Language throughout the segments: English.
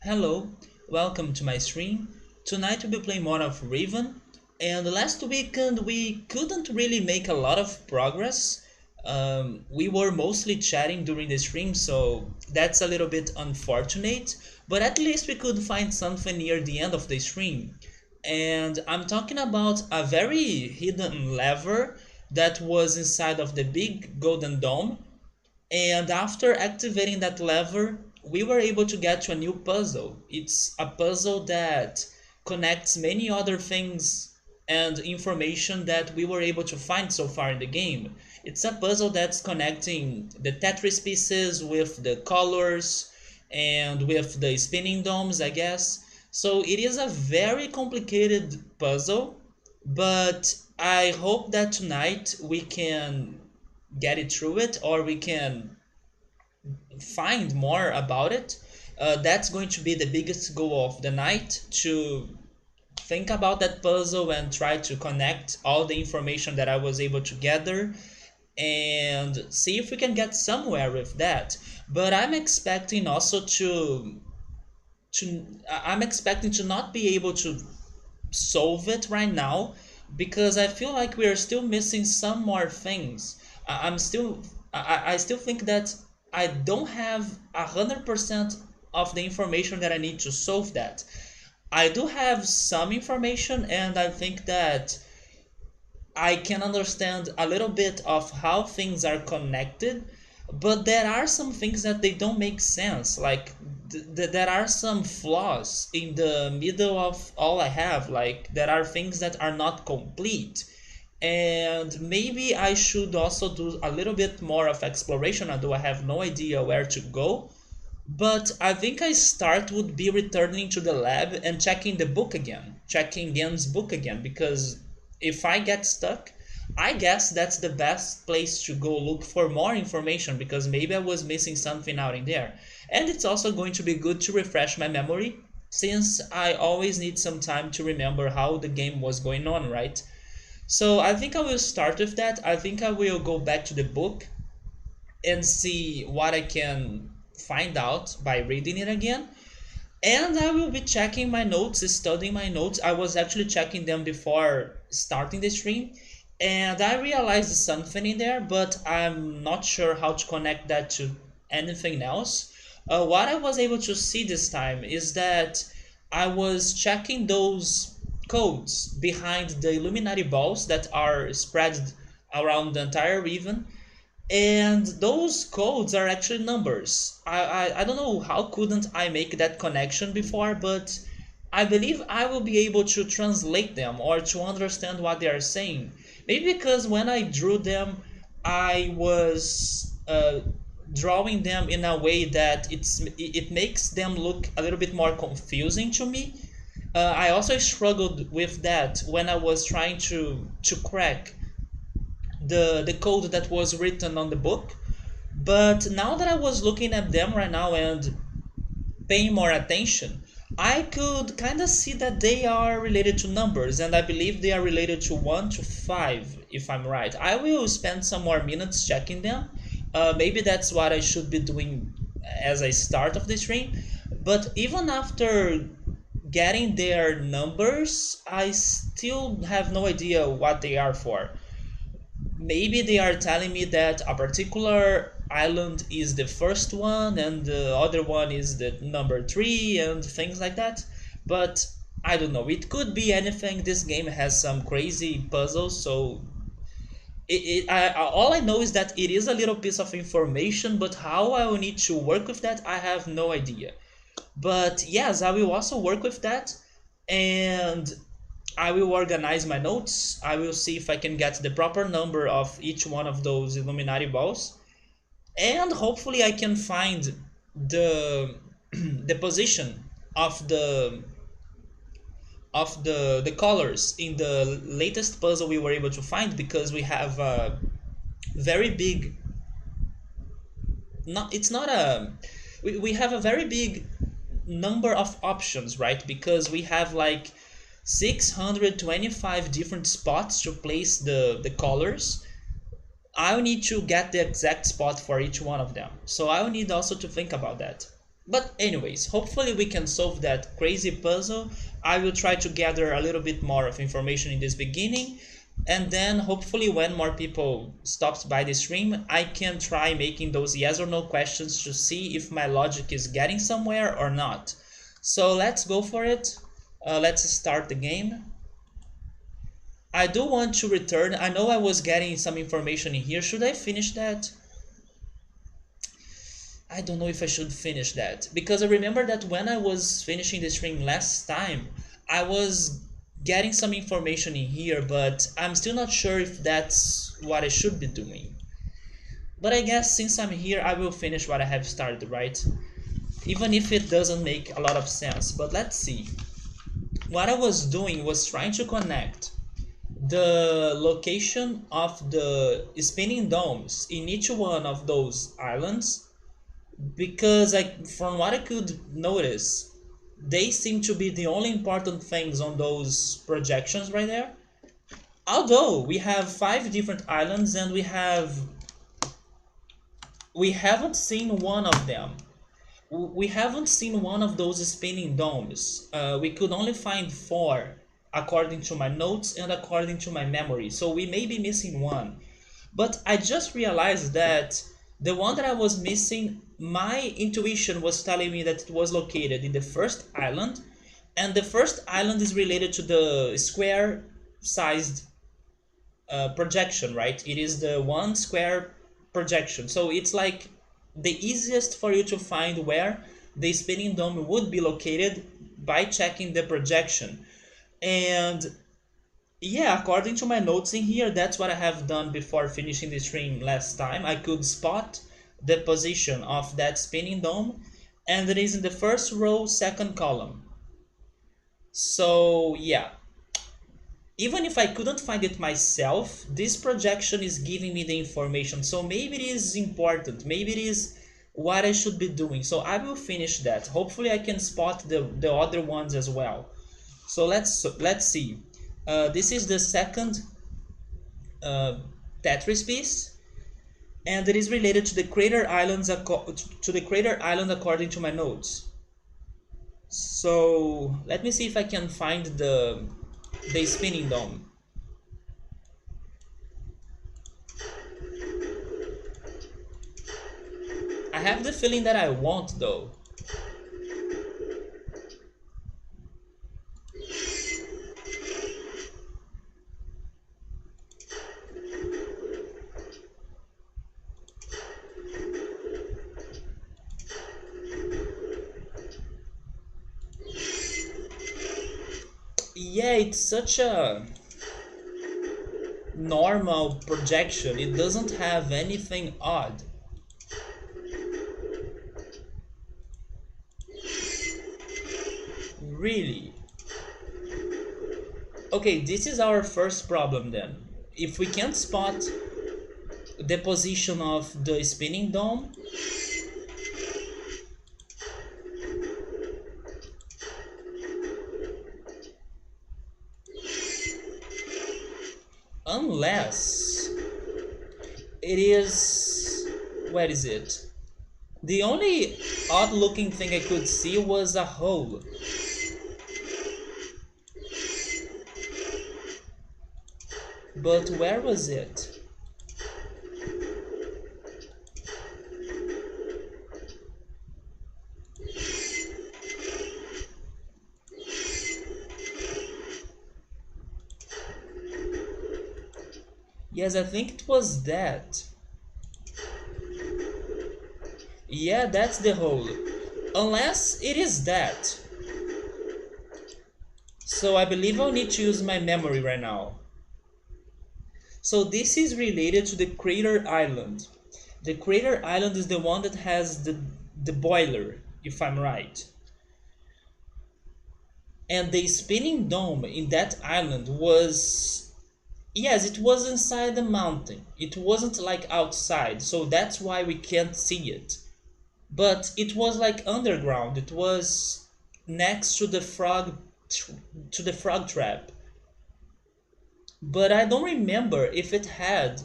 Hello, welcome to my stream. Tonight we'll be playing more of Riven, and last weekend we couldn't really make a lot of progress. We were mostly chatting during the stream, so that's a little bit unfortunate, but at least we could find something near the end of the stream. And I'm talking about a very hidden lever that was inside of the big golden dome, and after activating that lever, we were able to get to a new puzzle. It's a puzzle that connects many other things and information that we were able to find so far in the game. It's a puzzle that's connecting the Tetris pieces with the colors and with the spinning domes, I guess. So it is a very complicated puzzle, but I hope that tonight we can get it through it, or we can find more about it. That's going to be the biggest goal of the night, to think about that puzzle and try to connect all the information that I was able to gather and see if we can get somewhere with that. But I'm expecting also to I'm expecting to not be able to solve it right now, because I feel like we are still missing some more things. I still think that I don't have 100% of the information that I need to solve that. I do have some information, and I think that I can understand a little bit of how things are connected, but there are some things that they don't make sense. Like there are some flaws in the middle of all I have. Like there are things that are not complete. And maybe I should also do a little bit more of exploration, although I have no idea where to go. But I think I start would be returning to the lab and checking the book again, checking Gen's book again, because if I get stuck, I guess that's the best place to go look for more information, because maybe I was missing something out in there. And it's also going to be good to refresh my memory, since I always need some time to remember how the game was going on, right? So I think I will start with that. I think I will go back to the book and see what I can find out by reading it again. And I will be checking my notes, studying my notes. I was actually checking them before starting the stream, and I realized something in there, but I'm not sure how to connect that to anything else. What I was able to see this time is that I was checking those codes behind the Illuminati balls that are spread around the entire Riven, and those codes are actually numbers. I don't know how couldn't I make that connection before, but I believe I will be able to translate them or to understand what they are saying. Maybe because when I drew them, I was drawing them in a way that it makes them look a little bit more confusing to me. I also struggled with that when I was trying to crack the code that was written on the book. But now that I was looking at them right now and paying more attention, I could kind of see that they are related to numbers, and I believe they are related to 1 to 5, if I'm right. I will spend some more minutes checking them. Maybe that's what I should be doing as I start of the stream. But even after getting their numbers, I still have no idea what they are for. Maybe they are telling me that a particular island is the first one and the other one is the number three and things like that. But I don't know. It could be anything. This game has some crazy puzzles, so all I know is that it is a little piece of information, but how I will need to work with that, I have no idea. But yes, I will also work with that, and I will organize my notes. I will see if I can get the proper number of each one of those Illuminati balls, and hopefully I can find the the position of the colors in the latest puzzle we were able to find, because we have a very big, not it's not a we have a very big number of options, right? Because we have like 625 different spots to place the colors. I'll need to get the exact spot for each one of them. So I'll need also to think about that. But anyways, hopefully we can solve that crazy puzzle. I will try to gather a little bit more of information in this beginning, and then hopefully when more people stops by the stream, I can try making those yes or no questions to see if my logic is getting somewhere or not. So let's go for it. Let's start the game. I do want to return. I know I was getting some information in here. Should I finish that? I don't know if I should finish that, because I remember that when I was finishing the stream last time, I was getting some information in here, but I'm still not sure if that's what I should be doing. But I guess since I'm here, I will finish what I have started, right? Even if it doesn't make a lot of sense. But let's see. What I was doing was trying to connect the location of the spinning domes in each one of those islands, because from what I could notice, they seem to be the only important things on those projections right there. Although we have 5 different islands and we haven't seen one of them. We haven't seen one of those spinning domes. We could only find 4 according to my notes and according to my memory. So we may be missing one. But I just realized that the one that I was missing, my intuition was telling me that it was located in the first island, and the first island is related to the square sized projection, right? It is the one square projection. So it's like the easiest for you to find where the spinning dome would be located by checking the projection. And yeah, according to my notes in here, that's what I have done before finishing the stream last time. I could spot the position of that spinning dome, and it is in the first row, second column. So yeah, even if I couldn't find it myself, this projection is giving me the information. So maybe it is important, maybe it is what I should be doing. So I will finish that. Hopefully I can spot the other ones as well. So let's see. This is the second uh, Tetris piece, and it is related to the crater islands to the crater island according to my notes. So let me see if I can find the spinning dome. I have the feeling that I won't though. Yeah, it's such a normal projection. It doesn't have anything odd. Really? Okay, this is our first problem then. If we can't spot the position of the spinning dome, unless it is, where is it? The only odd looking thing I could see was a hole. But where was it? Yes, I think it was that. Yeah, that's the hole. Unless it is that. So I believe I'll need to use my memory right now. So this is related to the crater island. The crater island is the one that has the boiler, if I'm right. And the spinning dome in that island was, yes, it was inside the mountain. It wasn't like outside, so that's why we can't see it. But it was like underground. It was next to the frog trap. But I don't remember if it had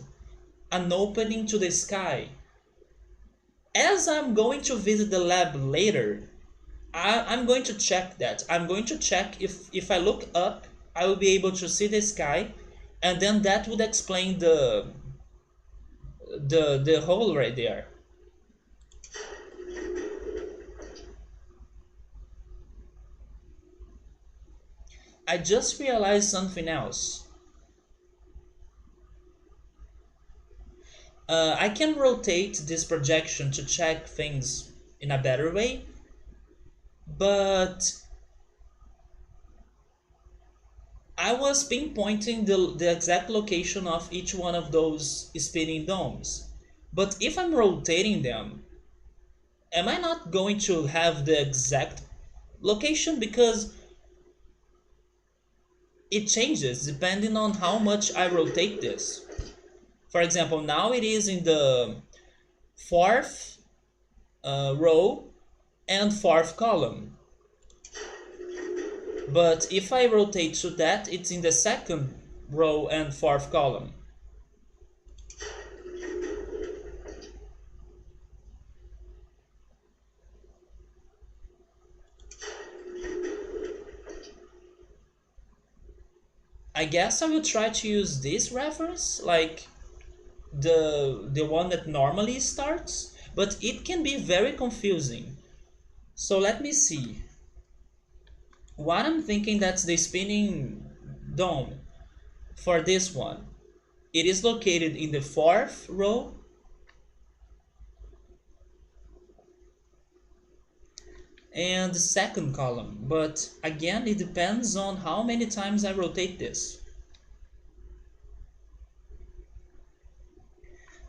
an opening to the sky. As I'm going to visit the lab later, I'm going to check that. I'm going to check if I look up, I will be able to see the sky, and then that would explain the hole right there. I just realized something else. I can rotate this projection to check things in a better way, but I was pinpointing the exact location of each one of those spinning domes. But if I'm rotating them, am I not going to have the exact location? Because it changes depending on how much I rotate this. For example, now it is in the fourth row and fourth column. But if I rotate to that, it's in the second row and fourth column. I guess I will try to use this reference, like the one that normally starts, but it can be very confusing. So let me see. What I'm thinking, that's the spinning dome for this one. It is located in the fourth row and the second column, but again it depends on how many times I rotate this.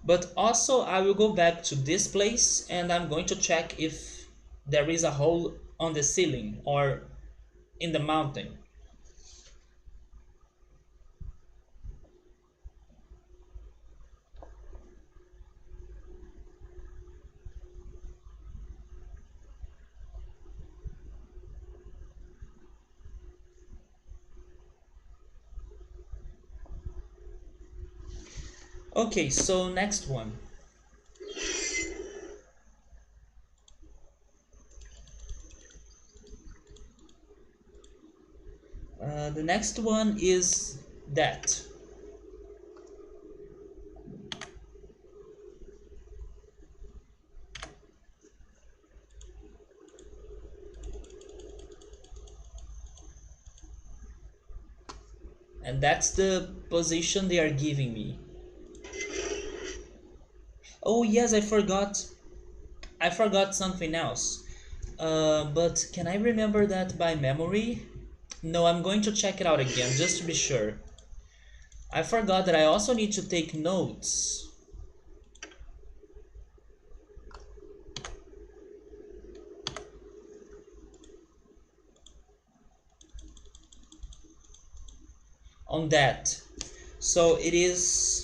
But also I will go back to this place and I'm going to check if there is a hole on the ceiling or in the mountain. Okay, so next one. The next one is that. And that's the position they are giving me. Oh yes, I forgot something else. But can I remember that by memory? No, I'm going to check it out again just to be sure. I forgot that I also need to take notes. On that. So it is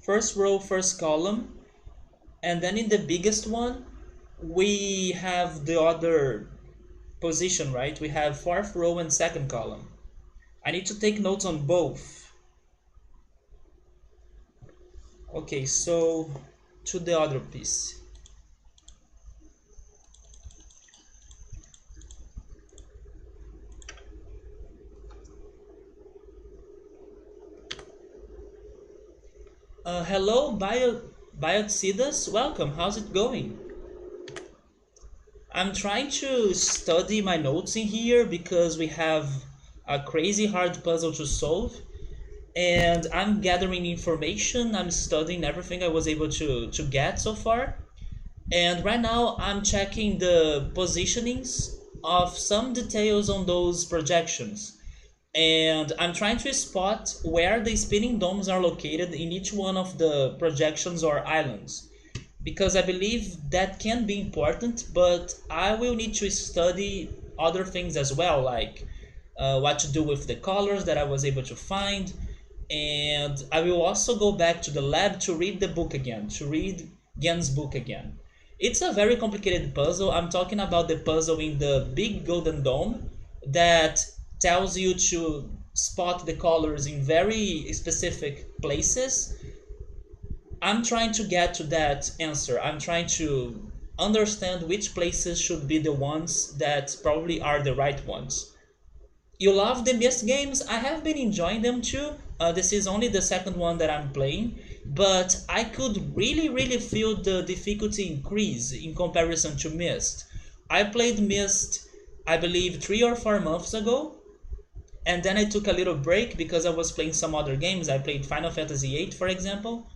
first row, first column, and then in the biggest one we have the other position, right? We have fourth row and second column. I need to take notes on both. Okay, so to the other piece. Hello, Bioxidas. Welcome. How's it going? I'm trying to study my notes in here because we have a crazy hard puzzle to solve. And I'm gathering information. I'm studying everything I was able to get so far. And right now I'm checking the positionings of some details on those projections. And I'm trying to spot where the spinning domes are located in each one of the projections or islands. Because I believe that can be important, but I will need to study other things as well, like what to do with the colors that I was able to find. And I will also go back to the lab to read the book again, to read Gen's book again. It's a very complicated puzzle. I'm talking about the puzzle in the big golden dome that tells you to spot the colors in very specific places. I'm trying to get to that answer. I'm trying to understand which places should be the ones that probably are the right ones. You love the Myst games? I have been enjoying them too. This is only the second one that I'm playing, but I could really feel the difficulty increase in comparison to Myst. I played Myst, I believe, 3 or 4 months ago, and then I took a little break because I was playing some other games. I played Final Fantasy VIII, for example,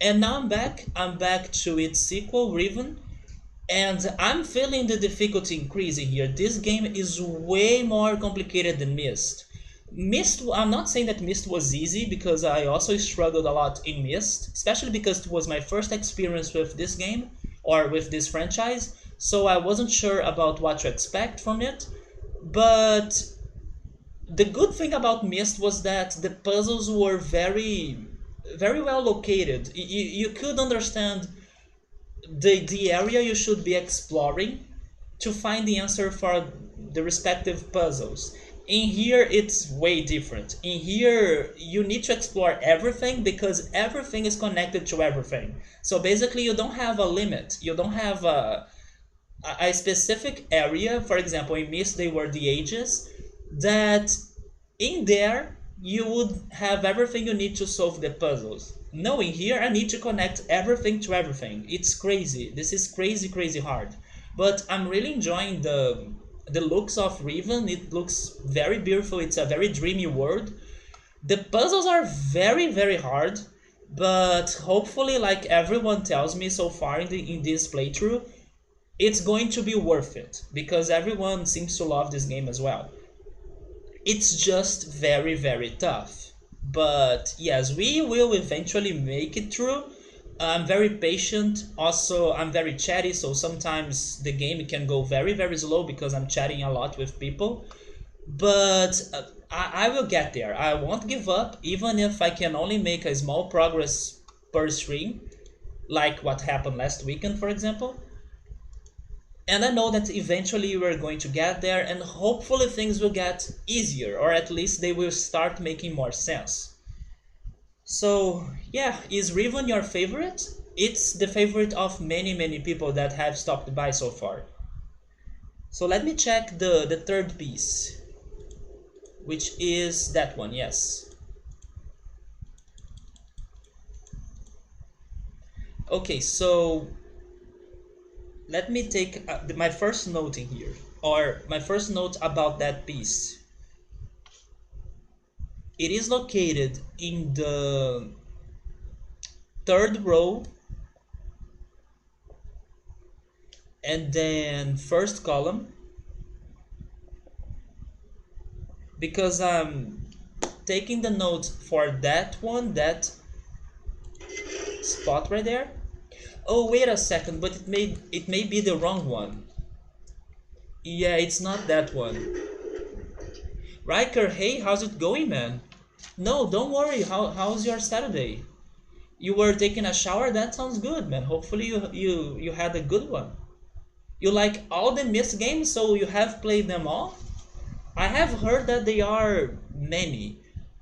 and now I'm back. I'm back to its sequel, Riven, and I'm feeling the difficulty increasing here. This game is way more complicated than Myst. Myst, I'm not saying that Myst was easy because I also struggled a lot in Myst, especially because it was my first experience with this game or with this franchise, so I wasn't sure about what to expect from it. But the good thing about Myst was that the puzzles were very well located. You could understand the area you should be exploring to find the answer for the respective puzzles. In here, it's way different. In here, you need to explore everything because everything is connected to everything. So basically, you don't have a limit. You don't have a specific area. For example, in Myst, they were the ages that in there you would have everything you need to solve the puzzles. No, in here I need to connect everything to everything. It's crazy. This is crazy hard. But I'm really enjoying the looks of Riven. It looks very beautiful. It's a very dreamy world. The puzzles are very hard, but hopefully, like everyone tells me so far in this playthrough, it's going to be worth it because everyone seems to love this game as well. It's just very tough. But yes, we will eventually make it through. I'm very patient. Also, I'm very chatty, so sometimes the game can go very slow because I'm chatting a lot with people. But I will get there. I won't give up, even if I can only make a small progress per stream, like what happened last weekend, for example. And I know that eventually we're going to get there, and hopefully things will get easier, or at least they will start making more sense. So, yeah, is Riven your favorite? It's the favorite of many people that have stopped by so far. So let me check the third piece, which is that one, yes. Okay, so let me take my first note in here, or my first note about that piece. It is located in the third row and then first column, because I'm taking the note for that one, that spot right there. Oh, wait a second, but it may be the wrong one. Yeah, it's not that one. Riker, hey, how's it going, man? No, don't worry. How's your Saturday? You were taking a shower? That sounds good, man. Hopefully you had a good one. You like all the Myst games, so you have played them all? I have heard that they are many.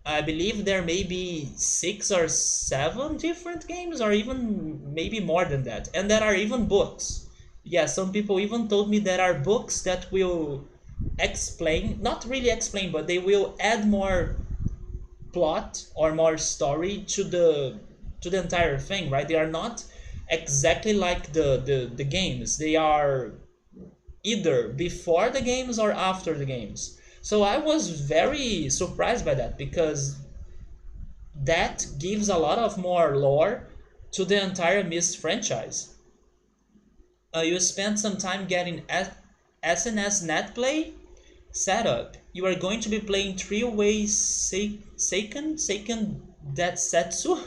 I believe there may be 6 or 7 different games, or even maybe more than that. And there are even books. Yeah, some people even told me there are books that will explain, not really explain, but they will add more plot or more story to the entire thing, right? They are not exactly like the games. They are either before the games or after the games. So I was very surprised by that because that gives a lot of more lore to the entire Myst franchise. You spent some time getting SNS netplay setup. You are going to be playing three-way Seiken Detsetsu.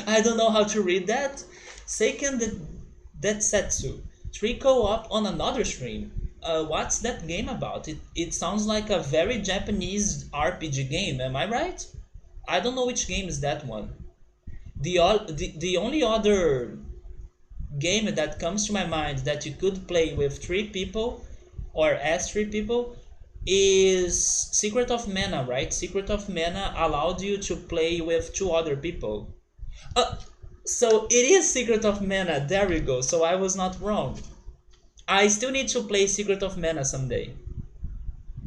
I don't know how to read that. Seiken Detsetsu. Three co-op on another stream. What's that game about? It sounds like a very Japanese RPG game. Am I right? I don't know which game is that one. The only other game that comes to my mind that you could play with 3 people or as 3 people is Secret of Mana, right? Secret of Mana allowed you to play with 2 other people. Uh, so it is Secret of Mana. There we go. So I was not wrong. I still need to play Secret of Mana someday.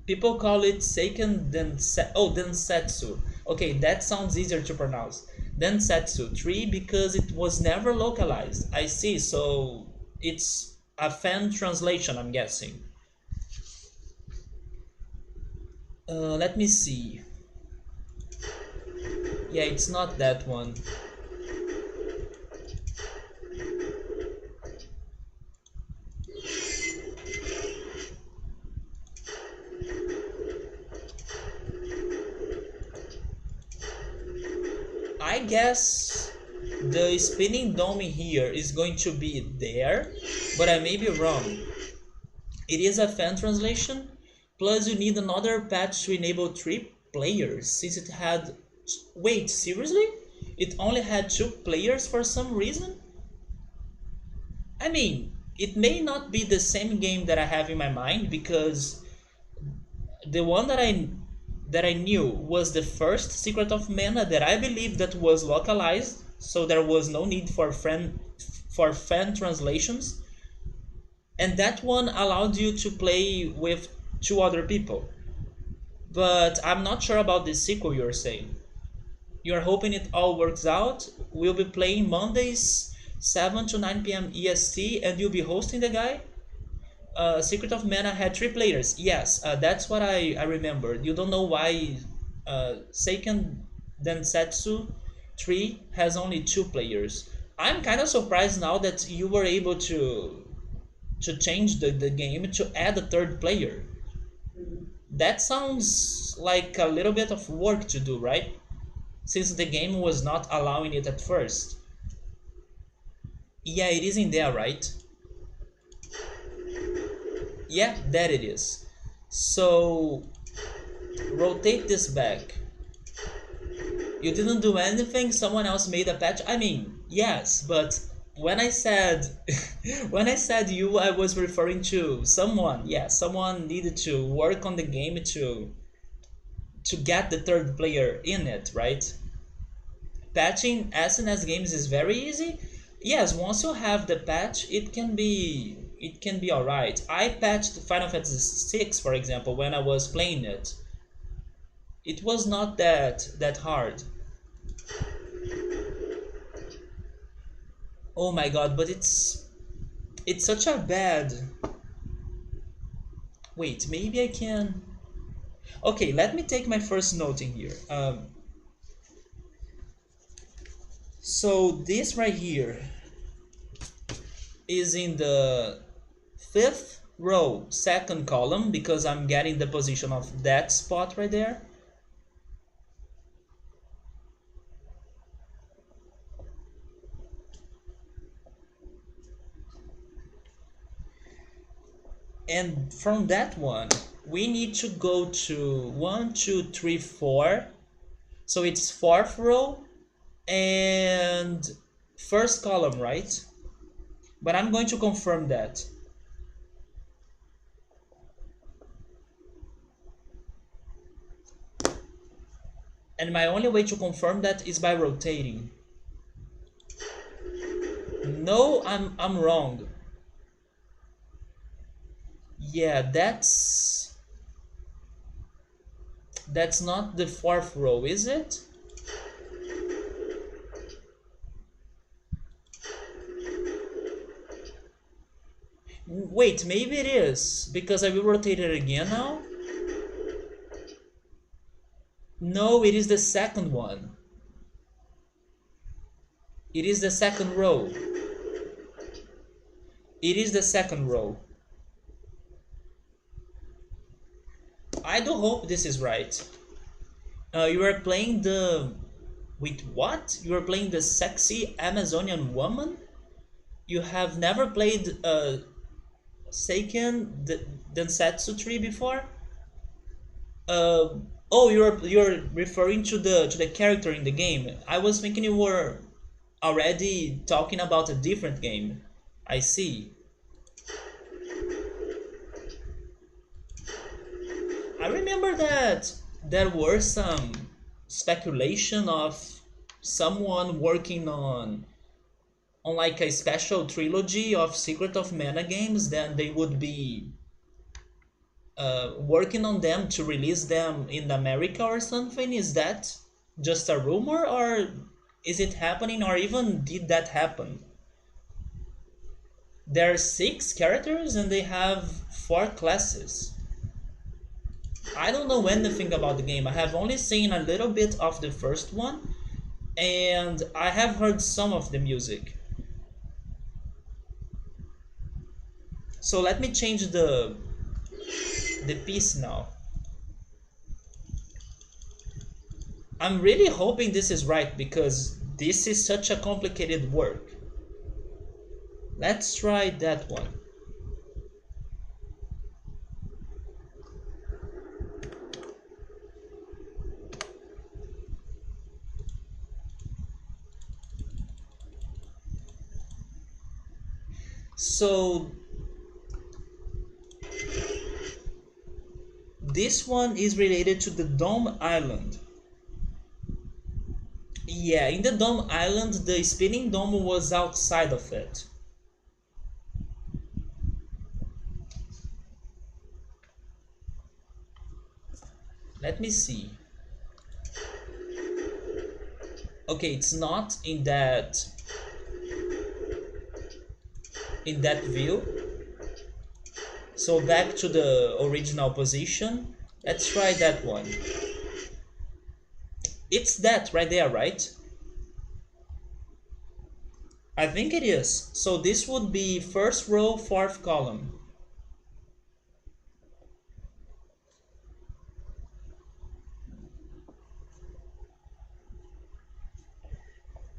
People call it Seiken Densetsu. Okay, that sounds easier to pronounce. Densetsu 3 because it was never localized. I see, so it's a fan translation, I'm guessing. Let me see. Yeah, it's not that one. I guess the spinning dome here is going to be there, but I may be wrong. It is a fan translation, plus you need another patch to enable 3 players, since it had... Wait, seriously? It only had 2 players for some reason? I mean, it may not be the same game that I have in my mind, because the one that I knew was the first Secret of Mana that I believe that was localized, so there was no need for fan translations, and that one allowed you to play with 2 other people. But I'm not sure about the sequel you're saying. You're hoping it all works out. We'll be playing Mondays 7 to 9 p.m. EST, and you'll be hosting the guy. Secret of Mana had 3 players. Yes, that's what I remember. You don't know why Seiken Densetsu 3 has only 2 players. I'm kind of surprised now that you were able to change the game to add a 3rd player. That sounds like a little bit of work to do, right? Since the game was not allowing it at first. Yeah, it is in there, right? Yeah, there it is. So rotate this back. You didn't do anything, someone else made a patch. I mean, yes, but when I said when I said you, I was referring to someone. Yeah, someone needed to work on the game to get the 3rd player in it, right? Patching SNS games is very easy. Yes, once you have the patch, it can be alright. I patched Final Fantasy 6, for example, when I was playing it. It was not that hard. Oh my god, but it's such a bad... Wait, maybe I can... Okay, let me take my first note in here. So this right here is in the 5th row, 2nd column, because I'm getting the position of that spot right there. And from that one, we need to go to 1, 2, 3, 4. So it's 4th row and 1st column, right? But I'm going to confirm that. And my only way to confirm that is by rotating. No, I'm wrong. Yeah, that's not the 4th row, is it? Wait, maybe it is, because I will rotate it again now. No, it is the 2nd one. It is the 2nd row. It is the 2nd row. I do hope this is right. You are playing the... Wait, what? You are playing the sexy Amazonian woman? You have never played Seiken Densetsu 3 before? Oh, you're referring to the character in the game. I was thinking you were already talking about a different game. I see. I remember that there were some speculation of someone working on like a special trilogy of Secret of Mana games. Then they would be working on them to release them in America or something. Is that just a rumor, or is it happening, or even did that happen? There are six characters and they have four classes. I don't know anything about the game. I have only seen a little bit of the first one, and I have heard some of the music. So let me change the piece now. I'm really hoping this is right because this is such a complicated work. Let's try that one. So this one is related to the Dome Island. Yeah, in the Dome Island, the spinning dome was outside of it. Let me see. Okay, it's not in that view. So back to the original position. Let's try that one. It's that right there, right? I think it is. So this would be first row, fourth column.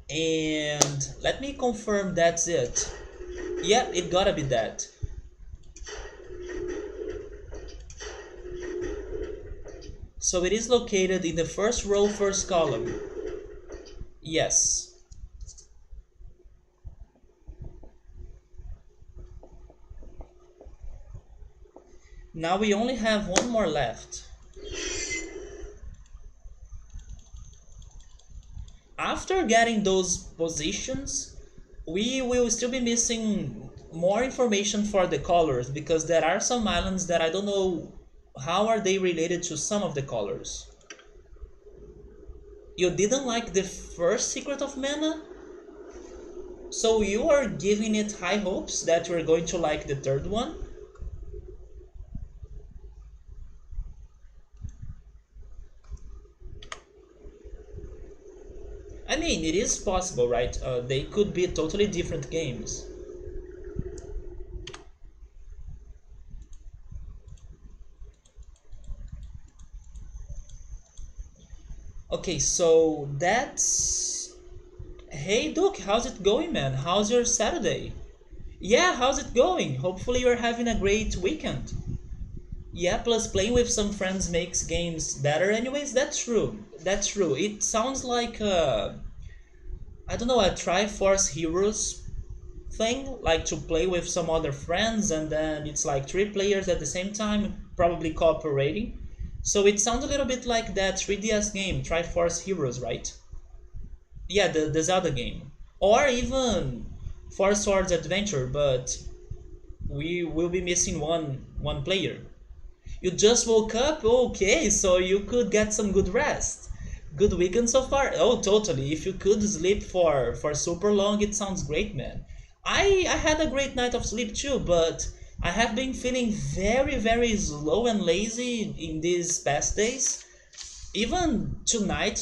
And let me confirm that's it. Yep, it gotta be that. So it is located in the first row, first column. Yes. Now we only have one more left. After getting those positions, we will still be missing more information for the colors because there are some islands that I don't know how are they related to some of the colors. You didn't like the first Secret of Mana? So you are giving it high hopes that you're going to like the third one? I mean, it is possible, right? They could be totally different games. Okay, so that's... Hey Duke, how's it going, man? How's your Saturday? Yeah, how's it going? Hopefully you're having a great weekend. Yeah, plus playing with some friends makes games better anyways. That's true. That's true. It sounds like I don't know, a Triforce Heroes thing, like to play with some other friends and then it's like three players at the same time, probably cooperating. So it sounds a little bit like that 3DS game, Triforce Heroes, right? Yeah, the Zelda game. Or even Four Swords Adventure, but we will be missing one player. You just woke up? Okay, so you could get some good rest. Good weekend so far? Oh, totally. If you could sleep for super long, it sounds great, man. I had a great night of sleep too, but I have been feeling very slow and lazy in these past days. Even tonight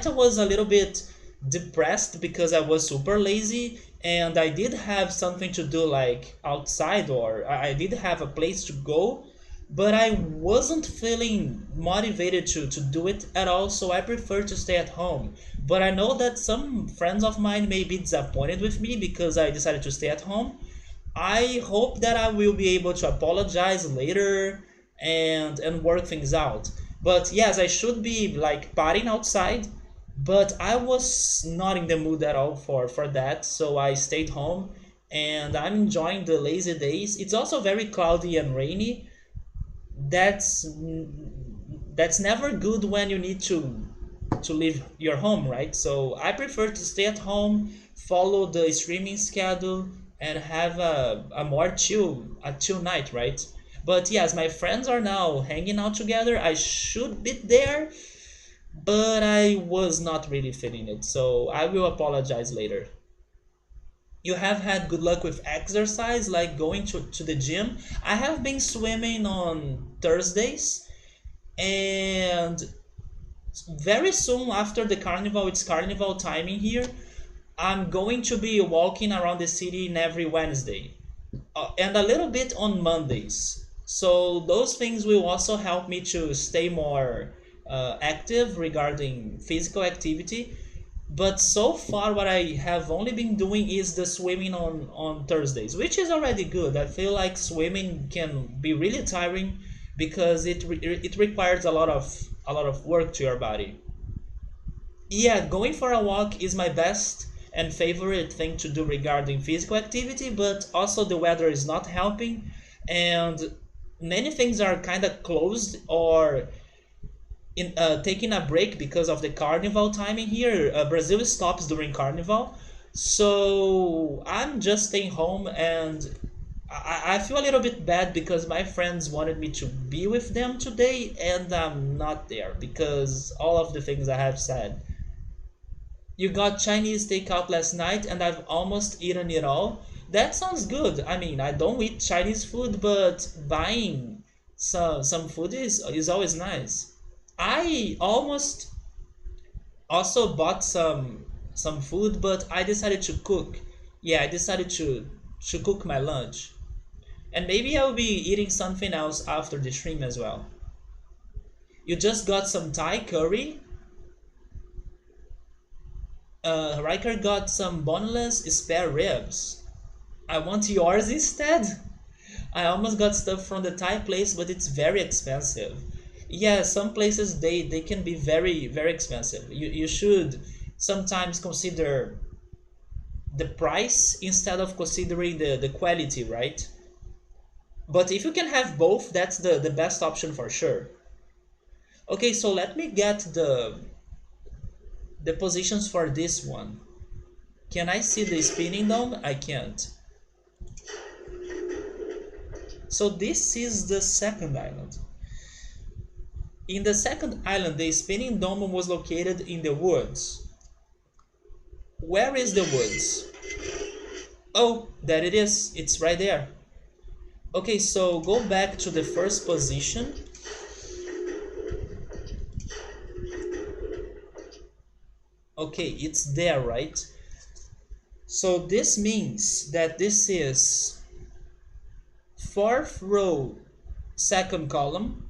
I was a little bit depressed because I was super lazy and I did have something to do like outside or I did have a place to go, but I wasn't feeling motivated to do it at all, so I prefer to stay at home. But I know that some friends of mine may be disappointed with me because I decided to stay at home. I hope that I will be able to apologize later and work things out. But yes, I should be like partying outside, but I was not in the mood at all for that, so I stayed home and I'm enjoying the lazy days. It's also very cloudy and rainy. That's that's never good when you need to leave your home, right? So I prefer to stay at home, follow the streaming schedule, and have a more chill night, right? But yes, my friends are now hanging out together. I should be there, but I was not really feeling it, so I will apologize later. You have had good luck with exercise, like going to the gym. I have been swimming on Thursdays, and very soon after the carnival, it's carnival timing here. I'm going to be walking around the city in every Wednesday, and a little bit on Mondays. So those things will also help me to stay more active regarding physical activity. But so far, what I have only been doing is the swimming on Thursdays, which is already good. I feel like swimming can be really tiring because it requires a lot of work to your body. Yeah, going for a walk is my best and favorite thing to do regarding physical activity, but also the weather is not helping, and many things are kind of closed or taking a break because of the carnival timing here. Brazil stops during carnival, so I'm just staying home, and I feel a little bit bad because my friends wanted me to be with them today, and I'm not there because all of the things I have said. You got Chinese takeout last night, and I've almost eaten it all. That sounds good. I mean, I don't eat Chinese food, but buying some food is always nice. I almost also bought some food, but I decided to cook. Yeah, I decided to cook my lunch. And maybe I'll be eating something else after the stream as well. You just got some Thai curry. Riker got some boneless spare ribs. I want yours instead. I almost got stuff from the Thai place, but it's very expensive. Yeah, some places they can be very expensive. You should sometimes consider the price instead of considering the quality, right? But if you can have both, that's the best option for sure. Okay, so let me get the positions for this one. Can I see the spinning dome? I can't. So this is the second island. In the second island, the spinning dome was located in the woods. Where is the woods? Oh, there it is. It's right there. Okay, so go back to the first position. Okay, it's there, right? So this means that this is fourth row, second column.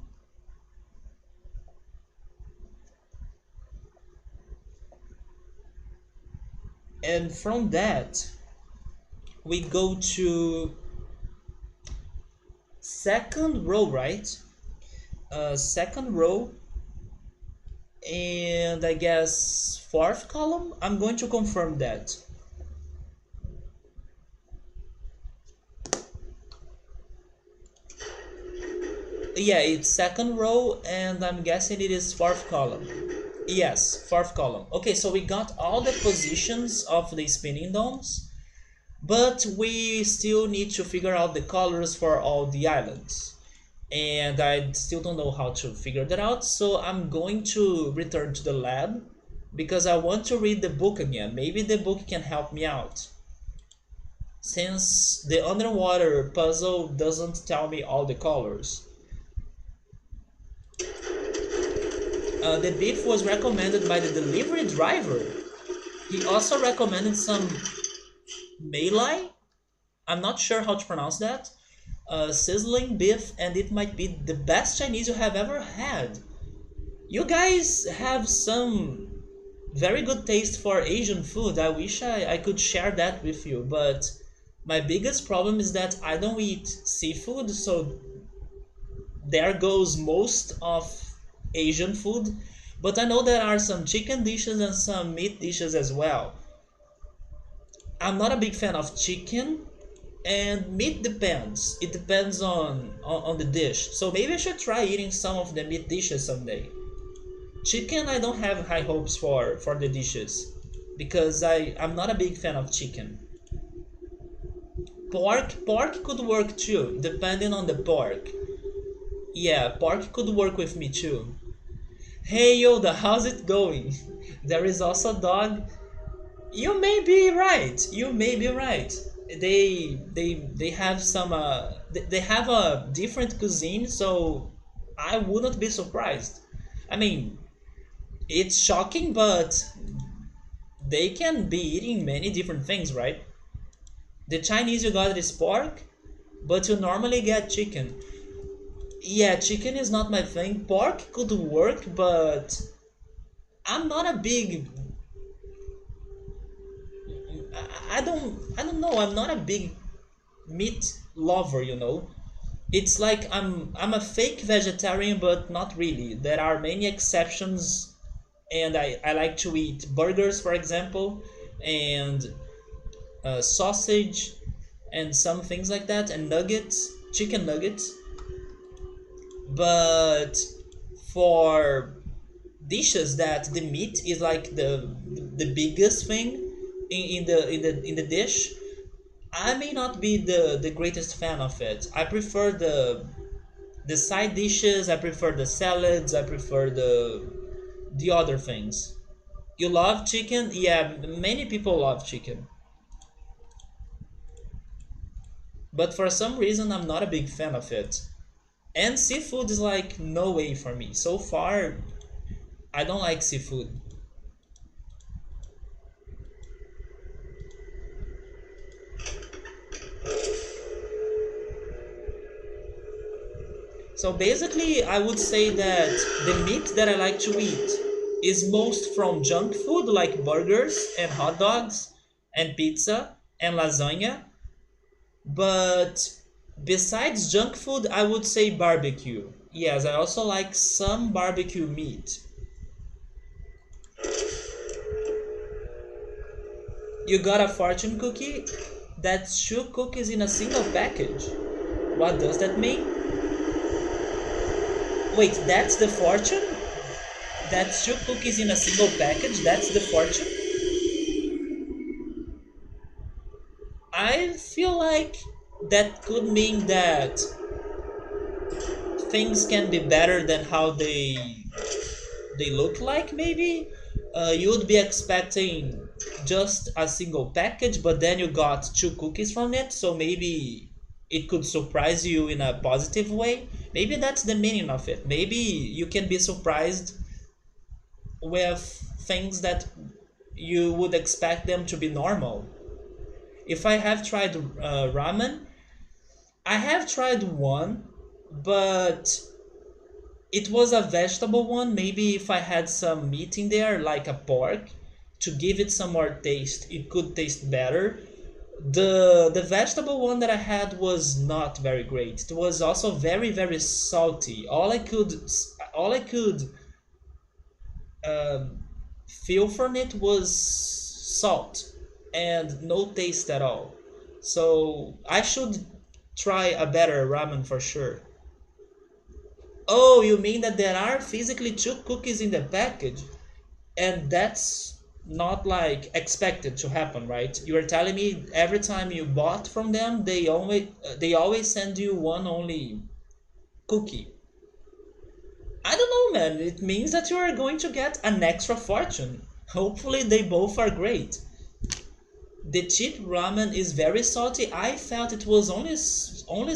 And from that, we go to second row, right? Second row, and I guess fourth column. I'm going to confirm that. Yeah, it's second row, and I'm guessing it is fourth column. Yes, fourth column. Okay, so we got all the positions of the spinning domes, but we still need to figure out the colors for all the islands. And I still don't know how to figure that out, so I'm going to return to the lab because I want to read the book again. Maybe the book can help me out. Since the underwater puzzle doesn't tell me all the colors. The beef was recommended by the delivery driver. He also recommended some Malai. I'm not sure how to pronounce that. Sizzling beef, and it might be the best Chinese you have ever had. You guys have some very good taste for Asian food. I wish I could share that with you, but my biggest problem is that I don't eat seafood, so there goes most of Asian food. But I know there are some chicken dishes and some meat dishes as well. I'm not a big fan of chicken, And meat depends. It depends on the dish. So maybe I should try eating some of the meat dishes someday. Chicken, I don't have high hopes for the dishes because I'm not a big fan of chicken. Pork could work too, depending on the pork. Yeah, pork could work with me too. Hey Yoda, how's it going? There is also a dog. You may be right. You may be right. They have some they have a different cuisine, so I wouldn't be surprised. I mean, it's shocking, but they can be eating many different things, right? The Chinese you got is pork, but you normally get chicken. Yeah, chicken is not my thing. Pork could work, but I'm not a big. I don't know. I'm not a big meat lover. It's like I'm a fake vegetarian, but not really. There are many exceptions, and I like to eat burgers, for example, and sausage, and some things like that, and nuggets, chicken nuggets. But for dishes that the meat is like the biggest thing in the dish, I may not be the greatest fan of it. I prefer the side dishes, I prefer the salads, I prefer the other things. You love chicken? Yeah, many people love chicken. But for some reason I'm not a big fan of it. And seafood is like no way for me. So far, I don't like seafood. So basically, I would say that the meat that I like to eat is most from junk food like burgers and hot dogs and pizza and lasagna. But besides junk food, I would say barbecue. Yes, I also like some barbecue meat. You got a fortune cookie? That's two cookies in a single package. What does that mean? Wait, that's the fortune? That's two cookies in a single package? That's the fortune? I feel like that could mean that things can be better than how they look like, maybe. You would be expecting just a single package, but then you got two cookies from it, so maybe it could surprise you in a positive way. Maybe that's the meaning of it. Maybe you can be surprised with things that you would expect them to be normal. If I have tried ramen, I have tried one, but it was a vegetable one. Maybe if I had some meat in there, like a pork, to give it some more taste, it could taste better. The vegetable one that I had was not very great. It was also very salty. All I could um, feel from it was salt and no taste at all. So I should try a better ramen for sure. Oh, you mean that there are physically two cookies in the package? And that's not like expected to happen, right? You are telling me every time you bought from them, they always send you one only cookie. I don't know, man. It means that you are going to get an extra fortune. Hopefully, they both are great. The cheap ramen is very salty. I felt it was only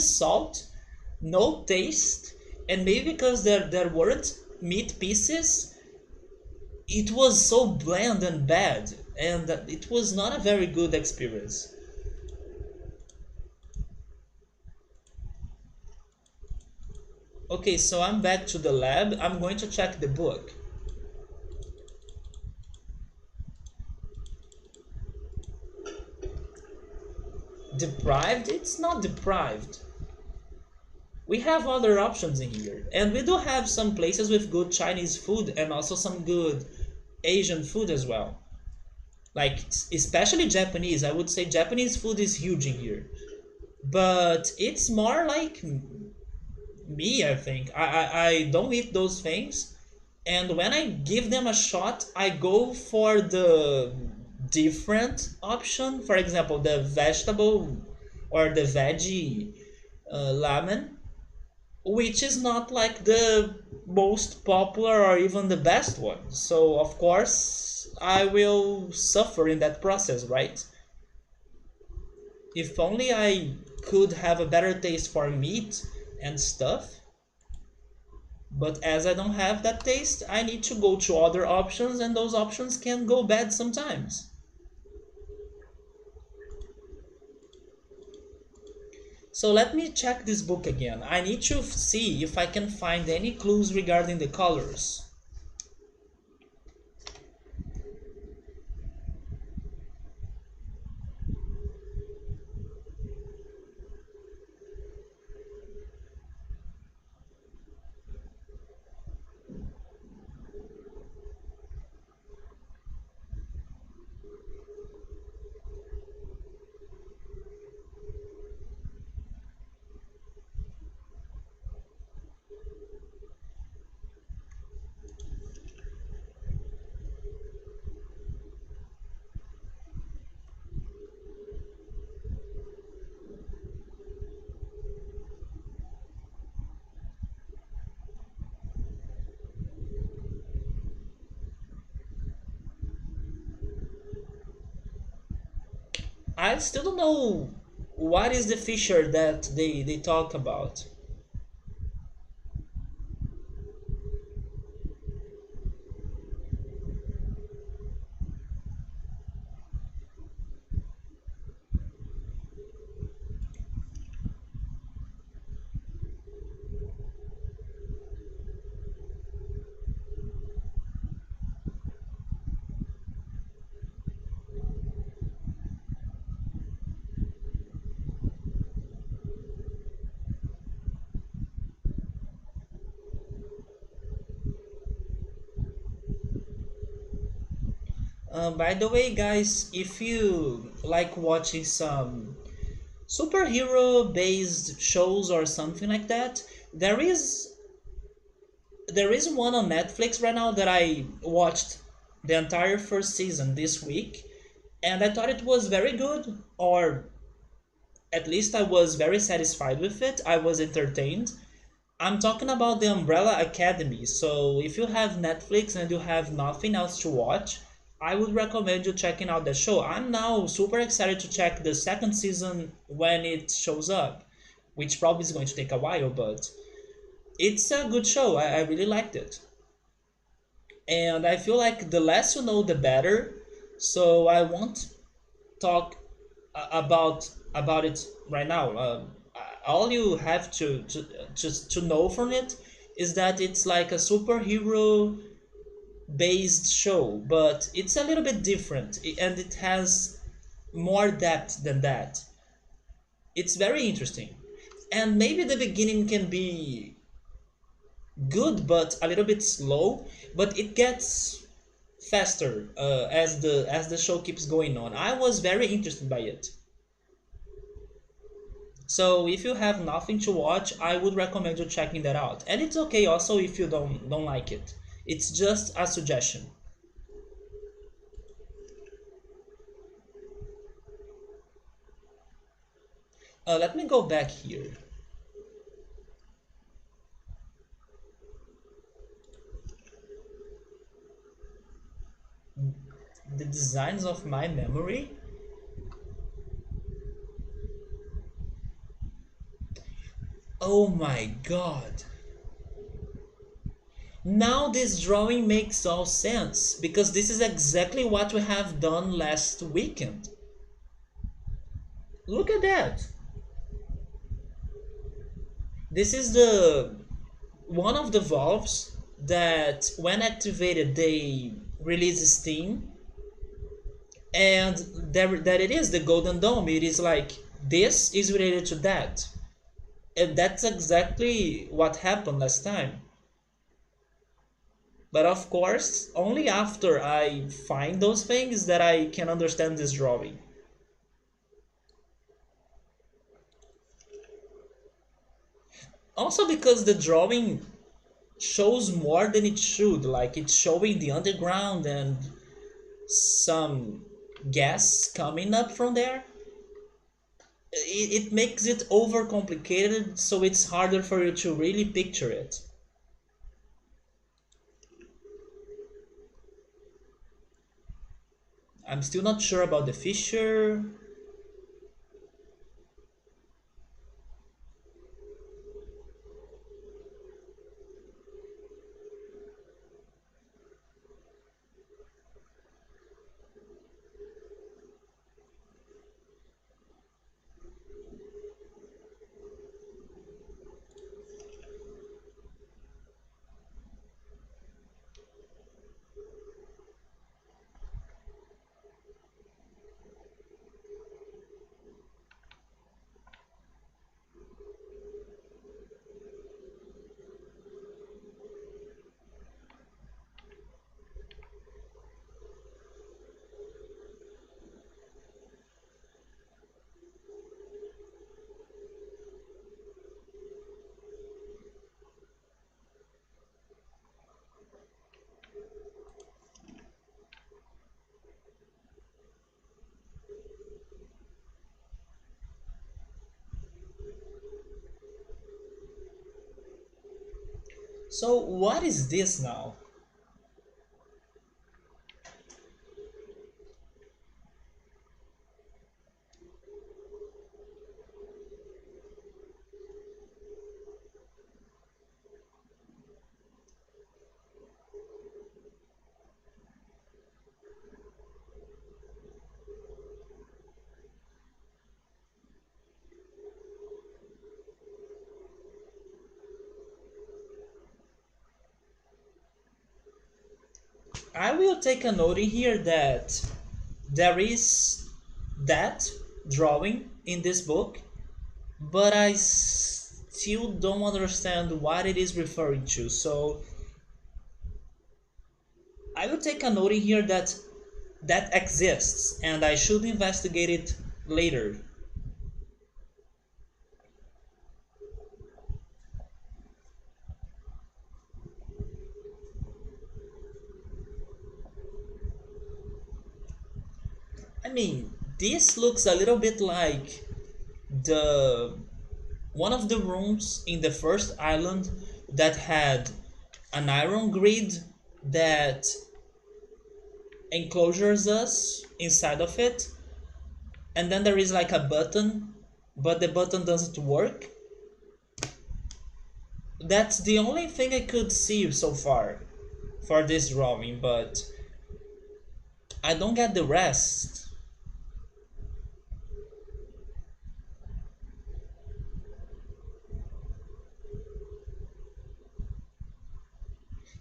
salt, no taste, and maybe because there weren't meat pieces, it was so bland and bad, and it was not a very good experience. Okay, so I'm back to the lab. I'm going to check the book. Deprived? It's not deprived. We have other options in here, and we do have some places with good Chinese food and also some good Asian food as well. Like especially Japanese. I would say Japanese food is huge in here. but it's more like me, I think. I don't eat those things, and when I give them a shot, I go for the different option. For example, the vegetable or the veggie lemon, which is not like the most popular or even the best one. So of course I will suffer in that process, right? If only I could have a better taste for meat and stuff. But as I don't have that taste, I need to go to other options, and those options can go bad sometimes. So let me check this book again. I need to see if I can find any clues regarding the colors. I still don't know what is the feature that they talk about. By the way, guys, if you like watching some superhero based shows or something like that, there is there is one on Netflix right now that I watched the entire first season this week, and I thought it was very good, or at least I was very satisfied with it. I was entertained. I'm talking about the Umbrella Academy. So if you have Netflix and you have nothing else to watch, I would recommend you checking out the show. I'm now super excited to check the second season when it shows up, which probably is going to take a while, but it's a good show. I really liked it. And I feel like the less you know, the better. So I won't talk about it right now. All you have to know from it is that it's like a superhero based show, but it's a little bit different, and it has more depth than that. It's very interesting, and maybe the beginning can be good but a little bit slow, but it gets faster as the show keeps going on. I was very interested by it. So if you have nothing to watch, I would recommend you checking that out. And it's okay also if you don't like it. It's just a suggestion. Let me go back here. The designs of my memory. Oh my god. Now this drawing makes all sense because this is exactly what we have done last weekend. Look at that. This is the one of the valves that when activated they release steam, and there that it is the golden dome. It is like this is related to that, and that's exactly what happened last time. But of course, only after I find those things that I can understand this drawing. Also because the drawing shows more than it should. Like it's showing the underground and some gas coming up from there. It makes it overcomplicated, so it's harder for you to really picture it. I'm still not sure about the fissure. So what is this now? I will take a note in here that there is that drawing in this book, but I still don't understand what it is referring to. So I will take a note in here that that exists and I should investigate it later. I mean, this looks a little bit like the one of the rooms in the first island that had an iron grid that enclosures us inside of it, and then there is like a button, but the button doesn't work. That's the only thing I could see so far for this drawing, but I don't get the rest.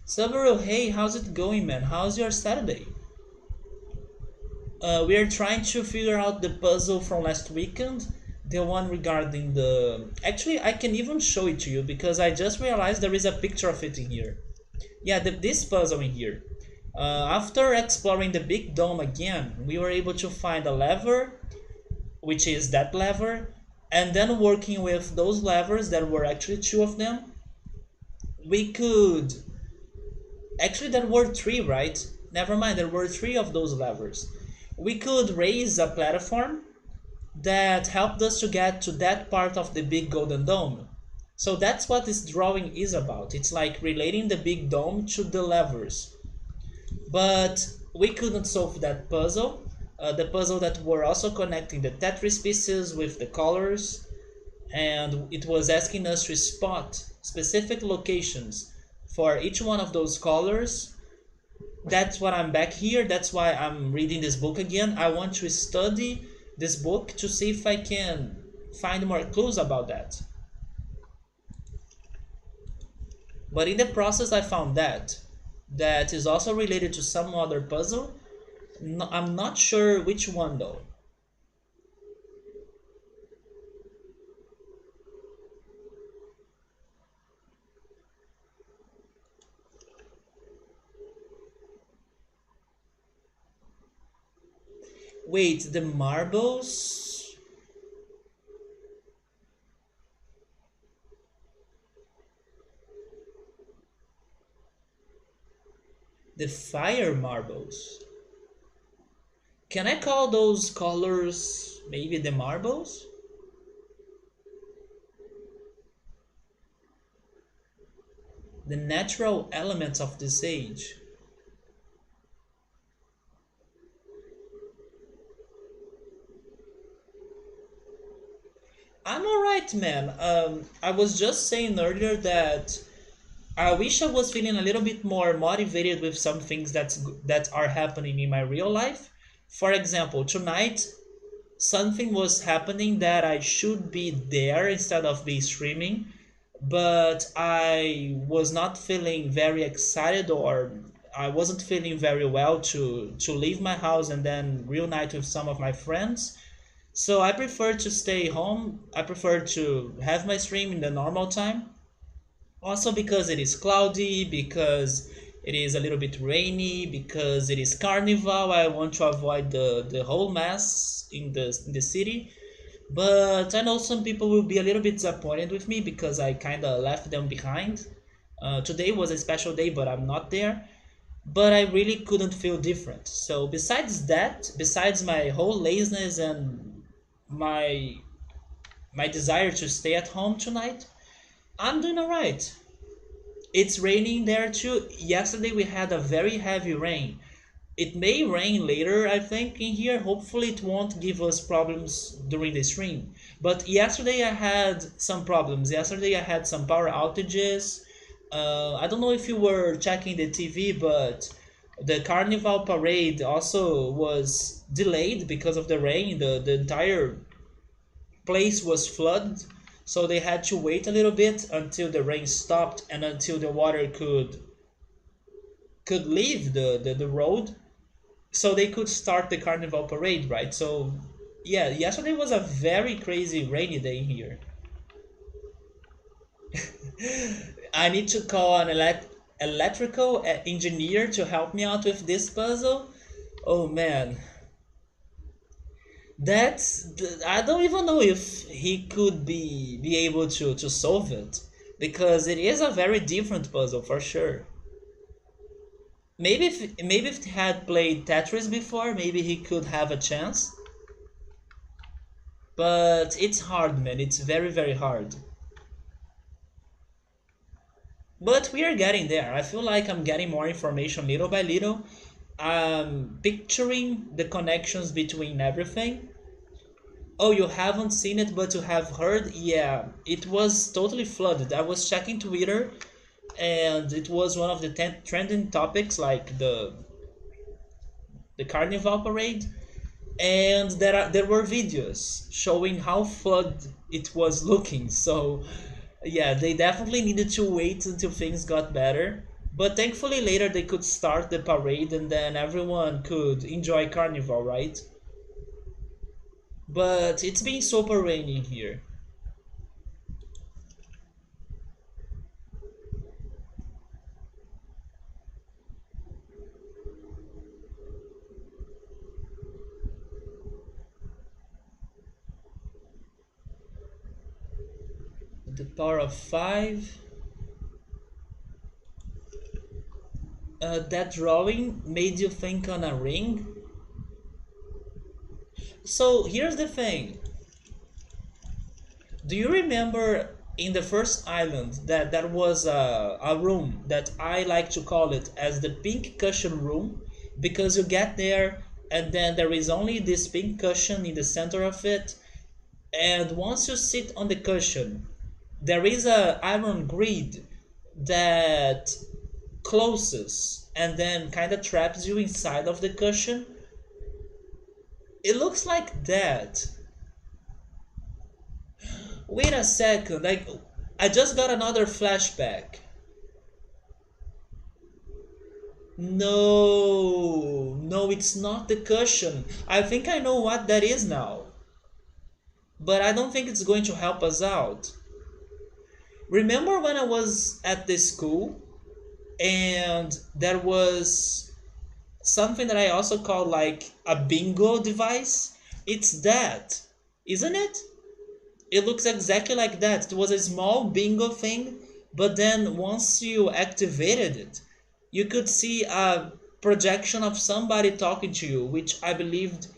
Subaru, hey, how's it going, man? How's your Saturday? We are trying to figure out the puzzle from last weekend, the one regarding the. Actually, I can even show it to you because I just realized there is a picture of it in here. Yeah, this puzzle in here. After exploring the big dome again, we were able to find a lever, which is that lever, and then working with those levers, there were actually two of them, we could. Actually, there were three, right? Never mind, there were three of those levers. We could raise a platform that helped us to get to that part of the big golden dome. So that's what this drawing is about. It's like relating the big dome to the levers. But we couldn't solve that puzzle. The puzzle that were also connecting the Tetris pieces with the colors, and it was asking us to spot specific locations for each one of those colors. That's what I'm back here. That's why I'm reading this book again. I want to study this book to see if I can find more clues about that. But in the process, I found that is also related to some other puzzle. No, I'm not sure which one though. Wait, the marbles? The fire marbles. Can I call those colors maybe the marbles? The natural elements of this age. I'm alright, man. I was just saying earlier that I wish I was feeling a little bit more motivated with some things that are happening in my real life. For example, tonight something was happening that I should be there instead of be streaming, but I was not feeling very excited, or I wasn't feeling very well to leave my house and then reunite with some of my friends. So I prefer to stay home. I prefer to have my stream in the normal time. Also because it is cloudy, because it is a little bit rainy, because it is carnival. I want to avoid the whole mess in the city. But I know some people will be a little bit disappointed with me because I kind of left them behind. Today was a special day, but I'm not there. But I really couldn't feel different. So besides that, besides my whole laziness and my my desire to stay at home tonight, I'm doing alright. It's raining there too. Yesterday we had a very heavy rain. It may rain later, I think, in here. Hopefully it won't give us problems during the stream. But yesterday I had some problems. Yesterday I had some power outages. I don't know if you were checking the TV, but the carnival parade also was delayed because of the rain. The entire place was flooded, so they had to wait a little bit until the rain stopped and until the water could leave the road, so they could start the carnival parade, right? So yeah, yesterday was a very crazy rainy day here. I need to call an electrical engineer to help me out with this puzzle. Oh man, I don't even know if he could be able to solve it, because it is a very different puzzle for sure. Maybe if he had played Tetris before, maybe he could have a chance. But it's hard, man. It's very very hard. But we are getting there. I feel like I'm getting more information little by little. I'm picturing the connections between everything. Oh, you haven't seen it, but you have heard? Yeah, it was totally flooded. I was checking Twitter, and it was one of the trending topics, like the carnival parade. And there were videos showing how flood it was looking. So yeah, they definitely needed to wait until things got better. But thankfully later they could start the parade and then everyone could enjoy carnival, right? But it's been super rainy here. The power of five. That drawing made you think on a ring. So here's the thing. Do you remember in the first island that there was a room that I like to call it as the pink cushion room, because you get there and then there is only this pink cushion in the center of it, and once you sit on the cushion there is a iron grid that closes and then kind of traps you inside of the cushion. It looks like that. Wait a second, I just got another flashback. No, it's not the cushion. I think I know what that is now, but I don't think it's going to help us out. Remember when I was at the school and there was something that I also call like a bingo device? It's that, isn't it? It looks exactly like that. It was a small bingo thing, but then once you activated it, you could see a projection of somebody talking to you, which I believed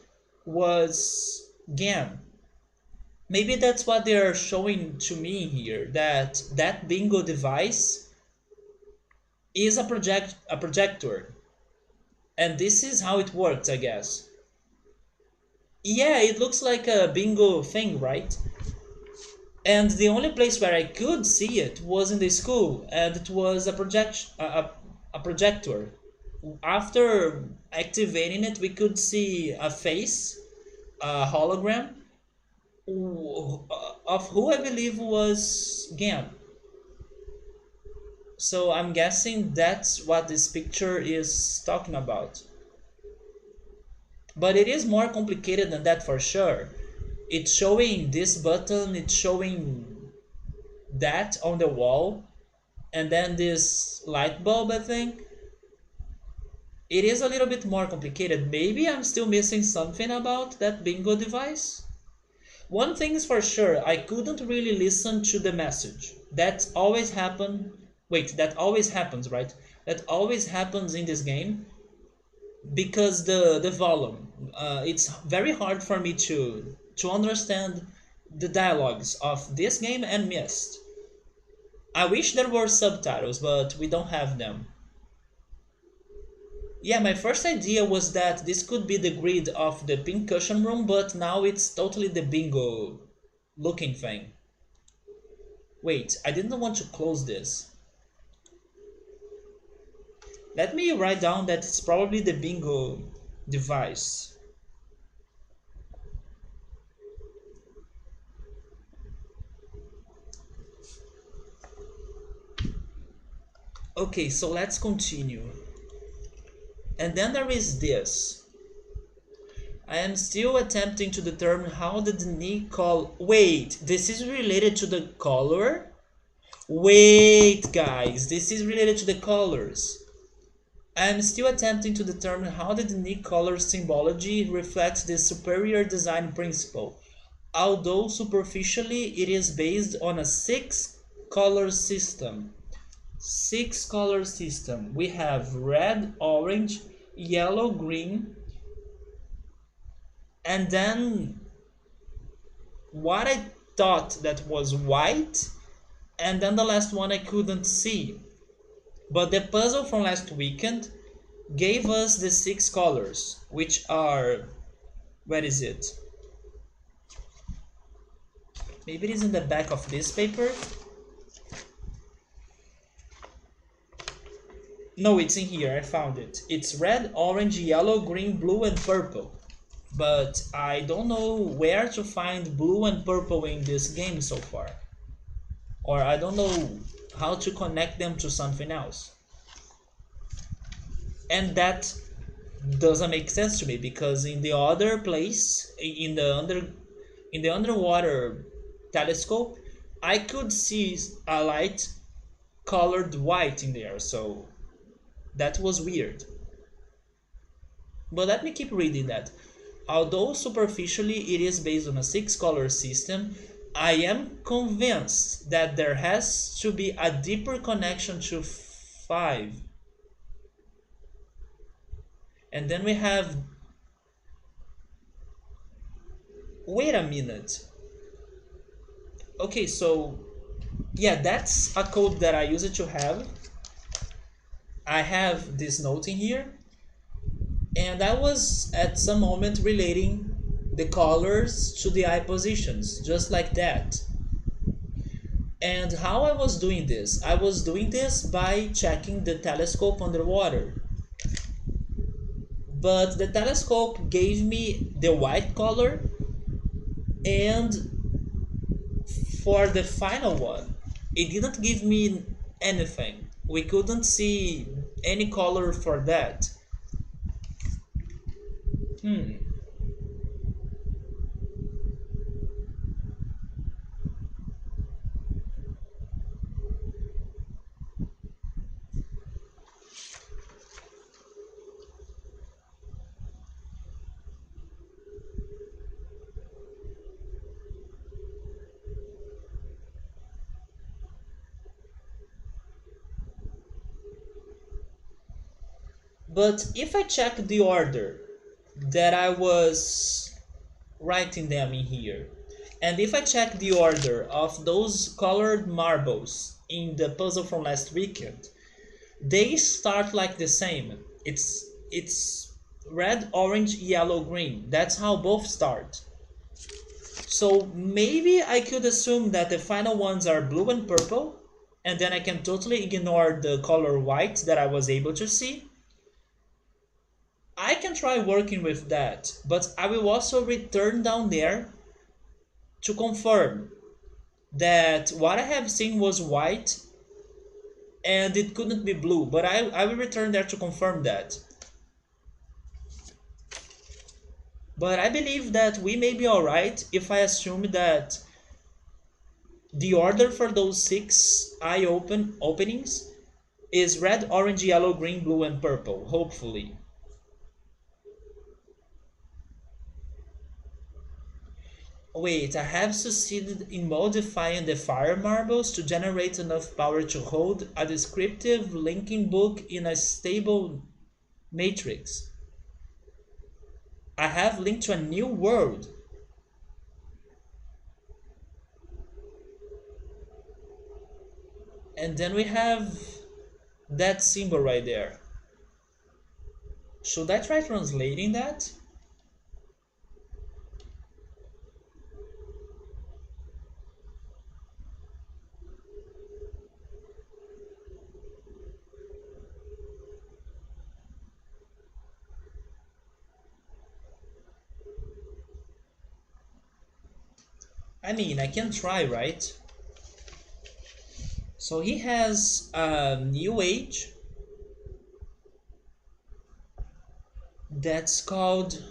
was Gam. Maybe that's what they are showing to me here, that that bingo device is a projector, and this is how it works, I guess. Yeah, it looks like a bingo thing, right? And the only place where I could see it was in the school, and it was a projector. After activating it, we could see a face, a hologram of who I believe was Gam. So I'm guessing that's what this picture is talking about. But it is more complicated than that for sure. It's showing this button, it's showing that on the wall, and then this light bulb, I think. It is a little bit more complicated. Maybe I'm still missing something about that bingo device. One thing is for sure, I couldn't really listen to the message. That always happen. Wait, that always happens, right? That always happens in this game because the volume. It's very hard for me to understand the dialogues of this game and Mist. I wish there were subtitles, but we don't have them. Yeah, my first idea was that this could be the grid of the pink cushion room, but now it's totally the bingo looking thing. Wait, I didn't want to close this. Let me write down that it's probably the bingo device. Okay, so let's continue. And then there is this. I am still attempting to determine how the knee call. Wait, this is related to the color? Wait, guys, this is related to the colors. I am still attempting to determine how the unique color symbology reflects the superior design principle, although superficially it is based on a color system. Six color system. We have red, orange, yellow, green, and then what I thought that was white, and then the last one I couldn't see. But the puzzle from last weekend gave us the six colors, which are, where is it? Maybe it is in the back of this paper. No, it's in here, I found it. It's red, orange, yellow, green, blue, and purple. But I don't know where to find blue and purple in this game so far. Or I don't know how to connect them to something else. And that doesn't make sense to me because in the other place, in the underwater telescope, I could see a light colored white in there, so that was weird. But let me keep reading that. Although superficially it is based on a six color system, I am convinced that there has to be a deeper connection to five. And then we have. Wait a minute. Okay, so yeah, that's a code that I used to have. I have this note in here, and I was at some moment relating the colors to the eye positions, just like that. And how I was doing this? I was doing this by checking the telescope underwater. But the telescope gave me the white color, and for the final one, it didn't give me anything. We couldn't see any color for that. Hmm. But if I check the order that I was writing them in here, and if I check the order of those colored marbles in the puzzle from last weekend, they start like the same. It's red, orange, yellow, green. That's how both start. So maybe I could assume that the final ones are blue and purple, and then I can totally ignore the color white that I was able to see. I can try working with that, but I will also return down there to confirm that what I have seen was white and it couldn't be blue, but I will return there to confirm that. But I believe that we may be alright if I assume that the order for those six eye openings is red, orange, yellow, green, blue, and purple, hopefully. Wait, I have succeeded in modifying the fire marbles to generate enough power to hold a descriptive linking book in a stable matrix. I have linked to a new world. And then we have that symbol right there. Should I try translating that? I mean, I can try, right? So he has a new age that's called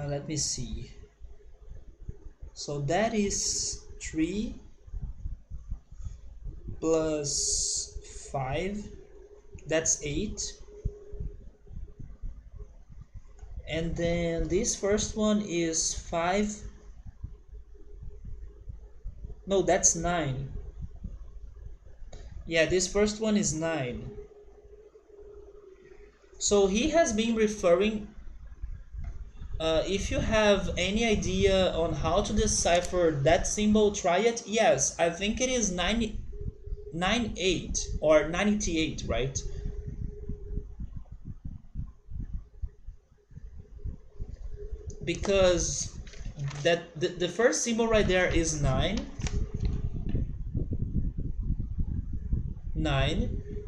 let me see. So that is 3 plus 5, that's 8. And then this first one is 5. No, that's 9. Yeah, this first one is 9. So he has been referring. If you have any idea on how to decipher that symbol, try it. Yes, I think it is 98 or 98, right? Because the first symbol right there is 9,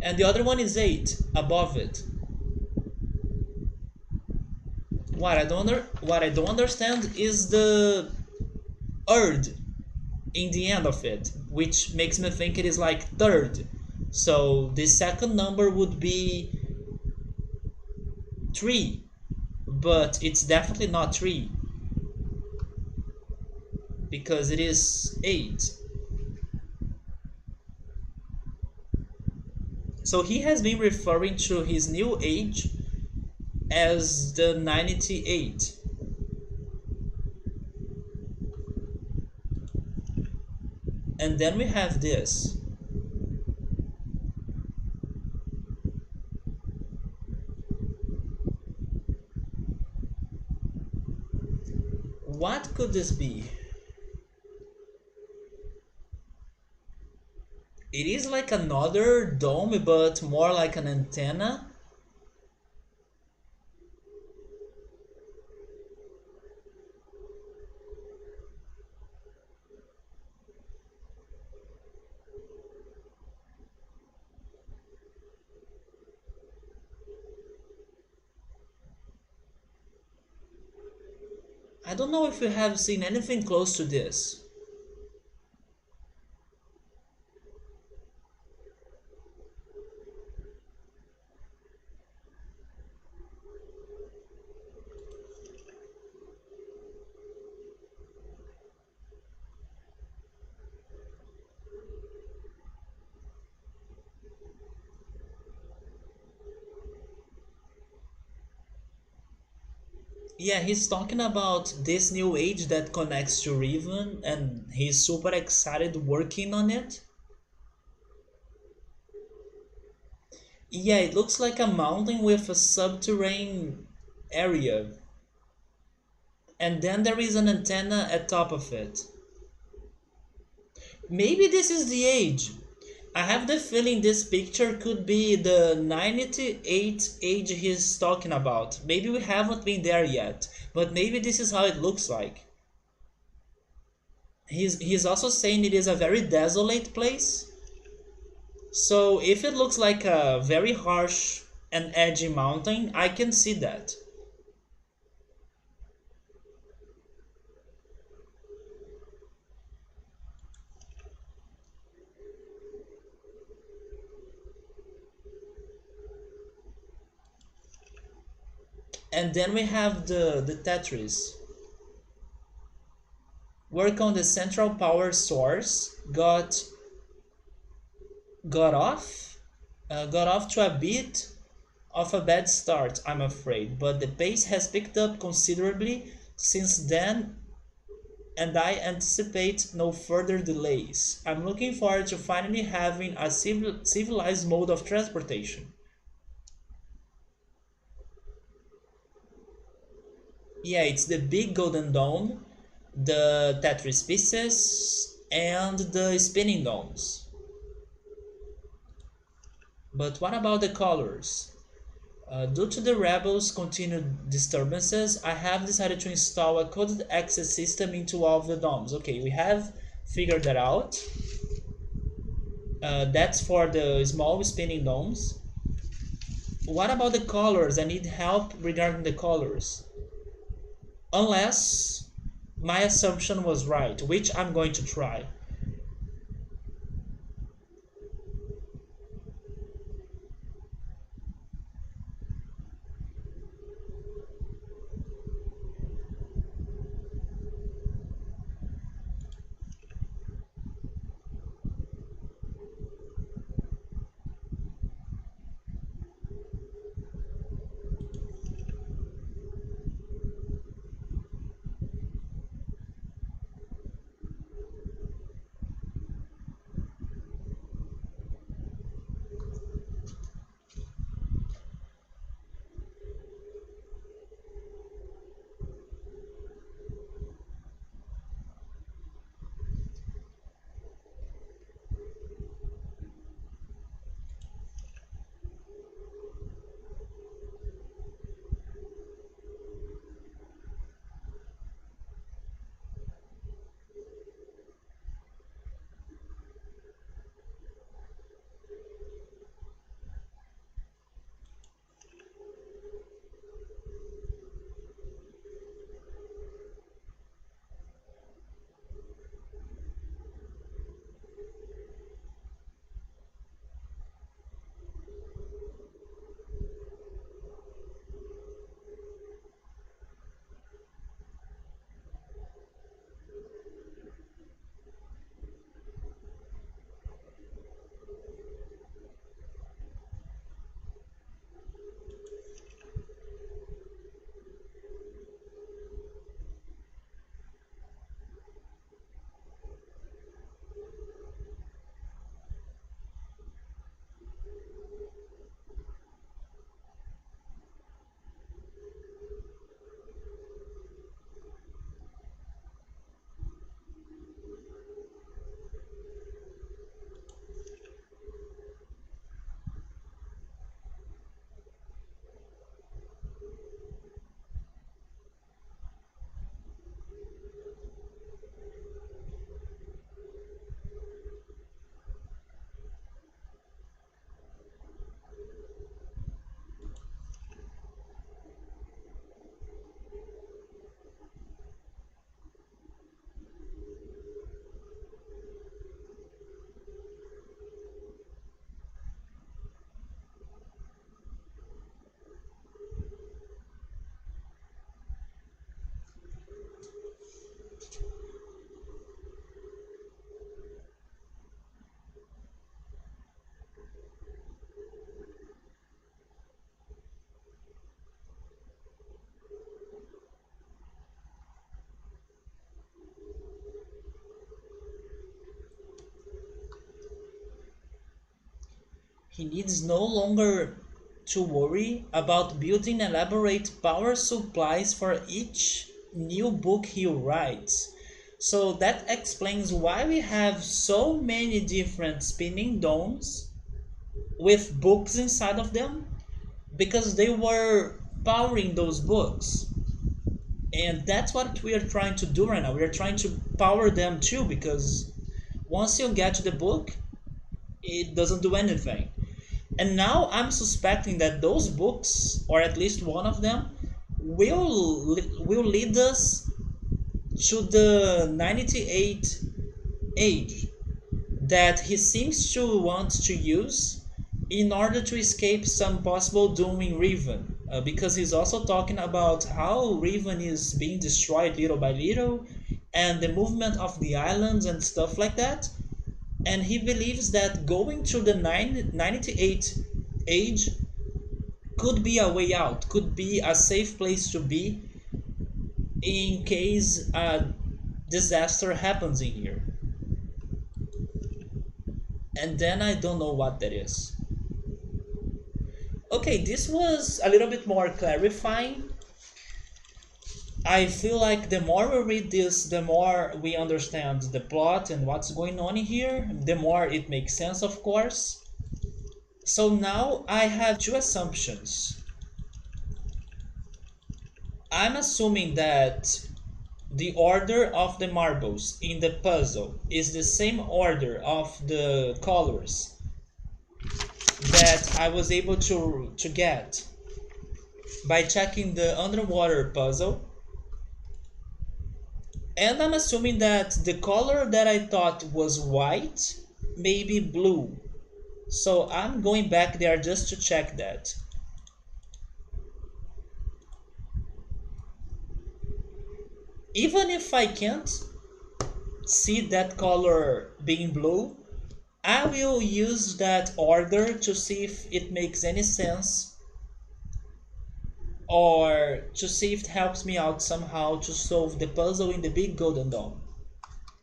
and the other one is 8 above it. What I don't understand is the "erd" in the end of it, which makes me think it is like third. So the second number would be 3, but it's definitely not 3 because it is 8. So he has been referring to his new age as the 98. And then we have this. What could this be? It is like another dome, but more like an antenna. I don't know if you have seen anything close to this. Yeah, he's talking about this new age that connects to Riven, and he's super excited working on it. Yeah, it looks like a mountain with a subterranean area, and then there is an antenna at top of it. Maybe this is the age. I have the feeling this picture could be the 98 age he's talking about. Maybe we haven't been there yet, but maybe this is how it looks like. He's also saying it is a very desolate place. So if it looks like a very harsh and edgy mountain, I can see that. And then we have the Tetris. Work on the central power source. Got off to a bit of a bad start, I'm afraid, but the pace has picked up considerably since then, and I anticipate no further delays. I'm looking forward to finally having a civilized mode of transportation. Yeah, it's the big golden dome, the Tetris pieces, and the spinning domes. But what about the colors? Due to the rebels' continued disturbances, I have decided to install a coded access system into all of the domes. Okay, we have figured that out. That's for the small spinning domes. What about the colors? I need help regarding the colors. Unless my assumption was right, which I'm going to try. He needs no longer to worry about building elaborate power supplies for each new book he writes. So that explains why we have so many different spinning domes with books inside of them, because they were powering those books. And that's what we are trying to do right now. We are trying to power them too, because once you get to the book, it doesn't do anything. And now I'm suspecting that those books, or at least one of them, will lead us to the 98 age that he seems to want to use in order to escape some possible doom in Riven. Because he's also talking about how Riven is being destroyed little by little, and the movement of the islands and stuff like that. And he believes that going to the 98 age could be a way out, could be a safe place to be in case a disaster happens in here. And then I don't know what that is. Okay, this was a little bit more clarifying. I feel like the more we read this, the more we understand the plot and what's going on here, the more it makes sense, of course. So now I have two assumptions. I'm assuming that the order of the marbles in the puzzle is the same order of the colors that I was able to get by checking the underwater puzzle. And I'm assuming that the color that I thought was white may be blue. So I'm going back there just to check that. Even if I can't see that color being blue, I will use that order to see if it makes any sense, or to see if it helps me out somehow to solve the puzzle in the big golden dome.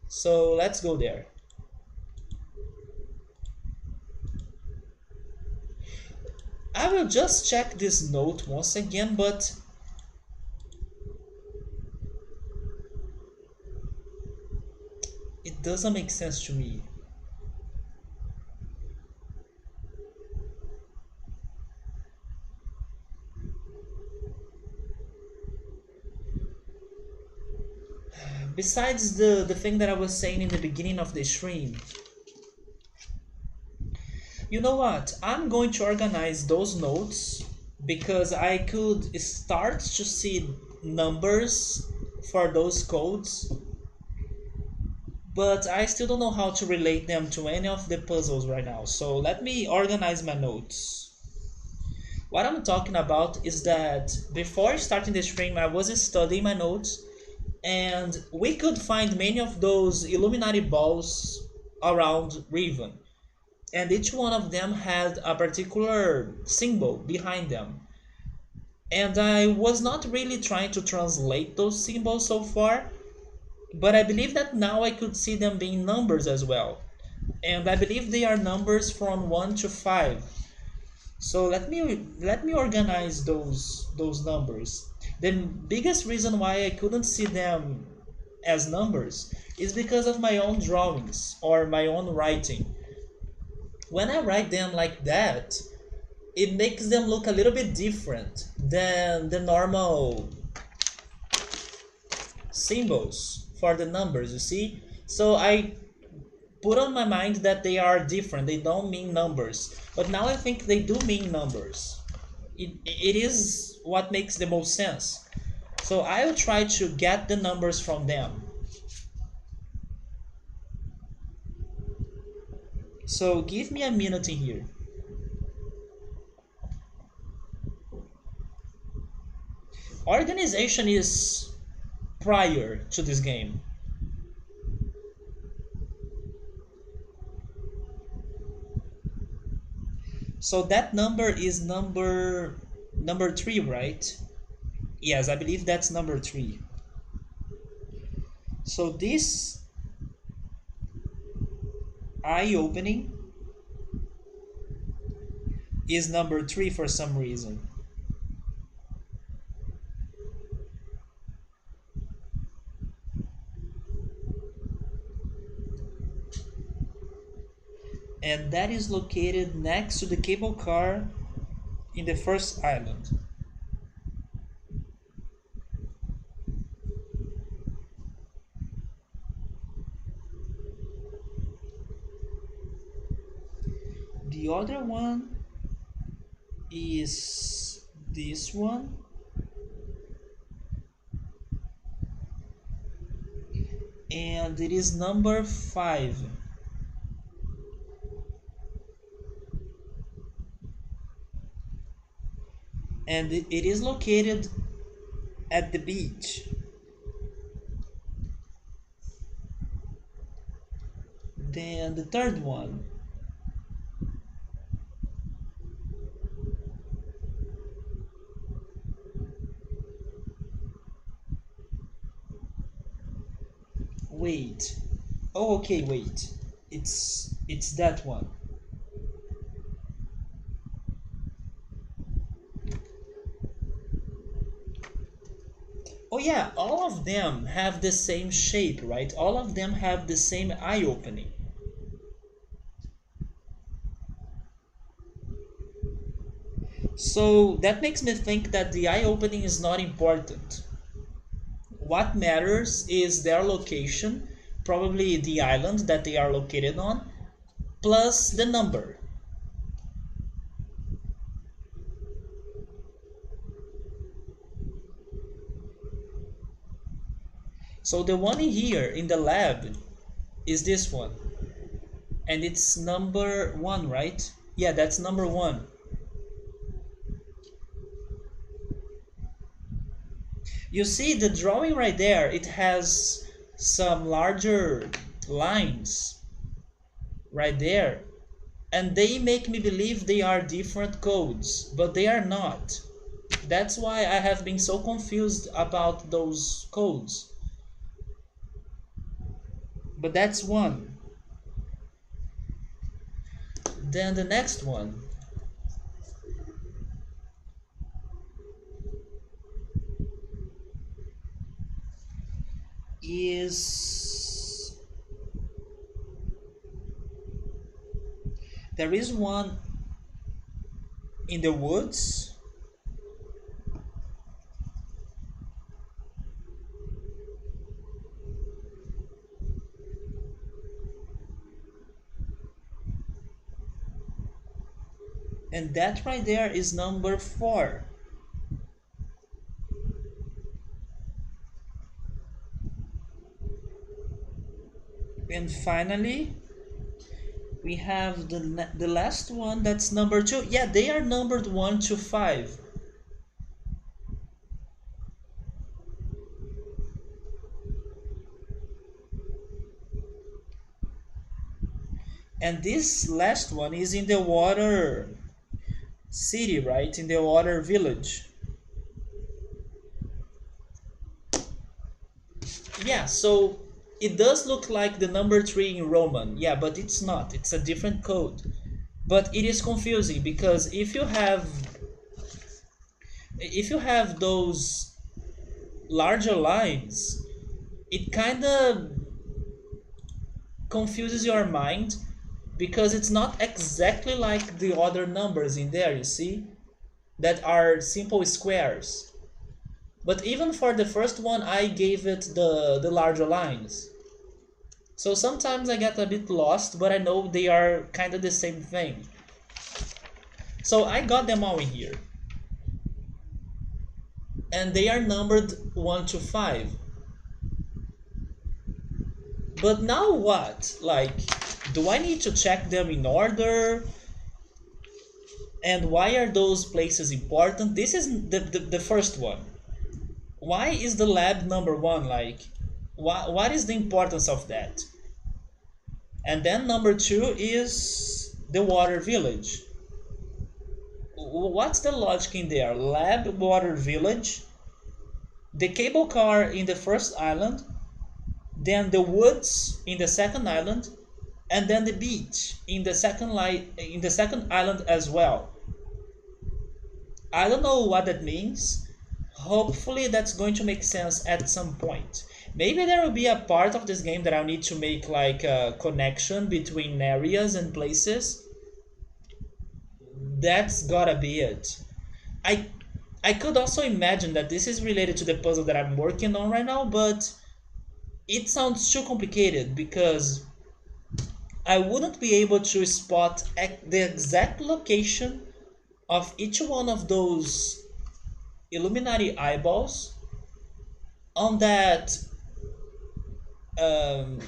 So let's go there. I will just check this note once again, but it doesn't make sense to me. Besides the thing that I was saying in the beginning of the stream, you know what? I'm going to organize those notes because I could start to see numbers for those codes, but I still don't know how to relate them to any of the puzzles right now. So let me organize my notes. What I'm talking about is that before starting the stream, I was studying my notes, and we could find many of those Illuminati balls around Riven, and each one of them had a particular symbol behind them. And I was not really trying to translate those symbols so far, but I believe that now I could see them being numbers as well. And I believe they are numbers from 1 to 5. So let me organize those numbers. The biggest reason why I couldn't see them as numbers is because of my own drawings or my own writing. When I write them like that, it makes them look a little bit different than the normal symbols for the numbers, you see? So I put on my mind that they are different, they don't mean numbers. But now I think they do mean numbers. It is what makes the most sense. So I'll try to get the numbers from them. So give me a minute in here. Organization is prior to this game. So that number is number 3, right? Yes, I believe that's number 3. So this eye opening is number 3 for some reason. And that is located next to the cable car in the first island. The other one is this one, and it is number 5. And it is located at the beach. Then the third one, wait, oh okay, wait, it's that one. Oh yeah, all of them have the same shape, right? All of them have the same eye opening. So that makes me think that the eye opening is not important. What matters is their location, probably the island that they are located on, plus the number. So the one in here in the lab is this one. And it's number 1, right? Yeah, that's number 1. You see the drawing right there, it has some larger lines right there. And they make me believe they are different codes, but they are not. That's why I have been so confused about those codes. But that's one. Then the next one is, there is one in the woods, and that right there is number 4. And finally, we have the last one, that's number 2. Yeah, they are numbered 1 to 5. And this last one is in the water city, right? In the water village. Yeah, so it does look like the number 3 in Roman. Yeah, but it's not. It's a different code. But it is confusing because if you have those larger lines, it kind of confuses your mind because it's not exactly like the other numbers in there, you see, that are simple squares. But even for the first one, I gave it the larger lines. So sometimes I get a bit lost, but I know they are kind of the same thing. So I got them all in here. And they are numbered 1 to 5. But now what? Like, do I need to check them in order? And why are those places important? This is the first one. Why is the lab number 1? Like, what is the importance of that? And then number 2 is the water village. What's the logic in there? Lab, water village, the cable car in the first island, then the woods in the second island, and then the beach in the second island as well. I don't know what that means. Hopefully that's going to make sense at some point. Maybe there will be a part of this game that I'll need to make like a connection between areas and places. That's gotta be it. I I could also imagine that this is related to the puzzle that I'm working on right now, but it sounds too complicated because I wouldn't be able to spot the exact location of each one of those Illuminati eyeballs on um,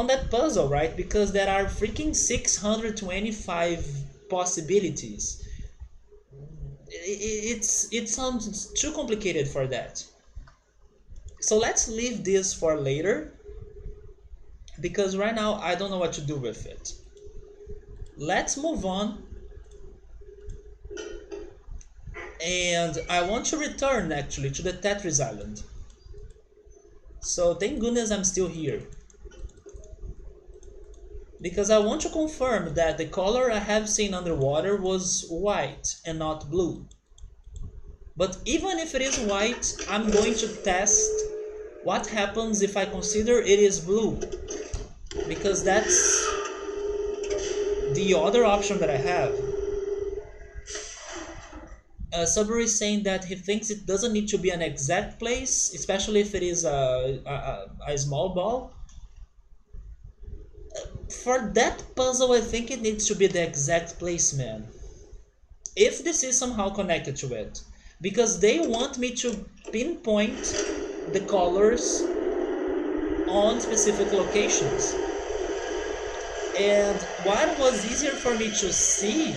that puzzle, right? Because there are freaking 625 possibilities. It sounds too complicated for that. So let's leave this for later because right now I don't know what to do with it. Let's move on, and I want to return actually to the Tetris Island. So thank goodness I'm still here. Because I want to confirm that the color I have seen underwater was white and not blue. But even if it is white, I'm going to test what happens if I consider it is blue. Because that's the other option that I have. Subru is saying that he thinks it doesn't need to be an exact place, especially if it is a small ball. For that puzzle, I think it needs to be the exact place, man. If this is somehow connected to it. Because they want me to pinpoint the colors on specific locations. And what was easier for me to see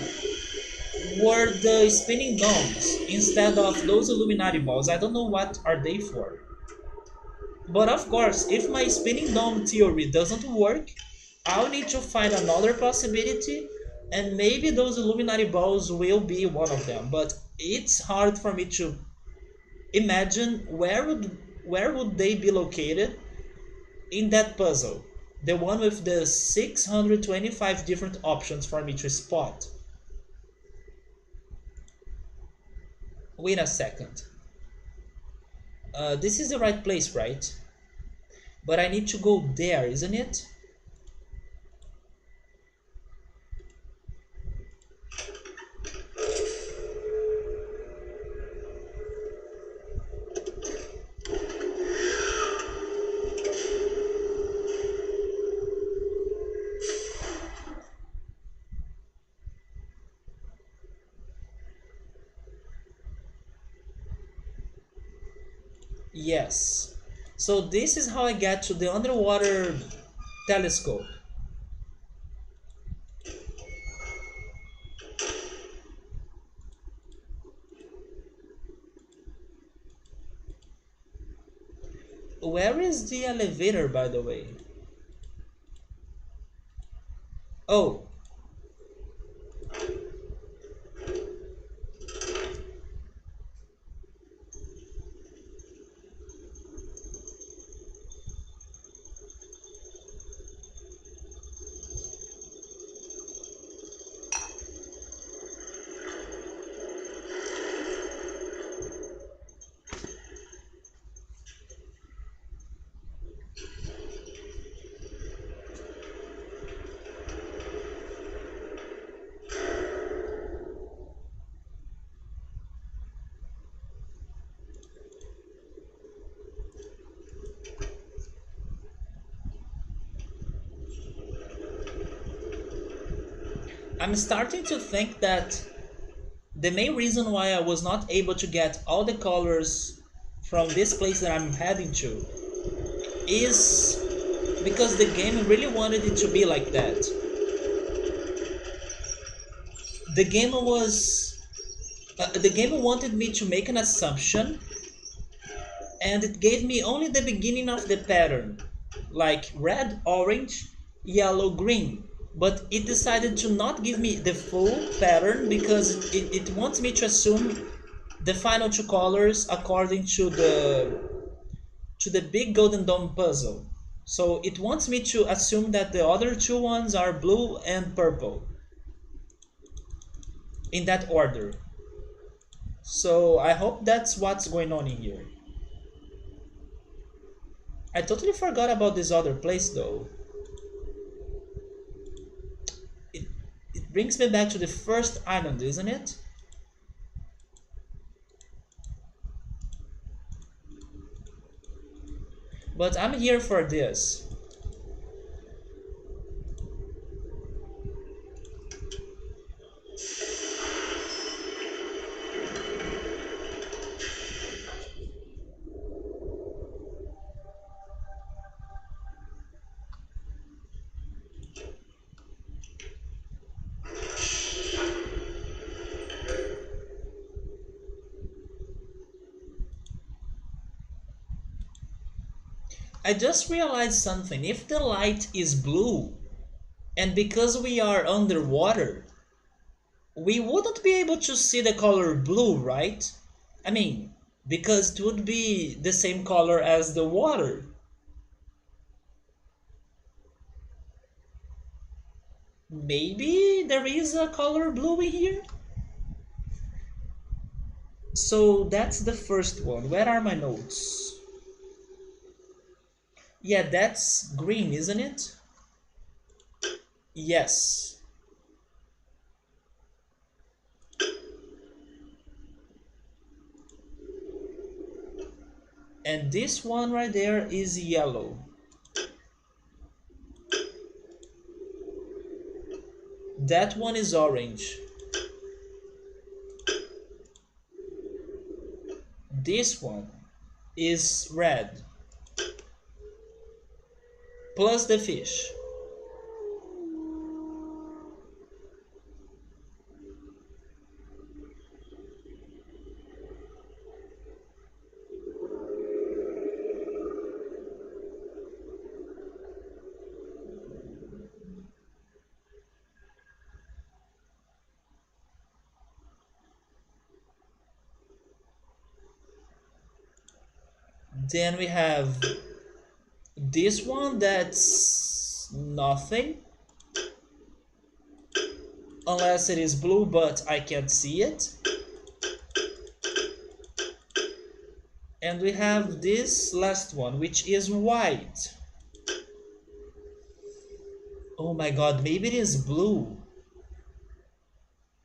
were the spinning domes instead of those Illuminati balls. I don't know what are they for. But of course, if my spinning dome theory doesn't work, I'll need to find another possibility, and maybe those Illuminati balls will be one of them. But it's hard for me to imagine where would they be located in that puzzle. The one with the 625 different options for me to spot. Wait a second. This is the right place, right? But I need to go there, isn't it? Yes. So this is how I get to the underwater telescope. Where is the elevator, by the way? Oh, I'm starting to think that the main reason why I was not able to get all the colors from this place that I'm heading to is because the game really wanted it to be like that. The game was the game wanted me to make an assumption, and it gave me only the beginning of the pattern, like red, orange, yellow, green. But it decided to not give me the full pattern because it wants me to assume the final two colors according to the big golden dome puzzle. So it wants me to assume that the other two ones are blue and purple in that order. So I hope that's what's going on in here. I totally forgot about this other place though. It, it brings me back to the first island, isn't it? But I'm here for this. I just realized something. If the light is blue, and because we are underwater, we wouldn't be able to see the color blue, right? I mean, because it would be the same color as the water. Maybe there is a color blue in here? So that's the first one. Where are my notes? Yeah, that's green, isn't it? Yes. And this one right there is yellow. That one is orange. This one is red. Plus the fish. Then we have this one that's nothing. Unless it is blue, but I can't see it. And we have this last one, which is white. Oh my god, maybe it is blue.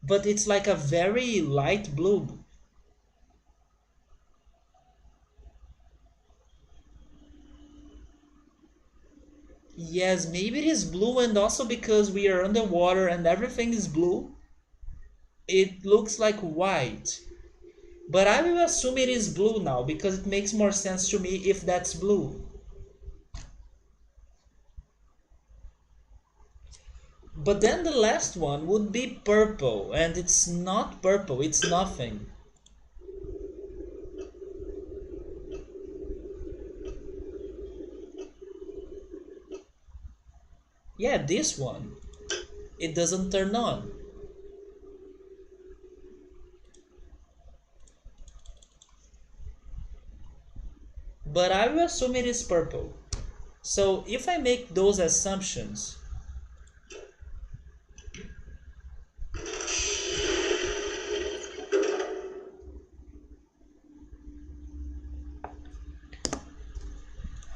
But it's like a very light blue. Yes, maybe it is blue, and also because we are underwater and everything is blue, it looks like white. But I will assume it is blue now because it makes more sense to me if that's blue. But then the last one would be purple, and it's not purple, it's nothing. Yeah, this one. It doesn't turn on. But I will assume it is purple. So if I make those assumptions,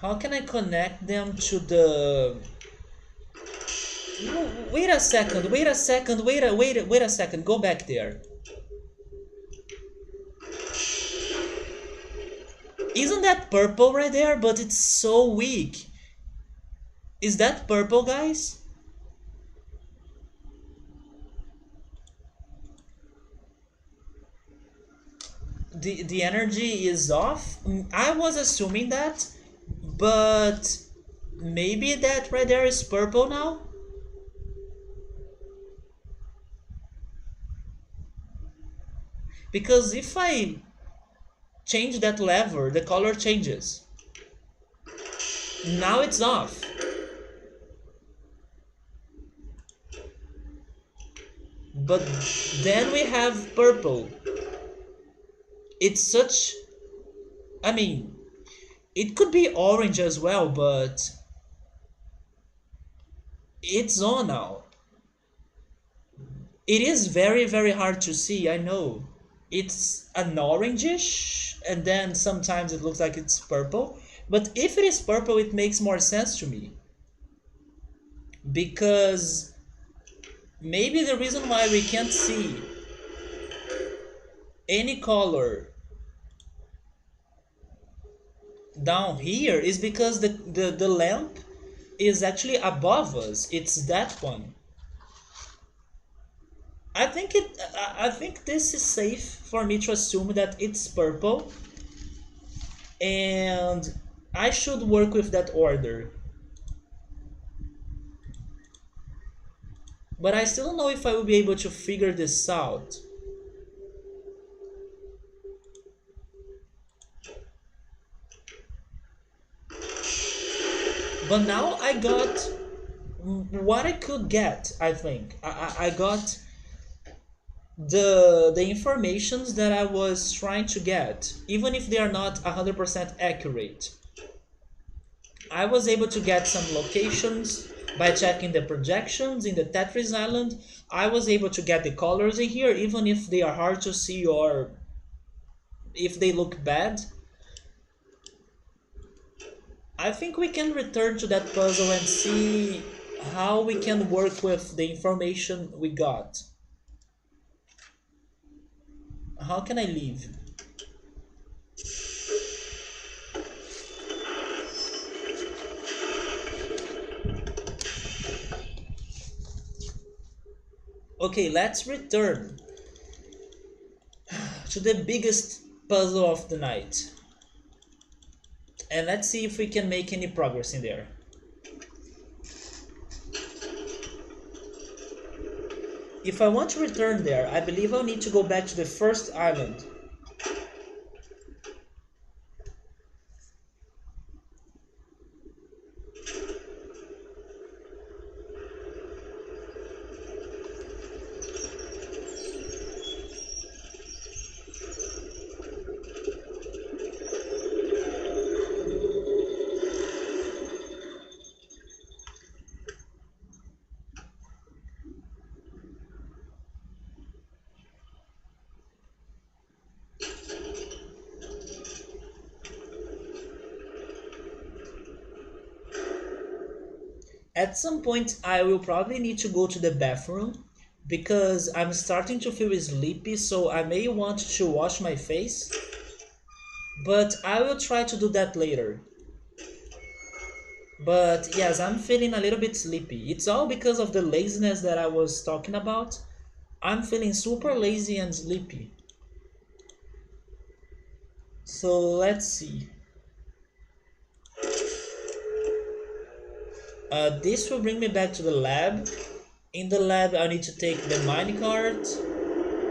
how can I connect them to the... Wait a second, wait a second, wait a second, go back there. Isn't that purple right there? But it's so weak. Is that purple, guys? The energy is off? I was assuming that, but maybe that right there is purple now? Because if I change that lever, the color changes. Now it's off. But then we have purple. It's such... I mean, it could be orange as well, but it's on now. It is very, very hard to see, I know. it's an orangish, and then sometimes it looks like it's purple. But if it is purple, it makes more sense to me, because maybe the reason why we can't see any color down here is because the lamp is actually above us. It's that one. I think this is safe for me to assume that it's purple, and I should work with that order. But I still don't know if I will be able to figure this out. But now I got what I could get, I think. I got the informations that I was trying to get, even if they are not 100% accurate. I was able to get some locations by checking the projections in the Tetris Island. I was able to get the colors in here, even if they are hard to see or if they look bad. I think we can return to that puzzle and see how we can work with the information we got. How can I leave? Okay, let's return to the biggest puzzle of the night. And let's see if we can make any progress in there. If I want to return there, I believe I'll need to go back to the first island. At some point, I will probably need to go to the bathroom because I'm starting to feel sleepy, so I may want to wash my face. But I will try to do that later. But yes, I'm feeling a little bit sleepy. It's all because of the laziness that I was talking about. I'm feeling super lazy and sleepy. So let's see. This will bring me back to the lab. In the lab, I need to take the minecart.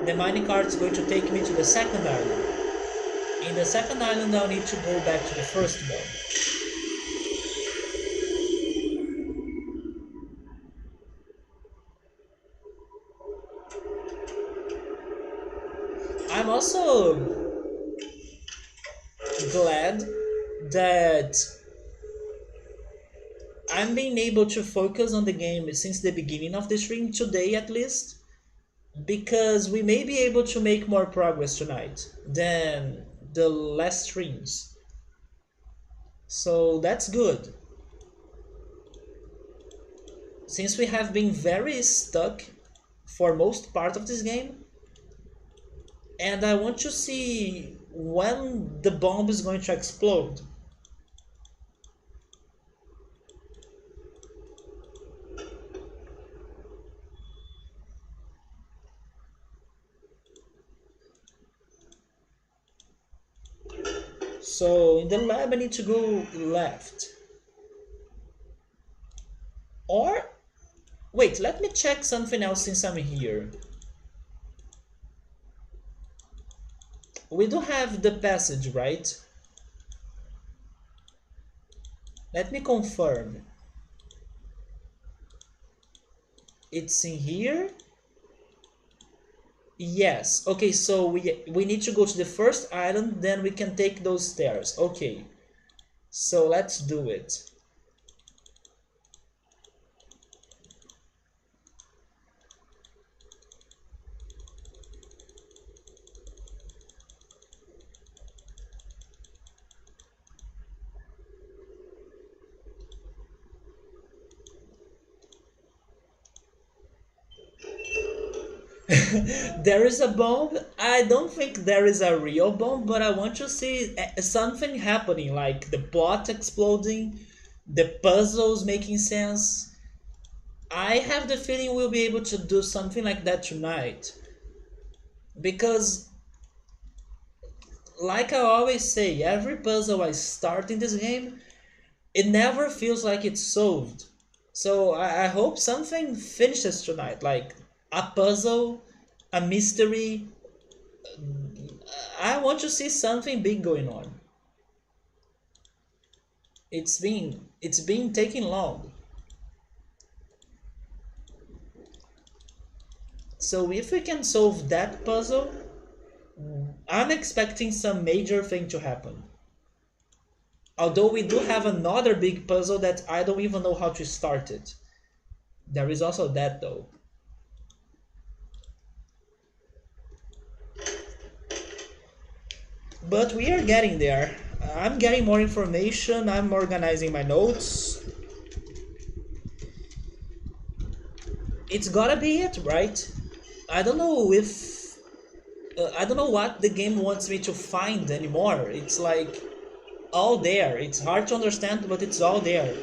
The minecart is going to take me to the second island. In the second island, I'll need to go back to the first one. I'm also glad that I'm being able to focus on the game since the beginning of the stream, today at least, because we may be able to make more progress tonight than the last streams. So that's good. Since we have been very stuck for most part of this game, and I want to see when the bomb is going to explode. So in the lab I need to go left. Or, wait, let me check something else since I'm here. We do have the passage, right? Let me confirm. It's in here? Yes. Okay, so we need to go to the first island, then we can take those stairs. Okay. So let's do it. There is a bomb. I don't think there is a real bomb, but I want to see something happening, like the plot exploding, the puzzles making sense. I have the feeling we'll be able to do something like that tonight. Because, like I always say, every puzzle I start in this game, it never feels like it's solved. So I hope something finishes tonight, like a puzzle, a mystery. I want to see something big going on. It's been taking long. So if we can solve that puzzle, I'm expecting some major thing to happen. Although we do have another big puzzle that I don't even know how to start it. There is also that though. But we are getting there. I'm getting more information, I'm organizing my notes. It's gotta be it, right? I don't know if I don't know what the game wants me to find anymore. It's like all there. It's hard to understand, but it's all there.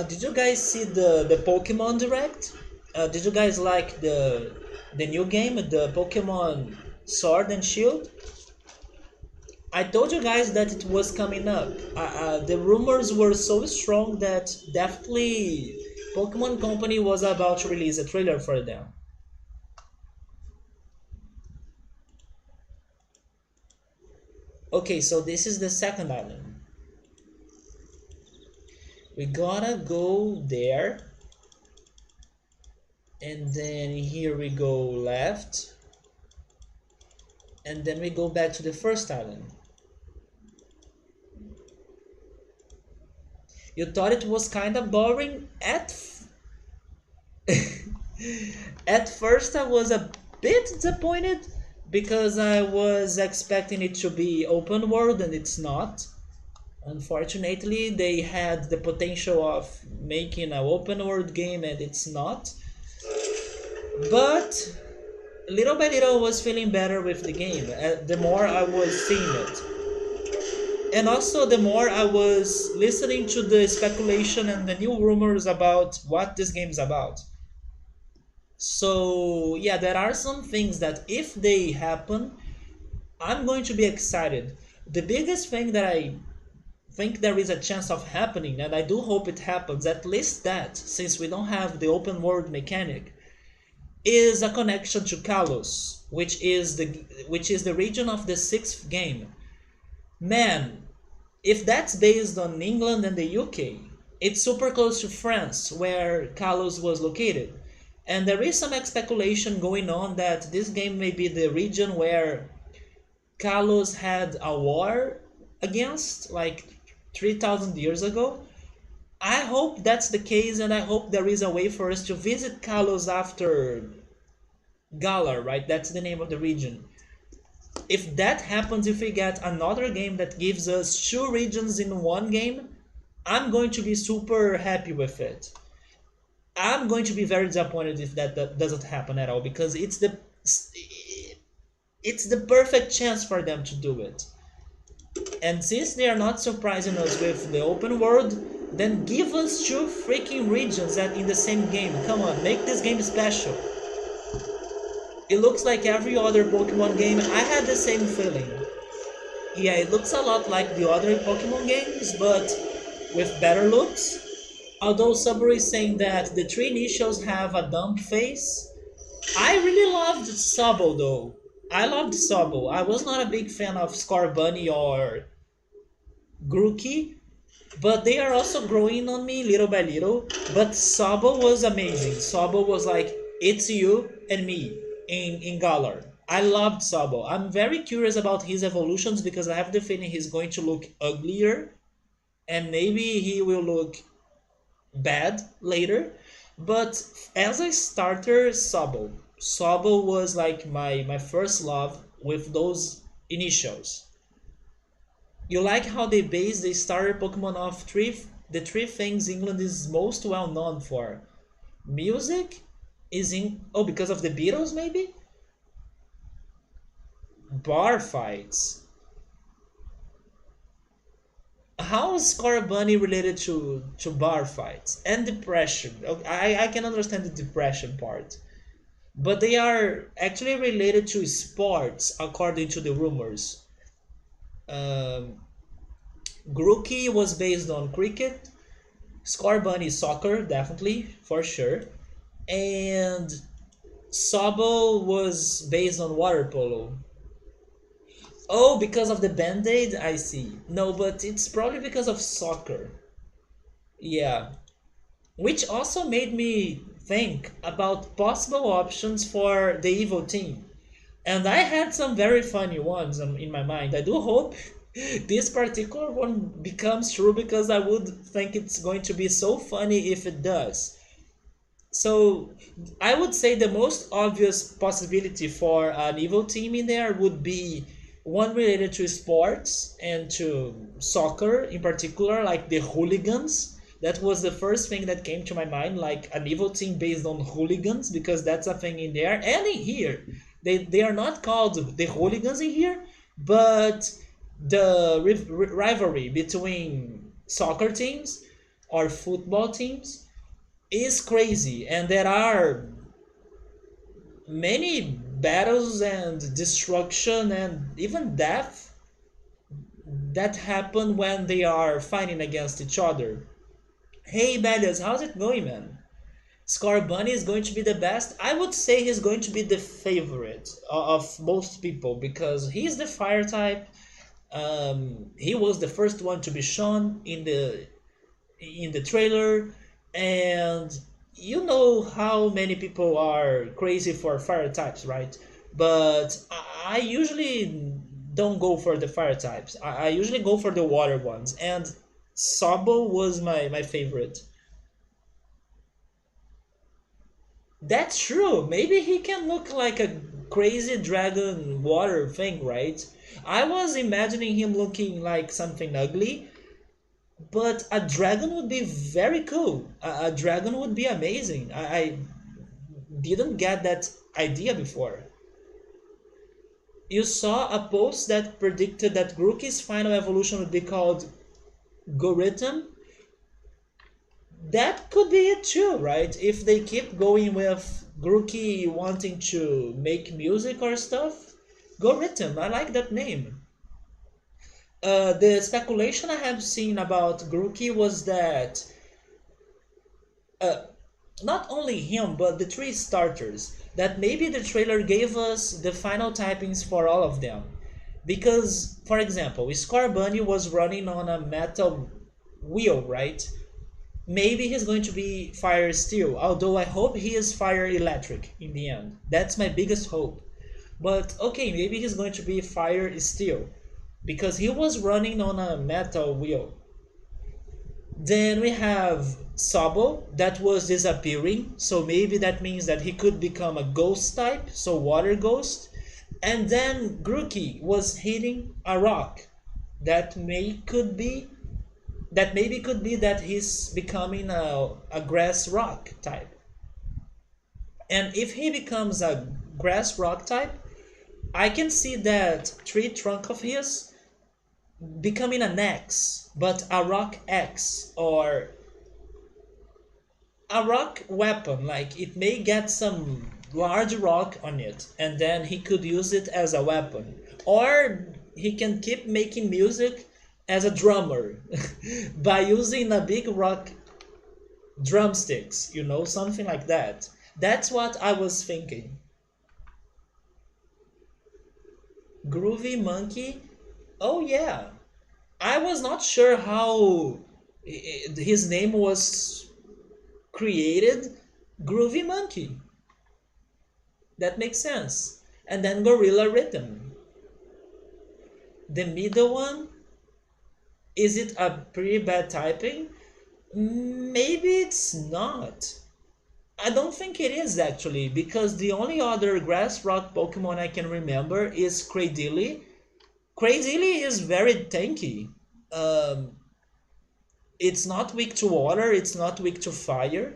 Did you guys see the Pokemon Direct? Did you guys like the new game, the Pokemon Sword and Shield? I told you guys that it was coming up. The rumors were so strong that definitely Pokemon Company was about to release a trailer for them. Okay, so this is the second island. We gotta go there, and then here we go left, and then we go back to the first island. You thought it was kind of boring at first. I was a bit disappointed because I was expecting it to be open world and it's not. Unfortunately, they had the potential of making an open world game and it's not. But little by little, I was feeling better with the game. The more I was seeing it, and also the more I was listening to the speculation and the new rumors about what this game is about. So yeah, there are some things that if they happen, I'm going to be excited. The biggest thing that I think there is a chance of happening, and I do hope it happens, at least that, since we don't have the open world mechanic, is a connection to Kalos, which is the region of the sixth game. Man, if that's based on England and the UK, it's super close to France, where Kalos was located. And there is some speculation going on that this game may be the region where Kalos had a war against, like 3,000 years ago. I hope that's the case, and I hope there is a way for us to visit Kalos after Galar, right? That's the name of the region. If that happens, if we get another game that gives us two regions in one game, I'm going to be super happy with it. I'm going to be very disappointed if that doesn't happen at all because it's the perfect chance for them to do it. And since they are not surprising us with the open world, then give us two freaking regions that in the same game. Come on, make this game special. It looks like every other Pokemon game. I had the same feeling. Yeah, it looks a lot like the other Pokemon games, but with better looks. Although Subaru is saying that the three initials have a dumb face. I really loved Sobble though. I loved Sobble. I was not a big fan of Scorbunny or Grookey, But they are also growing on me little by little. But Sabo was amazing. Sabo was like, it's you and me in Galar. I loved Sabo. I'm very curious about his evolutions because I have the feeling he's going to look uglier and maybe he will look bad later. But as a starter, Sabo. Sabo was like my first love with those initials. You like how they base the starter Pokemon off the three things England is most well known for. Music is in because of the Beatles maybe? Bar fights. How is Scorbunny related to bar fights? And depression. Okay, I can understand the depression part. But they are actually related to sports according to the rumors. Um, Grookey was based on cricket. Scorbunny soccer, definitely, for sure. And Sabo was based on water polo. Oh, because of the band-aid? I see. No, but it's probably because of soccer. Yeah. Which also made me think about possible options for the evil team. And I had some very funny ones in my mind. I do hope this particular one becomes true because I would think it's going to be so funny if it does. So I would say the most obvious possibility for an evil team in there would be one related to sports and to soccer in particular, like the hooligans. That was the first thing that came to my mind, like an evil team based on hooligans, because that's a thing in there. And in here, they are not called the hooligans in here, but the rivalry between soccer teams or football teams is crazy, and there are many battles and destruction and even death that happen when they are fighting against each other. Hey Bellius, how's it going, man? Scorbunny is going to be the best. I would say he's going to be the favorite of most people because he's the fire type. He was the first one to be shown in the trailer, and you know how many people are crazy for fire types, right? But I usually don't go for the fire types. I usually go for the water ones, and Sabo was my favorite. That's true. Maybe he can look like a crazy dragon water thing, right? I was imagining him looking like something ugly, but a dragon would be very cool. A dragon would be amazing. I didn't get that idea before. You saw a post that predicted that Grookey's final evolution would be called Gorithim. That could be it too, right? If they keep going with Grookey wanting to make music or stuff. Gorithim, I like that name. The speculation I have seen about Grookey was that uh, not only him, but the three starters, that maybe the trailer gave us the final typings for all of them. Because, for example, Scorbunny was running on a metal wheel, right? Maybe he's going to be fire steel, although I hope he is fire electric in the end. That's my biggest hope. But okay, maybe he's going to be fire steel because he was running on a metal wheel. Then we have Sabo that was disappearing, so maybe that means that he could become a ghost type, so water ghost. And then Grookey was hitting a rock. That may could be that maybe could be that he's becoming a grass rock type. And if he becomes a grass rock type, I can see that tree trunk of his becoming an X, but a rock X, or a rock weapon. Like it may get some large rock on it, and then he could use it as a weapon. Or he can keep making music as a drummer by using a big rock drumsticks, something like that. That's what I was thinking. Groovy Monkey? Oh, yeah. I was not sure how His name was created Groovy Monkey. That makes sense. And then Gorilla Rhythm. The middle one, is it a pretty bad typing? Maybe it's not. I don't think it is actually, because the only other grass rock Pokemon I can remember is Cradily. Cradily is very tanky. Um, it's not weak to water, it's not weak to fire,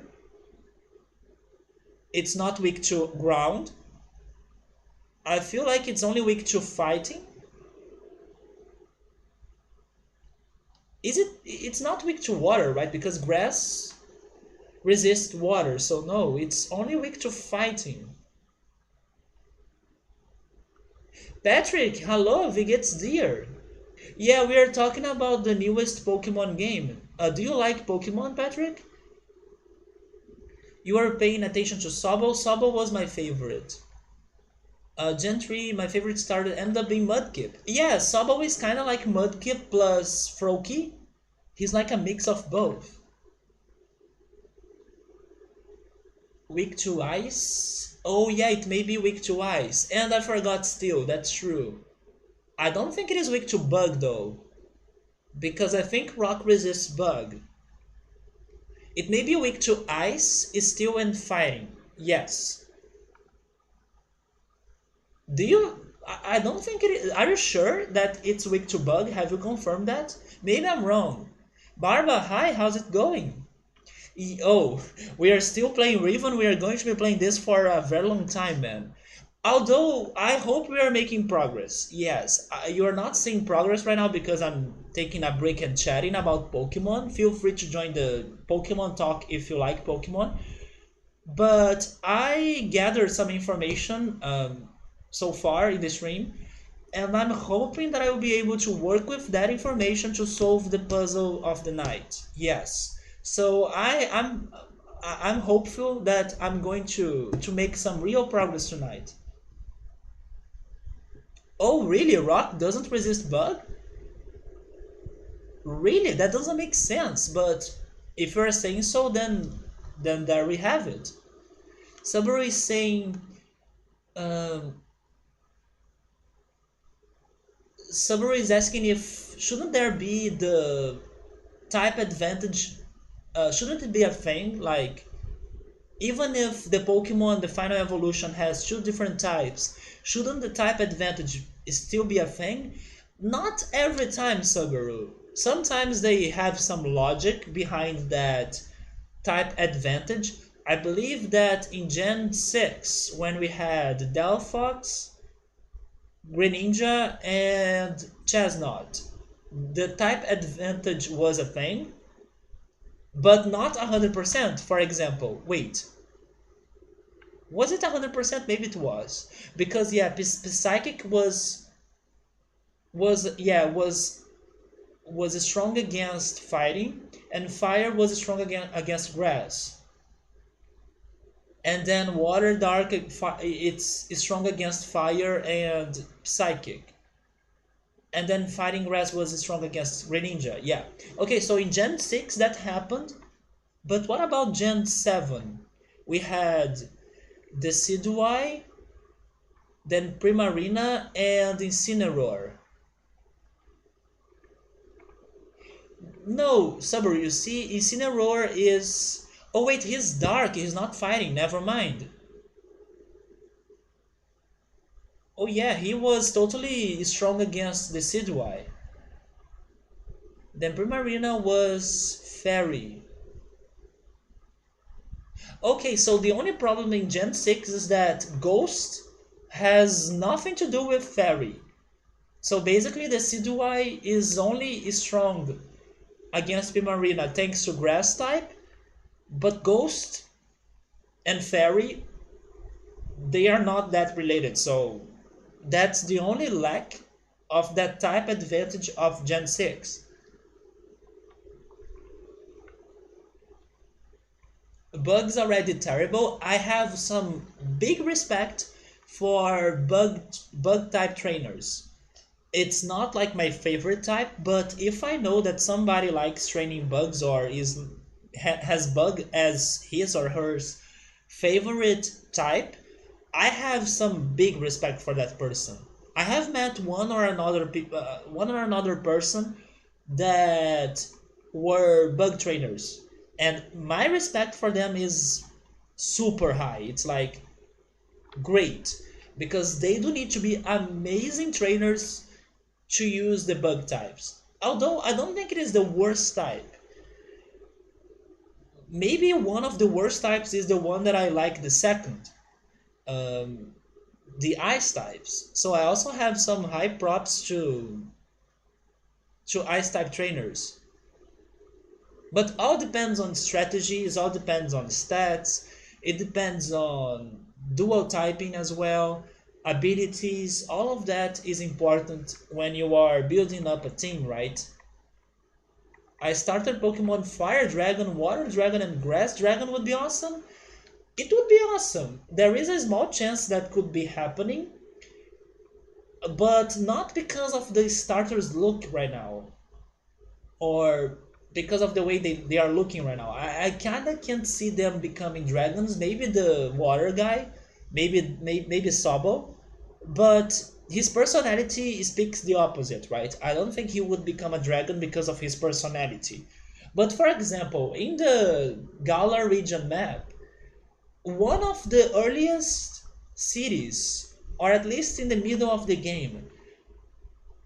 it's not weak to ground. I feel like it's only weak to fighting. Is it? It's not weak to water, right? Because grass resists water, so no, it's only weak to fighting. Patrick, hello, Vigets dear. Yeah, we are talking about the newest Pokemon game. Do you like Pokemon, Patrick? You are paying attention to Sobble. Sobble was my favorite. Gen 3, my favorite starter ended up being Mudkip. Yeah, Sobble is kind of like Mudkip plus Froakie. He's like a mix of both. Weak to ice? Oh yeah, it may be weak to ice. And I forgot Steel, that's true. I don't think it is weak to bug though. Because I think rock resists bug. It may be weak to ice, steel, and fighting. Yes. Do you? I don't think it is. Are you sure that it's weak to bug? Have you confirmed that? Maybe I'm wrong. Barba, hi, how's it going? Oh, we are still playing Riven. We are going to be playing this for a very long time, man. Although I hope we are making progress. Yes, you are not seeing progress right now because I'm taking a break and chatting about Pokemon. Feel free to join the Pokemon talk if you like Pokemon. But I gathered some information so far in the stream, and I'm hoping that I will be able to work with that information to solve the puzzle of the night. Yes. So I'm hopeful that I'm going to make some real progress tonight. Oh, really? Rock doesn't resist bug? Really? That doesn't make sense. But if you're saying so, then there we have it. Subaru is saying, um, Subaru is asking if shouldn't there be the type advantage? Shouldn't it be a thing? Like even if the Pokemon, the final evolution has two different types, shouldn't the type advantage still be a thing? Not every time, Subaru. Sometimes they have some logic behind that type advantage. I believe that in Gen 6, when we had Delphox, Greninja, and Chestnut, the type advantage was a thing, but not 100%. For example, wait, was it 100%? Maybe it was. Because, yeah, Psychic was strong against fighting, and Fire was strong against grass. And then Water Dark, it's strong against Fire and Psychic. And then Fighting Grass was strong against Greninja. Yeah. Okay, so in Gen 6 that happened. But what about Gen 7? We had Decidueye, then Primarina, and Incineroar. No, Subaru, you see, Incineroar is... Oh wait, he's dark, he's not fighting, never mind. Oh yeah, he was totally strong against Decidueye. Then Primarina was Fairy. Okay, so the only problem in Gen 6 is that Ghost has nothing to do with Fairy. So basically the Decidueye is only strong against Primarina thanks to Grass type, but Ghost and Fairy, they are not that related, so that's the only lack of that type advantage of Gen 6. Bugs already terrible. I have some big respect for bug type trainers. It's not like my favorite type, but if I know that somebody likes training bugs or has bug as his or hers favorite type, I have some big respect for that person. I have met one or another person that were bug trainers, and my respect for them is super high. It's like great because they do need to be amazing trainers to use the bug types. Although I don't think it is the worst type. Maybe one of the worst types is the one that I like the second, um, the ice types. So I also have some high props to ice type trainers. But all depends on strategies, all depends on stats, it depends on dual typing as well, abilities, all of that is important when you are building up a team, right? I started Pokemon Fire Dragon, Water Dragon, and Grass Dragon would be awesome. It would be awesome. There is a small chance that could be happening, but not because of the starters look right now, or because of the way they are looking right now. I kinda can't see them becoming dragons. Maybe the water guy, maybe Sobble, but his personality speaks the opposite, right? I don't think he would become a dragon because of his personality. But for example, in the Galar region map, one of the earliest cities, or at least in the middle of the game,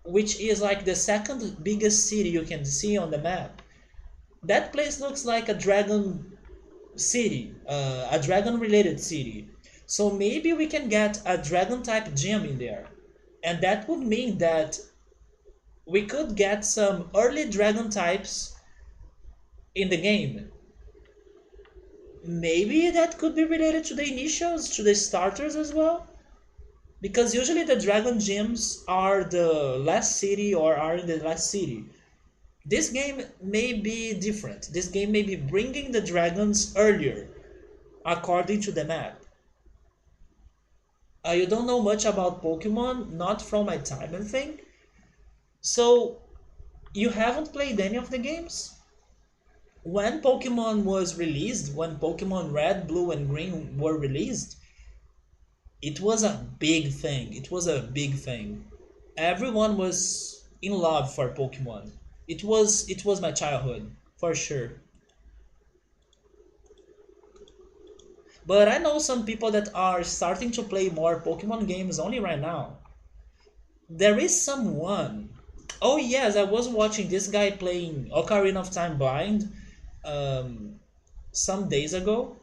which is like the second biggest city you can see on the map, that place looks like a dragon city, a dragon related city. So maybe we can get a dragon type gym in there. And that would mean that we could get some early dragon types in the game. Maybe that could be related to the initials, to the starters as well. Because usually the dragon gyms are the last city or are in the last city. This game may be different. This game may be bringing the dragons earlier, according to the map. You don't know much about Pokemon, not from my time and thing. So, you haven't played any of the games? When Pokemon was released, when Pokemon Red, Blue, and Green were released, it was a big thing. It was a big thing. Everyone was in love for Pokemon. It was my childhood, for sure. But I know some people that are starting to play more Pokemon games only right now. There is someone. Oh yes, I was watching this guy playing Ocarina of Time blind um, some days ago,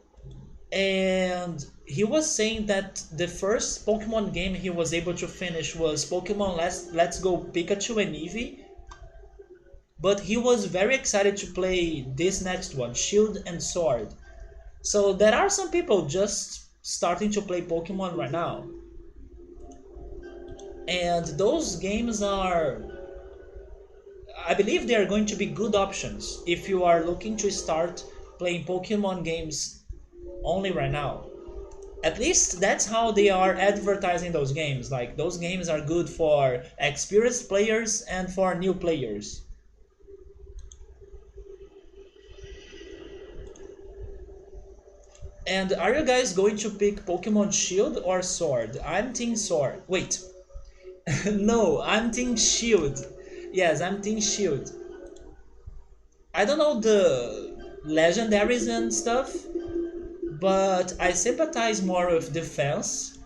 and he was saying that the first Pokemon game he was able to finish was Pokemon Let's Go Pikachu and Eevee, but he was very excited to play this next one, Shield and Sword. So there are some people just starting to play Pokemon right now. And those games are, I believe they are going to be good options if you are looking to start playing Pokemon games only right now. At least that's how they are advertising those games. Like those games are good for experienced players and for new players. And are you guys going to pick Pokemon Shield or Sword? I'm Team Sword. Wait, no, I'm Team Shield. Yes, I'm Team Shield. I don't know the legendaries and stuff, but I sympathize more with defense.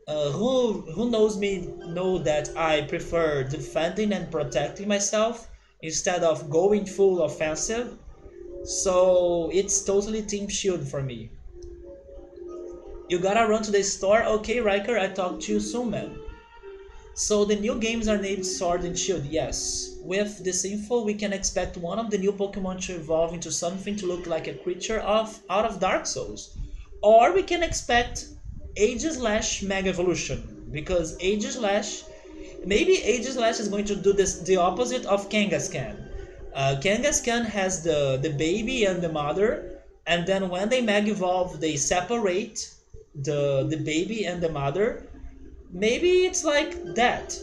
Who knows me know that I prefer defending and protecting myself instead of going full offensive. So it's totally Team Shield for me. You gotta run to the store? Okay, Riker, I talk to you soon, man. So the new games are named Sword and Shield, yes. With this info, we can expect one of the new Pokemon to evolve into something to look like a creature out of Dark Souls. Or we can expect Aegislash Mega Evolution, because Aegislash, maybe Aegislash is going to do the opposite of Kangaskhan. Kangaskhan has the baby and the mother, and then when they Mega Evolve, they separate the baby and the mother. Maybe it's like that.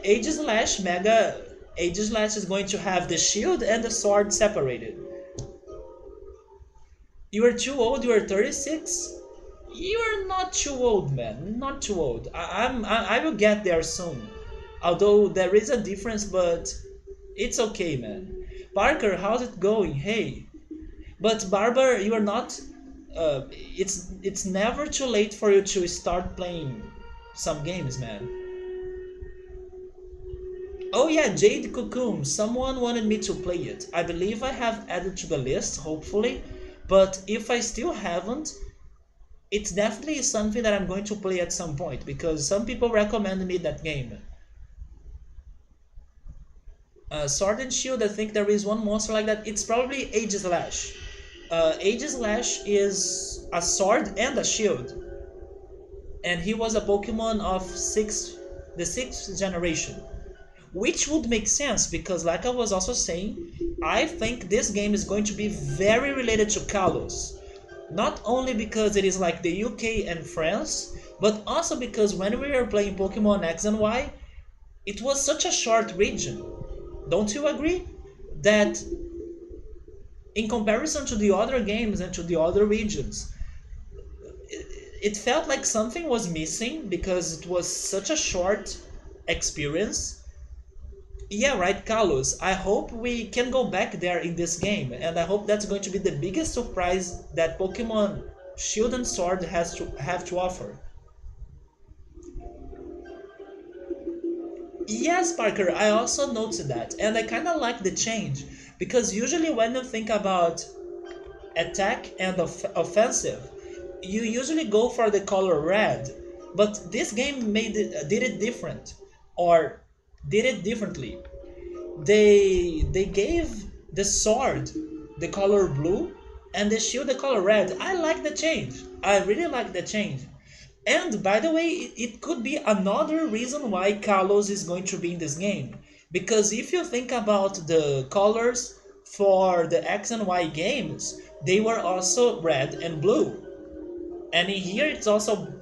Age Slash Mega Age Slash is going to have the shield and the sword separated. You are too old. You are 36. You are not too old, man. Not too old. I will get there soon. Although there is a difference, but it's okay, man. Parker, how's it going? Hey, but Barber, you are not. It's never too late for you to start playing some games, man. Oh yeah, Jade Cocoon. Someone wanted me to play it. I believe I have added to the list, hopefully. But if I still haven't, it's definitely something that I'm going to play at some point because some people recommended me that game. Sword and Shield, I think there is one monster like that. It's probably Age Slash. Age Slash is a sword and a shield, and he was a Pokemon of the sixth generation, which would make sense because, like I was also saying, I think this game is going to be very related to Kalos. Not only because it is like the UK and France, but also because when we were playing Pokemon X and Y, it was such a short region. Don't you agree? That in comparison to the other games and to the other regions, it felt like something was missing because it was such a short experience. Yeah, right, Carlos. I hope we can go back there in this game, and I hope that's going to be the biggest surprise that Pokemon Shield and Sword has to have to offer. Yes, Parker, I also noticed that, and I kind of like the change because usually when you think about attack and offensive, you usually go for the color red, but this game did it different, or did it differently. They gave the sword the color blue and the shield the color red. I like the change. I really like the change. And by the way, it could be another reason why Kalos is going to be in this game. Because if you think about the colors for the X and Y games, they were also red and blue. And in here it's also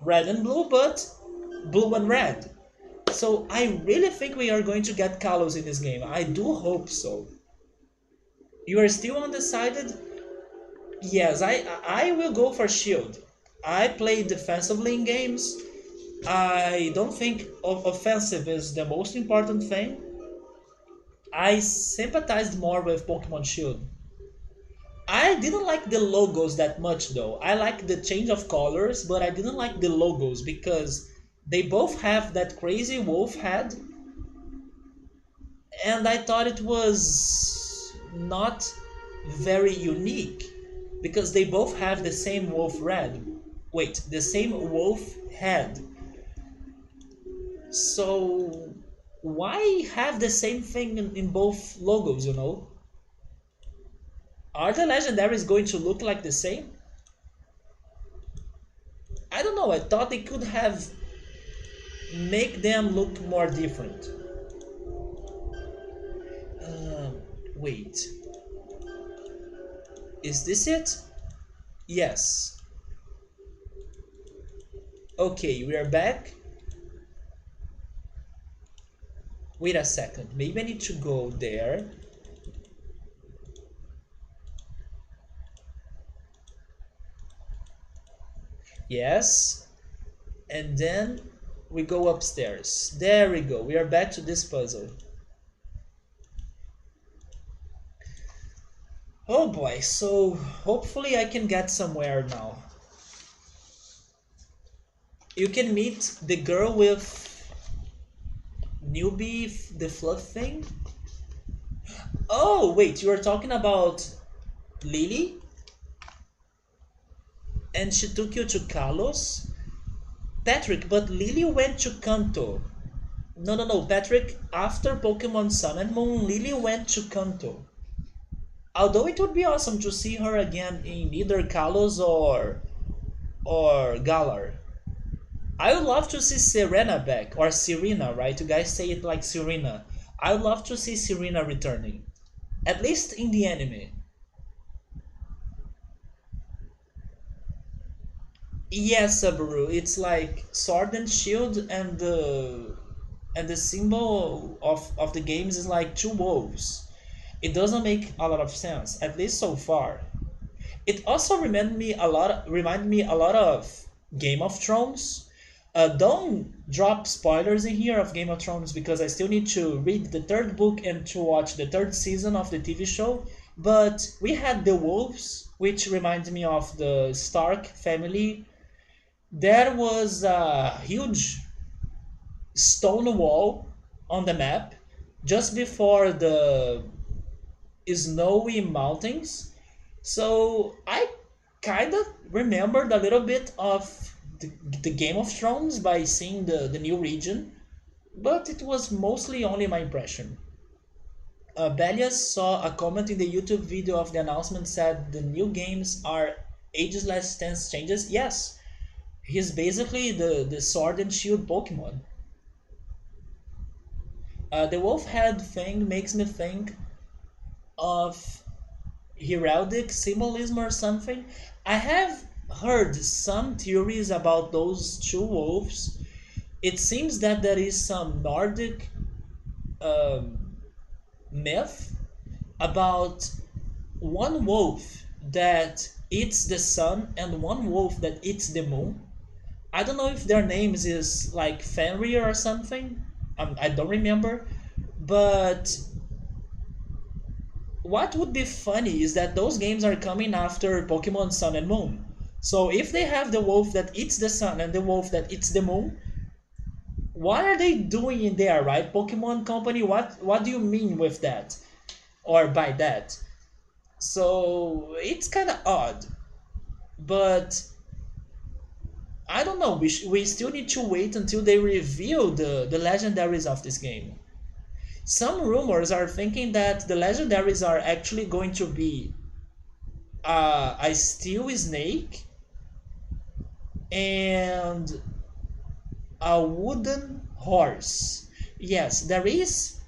red and blue, but blue and red. So I really think we are going to get Kalos in this game. I do hope so. You are still undecided? Yes, I will go for shield. I play defensively in games. I don't think offensive is the most important thing. I sympathized more with Pokemon Shield. I didn't like the logos that much though. I like the change of colors, but I didn't like the logos because they both have that crazy wolf head, and I thought it was not very unique because they both have the same wolf red. Wait, the same wolf head. So why have the same thing in both logos, you know? Are the legendaries going to look like the same? I don't know, I thought they could have make them look more different. Wait. Is this it? Yes. Okay, we are back. Wait a second, maybe I need to go there. Yes. And then we go upstairs. There we go. We are back to this puzzle. Oh boy, so hopefully I can get somewhere now. You can meet the girl with newbie, the fluff thing. Oh, wait, you are talking about Lily? And she took you to Kalos? Patrick, but Lily went to Kanto. No, Patrick, after Pokemon Sun and Moon, Lily went to Kanto. Although it would be awesome to see her again in either Kalos or Galar. I would love to see Serena back, or Serena, right? You guys say it like Serena. I would love to see Serena returning. At least in the anime. Yes, Subaru, it's like Sword and Shield and and the symbol of the games is like two wolves. It doesn't make a lot of sense, at least so far. It also remind me a lot of Game of Thrones. Don't drop spoilers in here of Game of Thrones because I still need to read the third book and to watch the third season of the TV show. But we had the wolves, which reminds me of the Stark family. There was a huge stone wall on the map just before the snowy mountains. So I kind of remembered a little bit of the Game of Thrones by seeing the new region, but it was mostly only my impression. Belias saw a comment in the YouTube video of the announcement said the new games are ageless stance changes. Yes, he's basically the sword and shield Pokemon. The wolf head thing makes me think of heraldic symbolism or something. I have heard some theories about those two wolves. It seems that there is some Nordic um, myth about one wolf that eats the sun and one wolf that eats the moon. I don't know if their names is like Fenrir or something. I don't remember, but what would be funny is that those games are coming after Pokemon Sun and Moon. So if they have the wolf that eats the sun and the wolf that eats the moon, what are they doing in there, right? Pokemon Company, what do you mean with that? Or by that? So it's kind of odd. But I don't know, we still need to wait until they reveal the legendaries of this game. Some rumors are thinking that the legendaries are actually going to be a steel snake and a wooden horse. Yes, there is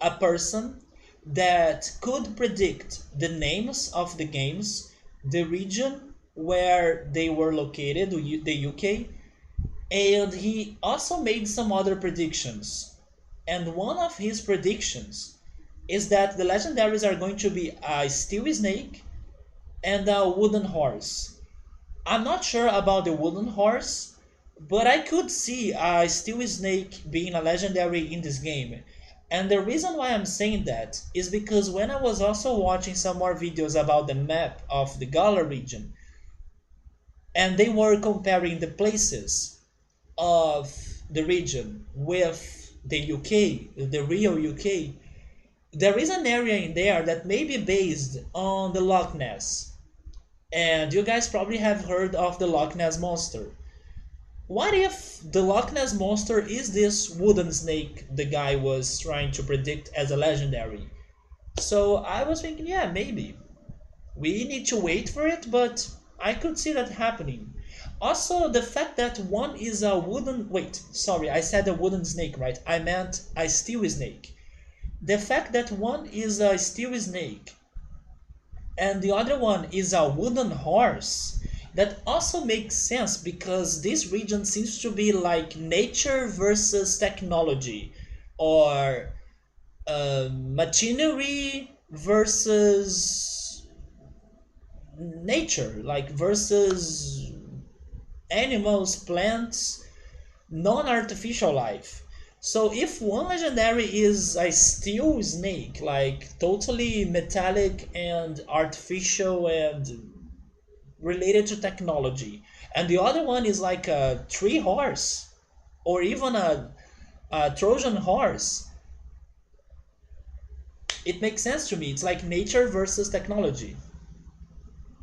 a person that could predict the names of the games, the region where they were located, the UK, and he also made some other predictions. And one of his predictions is that the legendaries are going to be a steel snake and a wooden horse. I'm not sure about the wooden horse, but I could see a steel snake being a legendary in this game. And the reason why I'm saying that is because when I was also watching some more videos about the map of the Galar region, and they were comparing the places of the region with the UK, the real UK, there is an area in there that may be based on the Loch Ness. And you guys probably have heard of the Loch Ness Monster. What if the Loch Ness Monster is this wooden snake the guy was trying to predict as a legendary? So I was thinking, yeah, maybe. We need to wait for it, but I could see that happening. Also, the fact that one is a wooden... Wait, sorry, I said a wooden snake, right? I meant a steel snake. The fact that one is a steel snake and the other one is a wooden horse, that also makes sense because this region seems to be like nature versus technology, or machinery versus nature, like versus animals, plants, non-artificial life. So if one legendary is a steel snake, like totally metallic and artificial and related to technology, and the other one is like a tree horse or even a Trojan horse, it makes sense to me. It's like nature versus technology.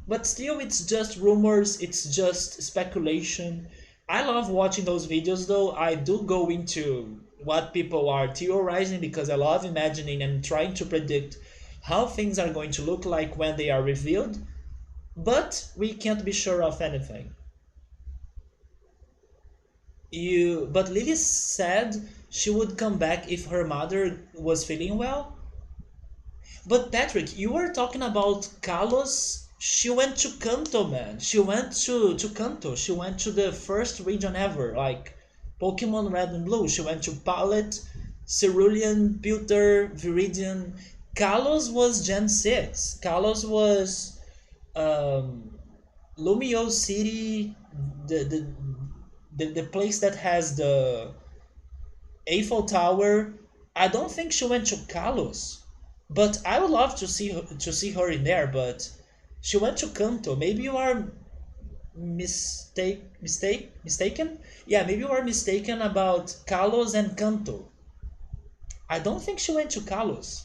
But still, it's just rumors, it's just speculation. I love watching those videos though. I do go into what people are theorizing because I love imagining and trying to predict how things are going to look like when they are revealed. But we can't be sure of anything. But Lily said she would come back if her mother was feeling well. But Patrick, you were talking about Kalos. She went to Kanto, man. She went to Kanto. She went to the first region ever, like Pokemon Red and Blue, she went to Palette, Cerulean, Pewter, Viridian. Kalos was Gen 6. Kalos was um, Lumio City, the, the, the place that has the Eiffel Tower. I don't think she went to Kalos, but I would love to see her in there. But she went to Kanto. Maybe you are mistaken. Yeah, maybe you are mistaken about Kalos and Kanto. I don't think she went to Kalos.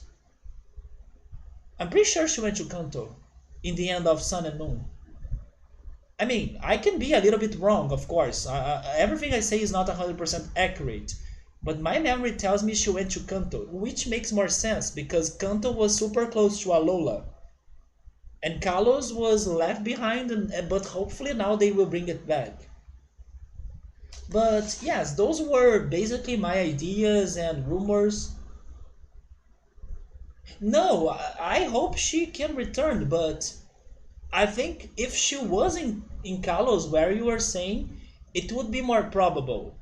I'm pretty sure she went to Kanto in the end of Sun and Moon. I mean, I can be a little bit wrong, of course. Everything I say is not 100% accurate. But my memory tells me she went to Kanto, which makes more sense because Kanto was super close to Alola. And Kalos was left behind, but hopefully now they will bring it back. But yes, those were basically my ideas and rumors. No, I hope she can return, but I think if she was in Kalos where you were saying, it would be more probable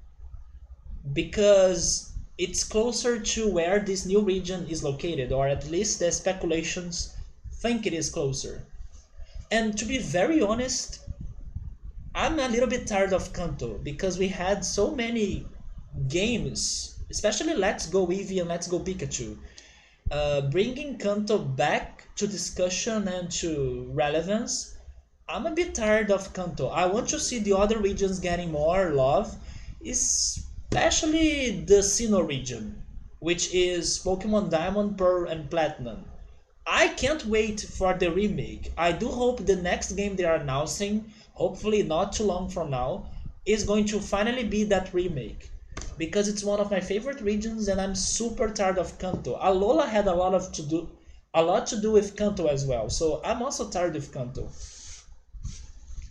because it's closer to where this new region is located, or at least the speculations think it is closer. And to be very honest, I'm a little bit tired of Kanto because we had so many games, especially Let's Go Eevee and Let's Go Pikachu, bringing Kanto back to discussion and to relevance. I'm a bit tired of Kanto. I want to see the other regions getting more love, especially the Sinnoh region, which is Pokemon Diamond, Pearl, and Platinum. I can't wait for the remake. I do hope the next game they are announcing, hopefully not too long from now, is going to finally be that remake. Because it's one of my favorite regions and I'm super tired of Kanto. Alola had a lot to do with Kanto as well, so I'm also tired of Kanto.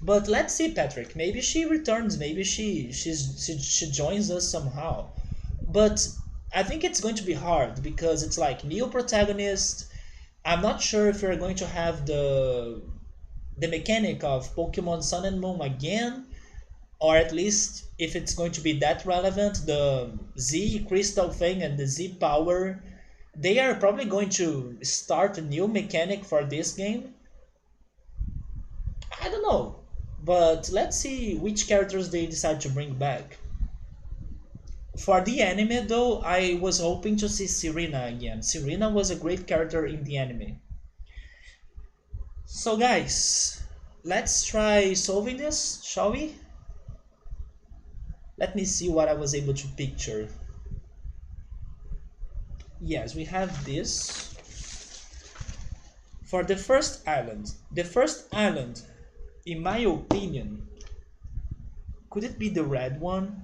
But let's see, Patrick. Maybe she returns. Maybe she joins us somehow. But I think it's going to be hard because it's like new protagonist. I'm not sure if we're going to have the mechanic of Pokemon Sun and Moon again, or at least if it's going to be that relevant. The Z Crystal thing and the Z Power, they are probably going to start a new mechanic for this game. I don't know. But let's see which characters they decide to bring back. For the anime though, I was hoping to see Serena again. Serena was a great character in the anime. So guys, let's try solving this, shall we? Let me see what I was able to picture. Yes, we have this. For the first island. The first island, in my opinion, could it be the red one?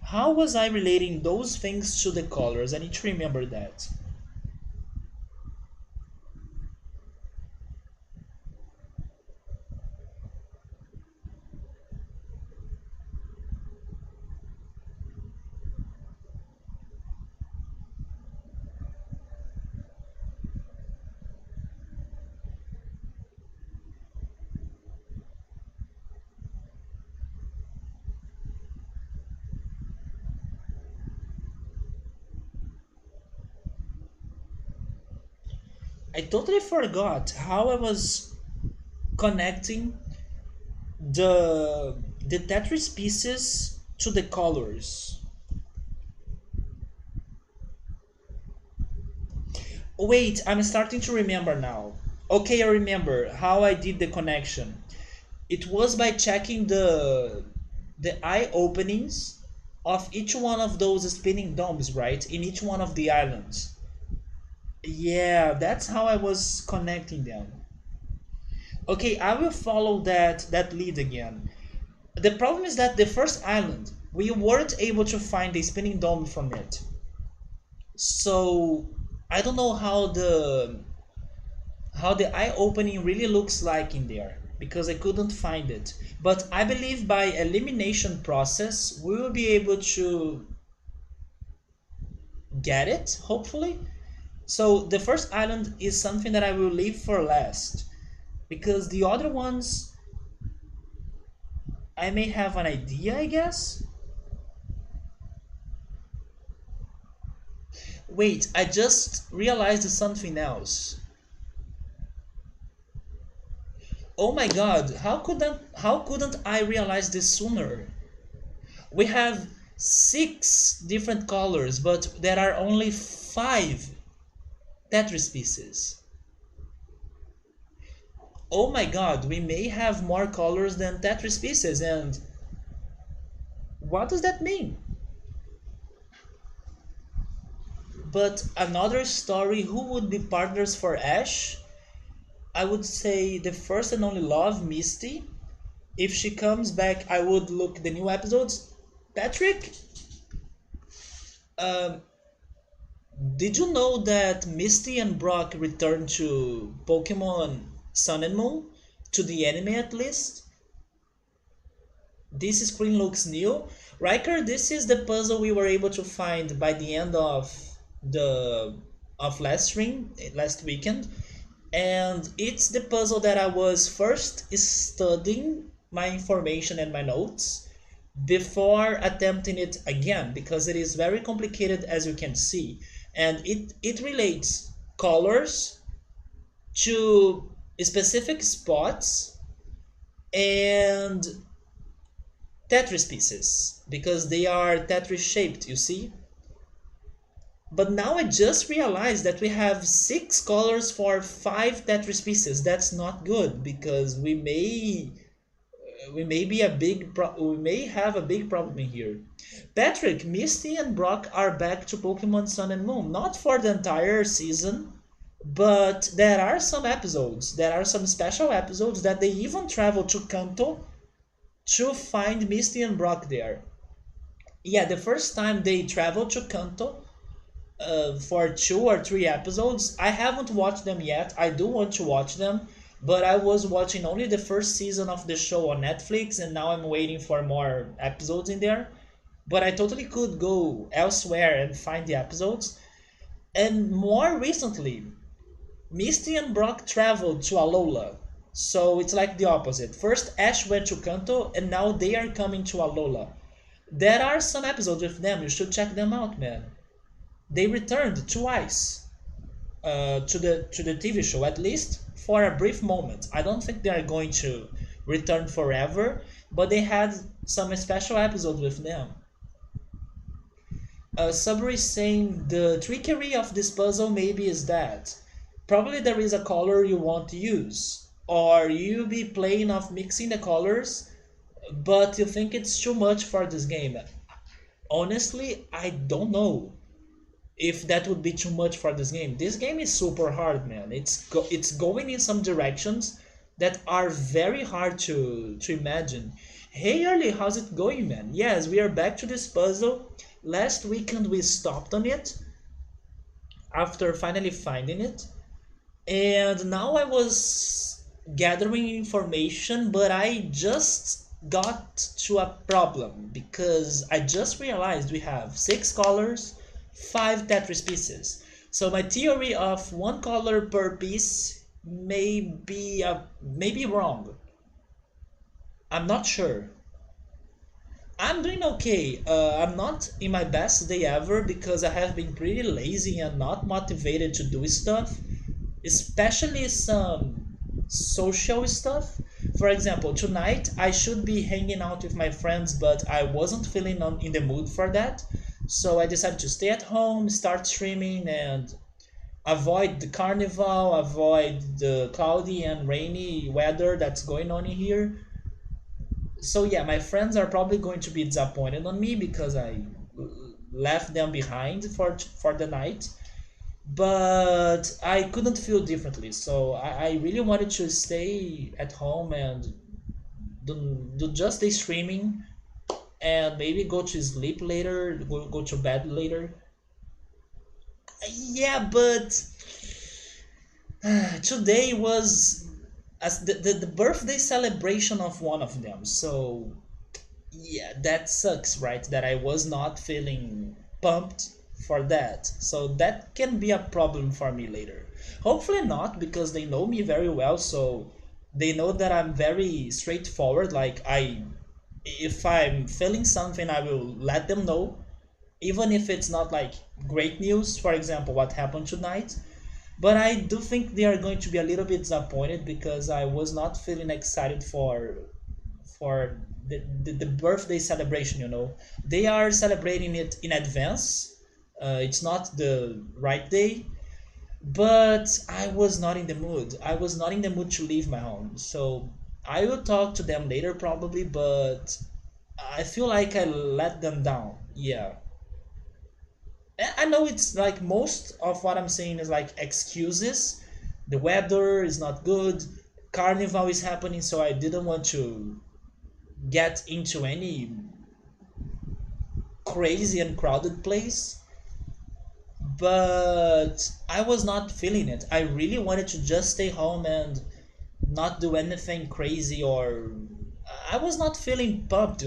How was I relating those things to the colors? I need to remember that. I totally forgot how I was connecting the Tetris pieces to the colors. Wait, I'm starting to remember now. Okay, I remember how I did the connection. It was by checking the eye openings of each one of those spinning domes, right? In each one of the islands. Yeah, that's how I was connecting them. Okay, I will follow that lead again. The problem is that the first island, we weren't able to find a spinning dome from it. So I don't know how the eye opening really looks like in there because I couldn't find it. But I believe by elimination process we will be able to get it, hopefully. So the first island is something that I will leave for last because the other ones I may have an idea, I guess. Wait, I just realized something else. Oh my god, how couldn't I realize this sooner? We have six different colors, but there are only five Tetris pieces. Oh my god, we may have more colors than Tetris pieces, and what does that mean? But another story, who would be partners for Ash? I would say the first and only love, Misty. If she comes back, I would look the new episodes. Patrick, um, did you know that Misty and Brock returned to Pokemon Sun and Moon? To the anime at least? This screen looks new. Riker, this is the puzzle we were able to find by the end the of last stream, last weekend. And it's the puzzle that I was first studying my information and my notes before attempting it again, because it is very complicated, as you can see, and it relates colors to specific spots and Tetris pieces, because they are Tetris shaped, you see. But now I just realized that we have six colors for five Tetris pieces. That's not good, because we may be we may have a big problem here. Patrick, Misty and Brock are back to Pokemon Sun and Moon, not for the entire season, but there are some episodes, there are some special episodes that they even travel to Kanto to find Misty and Brock there. Yeah, the first time they travel to Kanto, for 2 or 3 episodes. I haven't watched them yet. I do want to watch them, but I was watching only the first season of the show on Netflix, and now I'm waiting for more episodes in there. But I totally could go elsewhere and find the episodes. And more recently, Misty and Brock traveled to Alola. So it's like the opposite. First, Ash went to Kanto, and now they are coming to Alola. There are some episodes with them. You should check them out, man. They returned twice to the TV show, at least for a brief moment. I don't think they are going to return forever, but they had some special episodes with them. Sabri is saying the trickery of this puzzle maybe is that probably there is a color you want to use, or you be playing of mixing the colors, but you think it's too much for this game. Honestly, I don't know if that would be too much for this game. This game is super hard, man. It's going in some directions that are very hard to imagine. Hey Early, how's it going, man? Yes, we are back to this puzzle. Last weekend we stopped on it after finally finding it, and now I was gathering information, but I just got to a problem because I just realized we have six colors, five Tetris pieces. So my theory of one color per piece may be wrong. I'm not sure. I'm doing okay. I'm not in my best day ever because I have been pretty lazy and not motivated to do stuff, especially some social stuff. For example, tonight I should be hanging out with my friends, but I wasn't feeling in the mood for that. So I decided to stay at home, start streaming, and avoid the carnival, avoid the cloudy and rainy weather that's going on in here. So yeah, my friends are probably going to be disappointed on me because I left them behind for the night. But I couldn't feel differently, so I really wanted to stay at home and do just the streaming and maybe go to sleep later, go to bed later. Yeah, but today was as the birthday celebration of one of them, so yeah, that sucks, right? That I was not feeling pumped for that. So that can be a problem for me later. Hopefully not, because they know me very well, so they know that I'm very straightforward. Like If I'm feeling something, I will let them know, even if it's not like great news. For example, what happened tonight. But I do think they are going to be a little bit disappointed because I was not feeling excited for the birthday celebration. They are celebrating it in advance. It's not the right day, but I was not in the mood. I was not in the mood to leave my home. So I will talk to them later probably, but I feel like I let them down. Yeah. I know it's like most of what I'm saying is like excuses. The weather is not good. Carnival is happening, so I didn't want to get into any crazy and crowded place. But I was not feeling it. I really wanted to just stay home and not do anything crazy, or I was not feeling pumped.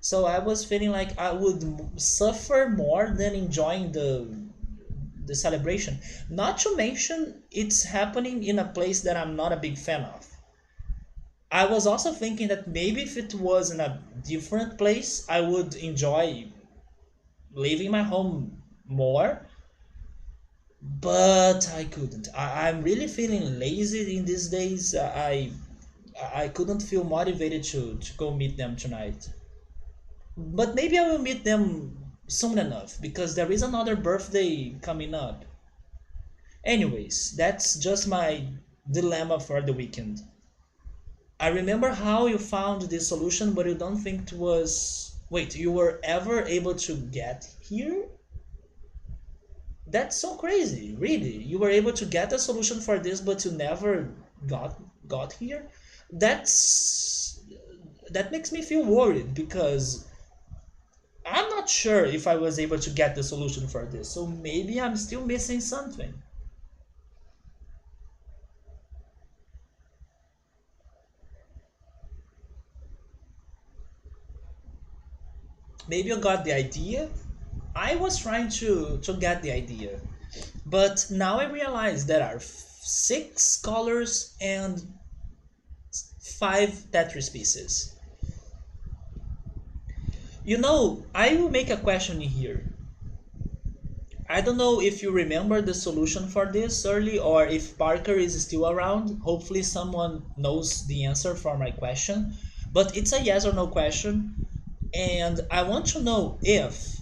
So I was feeling like I would suffer more than enjoying the celebration. Not to mention it's happening in a place that I'm not a big fan of. I was also thinking that maybe if it was in a different place, I would enjoy leaving my home more, but I couldn't. I'm really feeling lazy in these days. I couldn't feel motivated to go meet them tonight. But maybe I will meet them soon enough because there is another birthday coming up. Anyways, that's just my dilemma for the weekend. I remember how you found this solution, but you don't think it was. Wait, you were ever able to get here? That's so crazy, really. You were able to get a solution for this, but you never got here? That's that makes me feel worried because I'm not sure if I was able to get the solution for this. So maybe I'm still missing something. Maybe you got the idea. I was trying to get the idea, but now I realize there are six colors and five Tetris pieces. I will make a question here. I don't know if you remember the solution for this early or if Parker is still around. Hopefully, someone knows the answer for my question. But it's a yes or no question. And I want to know if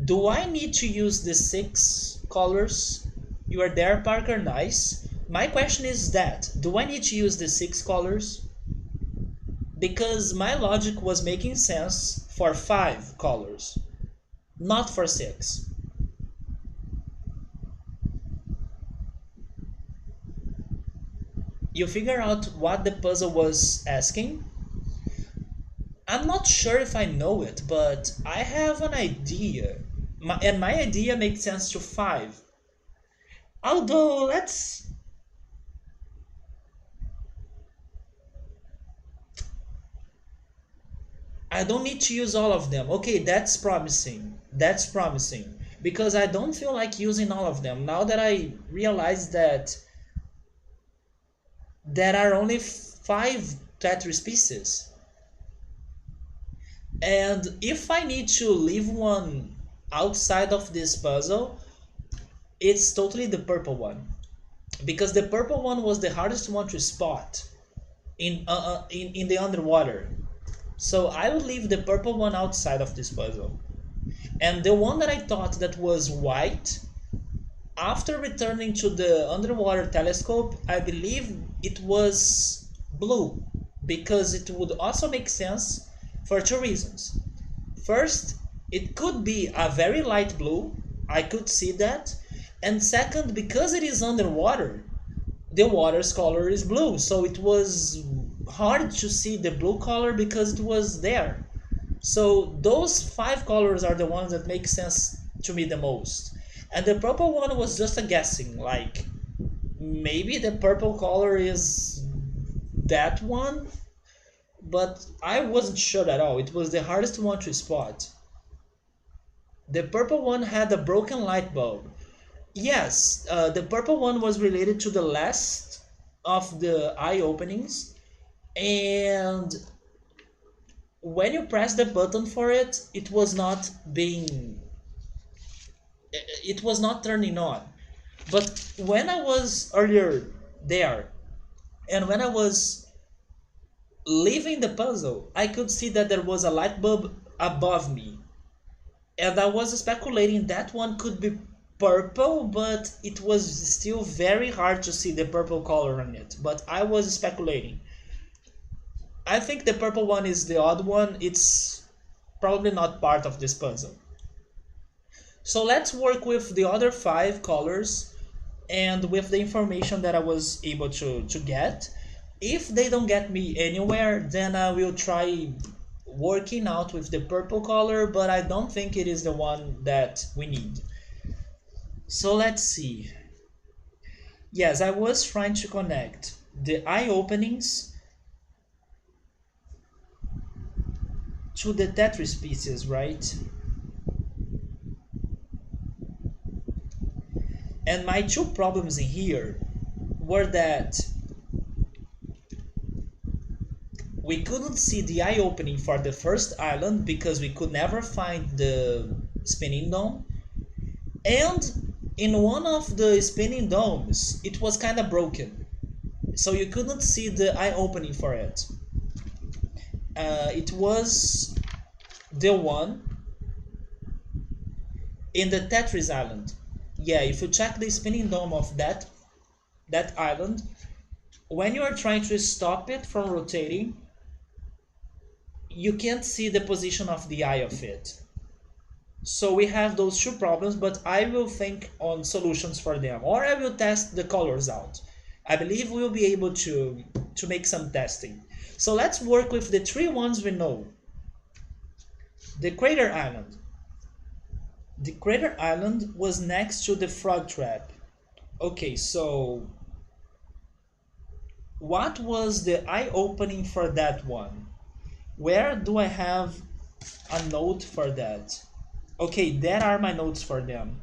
do I need to use the six colors? You are there, Parker. Nice. My question is that do I need to use the six colors? Because my logic was making sense for five colors, not for six. You figure out what the puzzle was asking. I'm not sure if I know it, but I have an idea. And my idea makes sense to five. Although, I don't need to use all of them. Okay, that's promising. That's promising. Because I don't feel like using all of them. Now that I realize that there are only five Tetris pieces. And if I need to leave one outside of this puzzle, it's totally the purple one. Because the purple one was the hardest one to spot in the underwater. So I would leave the purple one outside of this puzzle. And the one that I thought that was white, after returning to the underwater telescope, I believe it was blue because it would also make sense for two reasons. First, it could be a very light blue, I could see that. And second, because it is underwater, the water's color is blue, so it was hard to see the blue color because it was there. So those five colors are the ones that make sense to me the most. And the purple one was just a guessing, like maybe the purple color is that one, but I wasn't sure at all. It was the hardest one to spot. The purple one had a broken light bulb. Yes, the purple one was related to the last of the eye openings, and when you press the button for it, it was not turning on. But when I was earlier there, and when I was leaving the puzzle, I could see that there was a light bulb above me. And I was speculating that one could be purple, but it was still very hard to see the purple color on it. But I was speculating. I think the purple one is the odd one. It's probably not part of this puzzle. So let's work with the other 5 colors and with the information that I was able to get. If they don't get me anywhere, then I will try working out with the purple color, but I don't think it is the one that we need. So let's see. Yes, I was trying to connect the eye openings to the Tetris pieces, right? And my 2 problems in here were that we couldn't see the eye opening for the first island because we could never find the spinning dome. And in one of the spinning domes, it was kind of broken. So you couldn't see the eye opening for it. It was the one in the Tetris island. Yeah, if you check the spinning dome of that island, when you are trying to stop it from rotating, you can't see the position of the eye of it. So we have those 2 problems, but I will think on solutions for them, or I will test the colors out. I believe we'll be able to make some testing. So let's work with the 3 ones we know. The crater island. The crater island was next to the frog trap. Okay, so what was the eye opening for that one? Where do I have a note for that? Okay, there are my notes for them.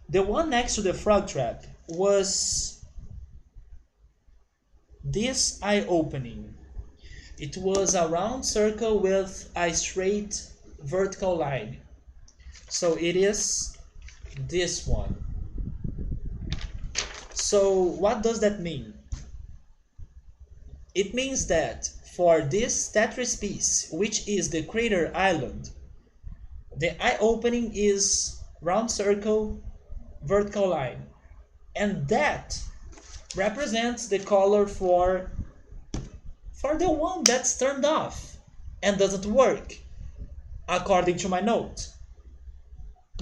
The one next to the frog trap was this eye opening. It was a round circle with a straight vertical line. So it is this one. So what does that mean? It means that for this Tetris piece, which is the crater island, the eye opening is round circle, vertical line. And that represents the color for the one that's turned off and doesn't work, according to my note.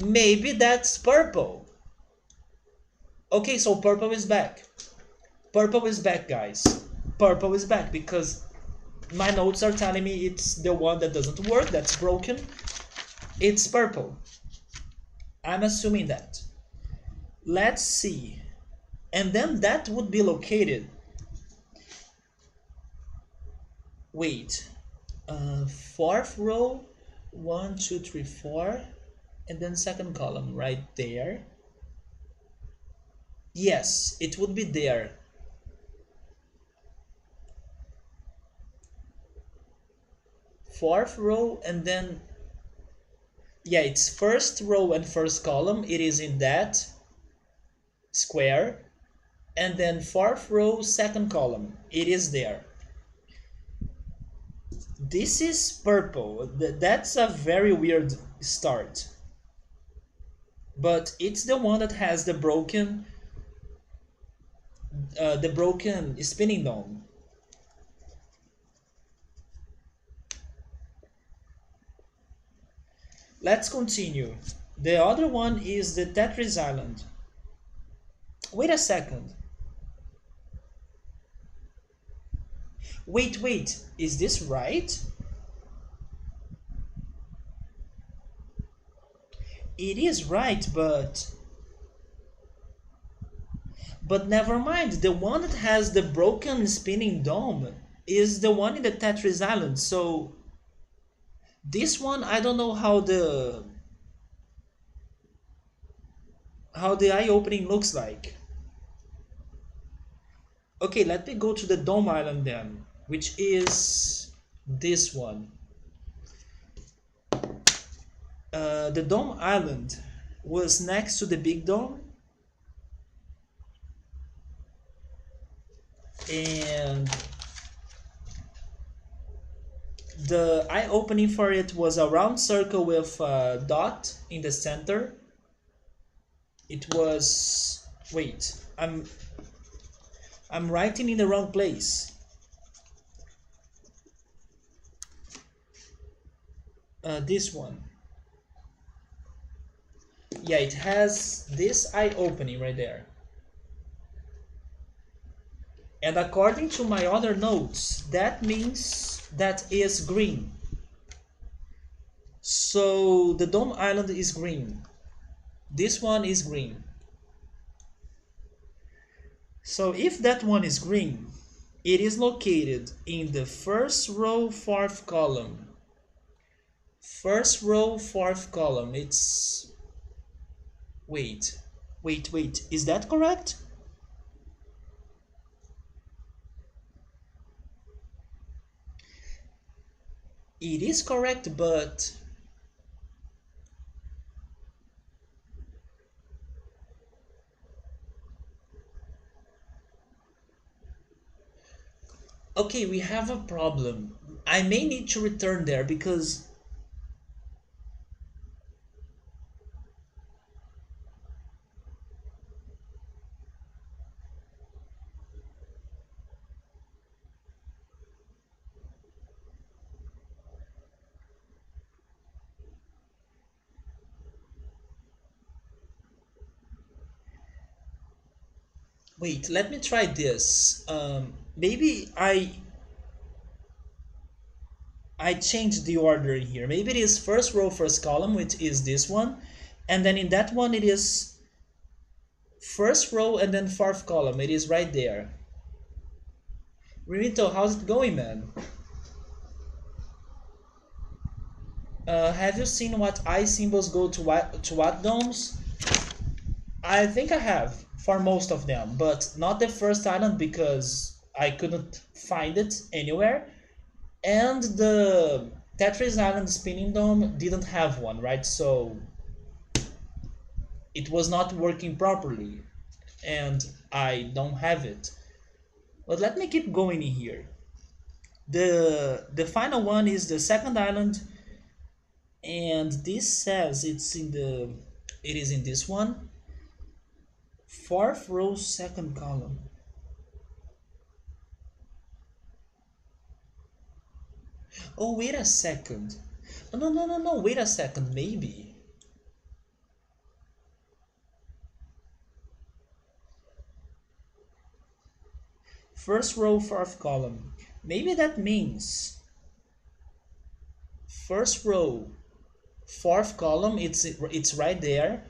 Maybe that's purple. Okay, so purple is back. Purple is back, guys. Purple is back because my notes are telling me it's the one that doesn't work, that's broken. It's purple. I'm assuming that. Let's see. And then that would be located. Wait. 4th row. 1, 2, 3, 4. And then 2nd column right there. Yes, it would be there. Fourth row and then, yeah, it's 1st row and 1st column. It is in that square. And then 4th row, 2nd column. It is there. This is purple. That's a very weird start. But it's the one that has the broken spinning dome. Let's continue. The other one is the Tetris Island. Wait a second. Wait, is this right? It is right, but never mind. The one that has the broken spinning dome is the one in the Tetris Island. So this one, I don't know how the eye opening looks like. Okay, let me go to the Dome Island then, which is this one. The dome island was next to the big dome, and the eye opening for it was a round circle with a dot in the center. It was, wait, I'm writing in the wrong place. This one. Yeah, it has this eye opening right there. And according to my other notes, that means that is green. So the dome island is green. This one is green. So if that one is green, it is located in the first row, fourth column. First row, fourth column. It's... Wait. Is that correct? It is correct, but... Okay, we have a problem. I may need to return there because... Wait, let me try this. Maybe I changed the order here. Maybe it is first row, first column, which is this one. And then in that one it is first row and then fourth column. It is right there. Rimito, how's it going, man? Have you seen what eye symbols go to what domes? I think I have for most of them, but not the first island because I couldn't find it anywhere. And the Tetris Island spinning dome didn't have one, right? So it was not working properly, and I don't have it. But let me keep going in here. The final one is the second island, and this says it is in this one. Fourth row, second column. Oh, wait a second. No, wait a second, maybe. First row, fourth column. Maybe that means first row, fourth column, it's right there.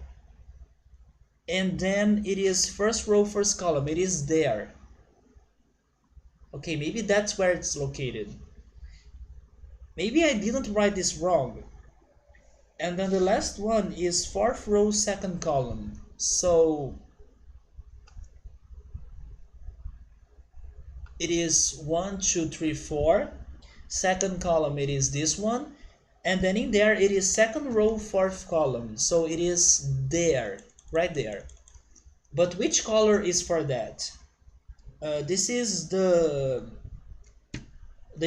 And then it is first row, first column, it is there. Okay, maybe that's where it's located. Maybe I didn't write this wrong. And then the last one is fourth row, second column. So it is 1, 2, 3, 4. Second column, it is this one. And then in there, it is second row, fourth column. So it is there, right there. But which color is for that? This is the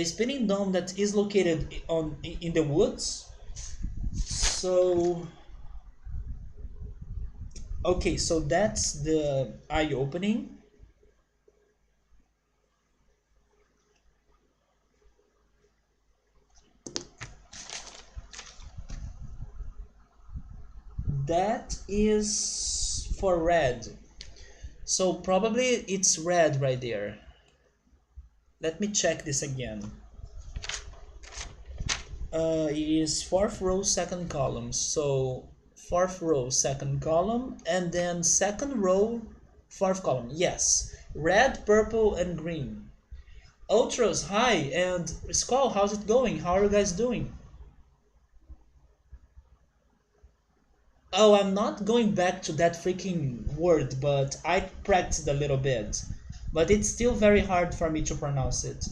spinning dome that is located in the woods. So okay, so that's the eye opening. That is for red. So probably it's red right there. Let me check this again. It is fourth row, second column. So fourth row, second column, and then second row, fourth column. Yes, red, purple, and green. Ultras, hi, and Skull, how's it going? How are you guys doing? Oh, I'm not going back to that freaking word, but I practiced a little bit. But it's still very hard for me to pronounce it.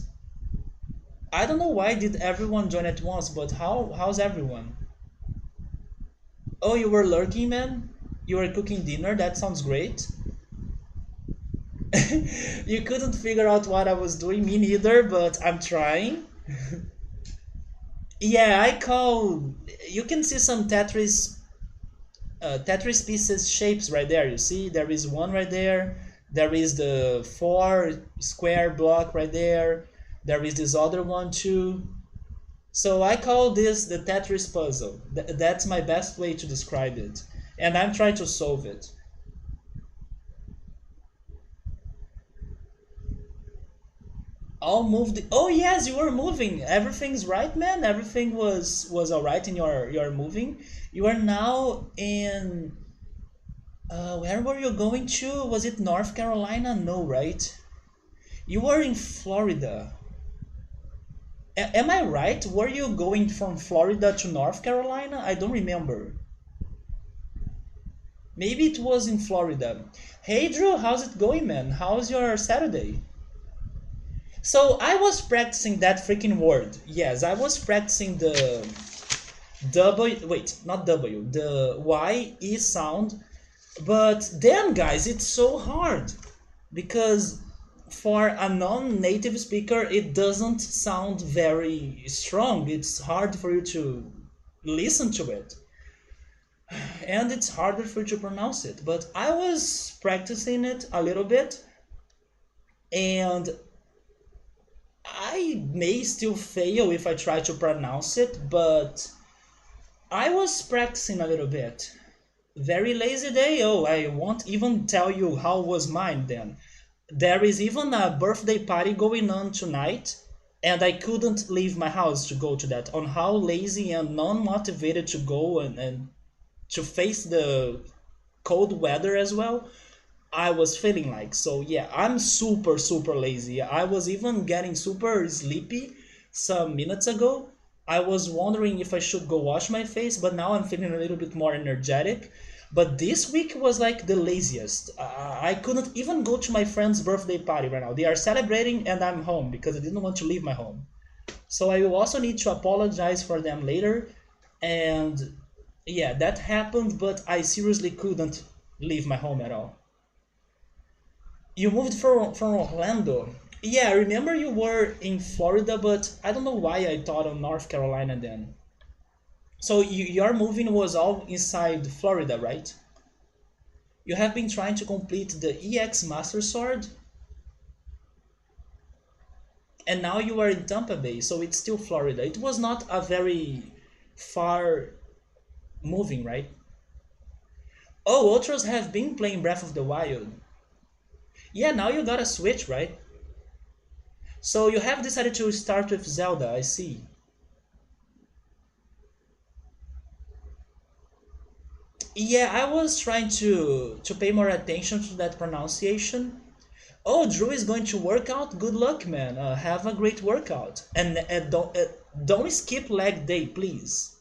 I don't know why did everyone join at once, but how's everyone? Oh, you were lurking, man? You were cooking dinner? That sounds great. You couldn't figure out what I was doing, me neither, but I'm trying. Yeah, I call. You can see some Tetris pieces shapes right there. You see, there is one right there. There is the four square block right there. There is this other one too. So I call this the Tetris puzzle. That's my best way to describe it, and I'm trying to solve it. All moved. Oh yes, you were moving. Everything's right, man. Everything was all right in your moving. You are now in. Where were you going to? Was it North Carolina? No, right? You were in Florida. Am I right? Were you going from Florida to North Carolina? I don't remember. Maybe it was in Florida. Hey Drew, how's it going, man? How's your Saturday? So I was practicing that freaking word. Yes, I was practicing the W. Wait, not W. The Y E sound. But damn, guys, it's so hard because for a non-native speaker, it doesn't sound very strong. It's hard for you to listen to it, and it's harder for you to pronounce it. But I was practicing it a little bit, and I may still fail if I try to pronounce it, but I was practicing a little bit. Very lazy day? Oh, I won't even tell you how was mine then. There is even a birthday party going on tonight, and I couldn't leave my house to go to that. On how lazy and non-motivated to go and to face the cold weather as well, I was feeling like. So yeah, I'm super super lazy. I was even getting super sleepy some minutes ago. I was wondering if I should go wash my face, but now I'm feeling a little bit more energetic. But this week was like the laziest. I couldn't even go to my friend's birthday party right now. They are celebrating and I'm home because I didn't want to leave my home. So I will also need to apologize for them later. And yeah, that happened, but I seriously couldn't leave my home at all. You moved from Orlando. Yeah, I remember you were in Florida, but I don't know why I thought of North Carolina then. So your moving was all inside Florida, right? You have been trying to complete the EX Master Sword, and now you are in Tampa Bay, so it's still Florida. It was not a very far moving, right? Oh, Ultras have been playing Breath of the Wild. Yeah, now you got a Switch, right? So you have decided to start with Zelda, I see. Yeah, I was trying to pay more attention to that pronunciation. Oh, Drew is going to work out. Good luck, man. Have a great workout, and don't skip leg day, please.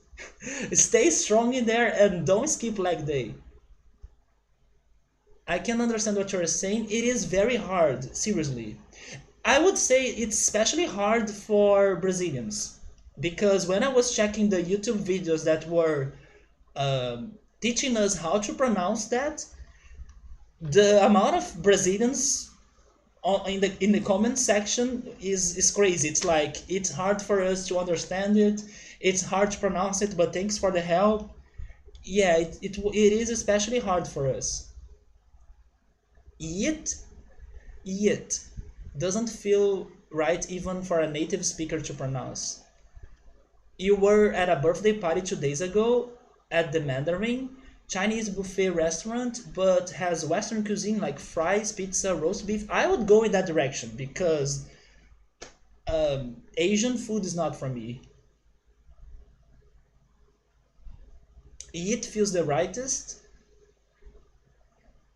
Stay strong in there and don't skip leg day. I can understand what you're saying. It is very hard, seriously. I would say it's especially hard for Brazilians because when I was checking the YouTube videos that were teaching us how to pronounce that, the amount of Brazilians in the comment section is crazy. It's like it's hard for us to understand it. It's hard to pronounce it, but thanks for the help. Yeah, it is especially hard for us. Yet, yet doesn't feel right even for a native speaker to pronounce. You were at a birthday party 2 days ago at the Mandarin Chinese buffet restaurant, but has Western cuisine like fries, pizza, roast beef. I would go in that direction because Asian food is not for me. It feels the rightest.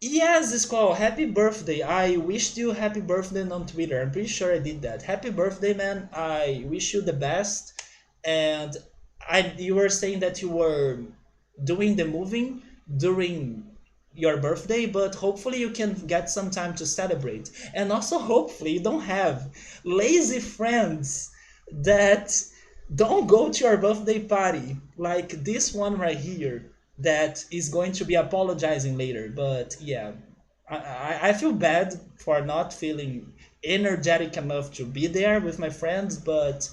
Yes, it's called Happy Birthday. I wished you happy birthday on Twitter. I'm pretty sure I did that. Happy birthday, man. I wish you the best. And you were saying that you were doing the moving during your birthday, but hopefully you can get some time to celebrate. And also hopefully you don't have lazy friends that don't go to your birthday party like this one right here that is going to be apologizing later. But yeah, I feel bad for not feeling energetic enough to be there with my friends, but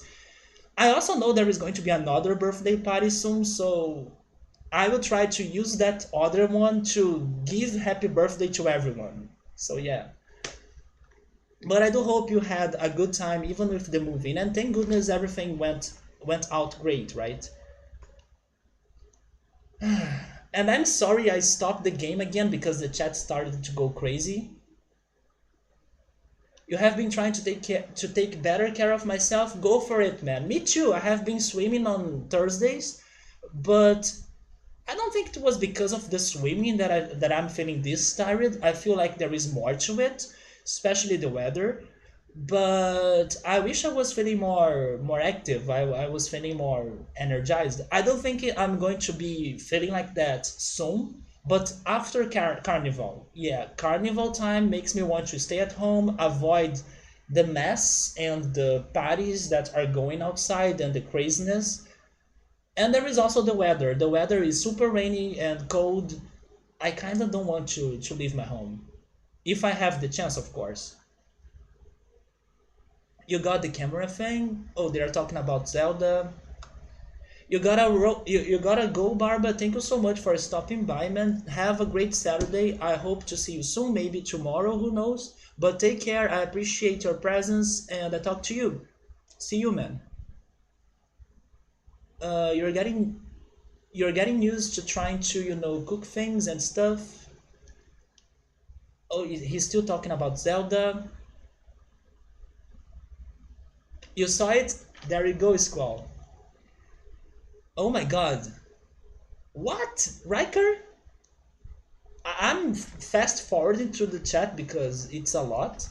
I also know there is going to be another birthday party soon, so I will try to use that other one to give happy birthday to everyone. So yeah. But I do hope you had a good time even with the movie, and thank goodness everything went out great, right? And I'm sorry I stopped the game again because the chat started to go crazy. You have been trying to take better care of myself. Go for it, man. Me too. I have been swimming on Thursdays, but I don't think it was because of the swimming that I'm feeling this tired. I feel like there is more to it, especially the weather. But I wish I was feeling more active. I was feeling more energized. I don't think I'm going to be feeling like that soon, but after carnival. Yeah, carnival time makes me want to stay at home, avoid the mess and the parties that are going outside and the craziness. And there is also the weather. The weather is super rainy and cold. I kind of don't want to leave my home. If I have the chance, of course. You got the camera thing? Oh, they're talking about Zelda. You gotta go, Barba. Thank you so much for stopping by, man. Have a great Saturday. I hope to see you soon, maybe tomorrow, who knows? But take care. I appreciate your presence and I talk to you. See you, man. Uh, you're getting you're getting used to trying to, cook things and stuff. Oh, he's still talking about Zelda. You saw it? There you go, Squall. Oh my god. What? Riker? I'm fast forwarding through the chat because it's a lot.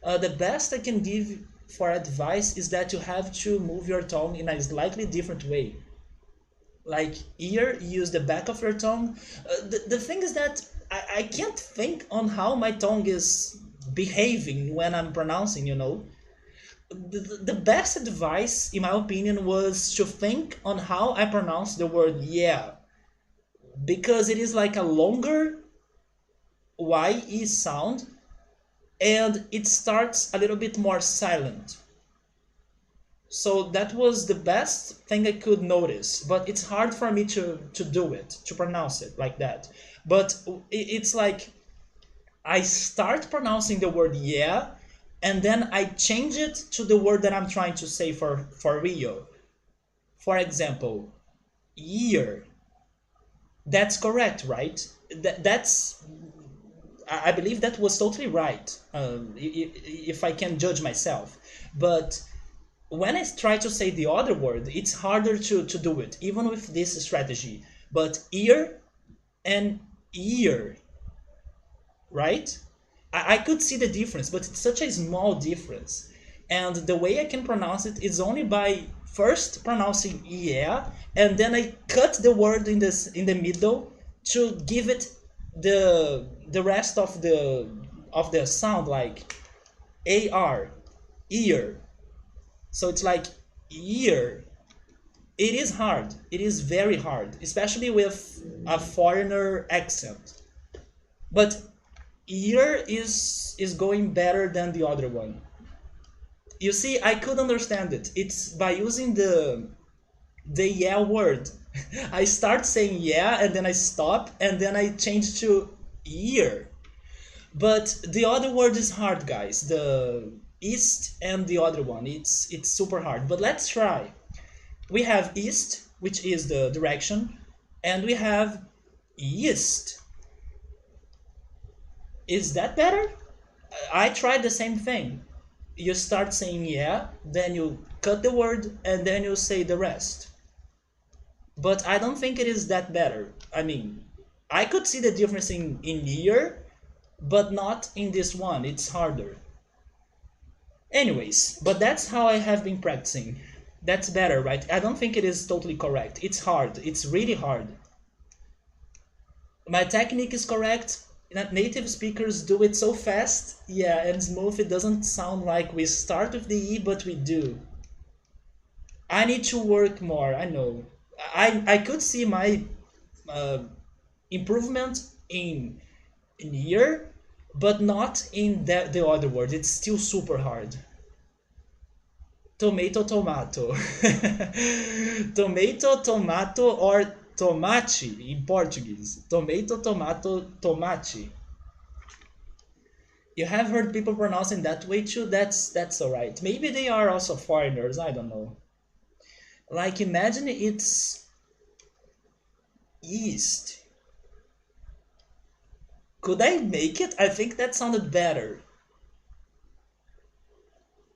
The best I can give for advice is that you have to move your tongue in a slightly different way. Like ear, use the back of your tongue. The thing is that I can't think on how my tongue is behaving when I'm pronouncing. The best advice, in my opinion, was to think on how I pronounce the word yeah, because it is like a longer ye sound and it starts a little bit more silent. So that was the best thing I could notice, but it's hard for me to do it, to pronounce it like that. But it's like I start pronouncing the word yeah, and then I change it to the word that I'm trying to say for Rio. For example, year. That's correct, right? That's I believe that was totally right, if I can judge myself. But when I try to say the other word, it's harder to do it, even with this strategy. But ear and ear, right? I could see the difference, but it's such a small difference. And the way I can pronounce it is only by first pronouncing yeah, and then I cut the word in the middle to give it the rest of the sound, like ar, ear. So it's like ear. It is hard. It is very hard, especially with a foreigner accent. But ear is going better than the other one. You see, I could understand it. It's by using the yeah word. I start saying yeah and then I stop and then I change to ear. But the other word is hard, guys. The east and the other one. It's super hard. But let's try. We have east, which is the direction, and we have east. Is that better? I tried the same thing. You start saying yeah, then you cut the word, and then you say the rest. But I don't think it is that better. I mean, I could see the difference in year, but not in this one. It's harder. Anyways, but that's how I have been practicing. That's better, right? I don't think it is totally correct. It's hard. It's really hard. My technique is correct. native speakers do it so fast, yeah, and smooth. It doesn't sound like we start with the E, but we do. I need to work more. I know. I could see my uh, improvement in year, but not in the other words. It's still super hard. Tomato, tomato. Tomato, tomato, or tomate in Portuguese. Tomato, tomato, tomate. You have heard people pronouncing that way too. That's alright. Maybe they are also foreigners. I don't know. Like imagine it's east. Could I make it? I think that sounded better.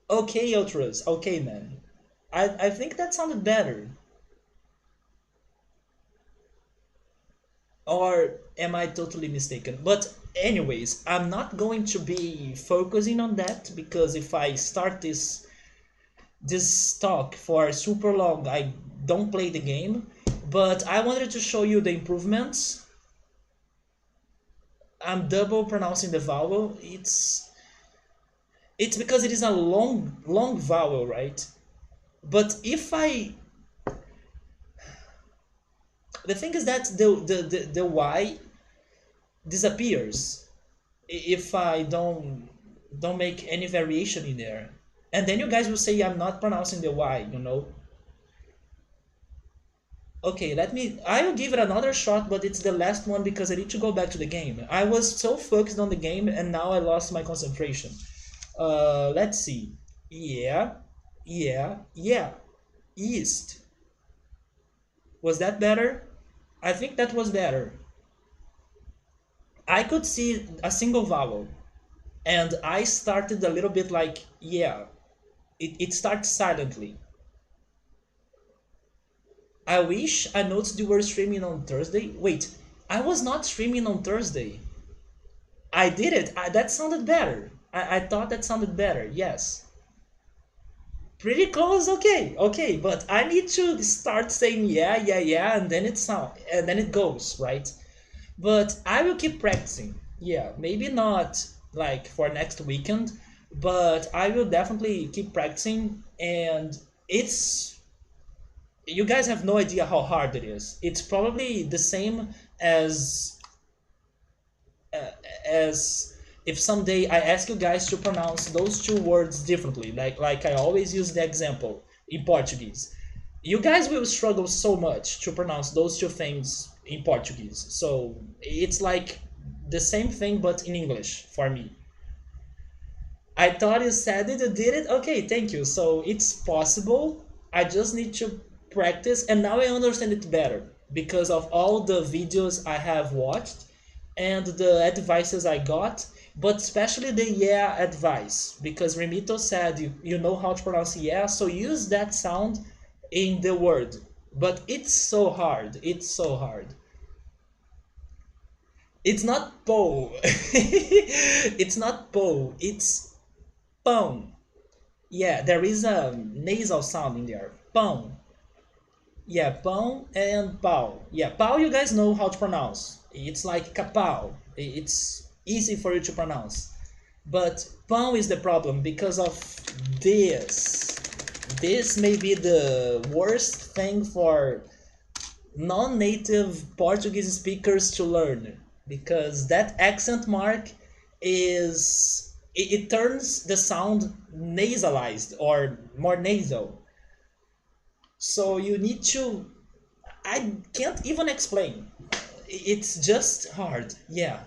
Okay, Ultras. Okay, man. I think that sounded better. Or am I totally mistaken? But anyways, I'm not going to be focusing on that because if I start this talk for super long, I don't play the game. But I wanted to show you the improvements. I'm double pronouncing the vowel. It's because it is a long vowel, right? But if I the thing is that the Y disappears if I don't make any variation in there. And then you guys will say I'm not pronouncing the Y, you know? Okay, I will give it another shot, but it's the last one because I need to go back to the game. I was so focused on the game and now I lost my concentration. Let's see. Yeah, yeah. East. Was that better? I think that was better. I could see a single vowel, and I started a little bit like, yeah, it starts silently. I wish I noticed you were streaming on Thursday. Wait, I was not streaming on Thursday. I did it. That sounded better. I thought that sounded better. Yes. Pretty close. Okay. Okay. But I need to start saying yeah, and then and then it goes, right? But I will keep practicing. Yeah. Maybe not like for next weekend, but I will definitely keep practicing. And it's you guys have no idea how hard it is. It's probably the same as as if someday I ask you guys to pronounce those two words differently, like I always use the example in Portuguese. You guys will struggle so much to pronounce those two things in Portuguese. So it's like the same thing but in English for me. I thought you said it, you did it. Okay, thank you. So it's possible. I just need to practice, and now I understand it better because of all the videos I have watched and the advices I got, but especially the yeah advice because Remito said you know how to pronounce yeah, so use that sound in the word. But it's so hard. It's so hard. It's not po. It's not po. It's pão. Yeah, there is a nasal sound in there. Pão. Yeah, pão and pau. Yeah, pau you guys know how to pronounce. It's like capau. It's easy for you to pronounce. But pão is the problem because of this. This may be the worst thing for non-native Portuguese speakers to learn because that accent mark it turns the sound nasalized or more nasal. So you need to I can't even explain. It's just hard. Yeah.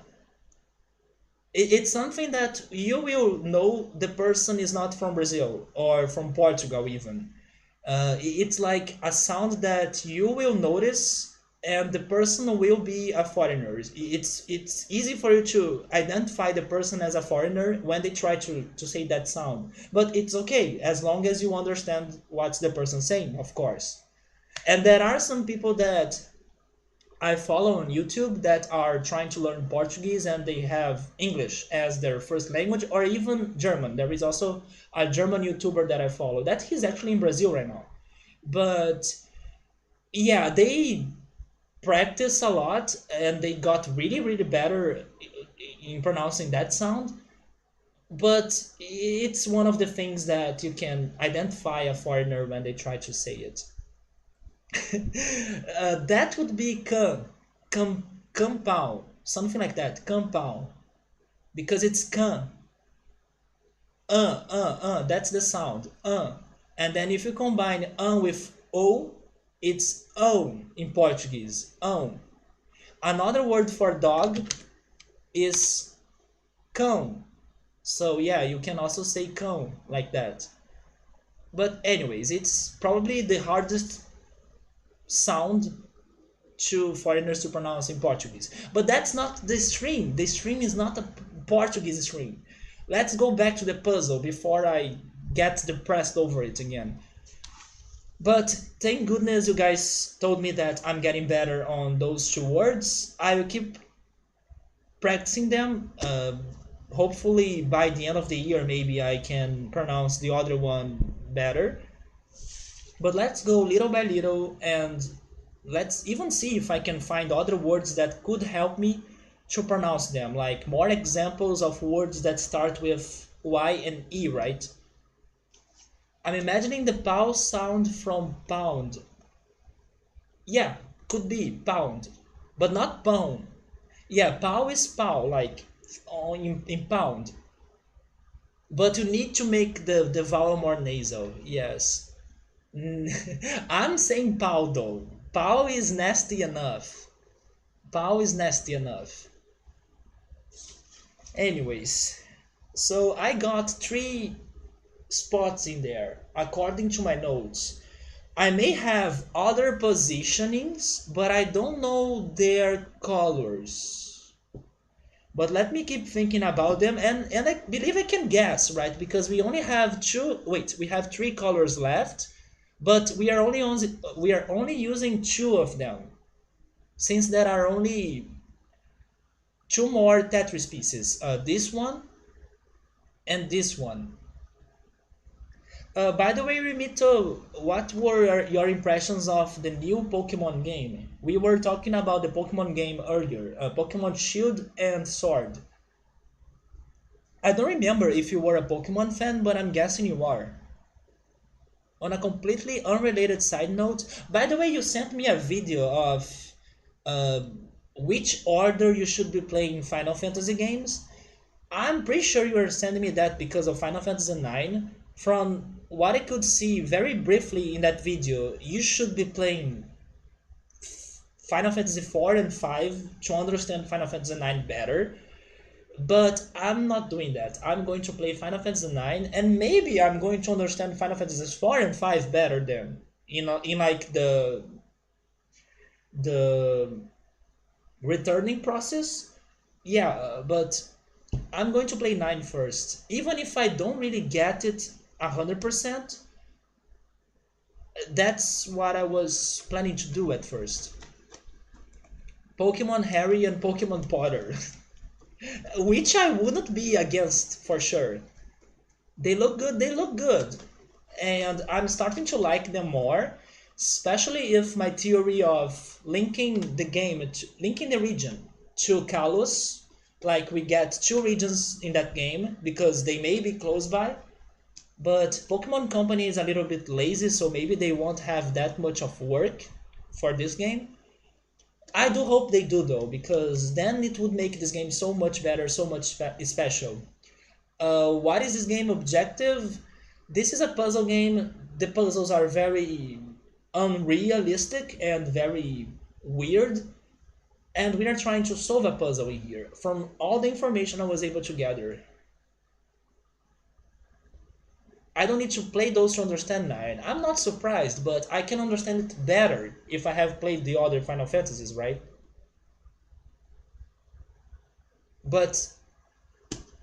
It's something that you will know the person is not from Brazil or from Portugal even. It's like a sound that you will notice and the person will be a foreigner. It's easy for you to identify the person as a foreigner when they try to say that sound. But it's okay as long as you understand what's the person saying, of course. And there are some people that I follow on YouTube that are trying to learn Portuguese and they have English as their first language or even German. There is also a German YouTuber that I follow that he's actually in Brazil right now. But yeah, they practice a lot and they got really better in pronouncing that sound, but it's one of the things that you can identify a foreigner when they try to say it. That would be compound, something like that, compound, because it's that's the sound, and then if you combine with o, it's own in Portuguese, own. Another word for dog is cão, so yeah, you can also say cão like that. But anyways, it's probably the hardest sound to foreigners to pronounce in Portuguese. But that's not the stream. The stream is not a Portuguese stream. Let's go back to the puzzle before I get depressed over it again. But thank goodness you guys told me that I'm getting better on those two words. I will keep practicing them. Hopefully by the end of the year maybe I can pronounce the other one better. But let's go little by little, and let's even see if I can find other words that could help me to pronounce them, like more examples of words that start with Y and E, right? I'm imagining the pow sound from pound. Yeah, could be pound, but not pound. Yeah, pow is pow, like in pound. But you need to make the vowel more nasal, yes. I'm saying pow though. Pow is nasty enough. Pow is nasty enough. Anyways, so I got 3 spots in there according to my notes. I may have other positionings, but I don't know their colors. But let me keep thinking about them, and I believe I can guess, right? Because we only have we have 3 colors left, but we are only using 2 of them, since there are only 2 more Tetris pieces. This one and this one. By the way, Remito, what were your impressions of the new Pokemon game? We were talking about the Pokemon game earlier, Pokemon Shield and Sword. I don't remember if you were a Pokemon fan, but I'm guessing you are. On a completely unrelated side note, by the way, you sent me a video of uh, which order you should be playing Final Fantasy games. I'm pretty sure you are sending me that because of Final Fantasy IX. From what I could see very briefly in that video, you should be playing Final Fantasy 4 and 5 to understand Final Fantasy IX better. But I'm not doing that. I'm going to play Final Fantasy IX, and maybe I'm going to understand Final Fantasy 4 and 5 better than in like the returning process. Yeah, but I'm going to play 9 first. Even if I don't really get it 100%, that's what I was planning to do at first. Pokemon Harry and Pokemon Potter. Which I wouldn't be against for sure. They look good, they look good. And I'm starting to like them more, especially if my theory of linking the region to Kalos, like we get 2 regions in that game because they may be close by, but Pokemon Company is a little bit lazy, so maybe they won't have that much of work for this game. I do hope they do though, because then it would make this game so much better, so much special. What is this game objective? This is a puzzle game. The puzzles are very unrealistic and very weird, and we are trying to solve a puzzle in here from all the information I was able to gather. I don't need to play those to understand 9. I'm not surprised, but I can understand it better if I have played the other Final Fantasies, right? But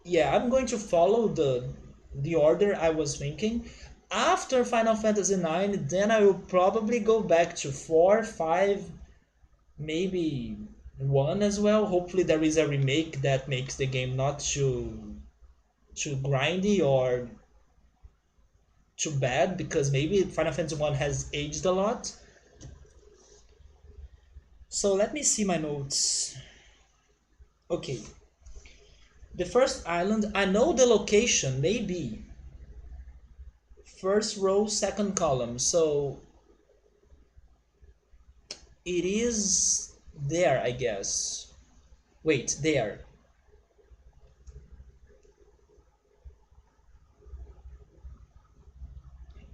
yeah, I'm going to follow the order I was thinking. After Final Fantasy 9, then I will probably go back to 4, 5, maybe 1 as well. Hopefully there is a remake that makes the game not too grindy or too bad, because maybe Final Fantasy 1 has aged a lot. So let me see my notes. Okay. The first island, I know the location, maybe. First row, second column. So it is there, I guess. Wait, there.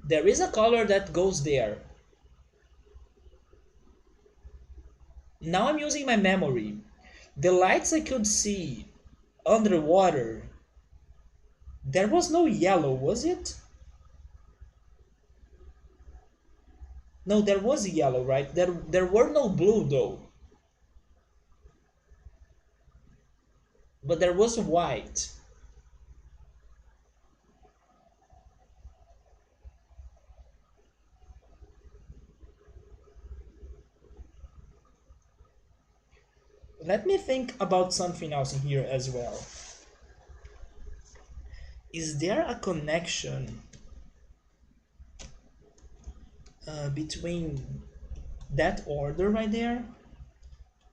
There is a color that goes there. Now I'm using my memory. The lights I could see underwater. There was no yellow, was it? No, there was yellow, right? There were no blue though. But there was white. Let me think about something else in here as well. Is there a connection between that order right there?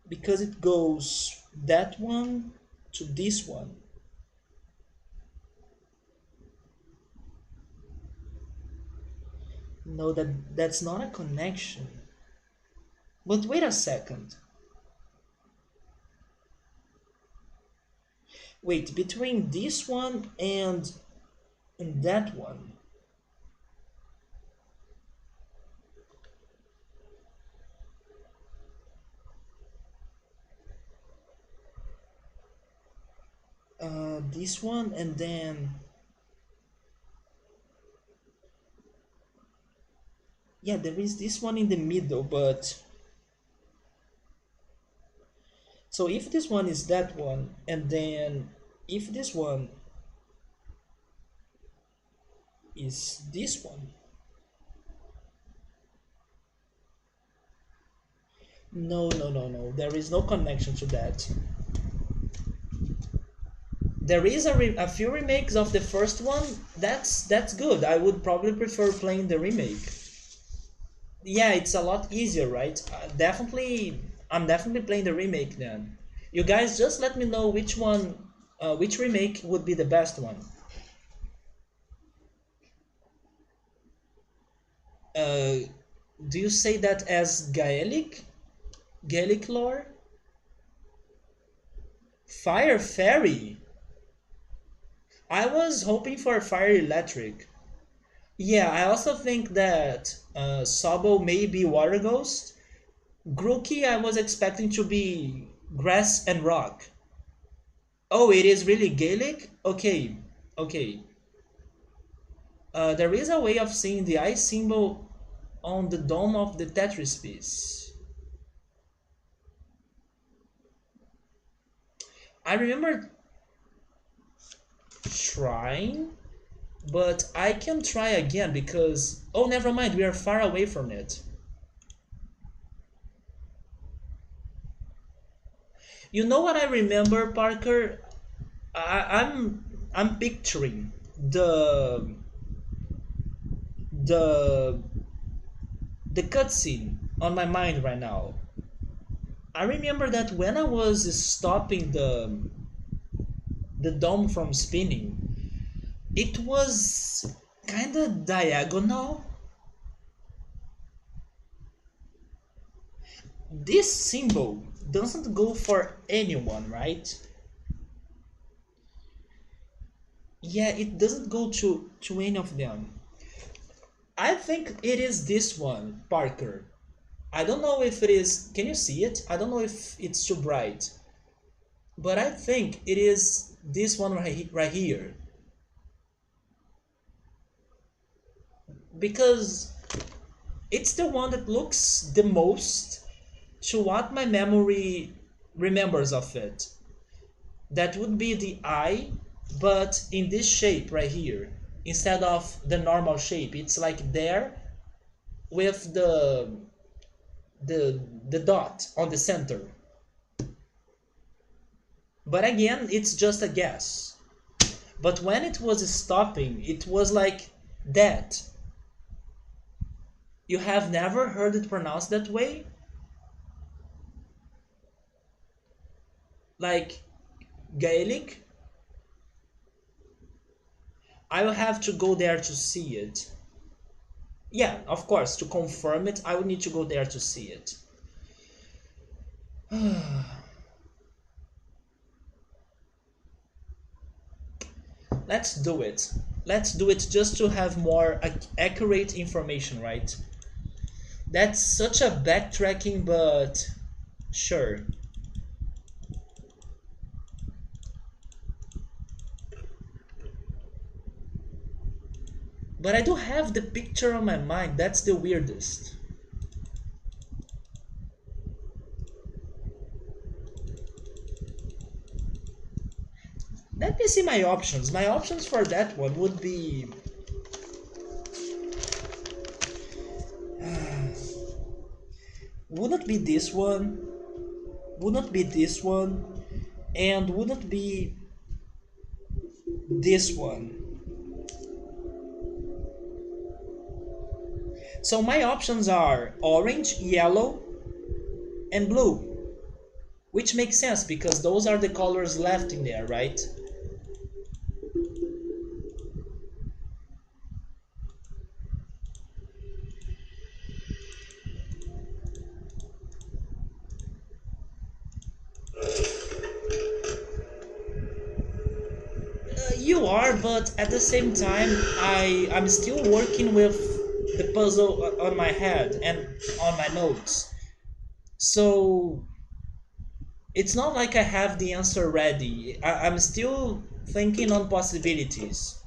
Because it goes that one to this one. No, that's not a connection. But wait a second. Wait, between this one and that one. This one and then yeah, there is this one in the middle, but so if this one is that one and then if this one is this one. No, no, no, no. There is no connection to that. There is a few remakes of the first one. That's good. I would probably prefer playing the remake. Yeah, it's a lot easier, right? I'm definitely playing the remake then. You guys just let me know which one, which remake would be the best one. Uh, do you say that as Gaelic? Gaelic lore? Fire Fairy? I was hoping for Fire Electric. Yeah, I also think that Sobble may be Water Ghost. Grookey I was expecting to be Grass and Rock. Oh, it is really Gaelic? Okay, okay. There is a way of seeing the eye symbol on the dome of the Tetris piece. I remember trying, but I can try again because... Oh, never mind, we are far away from it. You know what I remember, Parker? I'm picturing the the cutscene on my mind right now. I remember that when I was stopping the dome from spinning, it was kind of diagonal. This symbol doesn't go for anyone, right? Yeah, it doesn't go to any of them. I think it is this one, Parker. I don't know if it is. Can you see it? I don't know if it's too bright. But I think it is this one right here. Because it's the one that looks the most to what my memory remembers of it. That would be the eye, but in this shape right here. Instead of the normal shape. It's like there with the dot on the center. But again, it's just a guess. But when it was stopping, it was like that. You have never heard it pronounced that way? Like Gaelic? I will have to go there to see it. Yeah, of course, to confirm it, I will need to go there to see it. Let's do it. Let's do it just to have more accurate information, right? That's such a backtracking, but sure. But I do have the picture on my mind. That's the weirdest. Let me see my options. My options for that one would be... wouldn't be this one, wouldn't be this one, and wouldn't be this one. So my options are orange, yellow, and blue. Which makes sense because those are the colors left in there, right? You are, but at the same time, I'm still working with the puzzle on my head and on my notes. So it's not like I have the answer ready. I'm still thinking on possibilities.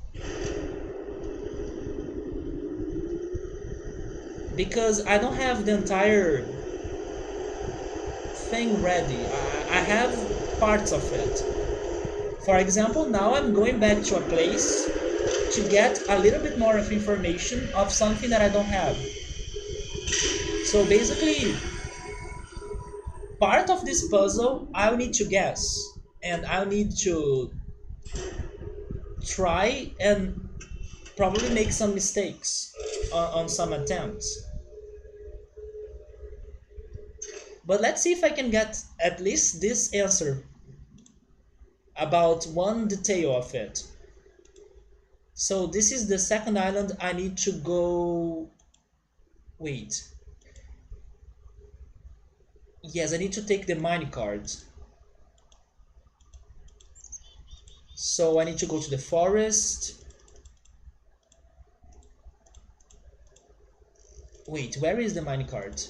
Because I don't have the entire thing ready. I have parts of it. For example, now I'm going back to a place to get a little bit more of information of something that I don't have. So basically, part of this puzzle I'll need to guess, and I'll need to try and probably make some mistakes on some attempts. But let's see if I can get at least this answer about one detail of it. So this is the second island. I need to go... wait. Yes, I need to take the minecart. So I need to go to the forest. Wait, where is the minecart?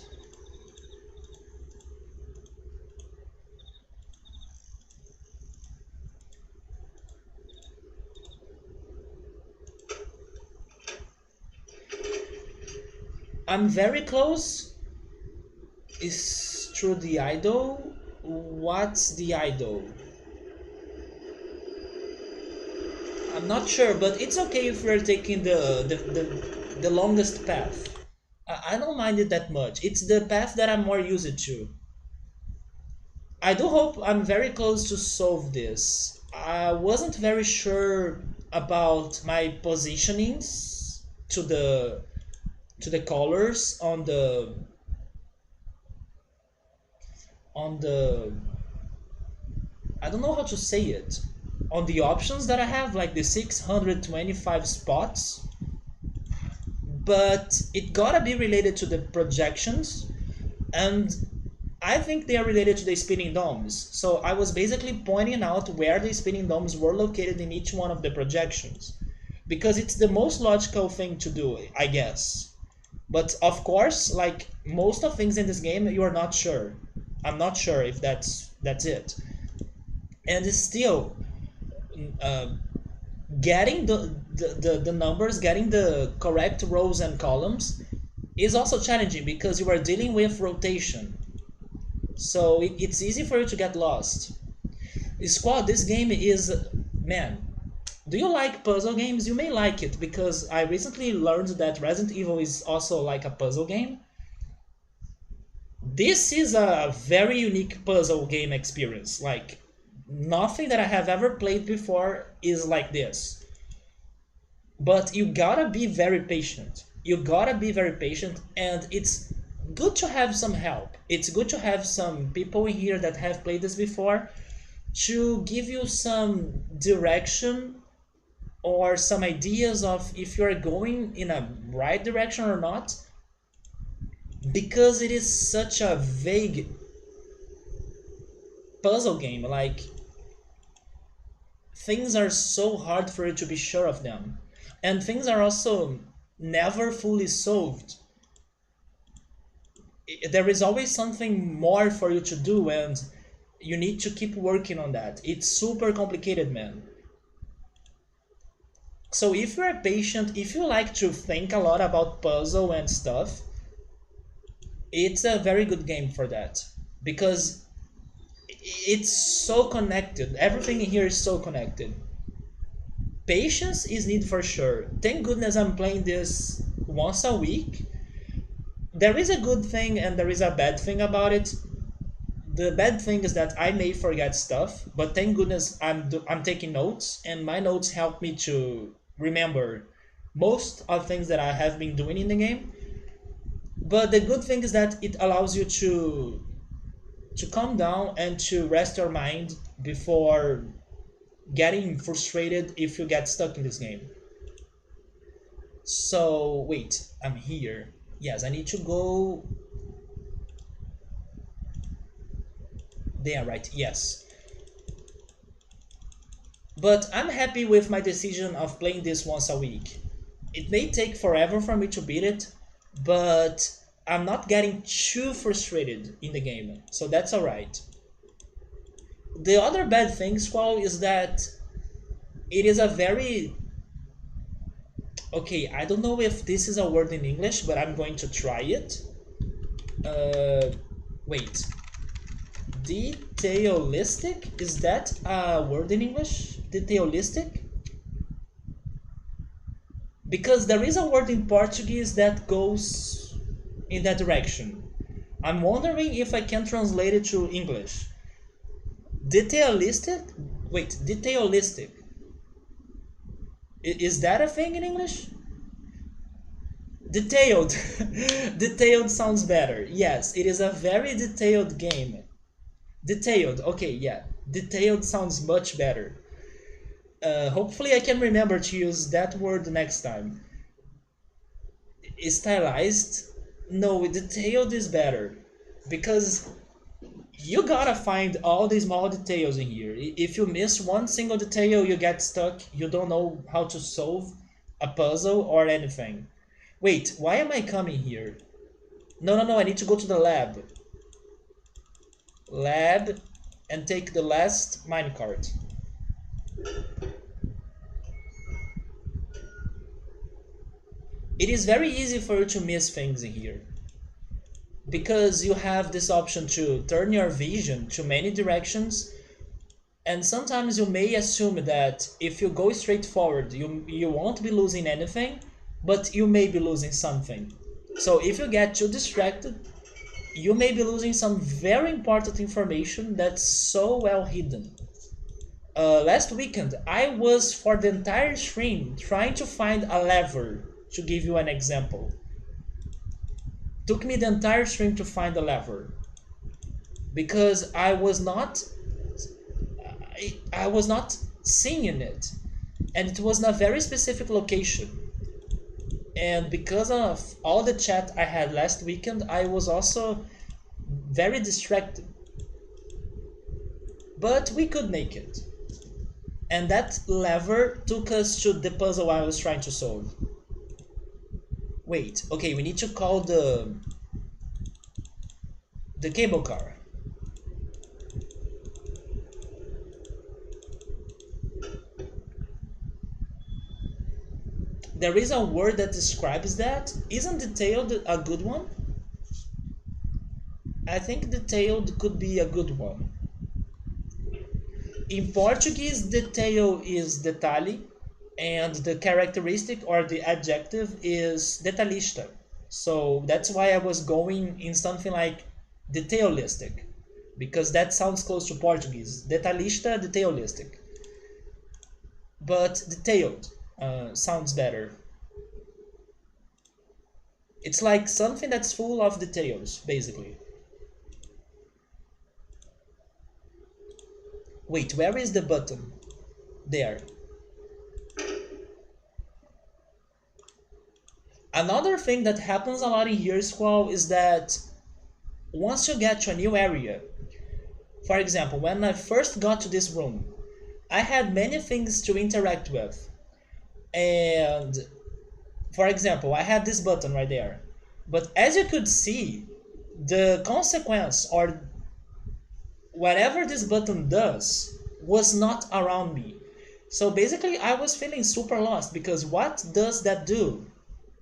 I'm very close. Is through the idol? What's the idol? I'm not sure, but it's okay if we're taking the longest path. I don't mind it that much. It's the path that I'm more used to. I do hope I'm very close to solve this. I wasn't very sure about my positionings to the colors on the I don't know how to say it, on the options that I have, like the 625 spots, but it gotta be related to the projections, and I think they are related to the spinning domes. So I was basically pointing out where the spinning domes were located in each one of the projections, because it's the most logical thing to do, I guess. But of course, like most of things in this game, you are not sure. I'm not sure if that's it. And still, uh, getting the numbers, getting the correct rows and columns is also challenging because you are dealing with rotation. So it's easy for you to get lost. Squad, this game is, man, do you like puzzle games? You may like it because I recently learned that Resident Evil is also like a puzzle game. This is a very unique puzzle game experience. Like, nothing that I have ever played before is like this. But you gotta be very patient. You gotta be very patient, and it's good to have some help. It's good to have some people in here that have played this before to give you some direction or some ideas of if you're going in a right direction or not, because it is such a vague puzzle game. Like, things are so hard for you to be sure of them, and things are also never fully solved. There is always something more for you to do, and you need to keep working on that. It's super complicated, man. So if you're patient, if you like to think a lot about puzzle and stuff, it's a very good game for that, because it's so connected. Everything here is so connected. Patience is need for sure. Thank goodness I'm playing this once a week. There is a good thing and there is a bad thing about it. The bad thing is that I may forget stuff, but thank goodness I'm taking notes, and my notes help me to remember most of things that I have been doing in the game. But the good thing is that it allows you to calm down and to rest your mind before getting frustrated if you get stuck in this game. So wait, I'm here. Yes, I need to go there, right? Yes. But I'm happy with my decision of playing this once a week. It may take forever for me to beat it, but I'm not getting too frustrated in the game, so that's alright. The other bad thing, Squall, is that it is a very... Okay, I don't know if this is a word in English, but I'm going to try it. Wait. Detailistic? Is that a word in English? Detailistic? Because there is a word in Portuguese that goes in that direction. I'm wondering if I can translate it to English. Detailistic? Wait, detailistic. Is that a thing in English? Detailed. Detailed sounds better. Yes, it is a very detailed game. Detailed, okay, yeah. Detailed sounds much better. Hopefully I can remember to use that word next time. Stylized? No, detailed is better. Because you gotta find all the small details in here. If you miss one single detail, you get stuck. You don't know how to solve a puzzle or anything. Wait, why am I coming here? No, I need to go to the lab. Lab and take the last minecart. It is very easy for you to miss things in here, because you have this option to turn your vision to many directions, and sometimes you may assume that if you go straight forward, you won't be losing anything, but you may be losing something. So if you get too distracted, you may be losing some very important information that's so well hidden. Last weekend, I was for the entire stream trying to find a lever, to give you an example. Took me the entire stream to find a lever, because I was not seeing it, and it was in a very specific location. And because of all the chat I had last weekend, I was also very distracted. But we could make it. And that lever took us to the puzzle I was trying to solve. Wait, okay, we need to call the cable car. There is a word that describes that. Isn't detailed a good one? I think detailed could be a good one. In Portuguese, detail is detalhe, and the characteristic or the adjective is detalhista. So that's why I was going in something like detailistic, because that sounds close to Portuguese. Detalhista, detailistic. But detailed sounds better. It's like something that's full of details, basically. Wait, where is the button? There. Another thing that happens a lot in here, Squall, is that once you get to a new area, for example, when I first got to this room, I had many things to interact with. And for example, I had this button right there. But as you could see, the consequence or whatever this button does was not around me. So basically, I was feeling super lost because what does that do?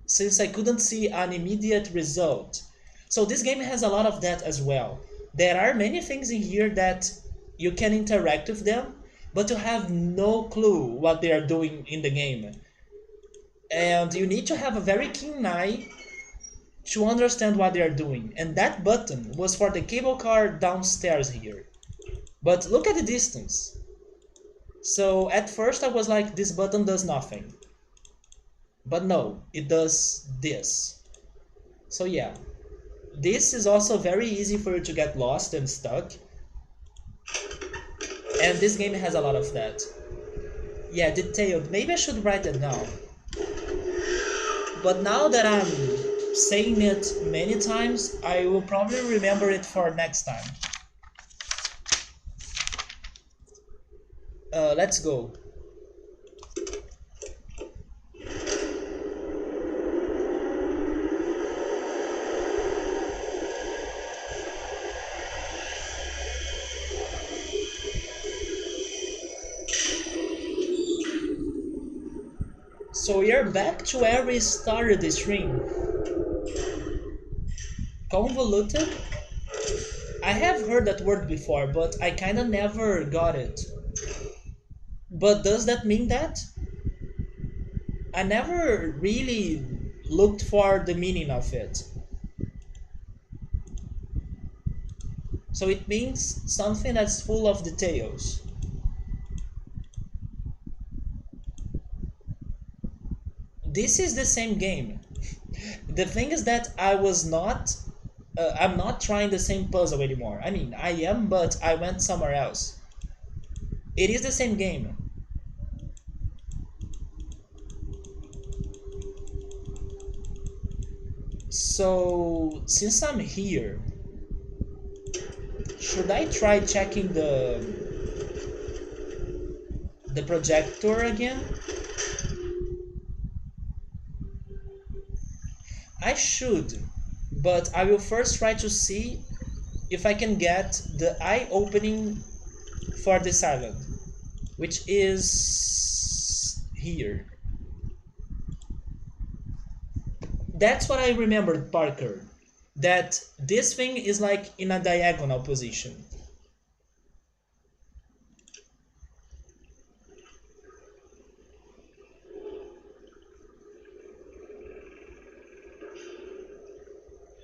Since I couldn't see an immediate result. So this game has a lot of that as well. There are many things in here that you can interact with them, but you have no clue what they are doing in the game. And you need to have a very keen eye to understand what they are doing. And that button was for the cable car downstairs here. But look at the distance. So at first I was like, this button does nothing. But no, it does this. So yeah, this is also very easy for you to get lost and stuck. And this game has a lot of that. Yeah, detailed. Maybe I should write it down. But now that I'm saying it many times, I will probably remember it for next time. Let's go. So we are back to where we started the stream. Convoluted? I have heard that word before, but I kinda never got it. But does that mean that? I never really looked for the meaning of it. So it means something that's full of details. This is the same game. The thing is that I'm not trying the same puzzle anymore. I mean, I am, but I went somewhere else. It is the same game. So, since I'm here, should I try checking the projector again? I should, but I will first try to see if I can get the eye opening for this island, which is here. That's what I remembered, Parker, that this thing is like in a diagonal position.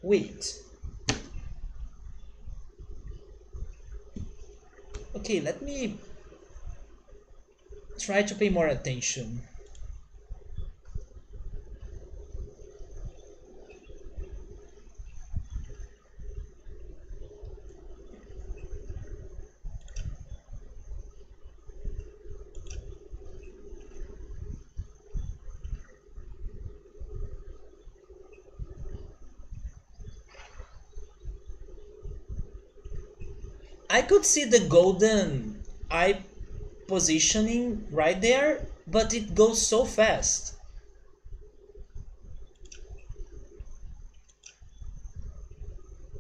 Wait. Okay, let me try to pay more attention. I could see the golden eye positioning right there, but it goes so fast.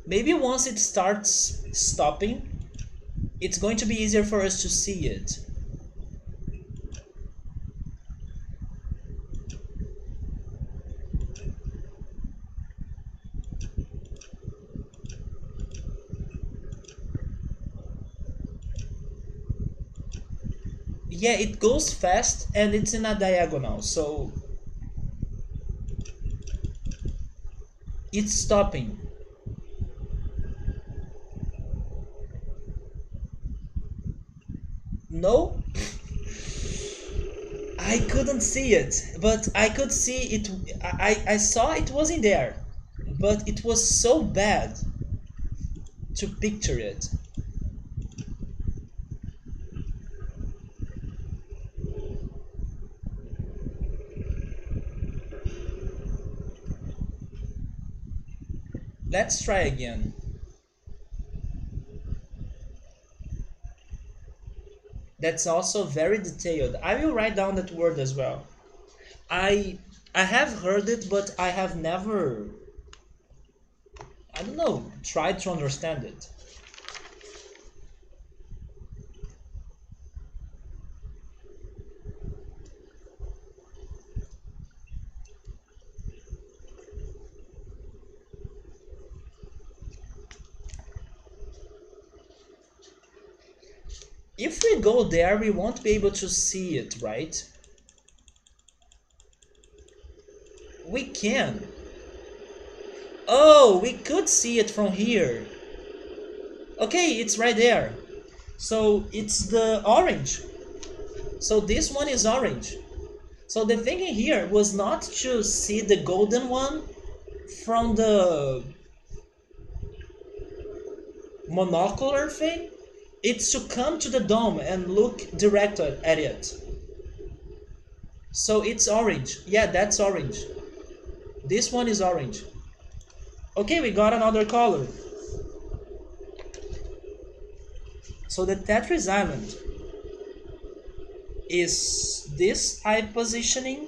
Maybe once it starts stopping, it's going to be easier for us to see it. Yeah, it goes fast and it's in a diagonal, so it's stopping. No? I couldn't see it, but I could see it. I saw it was in there, but it was so bad to picture it. Let's try again. That's also very detailed. I will write down that word as well. I I have heard it, but I have never, I don't know, tried to understand it. If we go there, we won't be able to see it, right? We can. Oh, we could see it from here. Okay, it's right there. So it's the orange. So this one is orange. So the thinking here was not to see the golden one from the monocular thing. It's to come to the dome and look direct at it. So it's orange. Yeah, that's orange. This one is orange. Okay, we got another color. So the Tetris Island is this type positioning,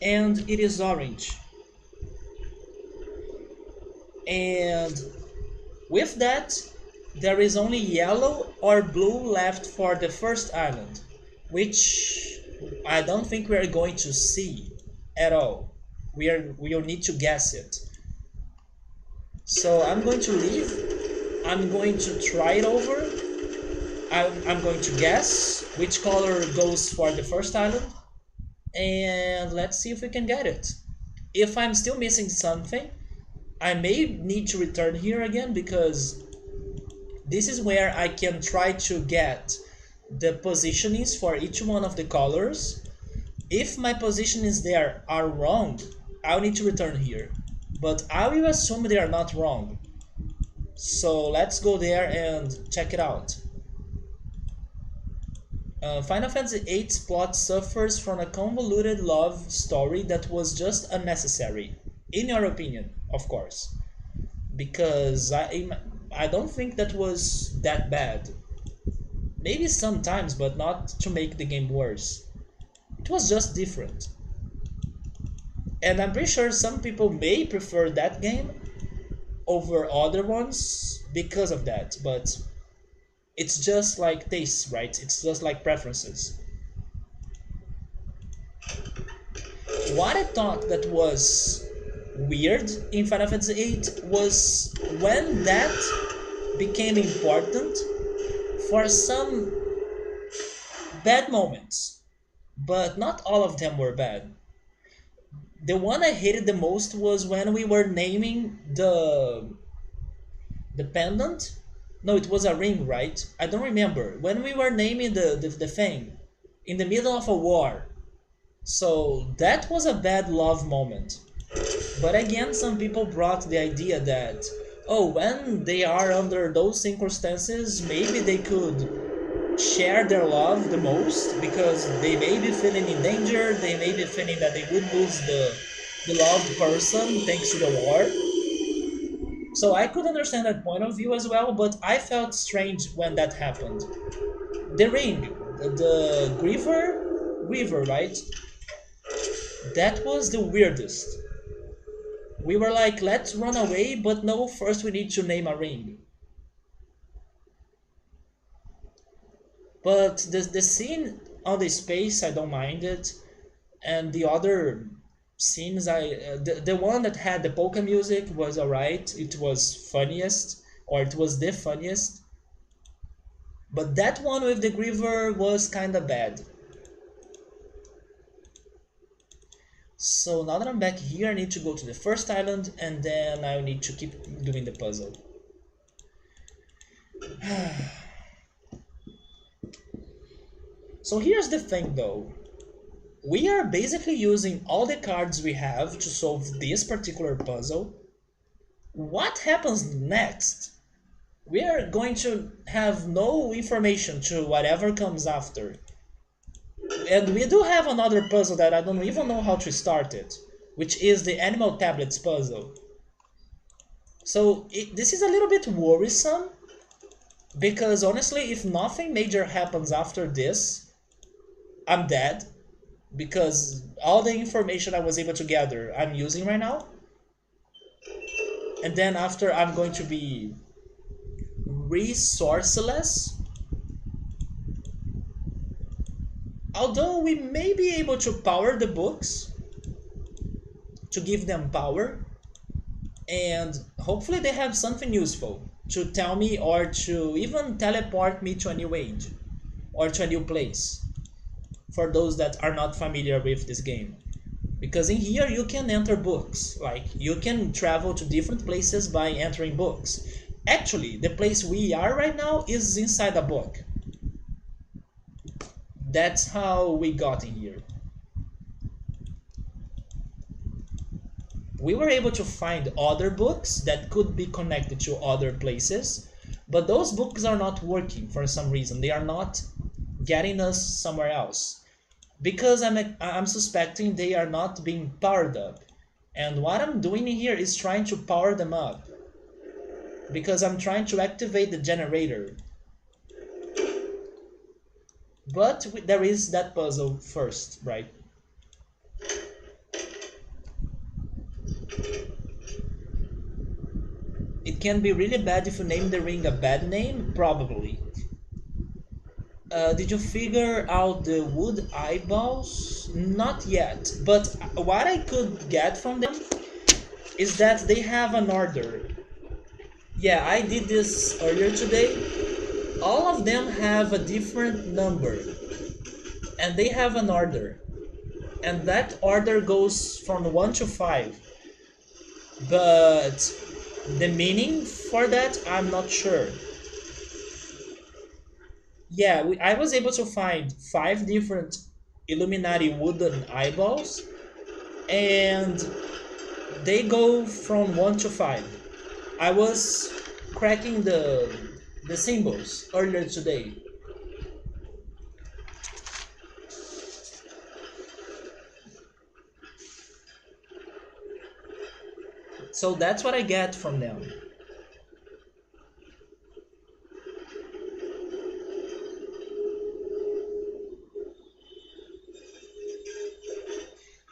and it is orange. And with that, there is only yellow or blue left for the first island, which I don't think we are going to see at all. We'll need to guess it. So I'm going to leave. I'm going to try it over. I'm going to guess which color goes for the first island, and let's see if we can get it. If I'm still missing something, I may need to return here again, because this is where I can try to get the positionings for each one of the colors. If my positionings there are wrong, I'll need to return here. But I will assume they are not wrong. So let's go there and check it out. Final Fantasy VIII's plot suffers from a convoluted love story that was just unnecessary. In your opinion, of course. Because I don't think that was that bad. Maybe sometimes, but not to make the game worse. It was just different. And I'm pretty sure some people may prefer that game over other ones because of that, but it's just like tastes, right? It's just like preferences. What I thought that was weird in Final Fantasy VIII was when that became important for some bad moments, but not all of them were bad. The one I hated the most was when we were naming the pendant. No, it was a ring, right? I don't remember. When we were naming the thing in the middle of a war. So that was a bad love moment. But again, some people brought the idea that, oh, when they are under those circumstances, maybe they could share their love the most, because they may be feeling in danger, they may be feeling that they would lose the loved person thanks to the war. So I could understand that point of view as well, but I felt strange when that happened. The ring, the River, right? That was the weirdest. We were like, let's run away, but no, first we need to name a ring. But the scene on the space, I don't mind it. And the other scenes, the one that had the polka music was alright. It was funniest, or it was the funniest. But that one with the Griever was kinda bad. So now that I'm back here, I need to go to the first island, and then I need to keep doing the puzzle. So here's the thing though. We are basically using all the cards we have to solve this particular puzzle. What happens next? We are going to have no information to whatever comes after. And we do have another puzzle that I don't even know how to start it. which is the animal tablets puzzle. So this is a little bit worrisome because honestly, if nothing major happens after this, I'm dead because all the information I was able to gather I'm using right now. And then after I'm going to be resourceless. Although we may be able to power the books, to give them power, and hopefully they have something useful to tell me or to even teleport me to a new age or to a new place for those that are not familiar with this game. Because in here you can enter books, like you can travel to different places by entering books. Actually, the place we are right now is inside a book. That's how we got in here. We were able to find other books that could be connected to other places, but those books are not working for some reason. They are not getting us somewhere else because I'm suspecting they are not being powered up. And what I'm doing here is trying to power them up because I'm trying to activate the generator. But there is that puzzle first, right? It can be really bad if you name the ring a bad name, probably. Did you figure out the wood eyeballs? Not yet, but what I could get from them is that they have an order. Yeah, I did this earlier today. All of them have a different number, and they have an order. And that order goes from 1 to 5. But the meaning for that, I'm not sure. Yeah, I was able to find 5 different Illuminati wooden eyeballs, and they go from 1 to 5. I was cracking the symbols earlier today. So that's what I get from them.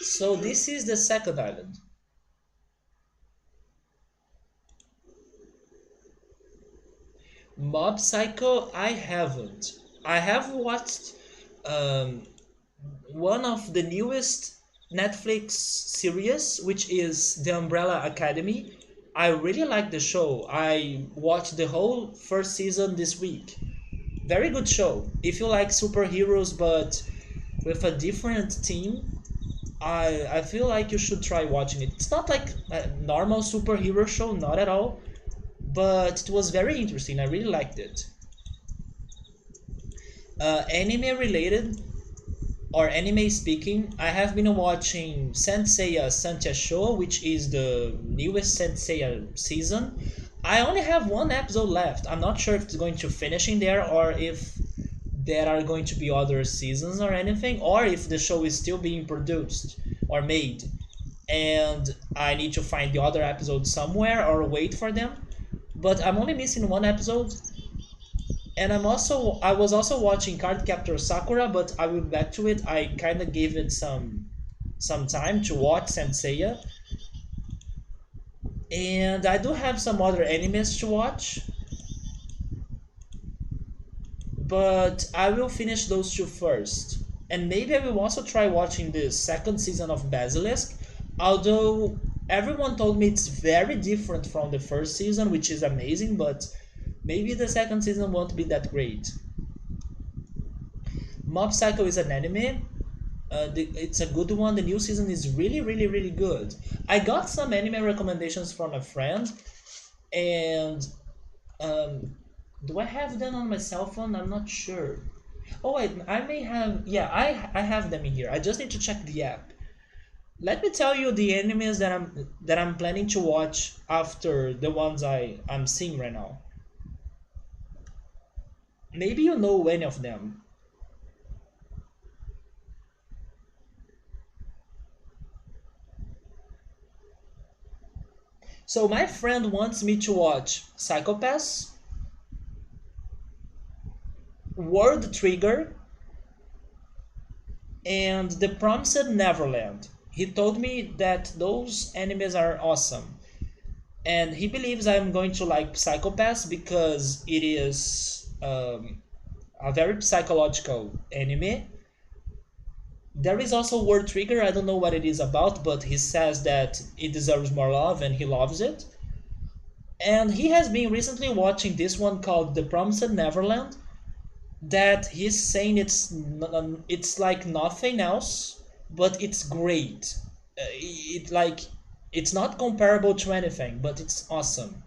So this is the second island. Mob Psycho, I haven't. I have watched um, one of the newest Netflix series, which is The Umbrella Academy. I really like the show. I watched the whole first season this week. Very good show. If you like superheroes but with a different team, I feel like you should try watching it. It's not like a normal superhero show, not at all, but it was very interesting. I really liked it. Anime related or anime speaking, I have been watching Senseiya Santia Show, which is the newest Senseiya season. I only have one episode left. I'm not sure if it's going to finish in there or if there are going to be other seasons or anything, or if the show is still being produced or made and I need to find the other episodes somewhere or wait for them. But I'm only missing one episode, and I was also watching Cardcaptor Sakura, but I will be back to it. I kind of gave it some time to watch Senseiya, and I do have some other animes to watch, but I will finish those two first. And maybe I will also try watching the second season of Basilisk, although everyone told me it's very different from the first season, which is amazing, but maybe the second season won't be that great. Mob Psycho is an anime. It's a good one. The new season is really, really, really good. I got some anime recommendations from a friend, and um, do I have them on my cell phone? I'm not sure. Oh wait, I may have. Yeah, I have them in here. I just need to check the app. Let me tell you the animes that I'm planning to watch after the ones I'm seeing right now. Maybe you know any of them. So my friend wants me to watch Psychopaths, World Trigger, and The Promised Neverland. He told me that those animes are awesome, and he believes I'm going to like Psychopaths because it is a very psychological anime. There is also World Trigger. I don't know what it is about, but he says that it deserves more love and he loves it. And he has been recently watching this one called The Promised Neverland. That he's saying it's like nothing else, but it's great. It like it's not comparable to anything, but it's awesome.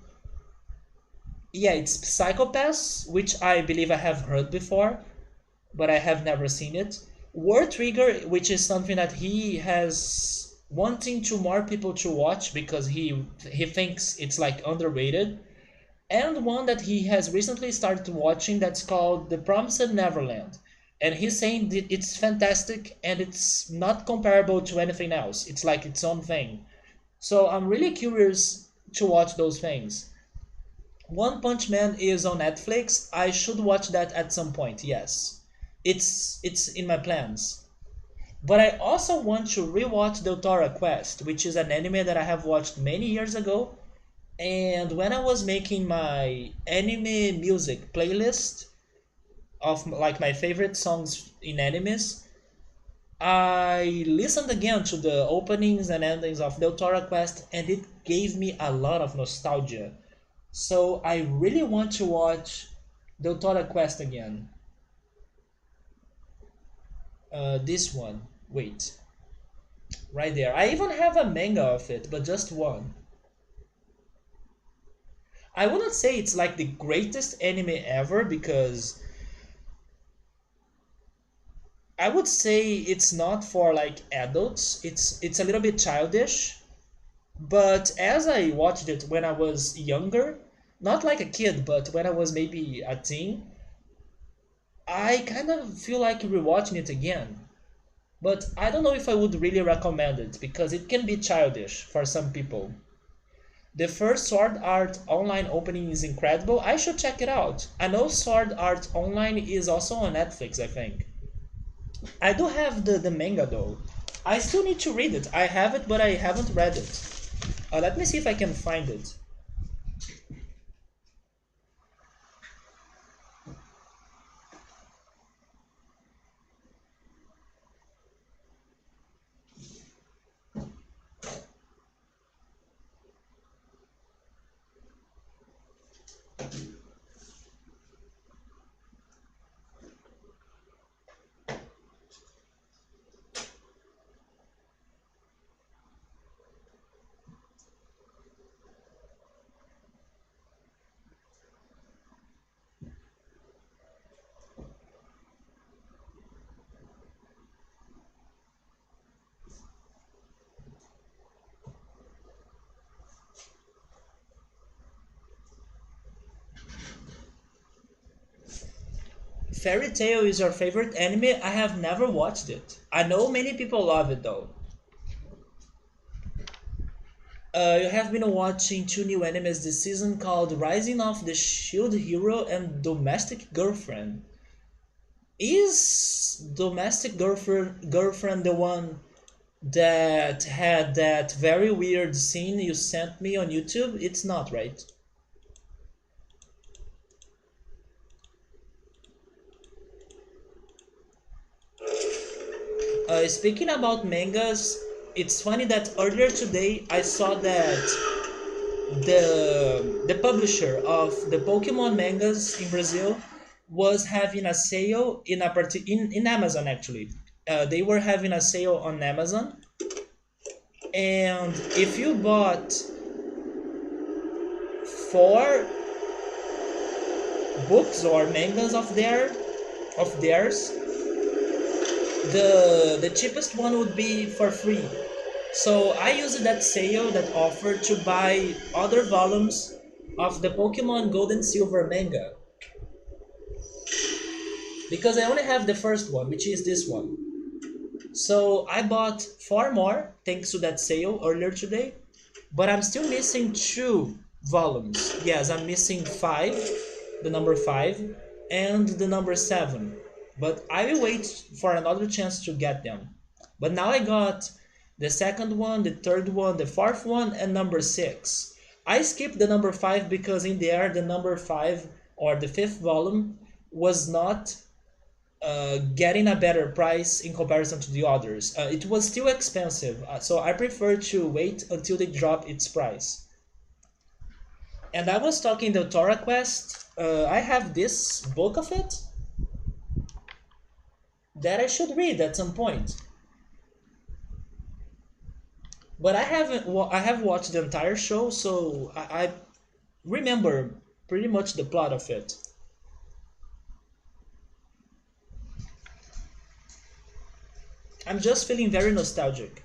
Yeah, it's Psychopaths, which I believe I have heard before, but I have never seen it. War Trigger, which is something that he has wanting to more people to watch because he thinks it's like underrated, and one that he has recently started watching that's called The Promised Neverland. And he's saying that it's fantastic and it's not comparable to anything else. It's like its own thing. So I'm really curious to watch those things. One Punch Man is on Netflix. I should watch that at some point. Yes, it's in my plans. But I also want to rewatch Deutora Quest, which is an anime that I have watched many years ago. And when I was making my anime music playlist of like my favorite songs in animes, I listened again to the openings and endings of Deutora Quest, and it gave me a lot of nostalgia. So I really want to watch Deutora Quest again. This one. Wait. Right there. I even have a manga of it, but just one. I wouldn't say it's like the greatest anime ever because I would say it's not for like adults. It's a little bit childish, but as I watched it when I was younger, not like a kid, but when I was maybe a teen, I kind of feel like rewatching it again. But I don't know if I would really recommend it because it can be childish for some people. The first Sword Art Online opening is incredible. I should check it out. I know Sword Art Online is also on Netflix, I think. I do have the manga though. I still need to read it. I have it, but I haven't read it. Let me see if I can find it. Fairy Tail is your favorite anime? I have never watched it. I know many people love it though. You have been watching two new animes this season called Rising of the Shield Hero and Domestic Girlfriend. Is Domestic Girlfriend the one that had that very weird scene you sent me on YouTube? It's not, right? Speaking about mangas, it's funny that earlier today I saw that the publisher of the Pokemon mangas in Brazil was having a sale in Amazon actually. They were having a sale on Amazon, and if you bought four books or mangas of theirs, the cheapest one would be for free. So I used that sale, that offer, to buy other volumes of the Pokemon Gold and Silver manga because I only have the first one, which is this one. So I bought four more thanks to that sale earlier today, but I'm still missing two volumes. Yes, I'm missing five, the number five, and the number seven. But I will wait for another chance to get them. But now I got the second one, the third one, the fourth one, and number six. I skipped the number five because in there the number five or the fifth volume was not getting a better price in comparison to the others. It was still expensive, so I prefer to wait until they drop its price. And I was talking the Torah Quest. I have this book of it that I should read at some point. But I haven't. I have watched the entire show, so I remember pretty much the plot of it. I'm just feeling very nostalgic.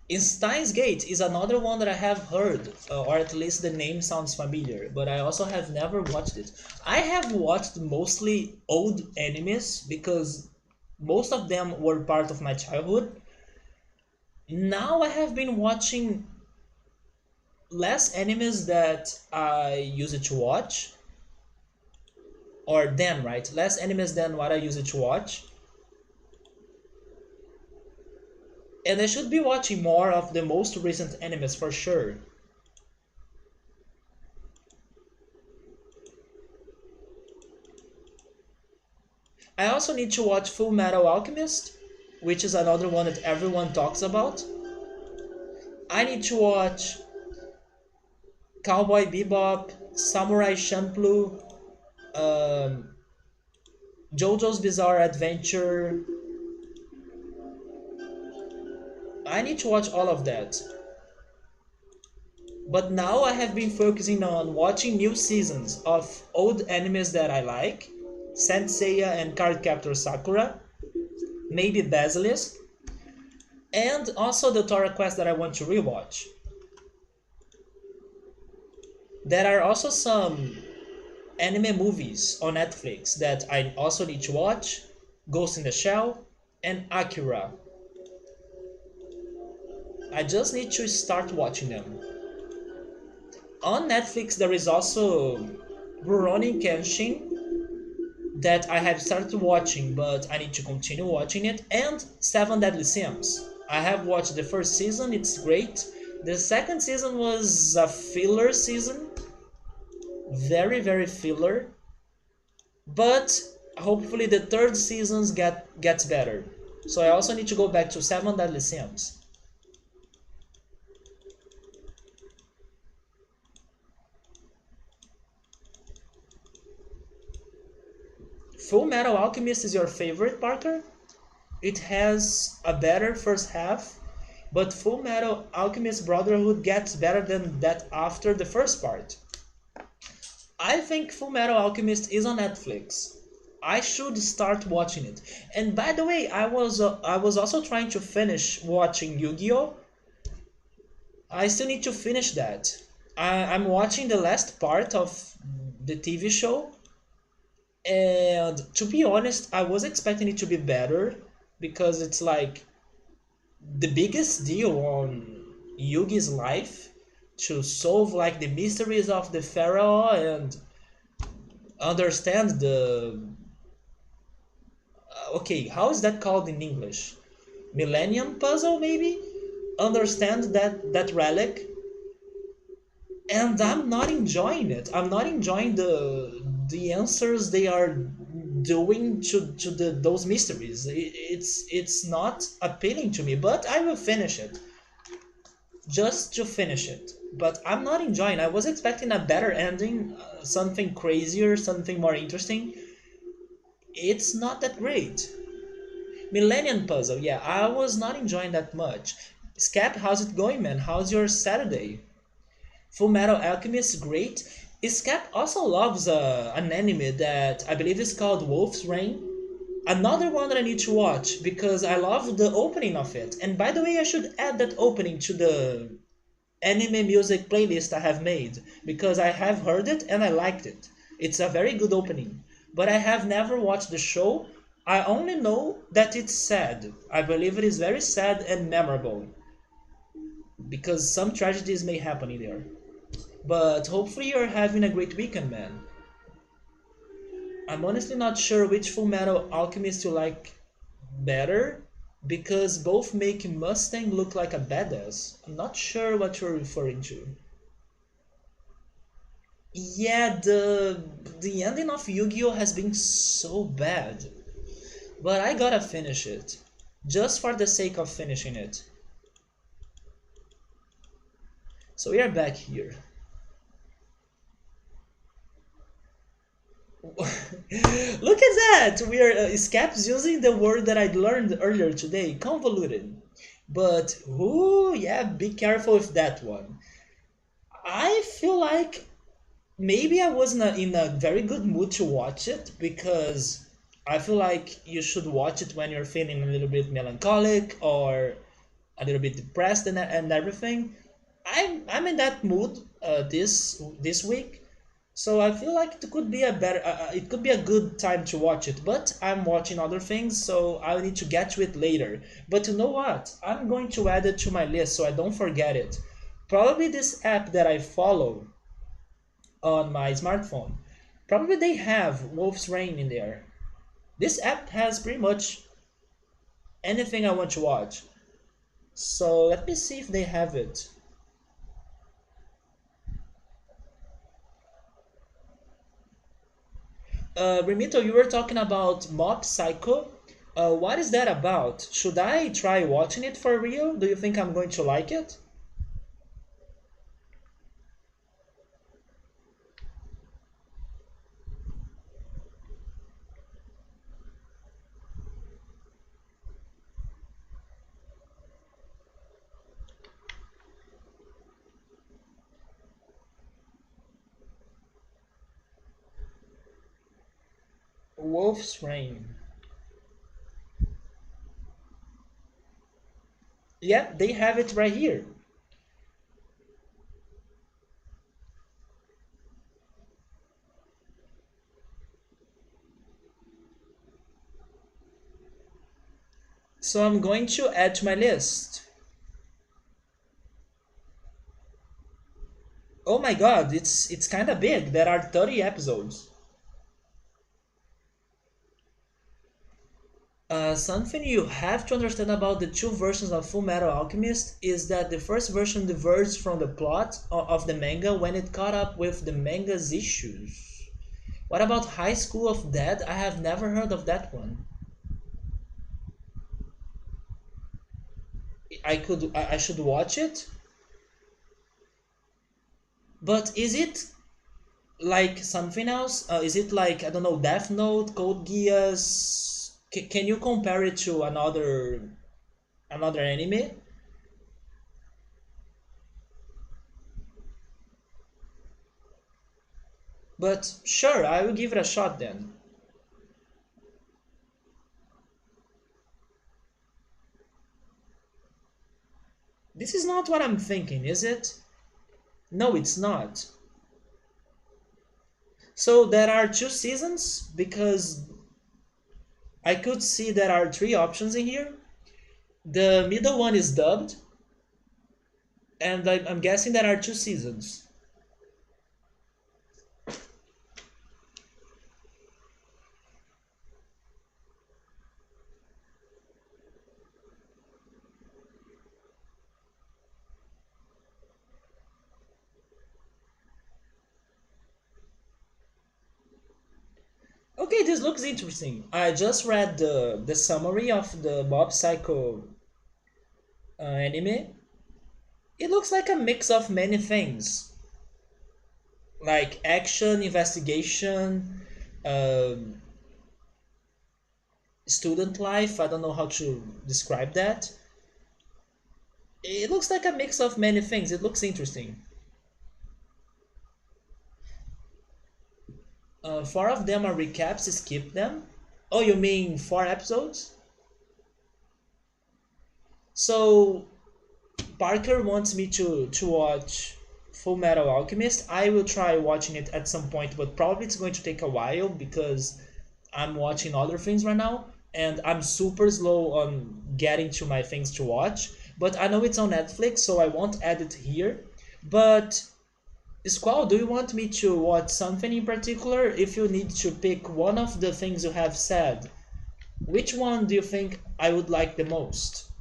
In Steins Gate is another one that I have heard, or at least the name sounds familiar, but I also have never watched it. I have watched mostly old animes because most of them were part of my childhood. Now I have been watching less animes that I used to watch, or then, right? Less animes than what I used to watch. And I should be watching more of the most recent animes for sure. I also need to watch Full Metal Alchemist, which is another one that everyone talks about. I need to watch Cowboy Bebop, Samurai Champloo, um, JoJo's Bizarre Adventure. I need to watch all of that. But now I have been focusing on watching new seasons of old animes that I like, Saint Seiya and Cardcaptor Sakura, maybe Basilisk, and also the Torah Quest that I want to rewatch. There are also some anime movies on Netflix that I also need to watch, Ghost in the Shell and Akira. I just need to start watching them. On Netflix there is also Rurouni Kenshin that I have started watching, but I need to continue watching it, and Seven Deadly Sins. I have watched the first season, it's great. The second season was a filler season, very filler, but hopefully the third seasons gets better. So I also need to go back to Seven Deadly Sins. Full Metal Alchemist is your favorite, Parker? It has a better first half, but Full Metal Alchemist Brotherhood gets better than that after the first part. I think Full Metal Alchemist is on Netflix. I should start watching it. And by the way, I was also trying to finish watching Yu-Gi-Oh. I still need to finish that. I'm watching the last part of the TV show, and to be honest, I was expecting it to be better because it's like the biggest deal on Yugi's life to solve like the mysteries of the pharaoh and understand the okay, how is that called in English? Millennium puzzle maybe? Understand that relic, and I'm not enjoying it. I'm not enjoying the answers they are doing to those mysteries. It's not appealing to me, but I will finish it just to finish it. But I'm not enjoying. I was expecting a better ending, something crazier, something more interesting. It's not that great. Millennium Puzzle, yeah, I was not enjoying that much. Scap, how's it going, man? How's your Saturday? Full Metal Alchemist, great. Scap also loves an anime that I believe is called Wolf's Rain. Another one that I need to watch because I love the opening of it. And by the way, I should add that opening to the anime music playlist I have made because I have heard it and I liked it. It's a very good opening. But I have never watched the show. I only know that it's sad. I believe it is very sad and memorable. because some tragedies may happen in there. But hopefully you're having a great weekend, man. I'm honestly not sure which Full Metal Alchemist you like better, because both make Mustang look like a badass. I'm not sure what you're referring to. Yeah, the ending of Yu-Gi-Oh has been so bad, but I gotta finish it, just for the sake of finishing it. So we are back here. Look at that! We are Scaps using the word that I learned earlier today, convoluted. But who? Yeah, be careful with that one. I feel like maybe I was in a very good mood to watch it, because I feel like you should watch it when you're feeling a little bit melancholic or a little bit depressed and everything. I'm in that mood this week, so I feel like it could be a it could be a good time to watch it. But I'm watching other things, so I'll need to get to it later. But you know what? I'm going to add it to my list so I don't forget it. Probably this app that I follow on my smartphone. Probably they have Wolf's Rain in there. This app has pretty much anything I want to watch. So let me see if they have it. Remito, you were talking about Mob Psycho. What is that about? Should I try watching it for real? Do you think I'm going to like it? Wolf's Rain. Yeah, they have it right here. So I'm going to add to my list. Oh my god, it's kind of big. There are 30 episodes. Something you have to understand about the two versions of Full Metal Alchemist is that the first version diverged from the plot of the manga when it caught up with the manga's issues. What about High School of Dead? I have never heard of that one. I should watch it, but is it like something else? Is it like, I don't know, Death Note, Code Geass? Can you compare it to another anime? But sure, I will give it a shot then. This is not what I'm thinking, is it? No, it's not. So there are two seasons, because I could see there are three options in here. The middle one is dubbed, and I'm guessing there are two seasons. Okay, this looks interesting. I just read the summary of the Mob Psycho anime. It looks like a mix of many things, like action, investigation, um, student life. I don't know how to describe that. It looks like a mix of many things. It looks interesting. Four of them are recaps. Skip them. Oh, you mean four episodes? So Parker wants me to watch Full Metal Alchemist. I will try watching it at some point, but probably it's going to take a while because I'm watching other things right now and I'm super slow on getting to my things to watch. but I know it's on Netflix, so I won't add it here. But Squall, do you want me to watch something in particular? If you need to pick one of the things you have said, which one do you think I would like the most?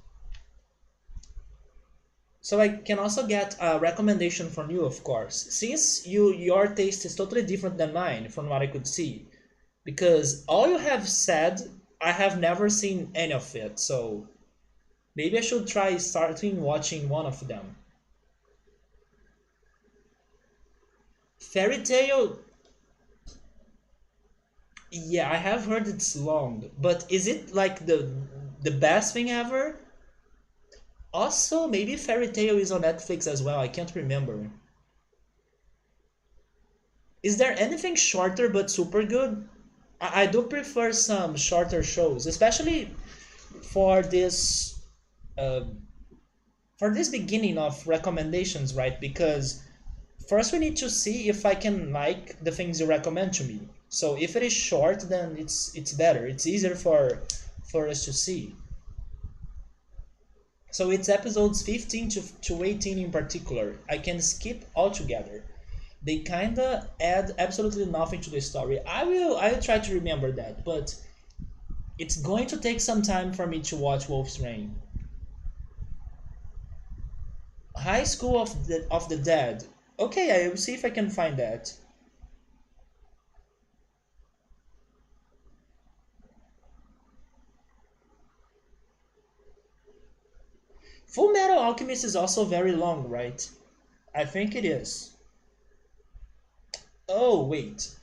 So I can also get a recommendation from you, of course, since your taste is totally different than mine, from what I could see. Because all you have said, I have never seen any of it. So maybe I should try starting watching one of them. Fairy Tail, yeah, I have heard it's long, but is it like the best thing ever? Also, maybe Fairy Tail is on Netflix as well. I can't remember. Is there anything shorter but super good? I do prefer some shorter shows, especially for this uh, for this beginning of recommendations, right? Because first we need to see if I can like the things you recommend to me. So if it is short, then it's better. It's easier for us to see. So it's episodes 15 to 18 in particular. I can skip altogether. They kinda add absolutely nothing to the story. I'll try to remember that, but it's going to take some time for me to watch Wolf's Rain. High School of the Dead. Okay, I will see if I can find that. Full Metal Alchemist is also very long, right? I think it is. Oh, wait.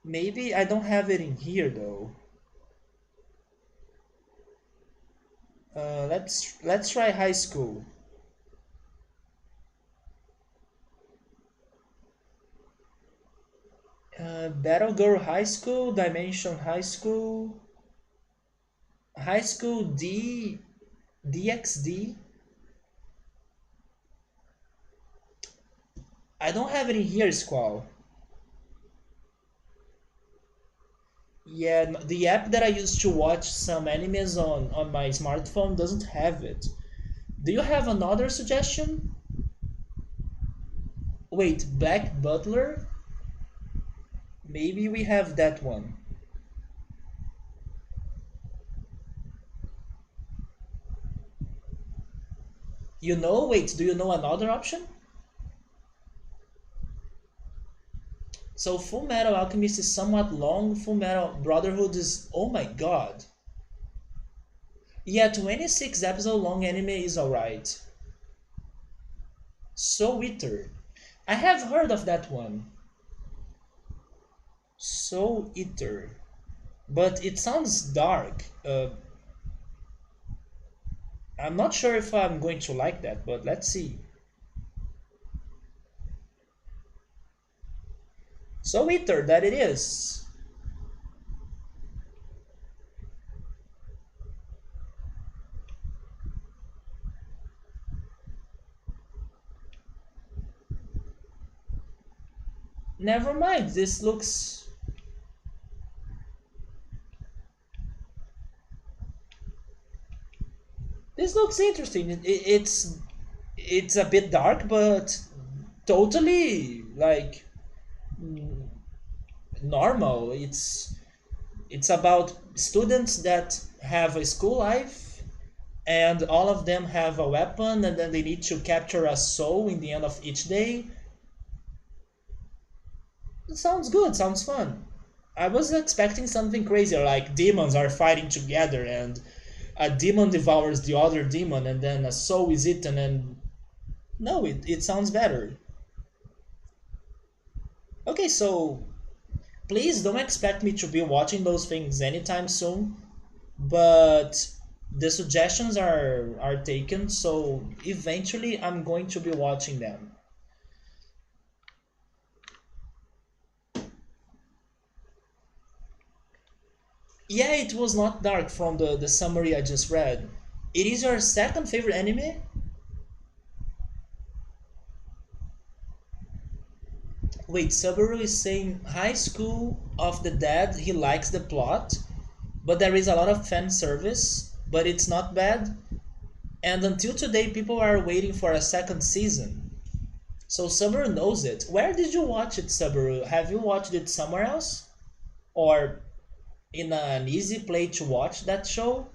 Maybe I don't have it in here though. Let's try high school. Battle Girl High School, Dimension High School, High School DxD. I don't have it in here, Squall. Yeah, the app that I use to watch some animes on my smartphone doesn't have it. Do you have another suggestion? Wait, Black Butler? Maybe we have that one. Wait, do you know another option? So Full Metal Alchemist is somewhat long, Full Metal Brotherhood is, oh my god. Yeah, 26 episode long anime is alright. So Eater. I have heard of that one. So Eater. But it sounds dark. I'm not sure if I'm going to like that, but let's see. So Eater, that it is. Never mind, this looks interesting. It's a bit dark, but totally like normal. It's about students that have a school life, and all of them have a weapon, and then they need to capture a soul in the end of each day. It sounds good, sounds fun. I was expecting something crazier, like demons are fighting together and a demon devours the other demon and then a soul is eaten and no, it sounds better. Okay, so please don't expect me to be watching those things anytime soon, but the suggestions are taken, so eventually I'm going to be watching them. Yeah, it was not dark from the summary I just read. It is your second favorite anime? Wait, Subaru is saying High School of the Dead, he likes the plot, but there is a lot of fan service, but it's not bad. And until today, people are waiting for a second season. So Subaru knows it. Where did you watch it, Subaru? Have you watched it somewhere else? Or in an easy play to watch that show?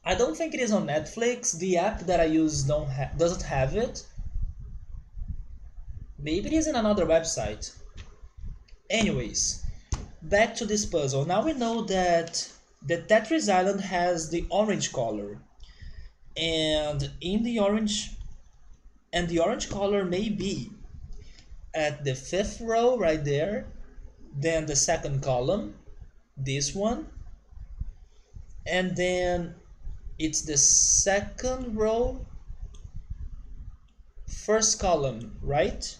I don't think it is on Netflix. The app that I use doesn't have it. Maybe it is in another website. Anyways, back to this puzzle. Now we know that the Tetris Island has the orange color. And in the orange the orange color may be at the fifth row right there, then the second column, this one, and then it's the second row, first column, right?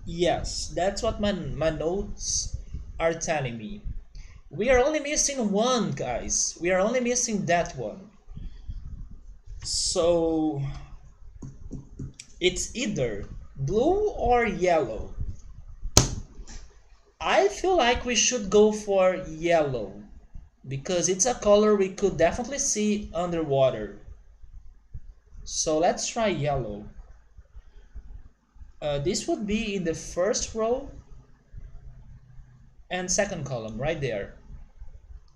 Yes, that's what my notes are telling me. We are only missing one, guys. We are only missing that one. So it's either blue or yellow. I feel like we should go for yellow because it's a color we could definitely see underwater. So let's try yellow. This would be in the first row and second column right there.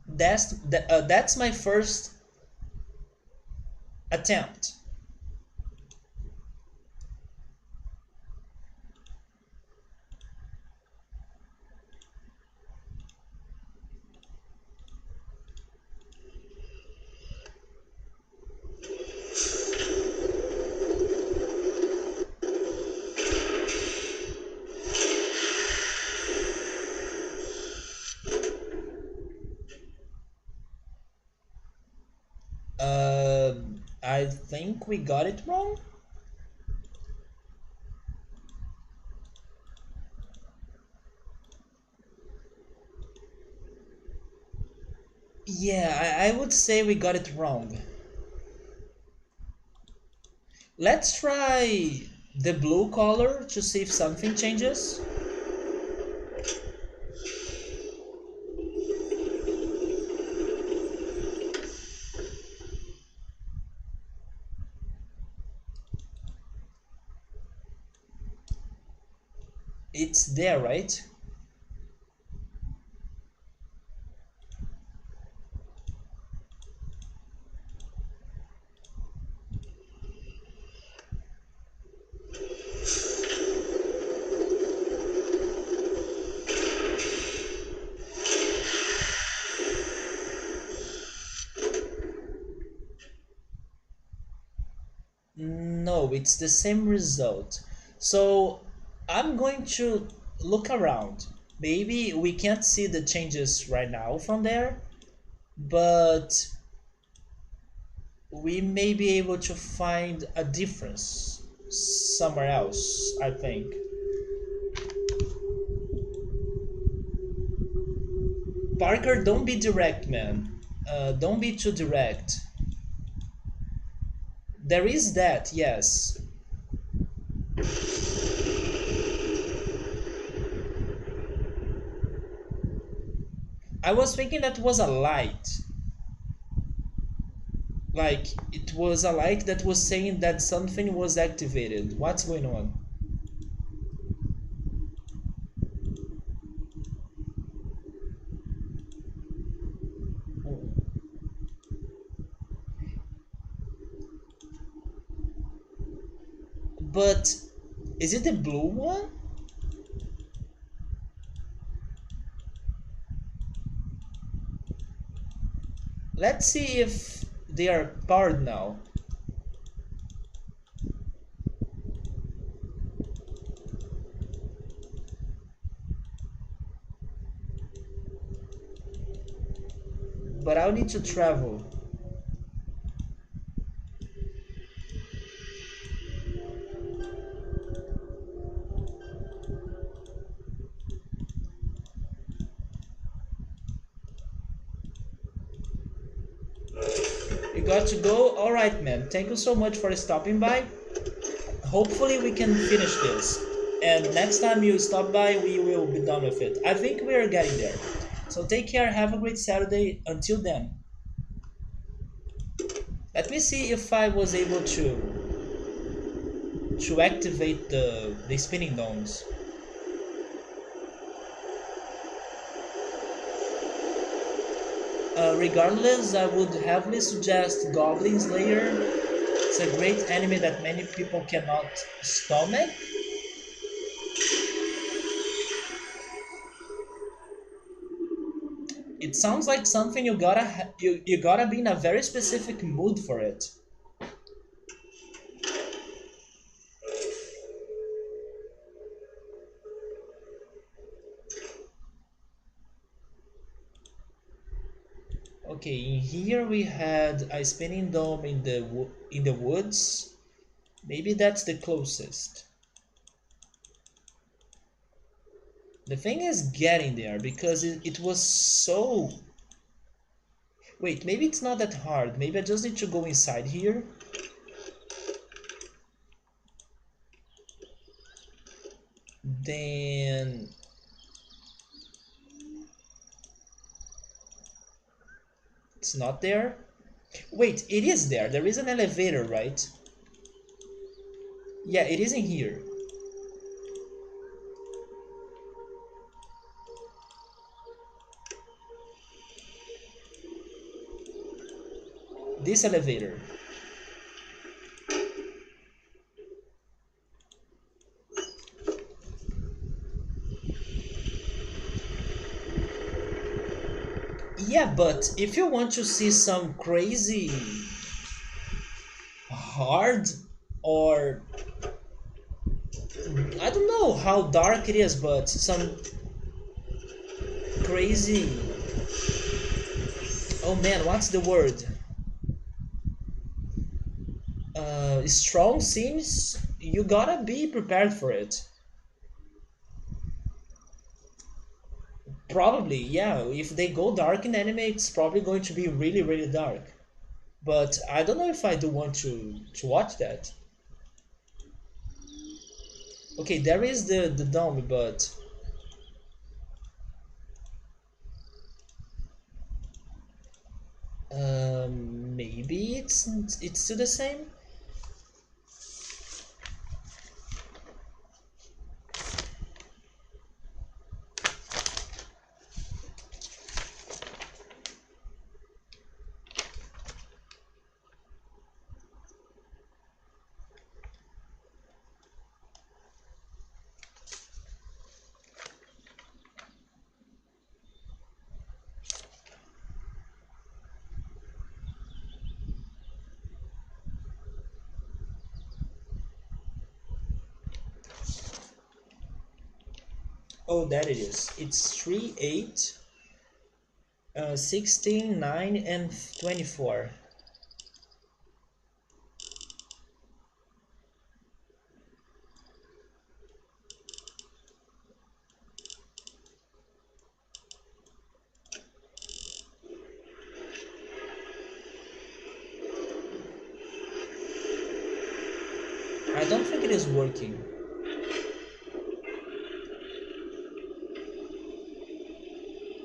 That's my first attempt. I think we got it wrong. Yeah, I would say we got it wrong. Let's try the blue color to see if something changes. It's there, right? No, it's the same result. So I'm going to look around. Maybe we can't see the changes right now from there, but we may be able to find a difference somewhere else, I think. Parker, don't be direct, man. Don't be too direct. There is that, yes. I was thinking that was a light. Like, it was a light that was saying that something was activated. What's going on? But is it the blue one? Let's see if they are powered now. But I'll need to travel. You got to go? Alright, man. Thank you so much for stopping by. Hopefully we can finish this. And next time you stop by, we will be done with it. I think we are getting there. So take care, have a great Saturday. Until then. Let me see if I was able to activate the spinning domes. Regardless, I would heavily suggest Goblin Slayer. It's a great anime that many people cannot stomach. It sounds like something you gotta be in a very specific mood for it. Okay, in here we had a spinning dome in the woods. Maybe that's the closest. The thing is getting there because it was so... Wait, maybe it's not that hard. Maybe I just need to go inside here. Then... It's not there? Wait, it is there. There is an elevator, right? Yeah, it is in here. This elevator. Yeah, but if you want to see some crazy hard or I don't know how dark it is, but some crazy... Oh man, what's the word? Strong scenes, you gotta be prepared for it. Probably, yeah. If they go dark in anime, it's probably going to be really, really dark. But I don't know if I do want to watch that. Okay, there is the dome, but maybe it's still the same. Oh, that it is. It's 3, 8, 16, 9, and 24. I don't think it is working.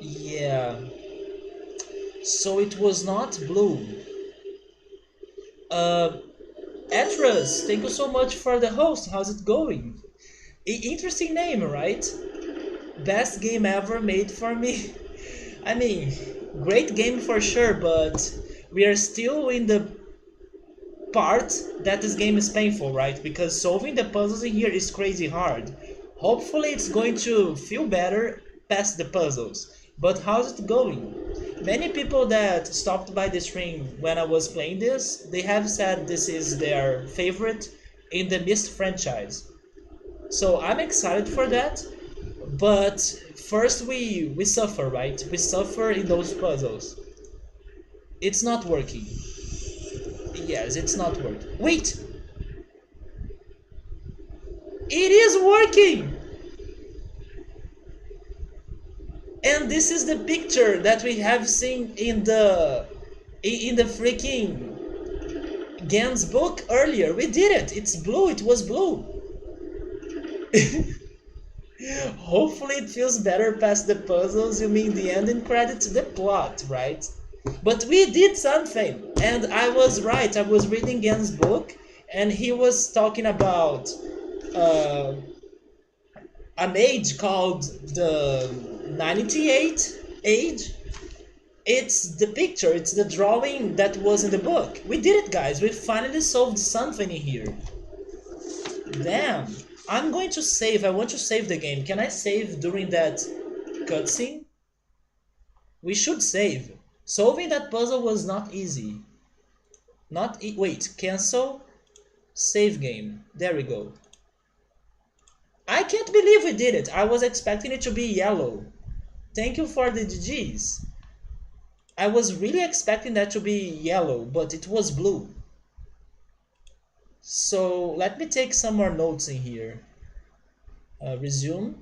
Yeah. So it was not blue. Uh, Atras, thank you so much for the host. How's it going? Interesting name, right? Best game ever made for me. I mean, great game for sure, but we are still in the part that this game is painful, right? Because solving the puzzles in here is crazy hard. Hopefully it's going to feel better past the puzzles. But how's it going? Many people that stopped by the stream when I was playing this, they have said this is their favorite in the Myst franchise. So I'm excited for that, but first we suffer, right? We suffer in those puzzles. It's not working. Yes, it's not working. Wait! It is working! And this is the picture that we have seen in the freaking Gan's book earlier. We did it. It's blue. It was blue. Hopefully it feels better past the puzzles. You mean the ending credits, the plot, right? But we did something, and I was right. I was reading Gen's book, and he was talking about uh, an age called the 98 age. It's the picture, it's the drawing that was in the book. We did it, guys. We finally solved something in here. Damn. I'm going to save. I want to save the game. Can I save during that cutscene? We should save. Solving that puzzle was not easy. Wait, cancel. Save game. There we go. I can't believe we did it. I was expecting it to be yellow. Thank you for the GGs. I was really expecting that to be yellow, but it was blue. So let me take some more notes in here. Resume.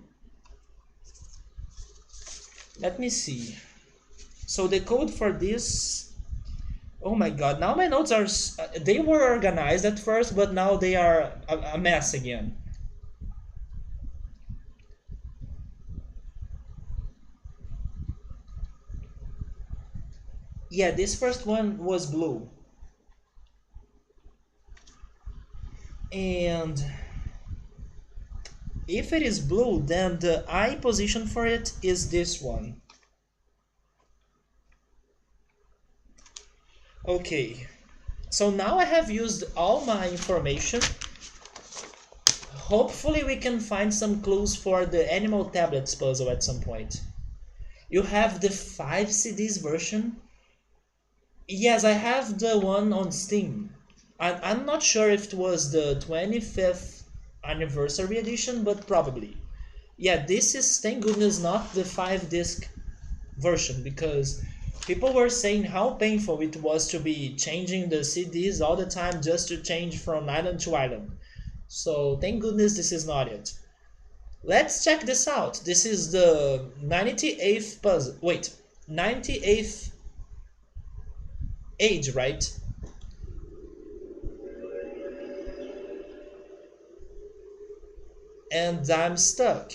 Let me see. So the code for this. Oh my god, now my notes are. They were organized at first, but now they are a mess again. Yeah, this first one was blue. And if it is blue, then the I position for it is this one. Okay, so now I have used all my information. Hopefully we can find some clues for the animal tablets puzzle at some point. You have the 5 CDs version? Yes, I have the one on Steam. I'm not sure if it was the 25th anniversary edition, but probably. Yeah, this is, thank goodness, not the 5 disc version, because people were saying how painful it was to be changing the CDs all the time just to change from island to island. So thank goodness this is not it. Let's check this out. This is the 98th puzzle. Wait, 98th age, right? And I'm stuck.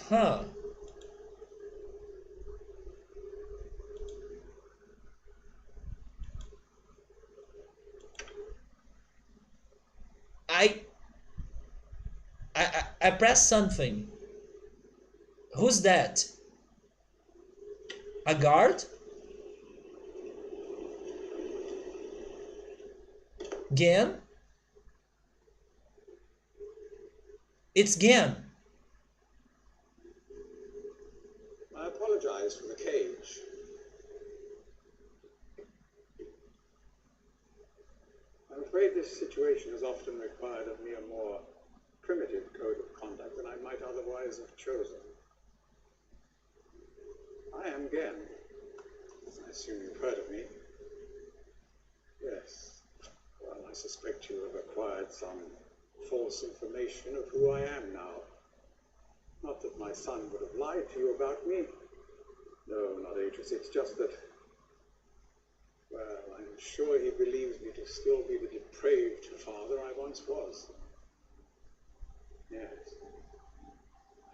Huh. I I pressed something. Who's that? A guard? Gen? It's Gen. I apologize for the cage. I'm afraid this situation has often required of me a more primitive code of conduct than I might otherwise have chosen. I am Gen. I assume you've heard of me. Yes. Well, I suspect you have acquired some false information of who I am now. Not that my son would have lied to you about me. No, not Aegis. It's just that, well, I'm sure he believes me to still be the depraved father I once was. Yes.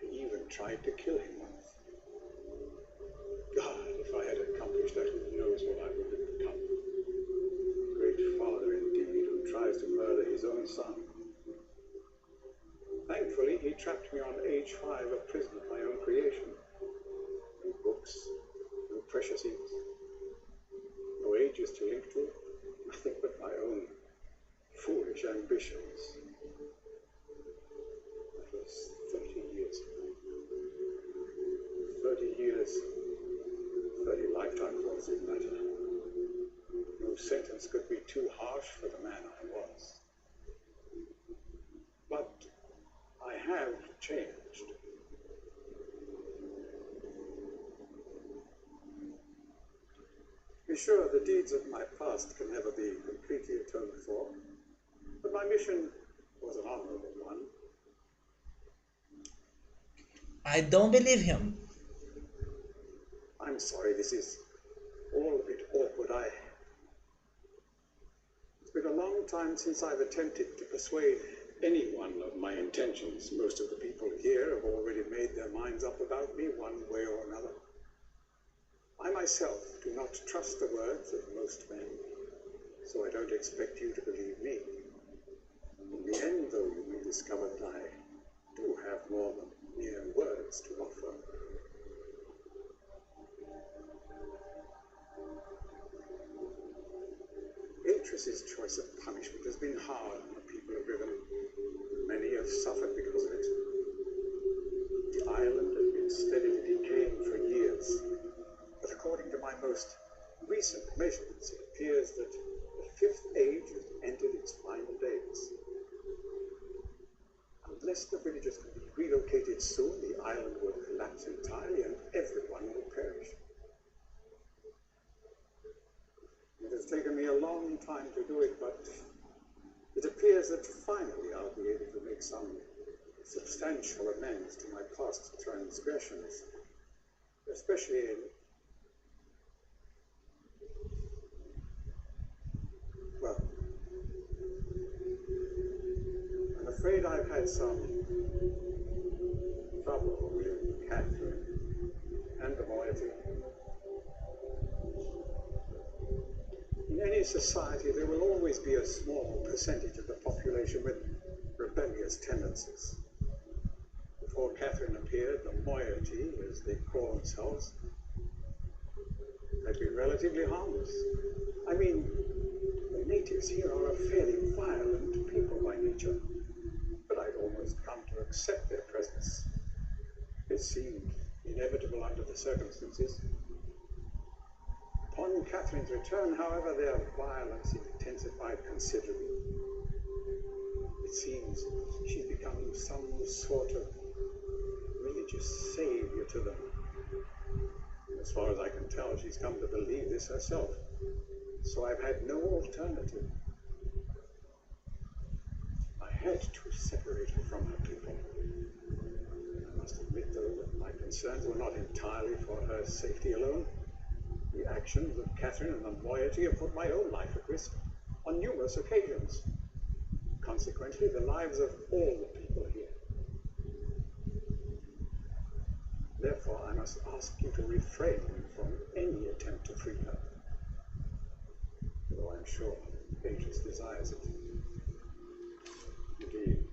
I even tried to kill him once. God, if I had accomplished that, who knows what I would have become. Great father indeed, who tries to murder his own son. Thankfully, he trapped me on age 5, a prison of my own creation. No books, no precious inks, no ages to link to, nothing but my own foolish ambitions. That was 30 years ago. 30 years, 30 lifetimes, what does it matter? No sentence could be too harsh for the man I was. But I have changed. Be sure the deeds of my past can never be completely atoned for, but my mission was an honorable one. I don't believe him. I'm sorry, this is all a bit awkward. It's been a long time since I've attempted to persuade anyone of my intentions. Most of the people here have already made their minds up about me one way or another. I myself do not trust the words of most men, so I don't expect you to believe me. In the end, though, you may discover that I do have more than mere words to offer. Atris's choice of punishment has been hard on the people of Riven. Many have suffered because of it. The island has been steadily decaying for years, but according to my most recent measurements, it appears that the Fifth Age has entered its final days. Unless the villagers can be relocated soon, the island will collapse entirely and everyone will perish. It has taken me a long time to do it, but it appears that finally I'll be able to make some substantial amends to my past transgressions, especially in... well, I'm afraid I've had some trouble with Catherine and the moiety. In any society, there will always be a small percentage of the population with rebellious tendencies. Before Catherine appeared, the moiety, as they call themselves, had been relatively harmless. I mean, the natives here are a fairly violent people by nature, but I'd almost come to accept their presence. It seemed inevitable under the circumstances. Upon Catherine's return, however, their violence intensified considerably. It seems she's become some sort of religious savior to them. As far as I can tell, she's come to believe this herself, so I've had no alternative. I had to separate her from her people. I must admit, though, that my concerns were not entirely for her safety alone. The actions of Catherine and the moiety have put my own life at risk on numerous occasions. Consequently, the lives of all the people here. Therefore, I must ask you to refrain from any attempt to free her, though I'm sure Atris desires it. Indeed,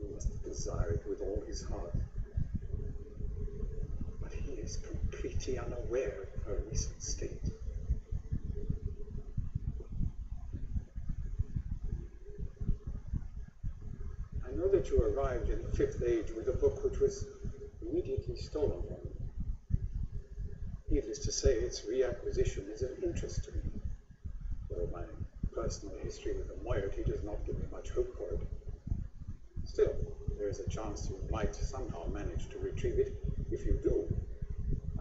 he must desire it with all his heart. But he is completely unaware of her recent state. I know that you arrived in the Fifth Age with a book which was immediately stolen from you. Needless to say, its reacquisition is of interest to me, though my personal history with the moiety does not give me much hope for it. Still, there is a chance you might somehow manage to retrieve it. If you do,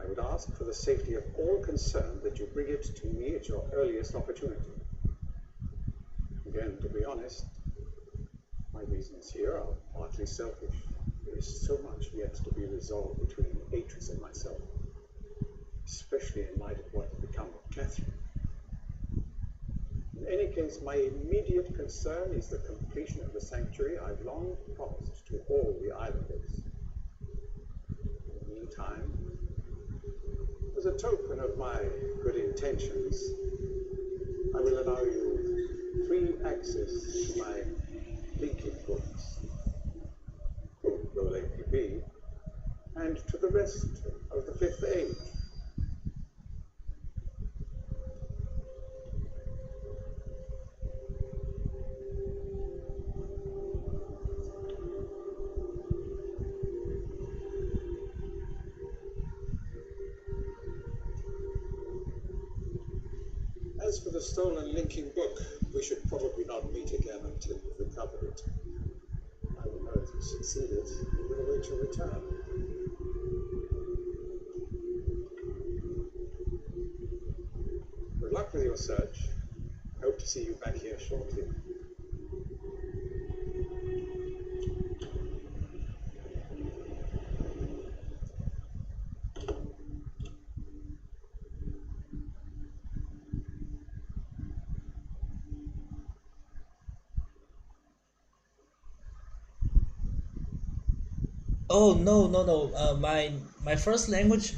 I would ask for the safety of all concerned that you bring it to me at your earliest opportunity. Again, to be honest, my reasons here are partly selfish. There is so much yet to be resolved between Atris and myself, especially in light of what has become of Catherine. In any case, my immediate concern is the completion of the sanctuary I've long promised to all the islanders. In the meantime, as a token of my good intentions, I will allow you free access to my linking books, though they may be, and to the rest of the Fifth Age. As for the stolen linking book, we should probably not meet again until you've recovered it. I will know if you succeeded and will await your return. Good luck with your search. Hope to see you back here shortly. Oh no, no, no. My first language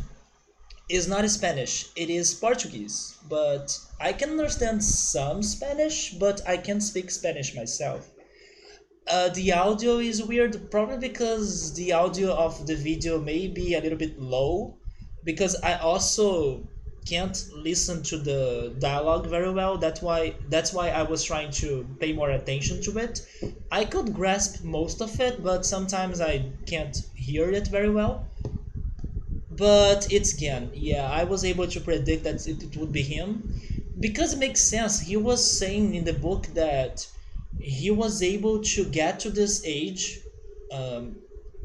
is not Spanish. It is Portuguese. But I can understand some Spanish, but I can't speak Spanish myself. The audio is weird, probably because the audio of the video may be a little bit low, because I also can't listen to the dialogue very well. That's why I was trying to pay more attention to it. I could grasp most of it, but sometimes I can't hear it very well. But it's Gan. Yeah, I was able to predict that it would be him because it makes sense. He was saying in the book that he was able to get to this age, um,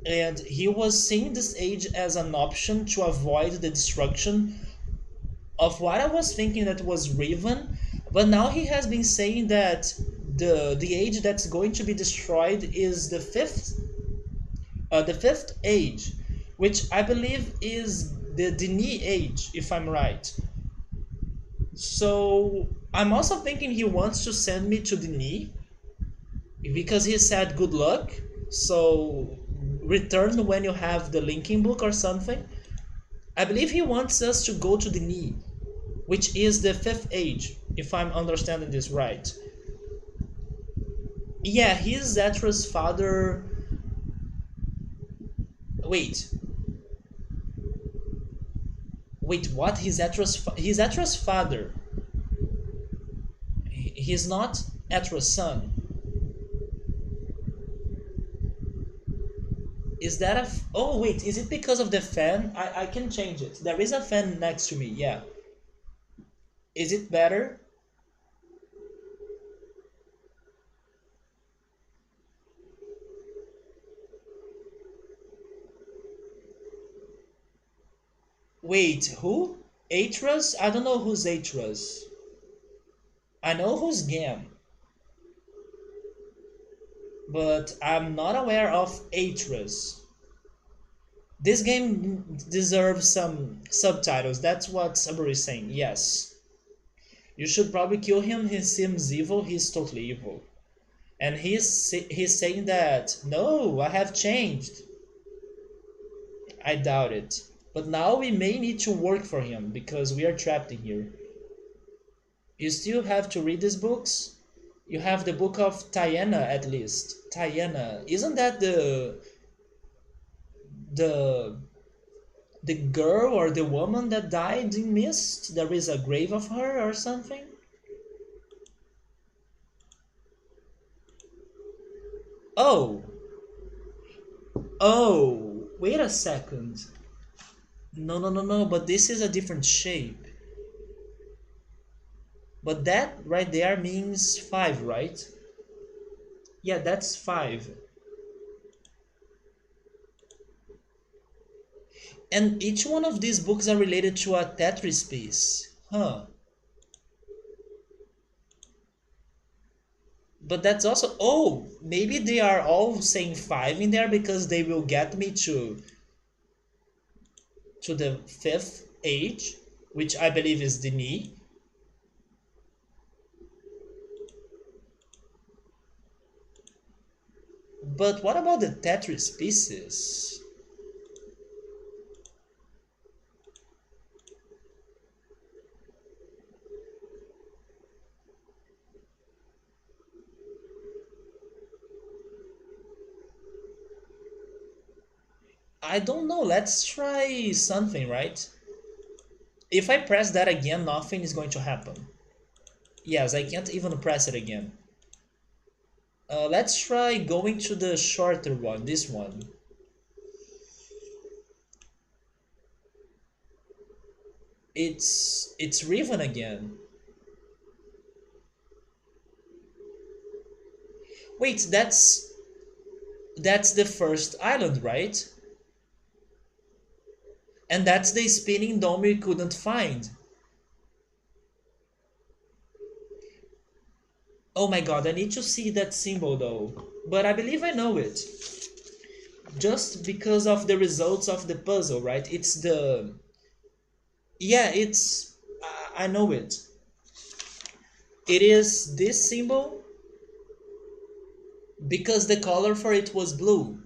and he was seeing this age as an option to avoid the destruction of what I was thinking that was Riven. But now he has been saying that the age that's going to be destroyed is the fifth age, which I believe is the Denis age, if I'm right. So I'm also thinking he wants to send me to Denis because he said good luck. So return when you have the linking book or something. I believe he wants us to go to Denis, which is the fifth age, if I'm understanding this right. Yeah, he's Zetra's father. Wait, wait, what? He's Zetra's father. He's not Etra's son. Is that oh wait, is it because of the fan? I can change it. There is a fan next to me, yeah. Is it better? Wait, who? Atras? I don't know who's Atras. I know who's Gam, but I'm not aware of Atras. This game deserves some subtitles. That's what Saber is saying. Yes. You should probably kill him. He seems evil. He's totally evil. And he's saying that, no, I have changed. I doubt it. But now we may need to work for him because we are trapped in here. You still have to read these books? You have the book of Tiana at least. Tiana. Isn't that the the girl or the woman that died in Mist? There is a grave of her or something? Oh. Oh. Wait a second. No, no, no, no, but this is a different shape. But that right there means 5, right? Yeah, that's 5. And each one of these books are related to a Tetris piece. Huh. But that's also... Oh, maybe they are all saying 5 in there because they will get me to the 5th age, which I believe is the knee. But what about the Tetris pieces? I don't know. Let's try something, right? If I press that again, nothing is going to happen. Yes, I can't even press it again. Let's try going to the shorter one, this one. It's Riven again. Wait, that's the first island, right? And that's the spinning dome we couldn't find. Oh my god, I need to see that symbol though. But I believe I know it. Just because of the results of the puzzle, right? It's the... Yeah, it's... I know it. It is this symbol because the color for it was blue.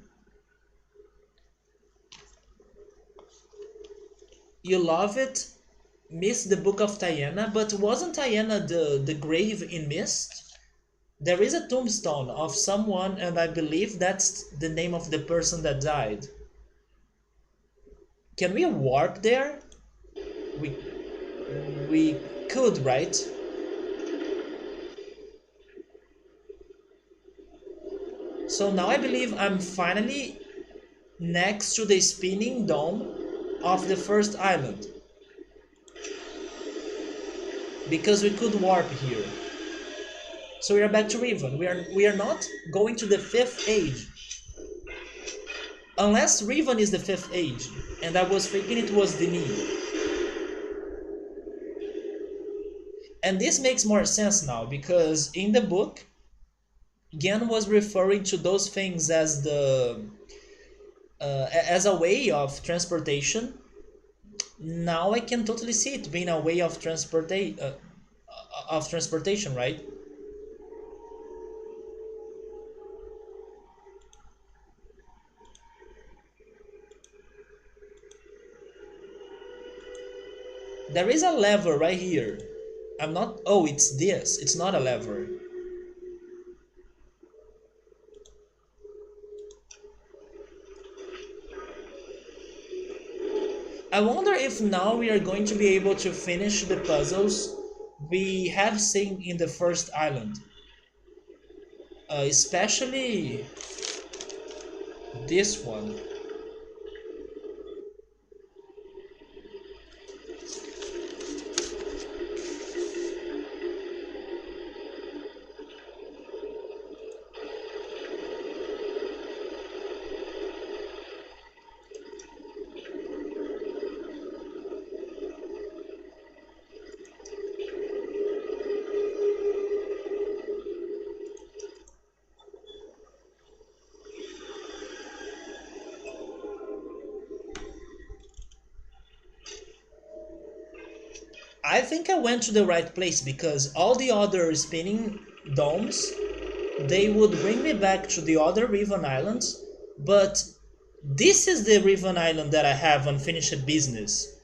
You love it, Miss the Book of Tiana, but wasn't Tiana the grave in Mist? There is a tombstone of someone, and I believe that's the name of the person that died. Can we warp there? We we could, right? So now I believe I'm finally next to the spinning dome of the first island because we could warp here. So we are back to Riven. We are not going to the fifth age. Unless Riven is the fifth age, and I was thinking it was Denis. And this makes more sense now because in the book, Gen was referring to those things as the as a way of transportation. Now I can totally see it being a way of transportation, right? There is a lever right here. I'm not. Oh, it's this. It's not a lever. I wonder if now we are going to be able to finish the puzzles we have seen in the first island. Especially this one. I think I went to the right place because all the other spinning domes, they would bring me back to the other Riven Islands, but this is the Riven Island that I have unfinished business.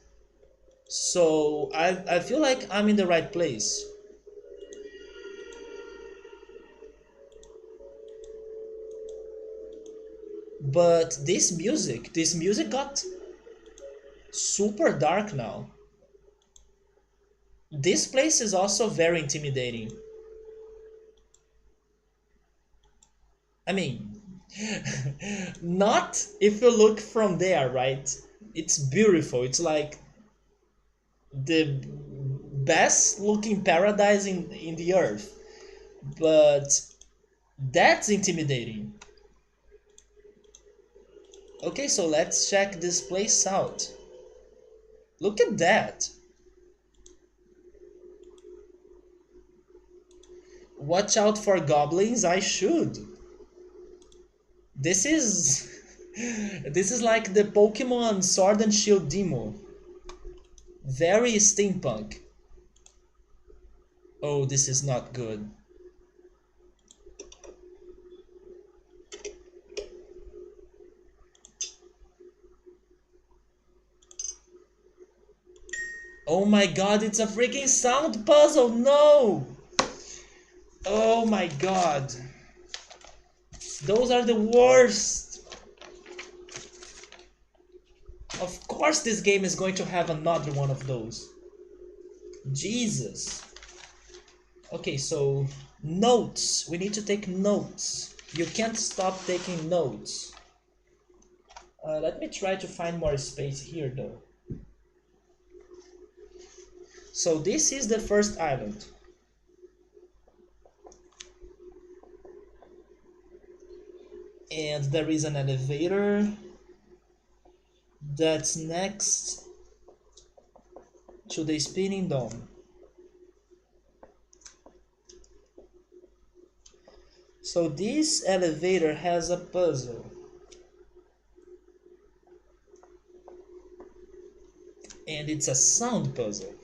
So I feel like I'm in the right place. But this music got super dark now. This place is also very intimidating. I mean, not if you look from there, right? It's beautiful. It's like the best looking paradise in the earth. But that's intimidating. Okay, so let's check this place out. Look at that. Watch out for goblins, I should. This is this is like the Pokemon Sword and Shield demo. Very steampunk. Oh, this is not good. Oh my god, it's a freaking sound puzzle. No! Oh my god. Those are the worst. Of course this game is going to have another one of those. Jesus. Okay, so notes. We need to take notes. You can't stop taking notes. Let me try to find more space here though. So this is the first island. And there is an elevator that's next to the spinning dome. So this elevator has a puzzle. And it's a sound puzzle.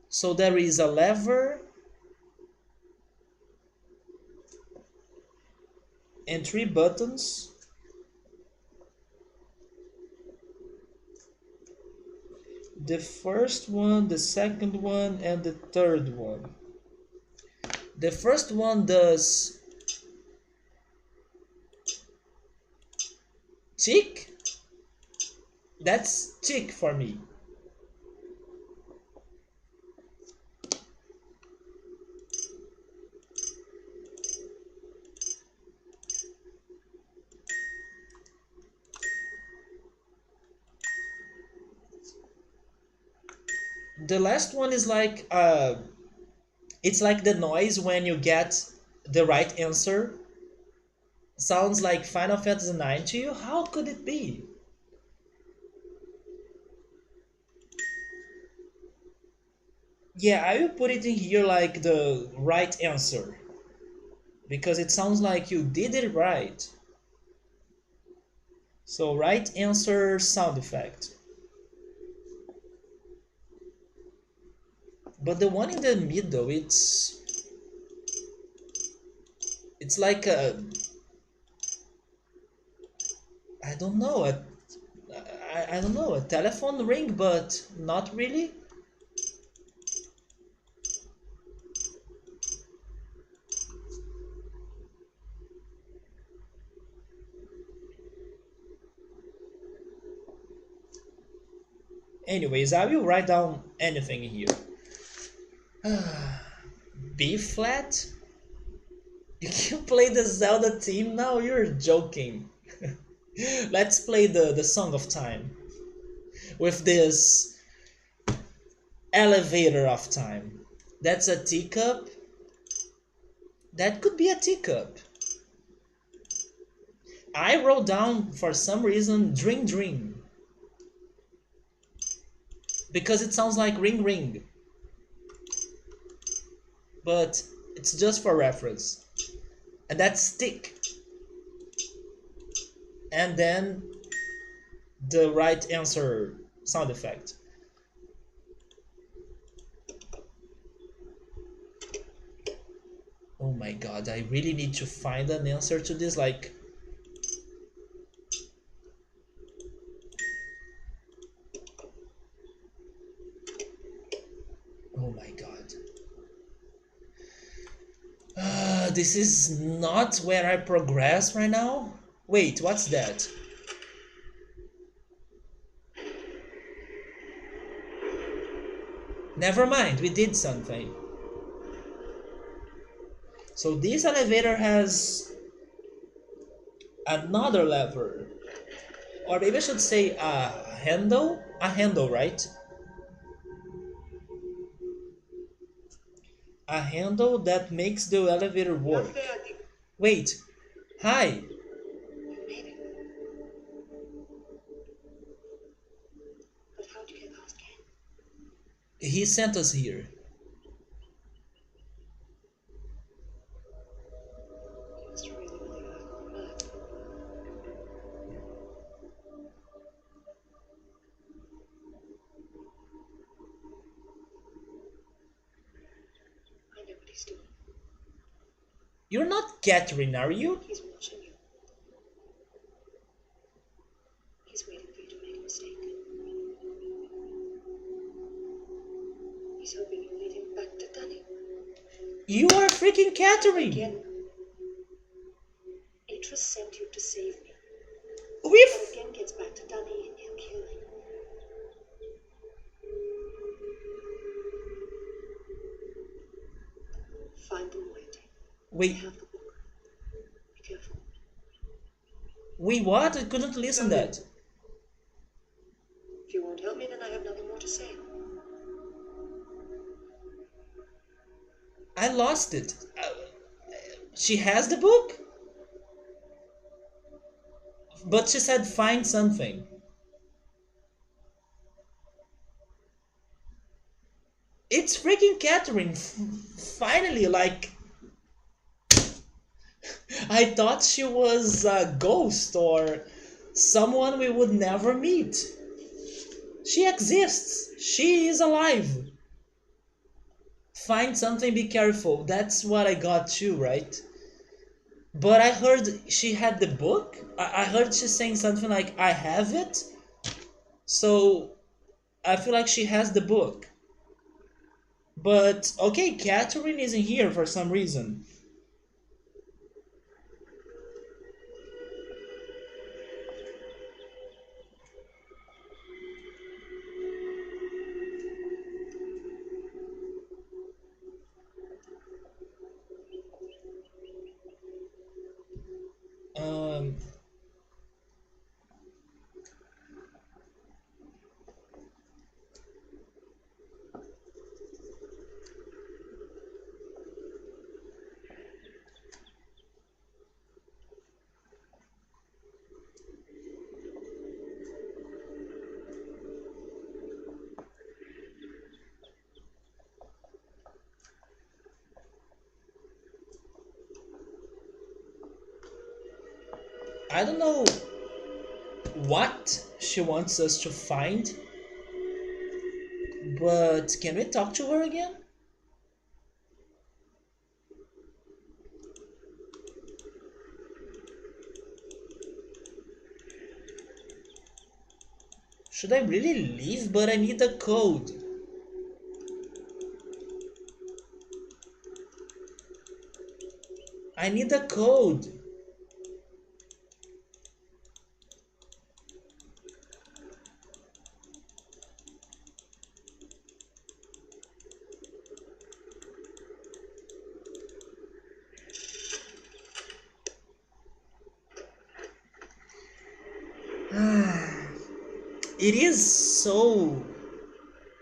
So there is a lever and three buttons. The first one, the second one, and the third one. The first one does tick. That's tick for me. The last one is like it's like the noise when you get the right answer. Sounds like Final Fantasy IX to you? How could it be? Yeah, I will put it in here like the right answer. Because it sounds like you did it right. So right answer sound effect. But the one in the middle, it's like a, I don't know, I don't know, a telephone ring, but not really. Anyways, I will write down anything here. B flat? You can play the Zelda theme now? You're joking. Let's play the Song of Time with this elevator of time. That's a teacup. That could be a teacup. I wrote down for some reason Dream Dream because it sounds like ring ring, but it's just for reference. And that's stick. And then the right answer sound effect. Oh my god, I really need to find an answer to this, like... Oh my god. This is not where I progress right now. Wait, what's that? Never mind, we did something. So this elevator has another lever. Or maybe I should say a handle? A handle, right? A handle that makes the elevator work. Wait, hi. You made it. But how'd you get past Ken? He sent us here. You must really believe I've gone mad. I know what he's doing. You're not Catherine, are you? He's watching you. He's waiting for you to make a mistake. He's hoping you'll lead him back to Dunny. You are freaking Catherine! Again. Atris sent you to save me. We've... But again gets back to Dunny and he'll kill him. Find them waiting. They Wait, have the book. Be careful. we what? I couldn't listen that. If you won't help me, then I have nothing more to say. I lost it. She has the book? But she said find something. It's freaking Catherine. Finally, like... I thought she was a ghost or someone we would never meet. She exists. She is alive. Find something, be careful. That's what I got too, right? But I heard she had the book. I heard she saying something like, I have it. So I feel like she has the book. But okay, Catherine isn't here for some reason. Um, I don't know what she wants us to find, but can we talk to her again? Should I really leave? But I need the code. I need the code. It is so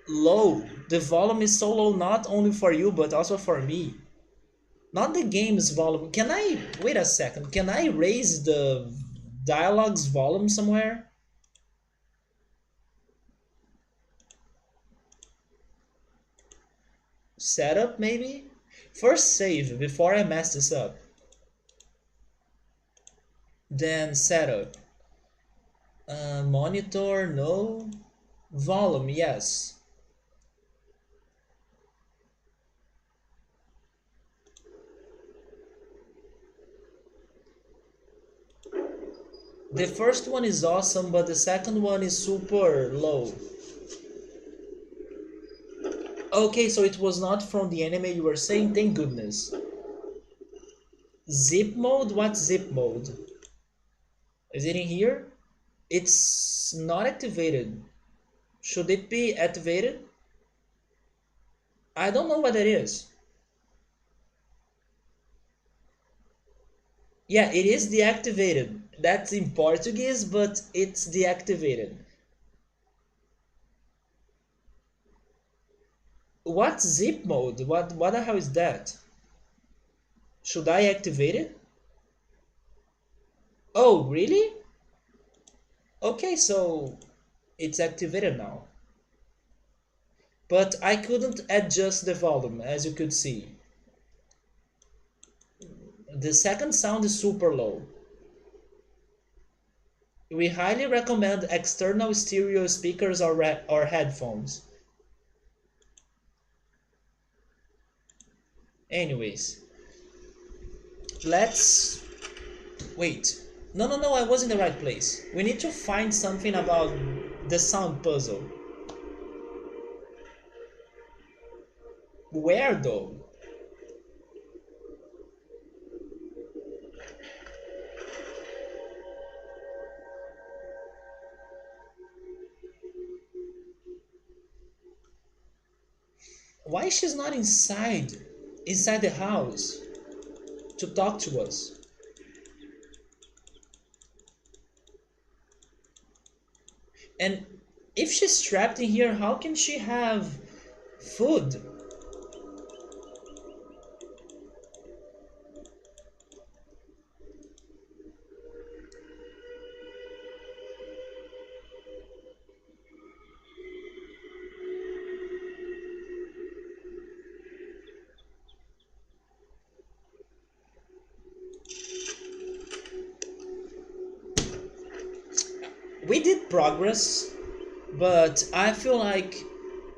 low. The volume is so low, not only for you, but also for me. Not the game's volume. Can I... Wait a second. Can I raise the dialogue's volume somewhere? Setup, maybe? First save before I mess this up. Then setup. Monitor, no. Volume, yes. The first one is awesome, but the second one is super low. Okay, so it was not from the anime you were saying, thank goodness. Zip mode? What's zip mode? Is it in here? It's not activated. Should it be activated? I don't know what that is. Yeah, it is deactivated. That's in Portuguese, but it's deactivated. What's zip mode? What the hell is that? Should I activate it? Oh, really? Okay, so it's activated now. But I couldn't adjust the volume, as you could see. The second sound is super low. We highly recommend external stereo speakers or headphones. Anyways, let's... Wait. No, no, no, I was in the right place. We need to find something about the sound puzzle. Where though? Why she's not inside the house to talk to us? And if she's trapped in here, how can she have food? We did progress, but I feel like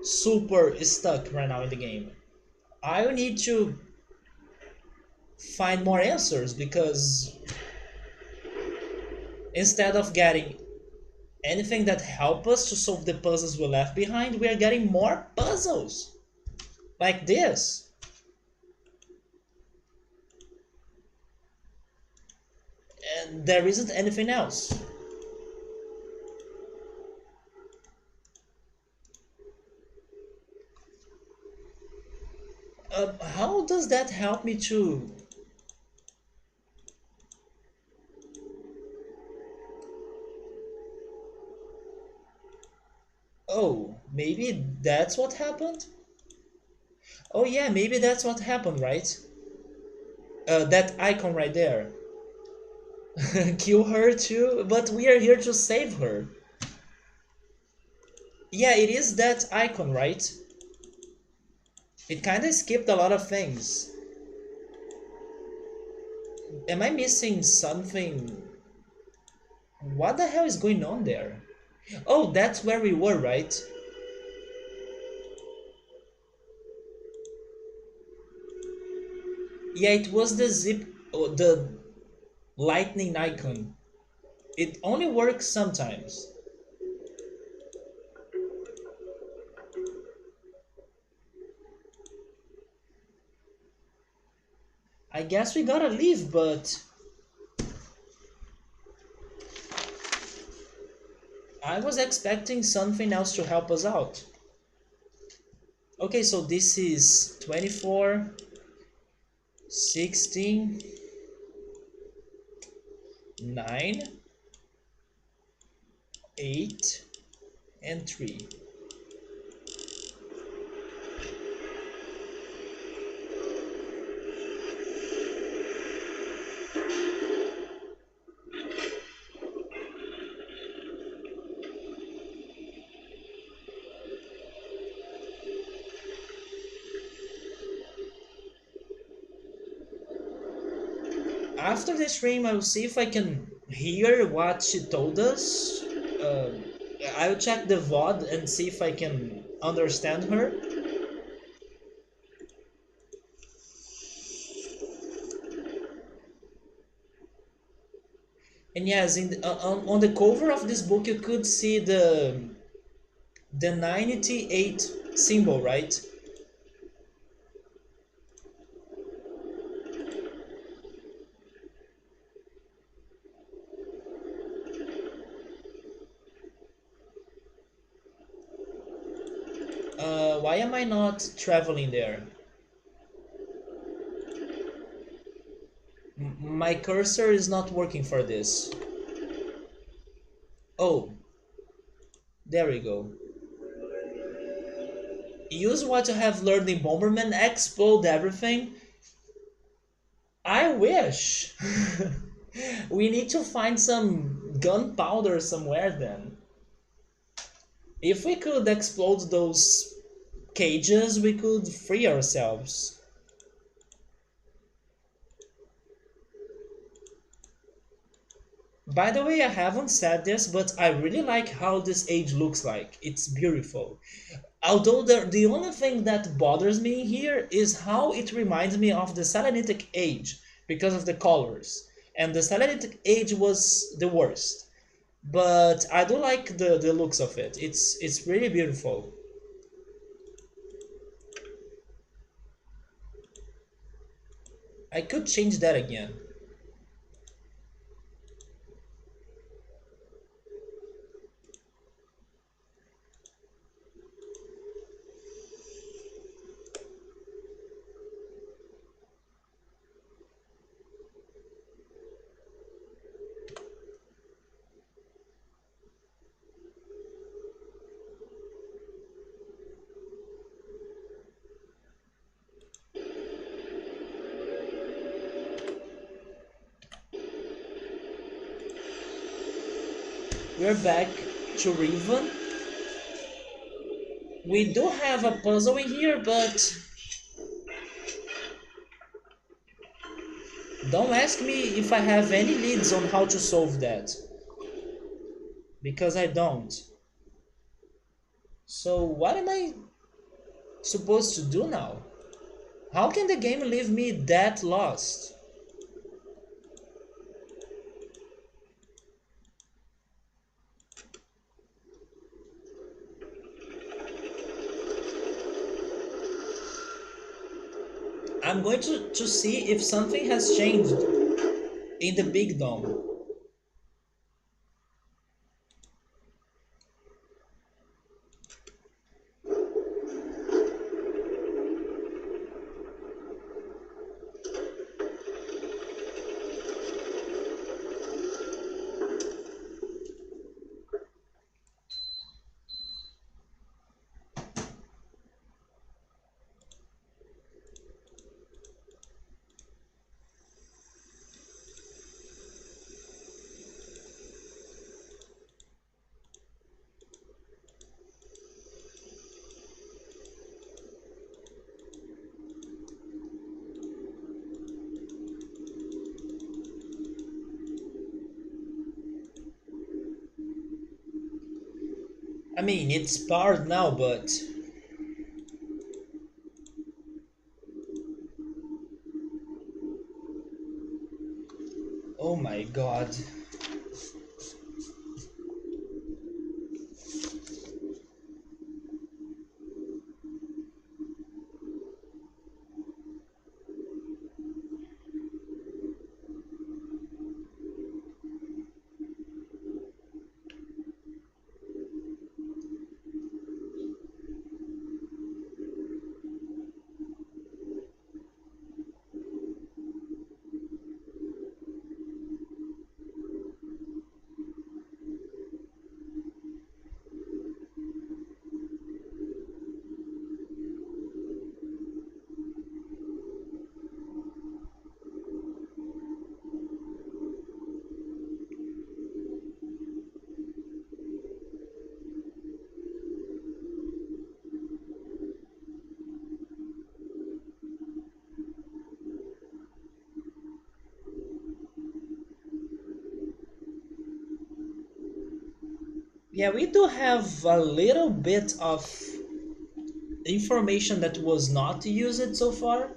super stuck right now in the game. I need to find more answers, because instead of getting anything that help us to solve the puzzles we left behind, we are getting more puzzles like this. And there isn't anything else. How does that help me to... Oh, maybe that's what happened? Oh yeah, maybe that's what happened, right? That icon right there. Kill her too, but we are here to save her. Yeah, it is that icon, right? It kinda skipped a lot of things. Am I missing something? What the hell is going on there? Oh, that's where we were, right? Yeah, it was the zip, oh, the lightning icon. It only works sometimes. I guess we gotta leave, but I was expecting something else to help us out. Okay, so this is 24, 16, 9, 8, and 3. After the stream, I will see if I can hear what she told us. I'll check the VOD and see if I can understand her. And yes, on the cover of this book, you could see the 98 symbol, right? Why am I not traveling there? My cursor is not working for this. Oh, there we go. Use what you have learned in Bomberman, explode everything. I wish! We need to find some gunpowder somewhere then. If we could explode those cages, we could free ourselves. By the way, I haven't said this, but I really like how this age looks like. It's beautiful. Although the only thing that bothers me here is how it reminds me of the Selenitic age because of the colors. And the Selenitic age was the worst. But I do like the looks of it. It's really beautiful. I could change that again. We're back to Riven. We do have a puzzle in here, but don't ask me if I have any leads on how to solve that. Because I don't. So what am I supposed to do now? How can the game leave me that lost? I'm going to see if something has changed in the big dome. I mean, it's powered now, but oh my god. Yeah, we do have a little bit of information that was not used so far.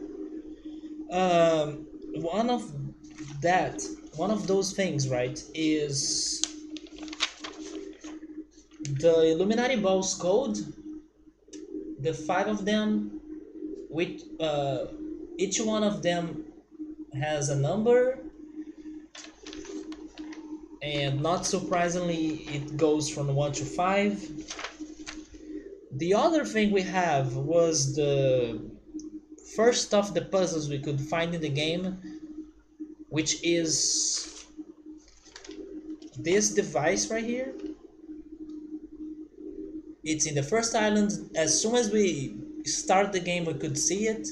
One of that, one of those things, right, is the Illuminati Balls code, the five of them, which each one of them has a number, and not surprisingly, it goes from 1 to 5. The other thing we have was the first of the puzzles we could find in the game, which is this device right here. It's in the first island. As soon as we start the game, we could see it.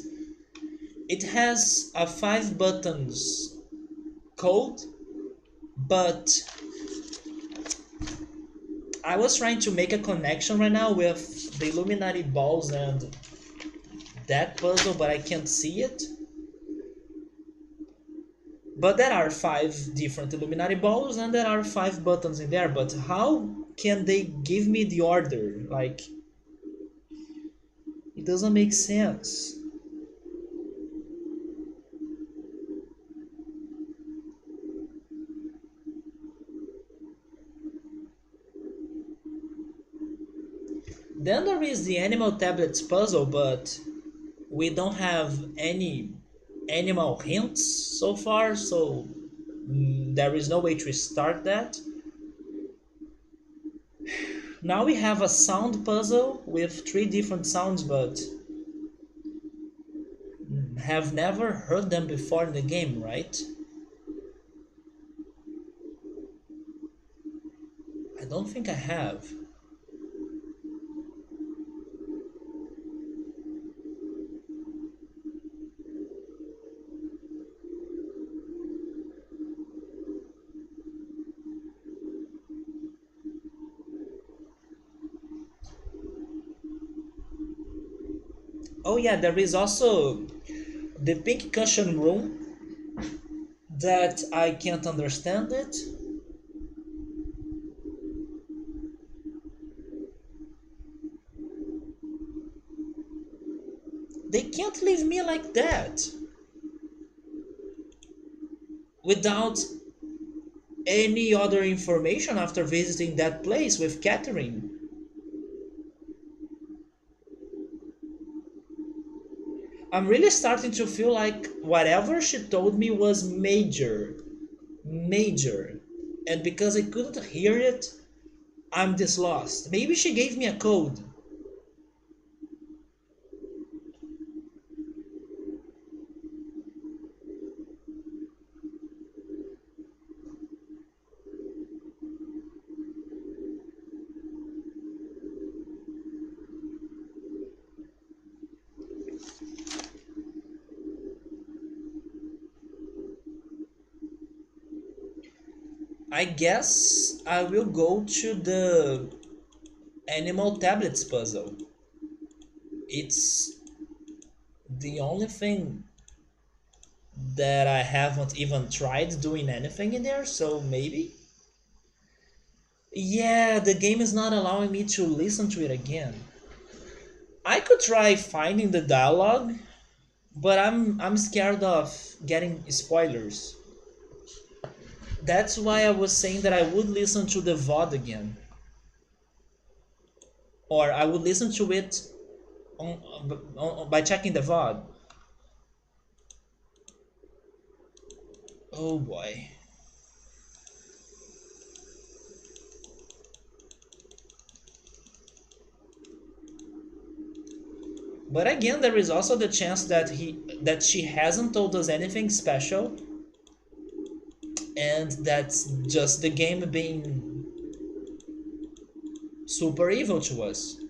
It has a 5 buttons code, but I was trying to make a connection right now with the Illuminati balls and that puzzle, but I can't see it. But there are 5 different Illuminati balls and there are 5 buttons in there, but how can they give me the order? Like, it doesn't make sense. Then there is the animal tablets puzzle, but we don't have any animal hints so far, so there is no way to start that. Now we have a sound puzzle with 3 different sounds, but have never heard them before in the game, right? I don't think I have. Oh yeah, there is also the pink cushion room that I can't understand it. They can't leave me like that without any other information after visiting that place with Catherine. I'm really starting to feel like whatever she told me was major, major. And because I couldn't hear it, I'm this lost. Maybe she gave me a code. I guess I will go to the animal tablets puzzle. It's the only thing that I haven't even tried doing anything in there, so maybe? Yeah, the game is not allowing me to listen to it again. I could try finding the dialogue, but I'm scared of getting spoilers. That's why I was saying that I would listen to the VOD again. Or I would listen to it by checking the VOD. Oh boy. But again, there is also the chance that she hasn't told us anything special, and that's just the game being super evil to us.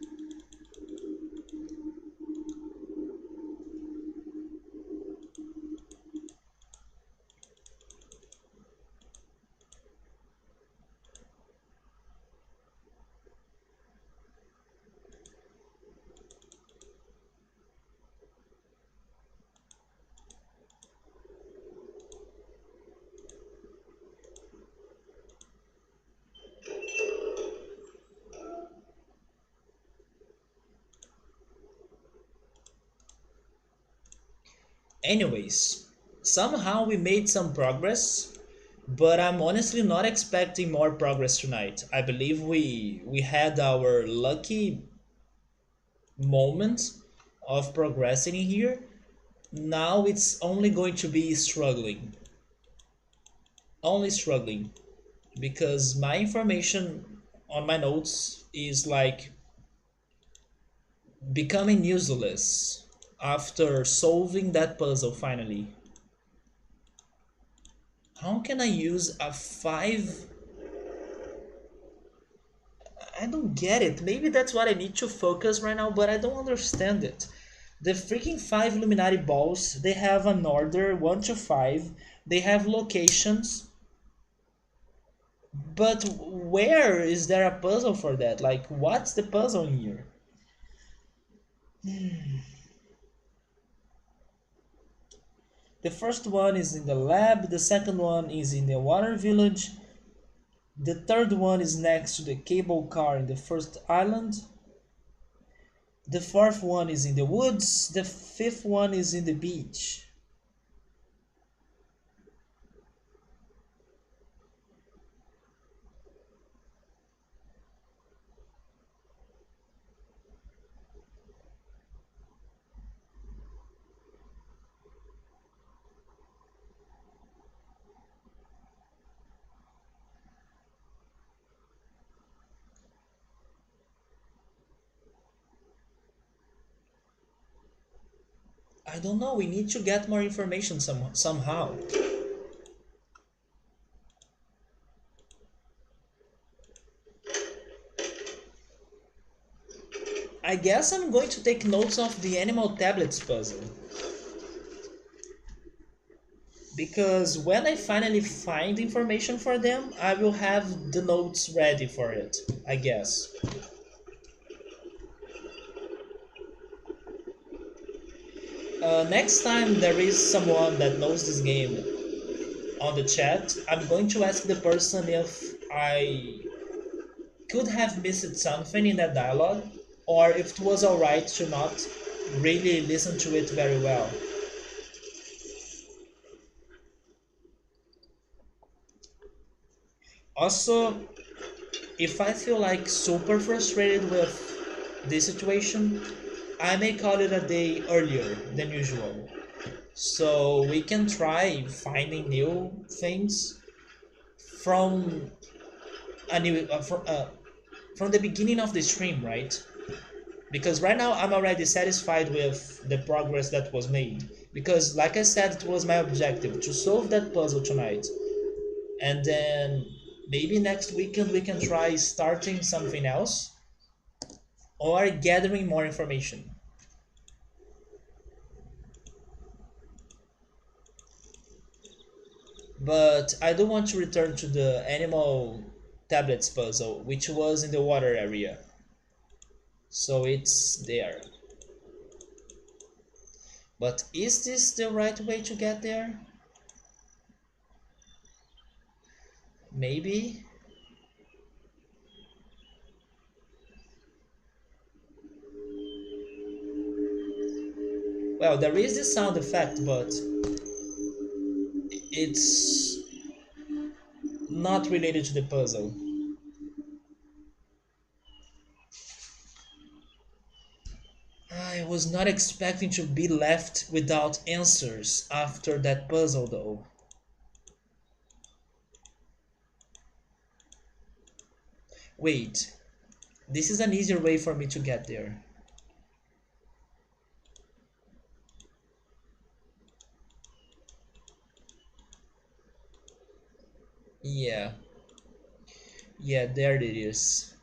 Anyways, somehow we made some progress, but I'm honestly not expecting more progress tonight. I believe we had our lucky moment of progressing in here. Now it's only going to be struggling. Only struggling. Because my information on my notes is like becoming useless after solving that puzzle finally. How can I use a 5? I don't get it. Maybe that's what I need to focus right now, but I don't understand it. The freaking 5 Illuminati balls, they have an order 1 to 5. They have locations. But where is there a puzzle for that? Like, what's the puzzle in here? The first one is in the lab, the second one is in the water village, the third one is next to the cable car in the first island, the fourth one is in the woods, the fifth one is in the beach. I don't know, we need to get more information somehow. I guess I'm going to take notes of the animal tablets puzzle. Because when I finally find information for them, I will have the notes ready for it, I guess. Next time there is someone that knows this game on the chat, I'm going to ask the person if I could have missed something in that dialogue, or if it was alright to not really listen to it very well. Also, if I feel like super frustrated with this situation, I may call it a day earlier than usual. So we can try finding new things from a new from the beginning of the stream, right? Because right now I'm already satisfied with the progress that was made. Because like I said, it was my objective to solve that puzzle tonight. And then maybe next weekend we can try starting something else or gathering more information. But I do want to return to the animal tablets puzzle, which was in the water area. So it's there. But is this the right way to get there? Maybe? Well, there is this sound effect, but it's not related to the puzzle. I was not expecting to be left without answers after that puzzle, though. Wait, this is an easier way for me to get there. Yeah, yeah, there it is.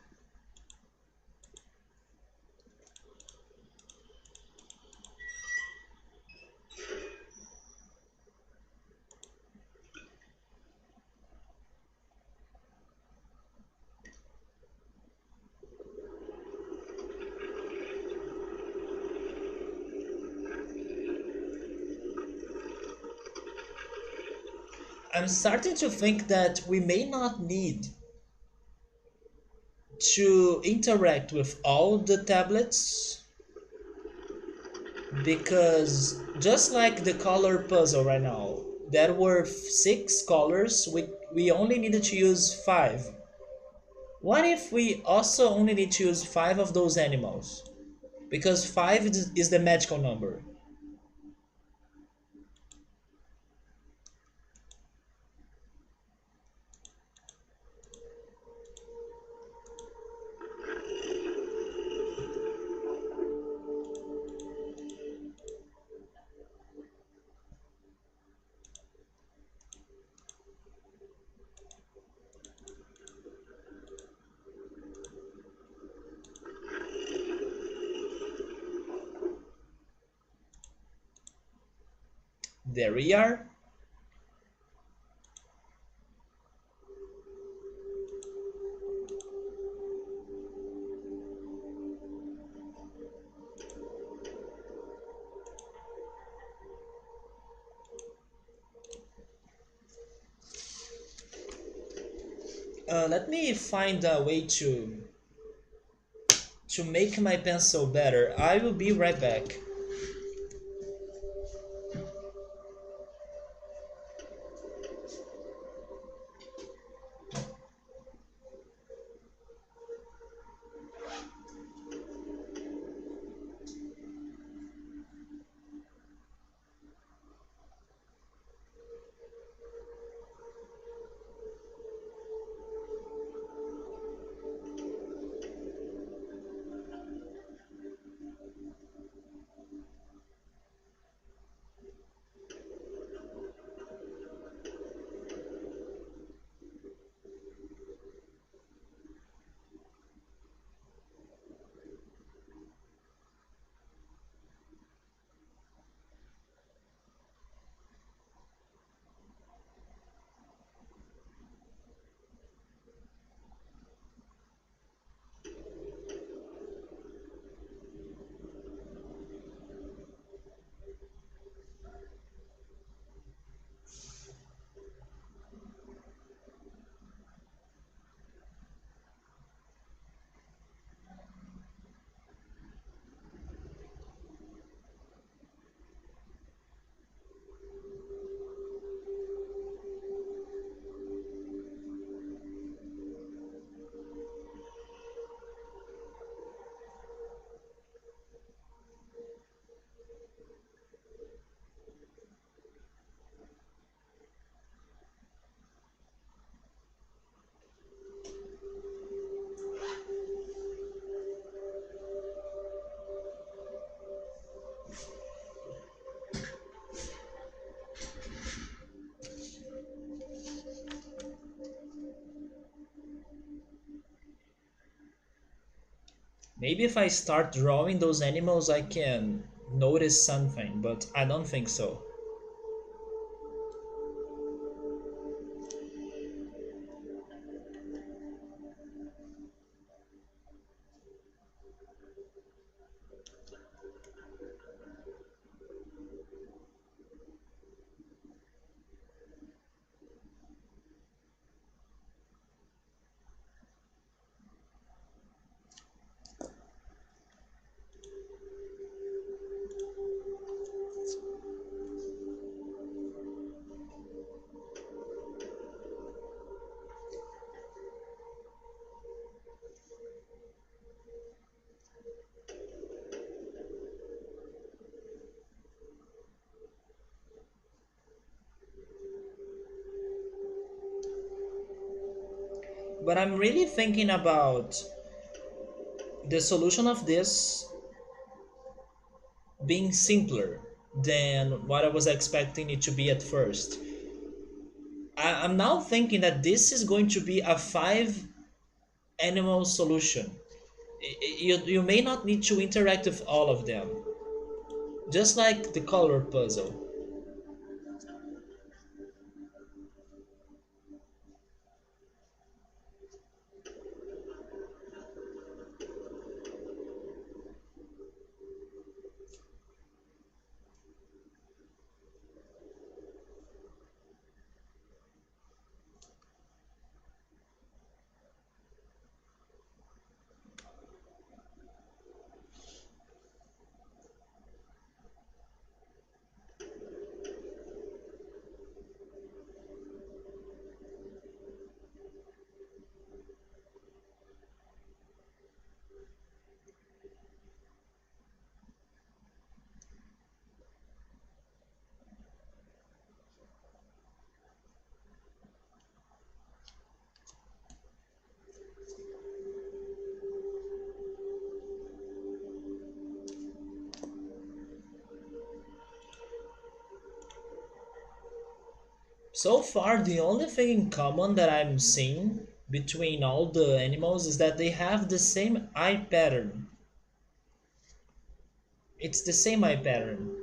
I'm starting to think that we may not need to interact with all the tablets because just like the color puzzle right now, there were six colors, we only needed to use five. What if we also only need to use five of those animals? Because five is the magical number. There we are. Let me find a way to make my pencil better. I will be right back. Maybe if I start drawing those animals, I can notice something, but I don't think so. But I'm really thinking about the solution of this being simpler than what I was expecting it to be at first. I'm now thinking that this is going to be a 5 animal solution. You may not need to interact with all of them, just like the color puzzle. So far, the only thing in common that I'm seeing between all the animals is that they have the same eye pattern. It's the same eye pattern.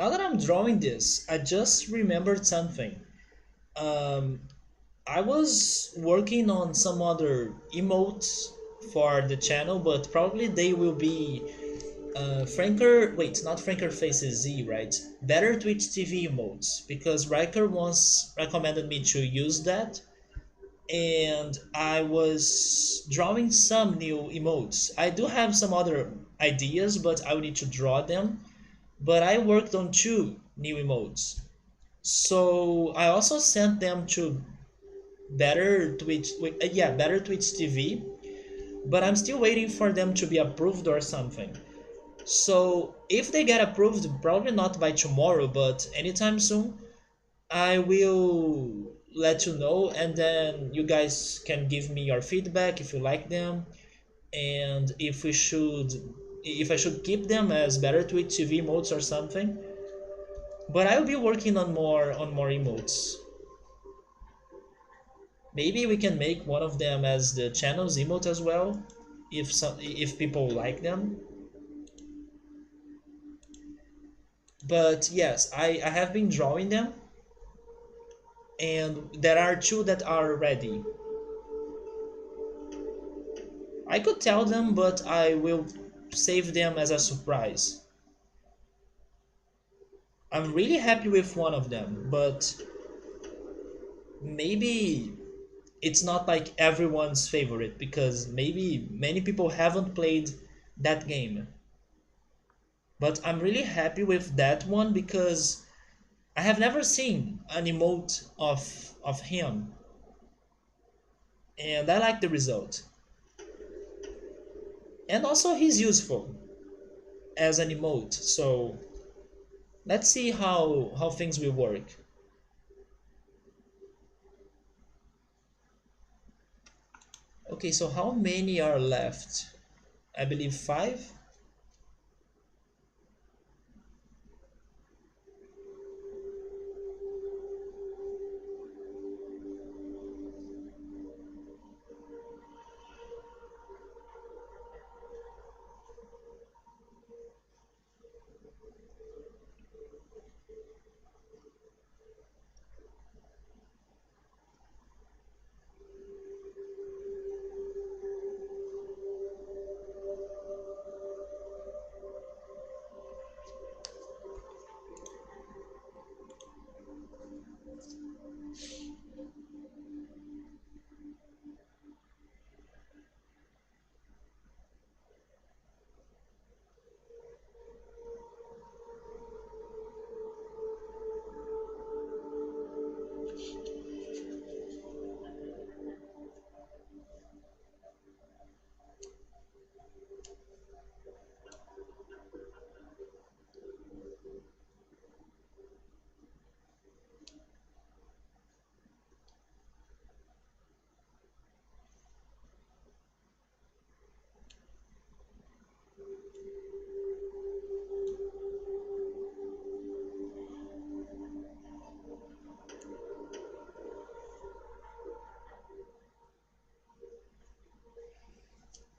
Now that I'm drawing this, I just remembered something. Um, I was working on some other emotes for the channel, but probably they will be Franker. Wait, not Franker Faces Z, right? Better Twitch TV emotes, because Riker once recommended me to use that, and I was drawing some new emotes. I do have some other ideas, but I will need to draw them. But I worked on two new emotes. So I also sent them to Better Twitch TV, but I'm still waiting for them to be approved or something. So if they get approved, probably not by tomorrow, but anytime soon, I will let you know, and then you guys can give me your feedback if you like them, and if I should keep them as Better Twitch TV emotes or something. But I'll be working on more emotes. Maybe we can make one of them as the channel's emote as well, if people like them. But yes, I have been drawing them, and there are two that are ready. I could tell them, but I will save them as a surprise. I'm really happy with one of them, but maybe it's not like everyone's favorite, because maybe many people haven't played that game. But I'm really happy with that one because I have never seen an emote of him, and I like the result. And also he's useful as an emote, so let's see how things will work. Okay, so how many are left? I believe five.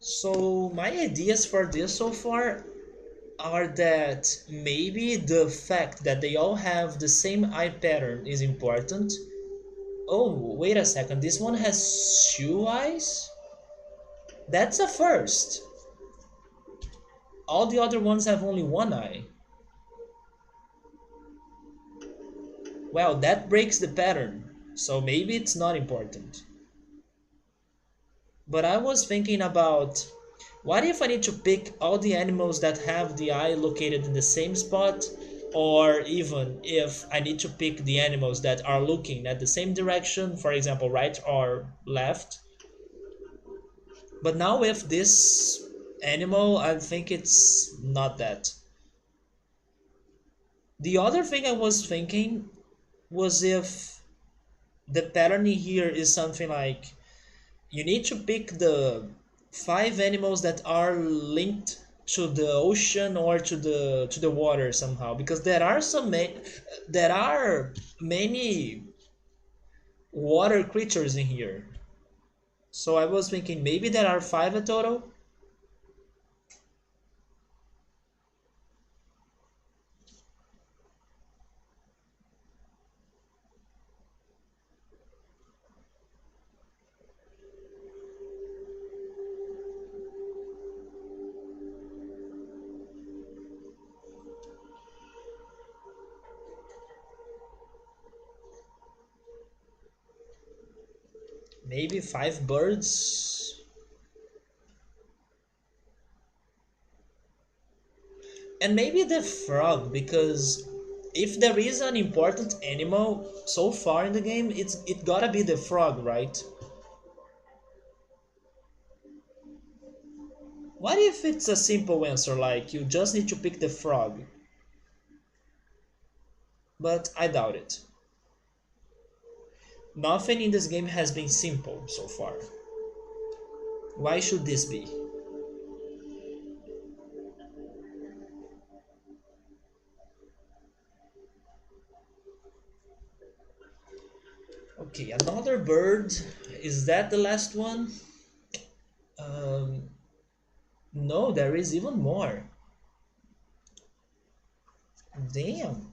So my ideas for this so far are that maybe the fact that they all have the same eye pattern is important. Oh, wait a second, this one has two eyes? That's a first. All the other ones have only one eye. Well, that breaks the pattern, so maybe it's not important. But I was thinking about, what if I need to pick all the animals that have the eye located in the same spot, or even if I need to pick the animals that are looking at the same direction, for example, right or left. But now with this animal, I think it's not that. The other thing I was thinking was if the pattern here is something like you need to pick the five animals that are linked to the ocean or to the water somehow, because there are many water creatures in here. So I was thinking maybe there are five a total. Maybe 5 birds. And maybe the frog, because if there is an important animal so far in the game, it gotta be the frog, right? What if it's a simple answer, like you just need to pick the frog? But I doubt it. Nothing in this game has been simple so far. Why should this be? Okay, another bird. Is that the last one? Um, no, there is even more. Damn.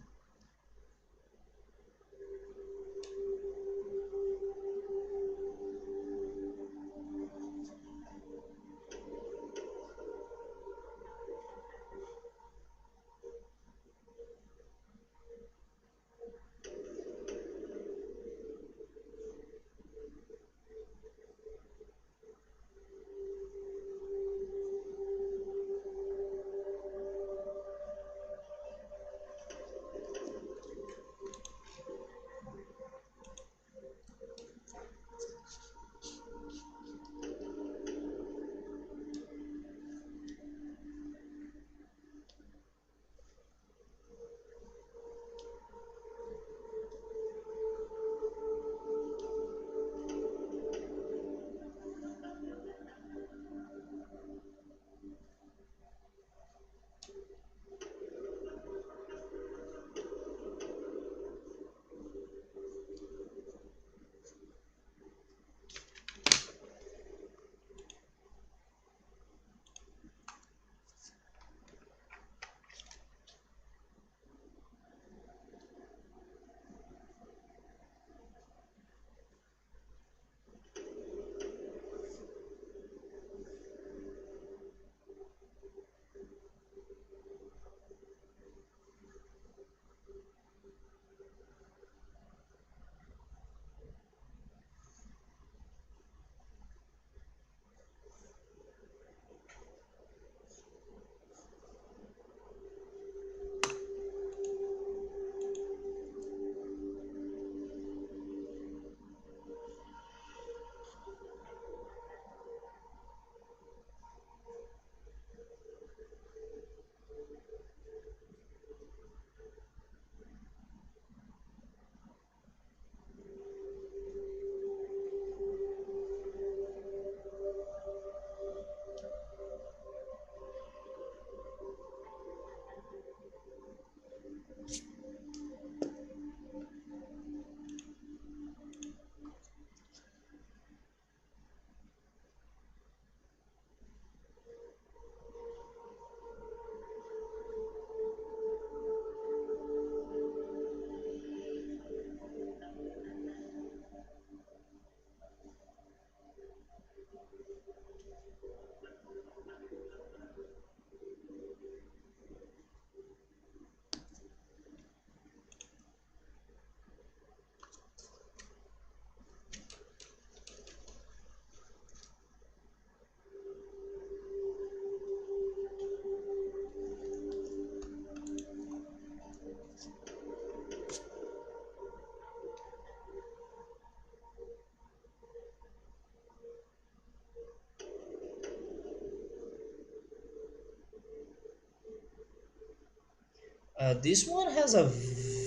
This one has a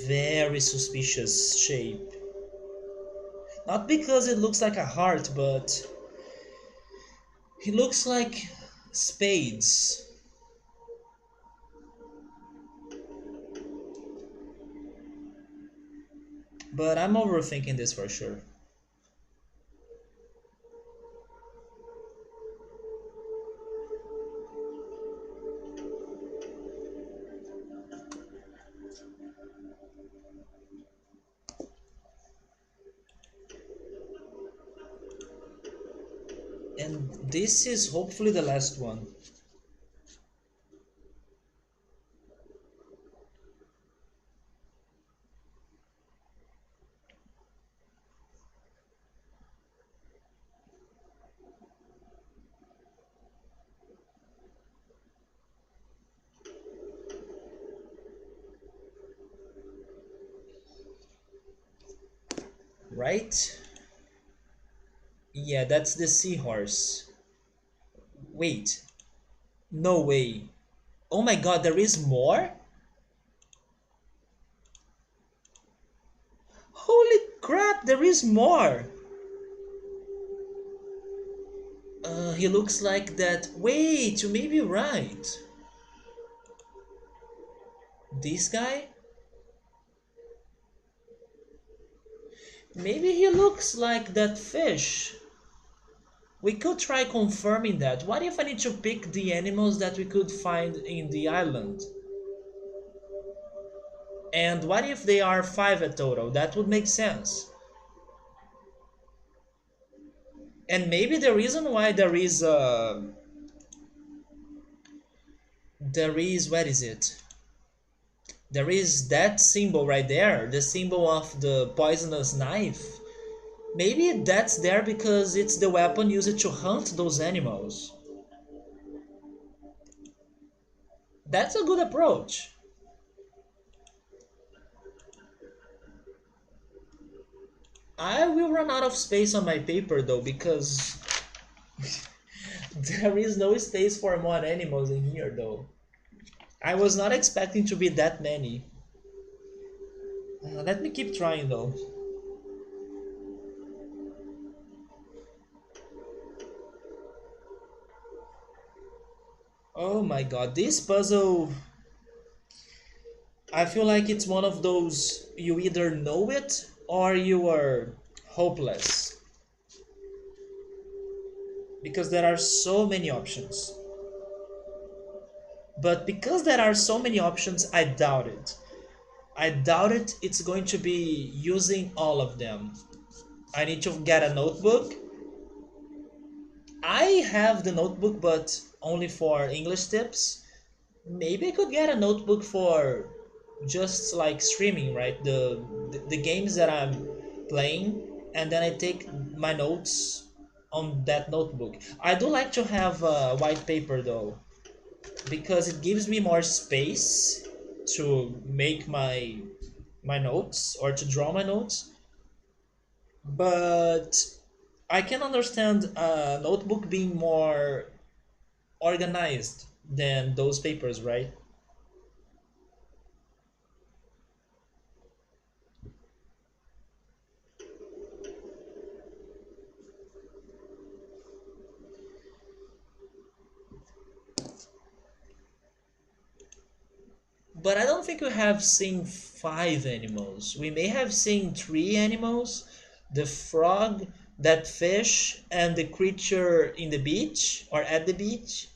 very suspicious shape. Not because it looks like a heart, but it looks like spades. But I'm overthinking this for sure. And this is hopefully the last one. right? Yeah, that's the seahorse. Wait, no way. Oh my god, there is more? Holy crap, there is more! He looks like that. Wait, you may be right. This guy? Maybe he looks like that fish. We could try confirming that. What if I need to pick the animals that we could find in the island? And what if they are 5 at total? That would make sense. And maybe the reason why there is where is it? There is that symbol right there, the symbol of the poisonous knife. Maybe that's there because it's the weapon used to hunt those animals. That's a good approach. I will run out of space on my paper though because there is no space for more animals in here though. I was not expecting to be that many. Let me keep trying though. Oh my god, this puzzle, I feel like it's one of those you either know it or you are hopeless. Because there are so many options. But because there are so many options, I doubt it. I doubt it's going to be using all of them. I need to get a notebook. I have the notebook, but only for English tips. Maybe I could get a notebook for just like streaming, right? The games that I'm playing, and then I take my notes on that notebook. I do like to have white paper though, because it gives me more space to make my notes or to draw my notes. But I can understand a notebook being more organized than those papers, right? But I don't think we have seen 5 animals. We may have seen 3 animals: the frog, that fish, and the creature in the beach or at the beach.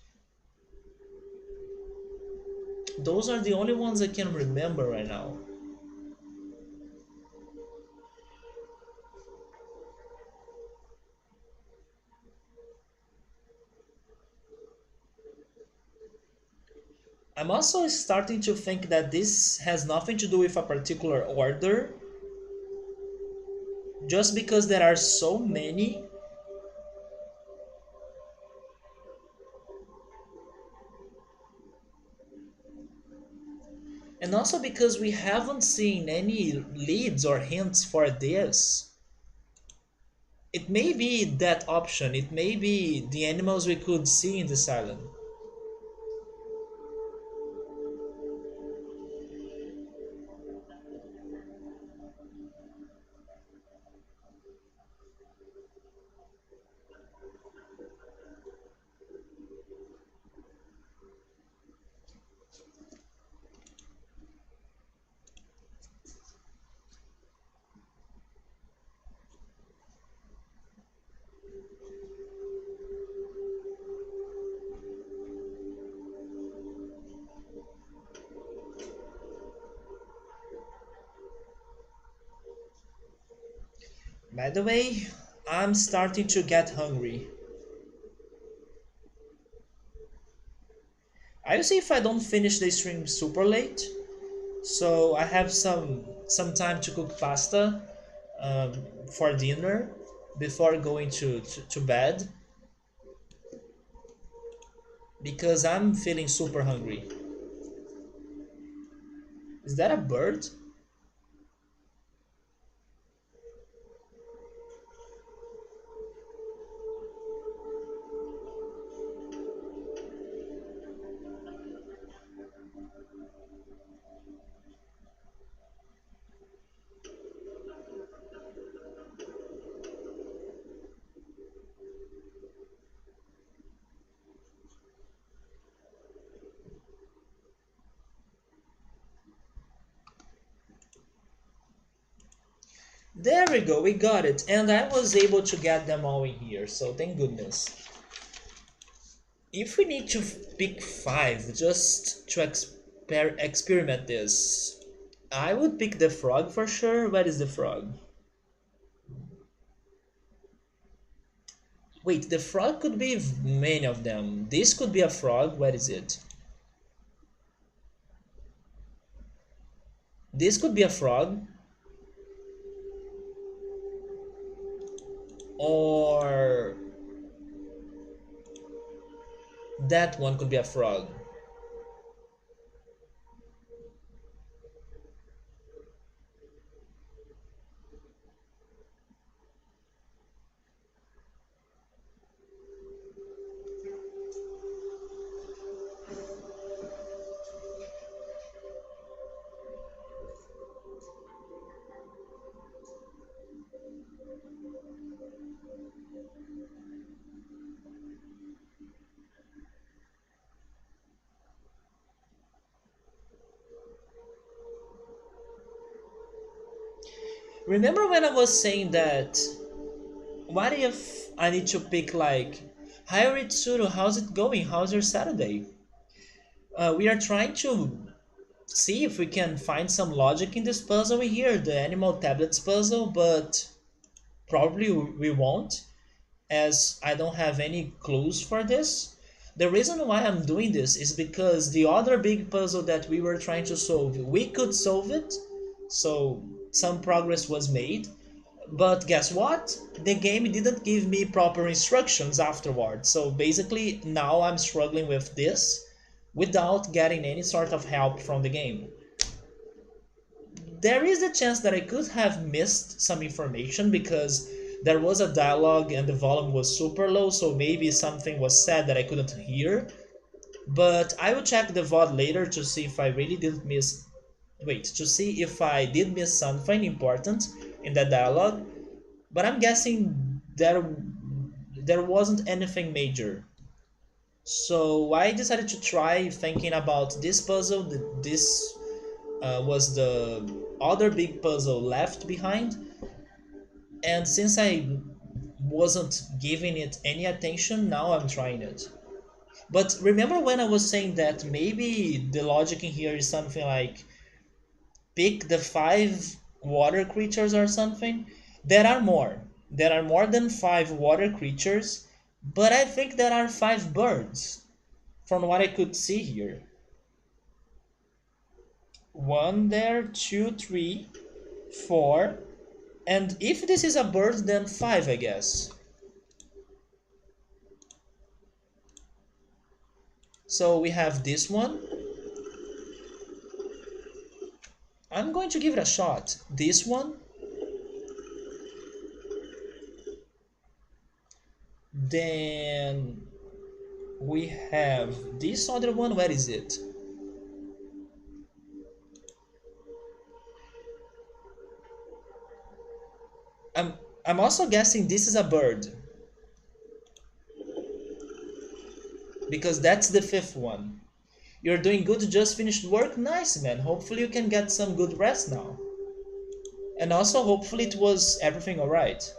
Those are the only ones I can remember right now. I'm also starting to think that this has nothing to do with a particular order, just because there are so many. And also because we haven't seen any leads or hints for this. It may be that option, it may be the animals we could see in this island. By the way, I'm starting to get hungry. I'll see if I don't finish the stream super late, so I have some time to cook pasta um, for dinner before going to bed because I'm feeling super hungry. Is that a bird? There we go, we got it. And I was able to get them all in here, so thank goodness. If we need to pick 5 just to experiment this, I would pick the frog for sure. Where is the frog? Wait, the frog could be many of them. This could be a frog. Where is it? This could be a frog. Or that one could be a frog. Remember when I was saying that what if I need to pick like, hi Ritsuru, how's it going? How's your Saturday? We are trying to see if we can find some logic in this puzzle here, the animal tablets puzzle, but probably we won't, as I don't have any clues for this. The reason why I'm doing this is because the other big puzzle that we were trying to solve, we could solve it, so some progress was made. But guess what? The game didn't give me proper instructions afterwards, so basically now I'm struggling with this without getting any sort of help from the game. There is a chance that I could have missed some information because there was a dialogue and the volume was super low, so maybe something was said that I couldn't hear. But I will check the VOD later to see if I really didn't miss. Wait, to see if I did miss something important in that dialogue. But I'm guessing there wasn't anything major. So I decided to try thinking about this puzzle. This was the other big puzzle left behind, and since I wasn't giving it any attention, now I'm trying it. But remember when I was saying that maybe the logic in here is something like pick the 5 water creatures or something? There are more. There are more than 5 water creatures, but I think there are 5 birds from what I could see here. 1 there, 2, 3, 4, and if this is a bird, then 5, I guess. So we have this one. I'm going to give it a shot. This one. Then we have this other one. Where is it? I'm also guessing this is a bird, because that's the 5th one. You're doing good, just finished work? Nice, man. Hopefully you can get some good rest now. And also, hopefully it was everything alright.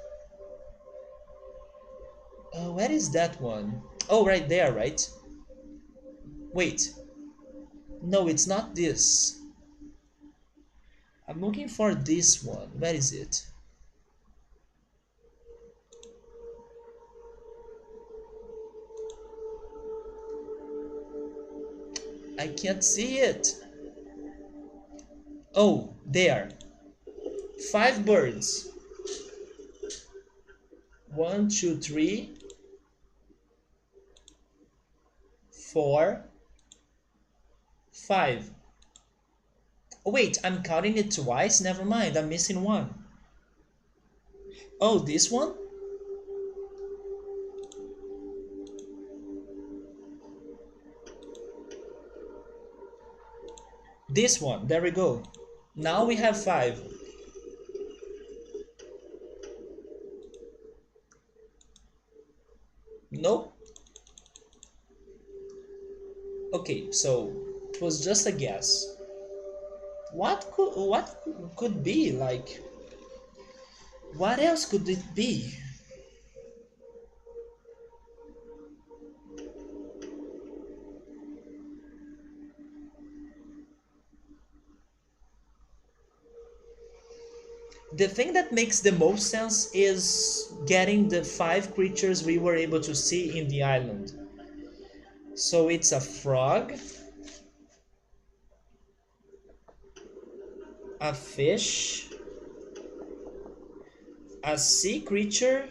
Where is that one? Oh, right there, right? Wait. No, it's not this. I'm looking for this one. Where is it? I can't see it. Oh, there. 5 birds. 1, 2, 3, 4, 5. Oh, wait, I'm counting it twice? Never mind, I'm missing one. Oh, this one? This one, there we go. Now we have 5. Nope. Okay, so it was just a guess. What could be like? What else could it be? The thing that makes the most sense is getting the five creatures we were able to see in the island. So it's a frog, a fish, a sea creature,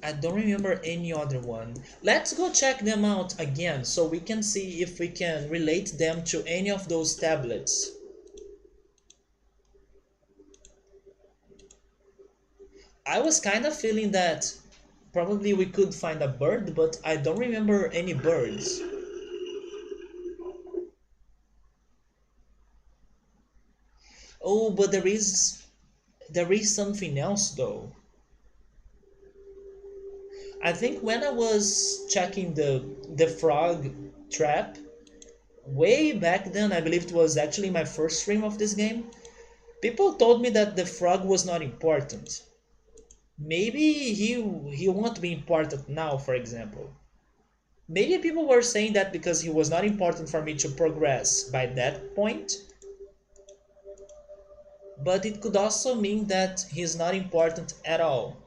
I don't remember any other one. Let's go check them out again so we can see if we can relate them to any of those tablets. I was kind of feeling that probably we could find a bird, but I don't remember any birds. Oh, but there is something else though. I think when I was checking the frog trap way back then, I believe it was actually my first stream of this game. People told me that the frog was not important. Maybe he won't be important now, for example. Maybe people were saying that because he was not important for me to progress by that point, but it could also mean that he's not important at all.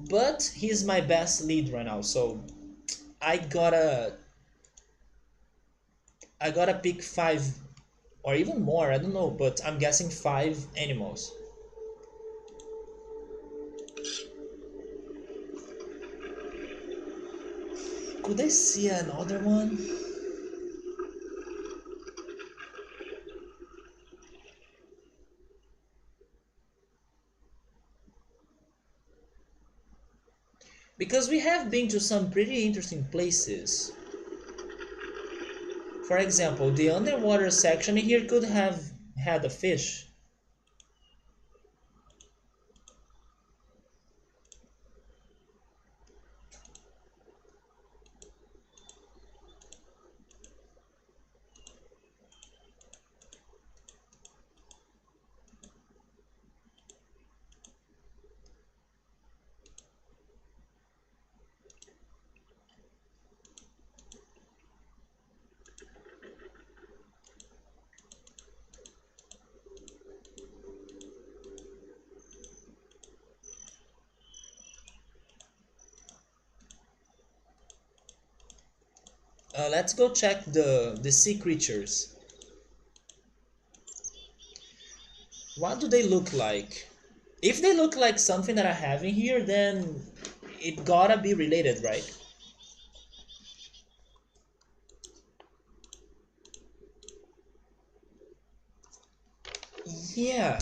But he's my best lead right now, so I gotta I gotta pick five or even more, I don't know, but I'm guessing five animals. Could I see another one? Because we have been to some pretty interesting places. For example, the underwater section here could have had a fish. Let's go check the sea creatures. What do they look like? If they look like something that I have in here, then it gotta be related, right? Yeah,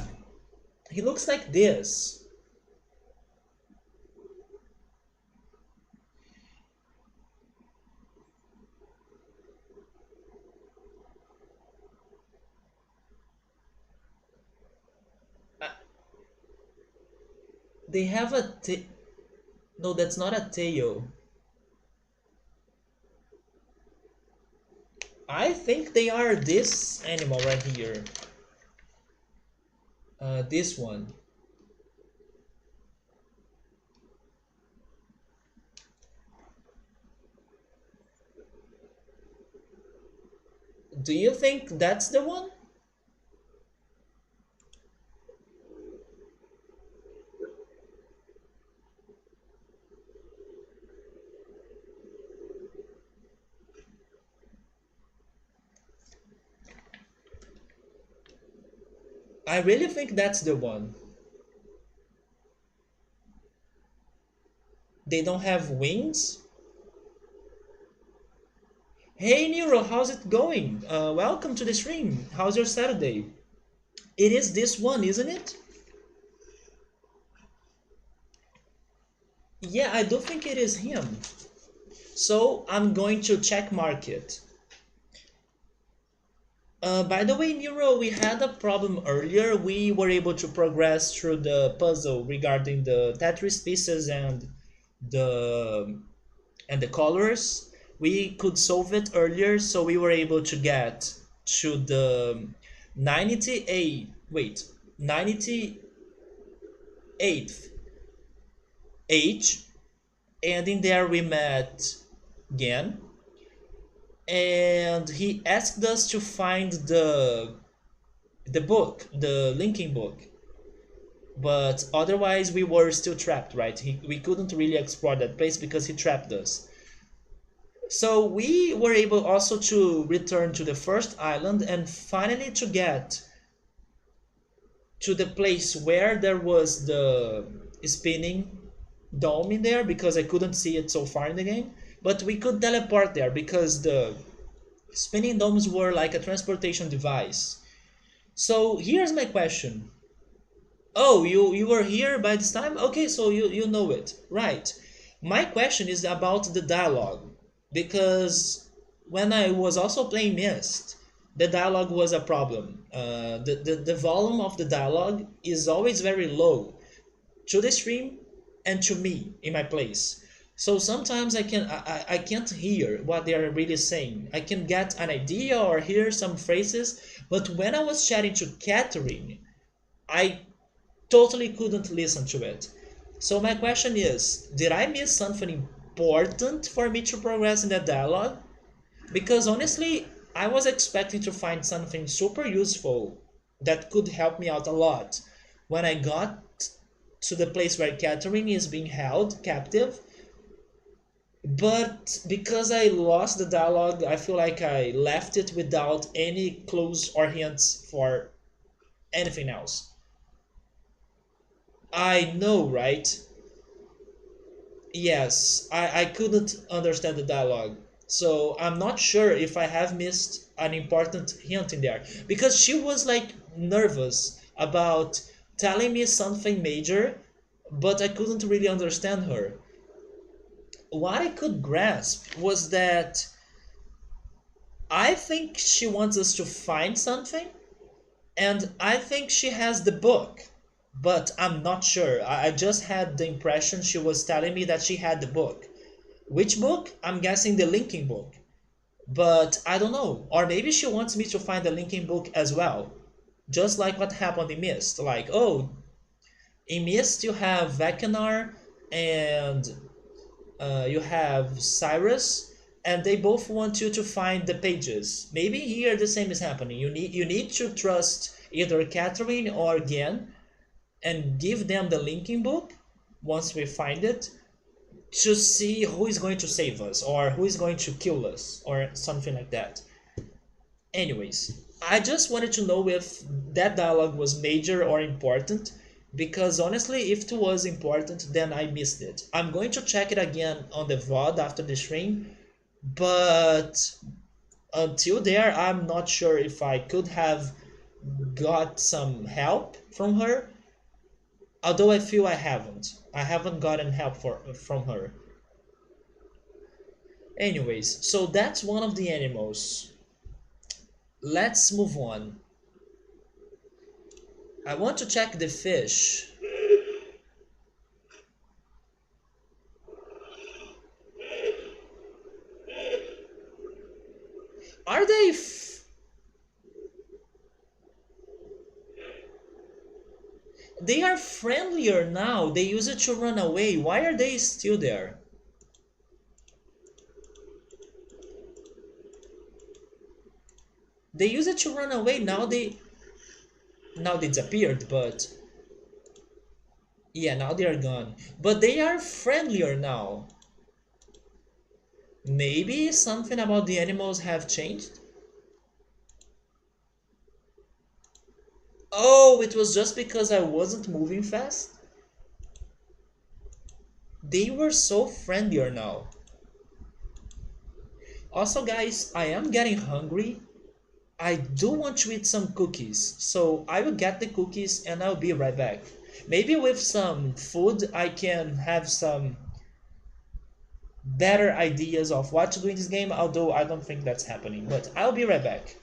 he looks like this. Uh, they have a no, that's not a tail. I think they are this animal right here. This one. Do you think that's the one? I really think that's the one. They don't have wings? Hey Nero, how's it going? Welcome to the stream. How's your Saturday? It is this one, isn't it? Yeah, I do think it is him. So I'm going to check mark it. By the way, Nero, we had a problem earlier. We were able to progress through the puzzle regarding the Tetris pieces and the and the colors, we could solve it earlier, so we were able to get to the 98 wait 98th age, and in there we met Gan, and he asked us to find the book, the linking book, but otherwise we were still trapped, right? We couldn't really explore that place because he trapped us. So we were able also to return to the first island and finally to get to the place where there was the spinning dome in there, because I couldn't see it so far in the game. But we could teleport there because the spinning domes were like a transportation device. So here's my question. Oh, you were here by this time? Okay, so you know it. Right. My question is about the dialogue. Because when I was also playing Myst, the dialogue was a problem. The volume of the dialogue is always very low to the stream and to me in my place. So sometimes I can't hear what they are really saying. I can get an idea or hear some phrases, but when I was chatting to Catherine, I totally couldn't listen to it. So my question is, did I miss something important for me to progress in the dialogue? Because honestly, I was expecting to find something super useful that could help me out a lot when I got to the place where Catherine is being held captive. But because I lost the dialogue, I feel like I left it without any clues or hints for anything else. I know, right? Yes, I couldn't understand the dialogue. So I'm not sure if I have missed an important hint in there. Because she was like nervous about telling me something major, but I couldn't really understand her. What I could grasp was that I think she wants us to find something, and I think she has the book, but I'm not sure. I just had the impression she was telling me that she had the book. Which book? I'm guessing the linking book. But I don't know. Or maybe she wants me to find the linking book as well. Just like what happened in Mist. Like, oh, in Mist you have Vecnar and you have Cyrus, and they both want you to find the pages. Maybe here the same is happening. You need to trust either Catherine or Gen and give them the linking book once we find it, to see who is going to save us or who is going to kill us or something like that. Anyways, I just wanted to know if that dialogue was major or important, because honestly, if it was important, then I missed it. I'm going to check it again on the VOD after the stream, but until there, I'm not sure if I could have got some help from her, although I feel I haven't. I haven't gotten help from her. Anyways, so that's one of the animals. Let's move on. I want to check the fish. Are they they are friendlier now. They use it to run away. Why are they still there? They use it to run away. Now they disappeared, but yeah, now they are gone. But they are friendlier now. Maybe something about the animals have changed? Oh, it was just because I wasn't moving fast? They were so friendlier now. Also, guys, I am getting hungry. I do want to eat some cookies, so I will get the cookies and I'll be right back. Maybe with some food I can have some better ideas of what to do in this game, although I don't think that's happening. But I'll be right back.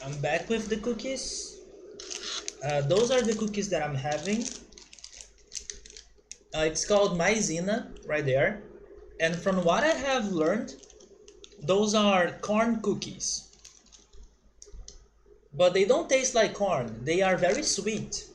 I'm back with the cookies. Those are the cookies that I'm having. It's called maizena right there. And from what I have learned, those are corn cookies. But they don't taste like corn. They are very sweet.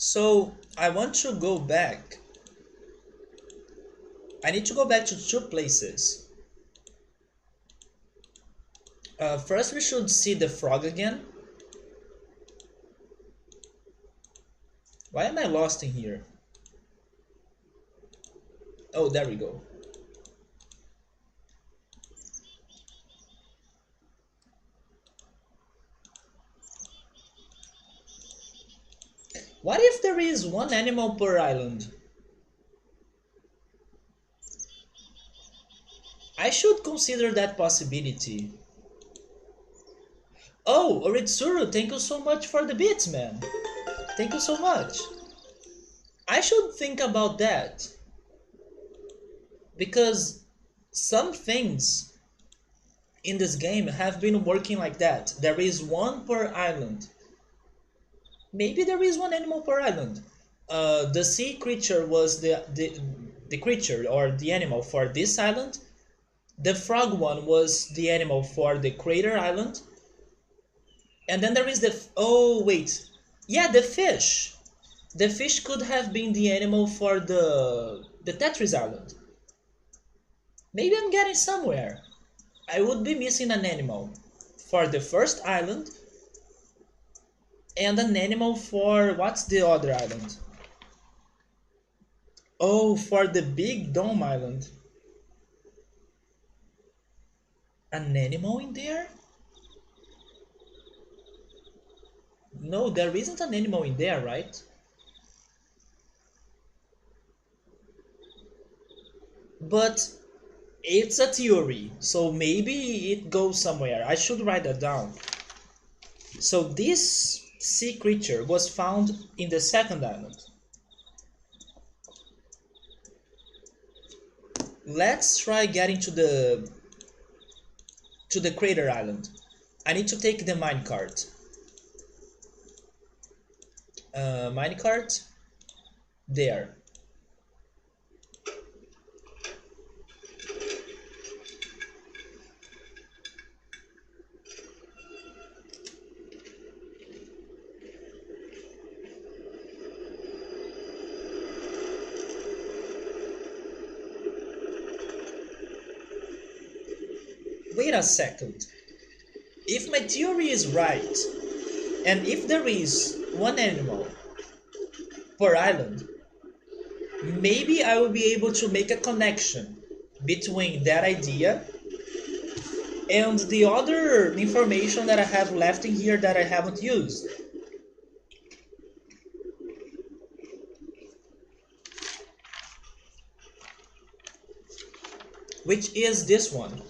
So I want to go back. I need to go back to two places. First we should see the frog again. Why am I lost in here? Oh, there we go. What if there is one animal per island? I should consider that possibility. Oh, Oritsuru, thank you so much for the bits, man. Thank you so much. I should think about that. Because some things in this game have been working like that. There is one per island. Maybe there is one animal per island. The sea creature was the creature or the animal for this island. The frog one was the animal for the crater island. And then there is the... Oh, wait. Yeah, the fish. The fish could have been the animal for the Tetris island. Maybe I'm getting somewhere. I would be missing an animal for the first island and an animal for... What's the other island? Oh, for the big dome island. An animal in there? No, there isn't an animal in there, right? But it's a theory, so maybe it goes somewhere. I should write that down. So this sea creature was found in the second island. Let's try getting to the crater island. I need to take the minecart. Minecart. There. Wait a second. If my theory is right, and if there is one animal per island, maybe I will be able to make a connection between that idea and the other information that I have left in here that I haven't used. Which is this one.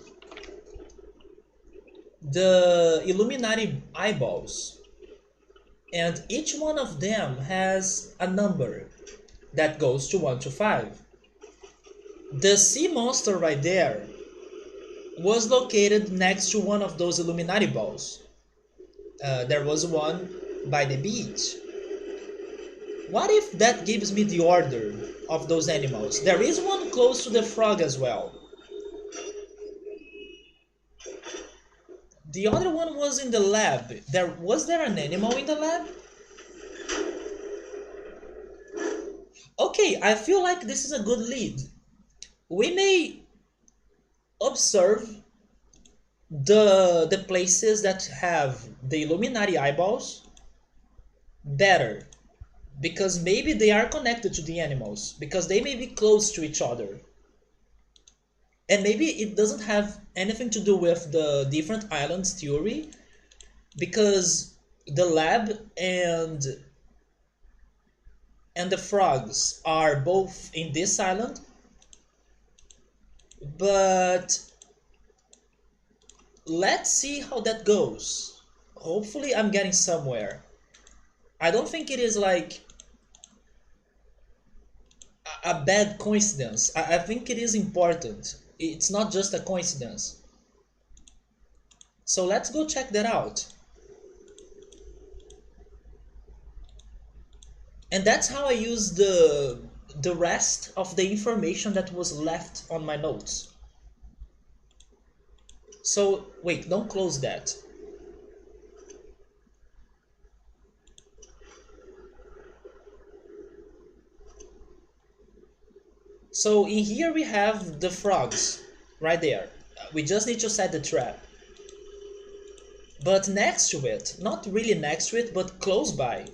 The Illuminati eyeballs. And each one of them has a number that goes to 1 to 5. The sea monster right there was located next to one of those Illuminati balls. There was one by the beach. What if that gives me the order of those animals? There is one close to the frog as well. The other one was in the lab. Was there an animal in the lab? Okay, I feel like this is a good lead. We may observe the places that have the Illuminati eyeballs better, because maybe they are connected to the animals, because they may be close to each other. And maybe it doesn't have anything to do with the different islands theory, because the lab and and the frogs are both in this island, but let's see how that goes. Hopefully I'm getting somewhere. I don't think it is like a bad coincidence. I think it is important. It's not just a coincidence. So let's go check that out. And that's how I use the rest of the information that was left on my notes. So wait, don't close that. So in here we have the frogs right there. We just need to set the trap. But next to it, not really next to it, but close by,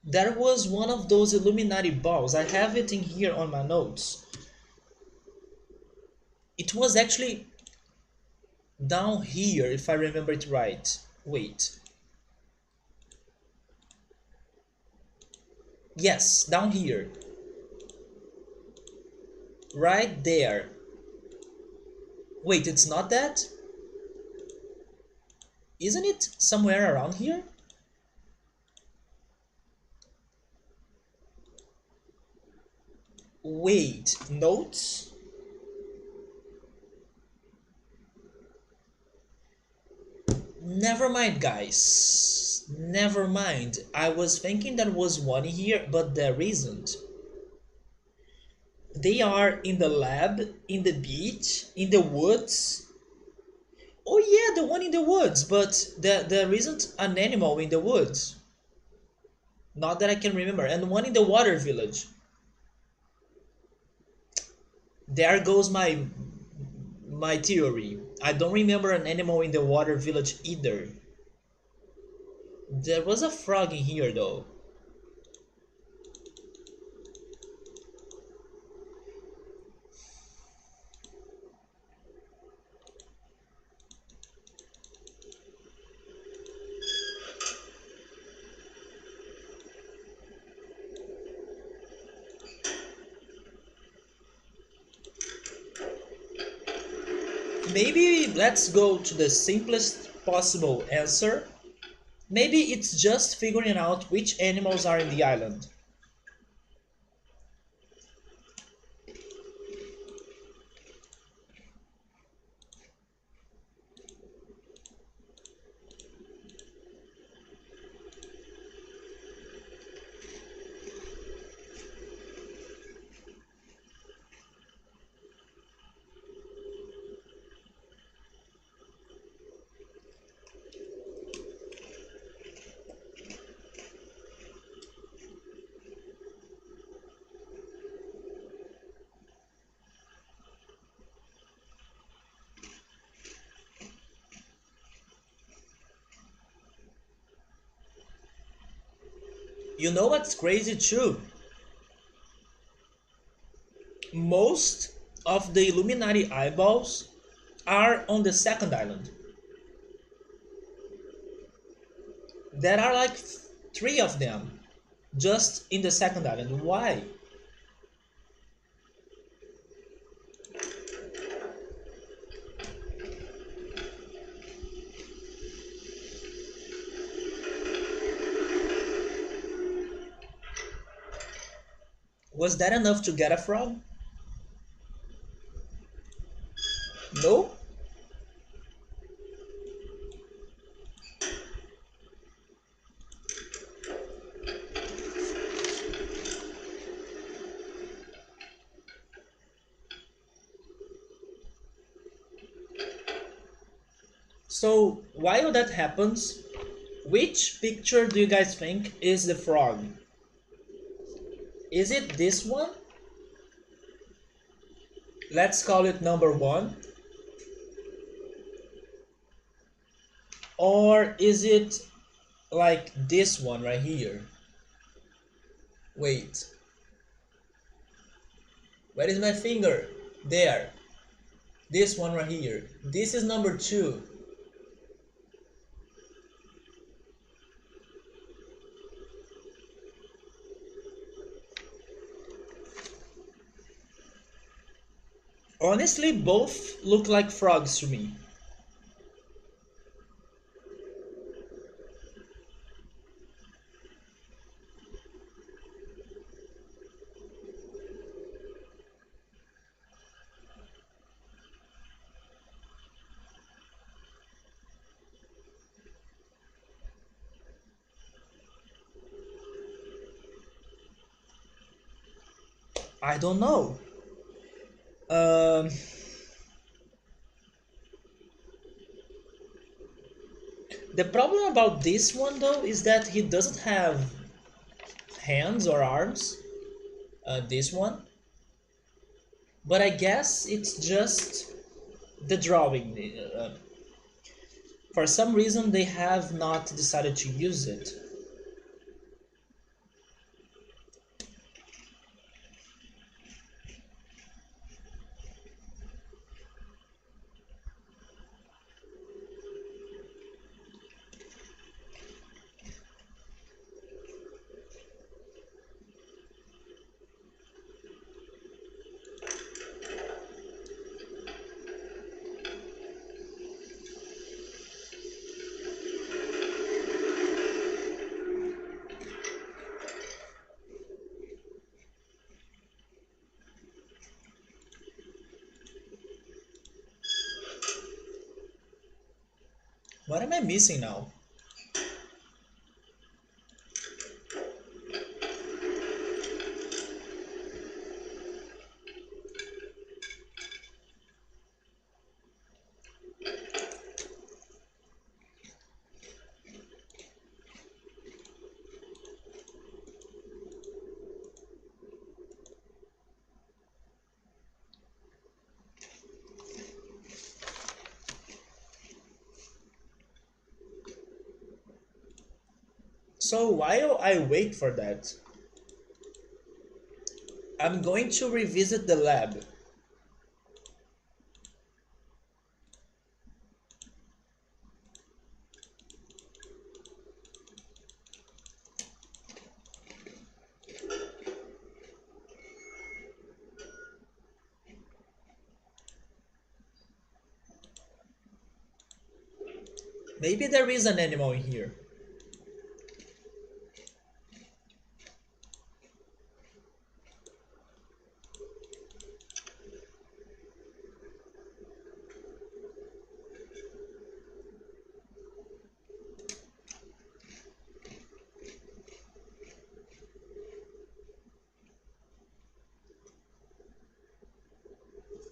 there was one of those Illuminati balls. I have it in here on my notes. It was actually down here, if I remember it right. Wait. Yes, down here. Right there. Wait, it's not that? Isn't it somewhere around here? Wait, notes? Never mind, guys. Never mind. I was thinking there was one here, but there isn't. They are in the lab, in the beach, in the woods. Oh yeah, the one in the woods, but there isn't an animal in the woods. Not that I can remember. And one in the water village. There goes my theory. I don't remember an animal in the water village either. There was a frog in here though. Maybe let's go to the simplest possible answer. Maybe it's just figuring out which animals are in the island. You know what's crazy too? Most of the Illuminati eyeballs are on the second island. There are like three of them just in the second island. Why? Was that enough to get a frog? No? So while that happens, which picture do you guys think is the frog? Is it this one? Let's call it number one. Or is it like this one right here? Wait. Where is my finger? There. This one right here. This is number two. Honestly, both look like frogs to me. I don't know. Um, the problem about this one though is that he doesn't have hands or arms. This one, but I guess it's just the drawing. For some reason, they have not decided to use it. What am I missing now? So while I wait for that, I'm going to revisit the lab. Maybe there is an animal in here.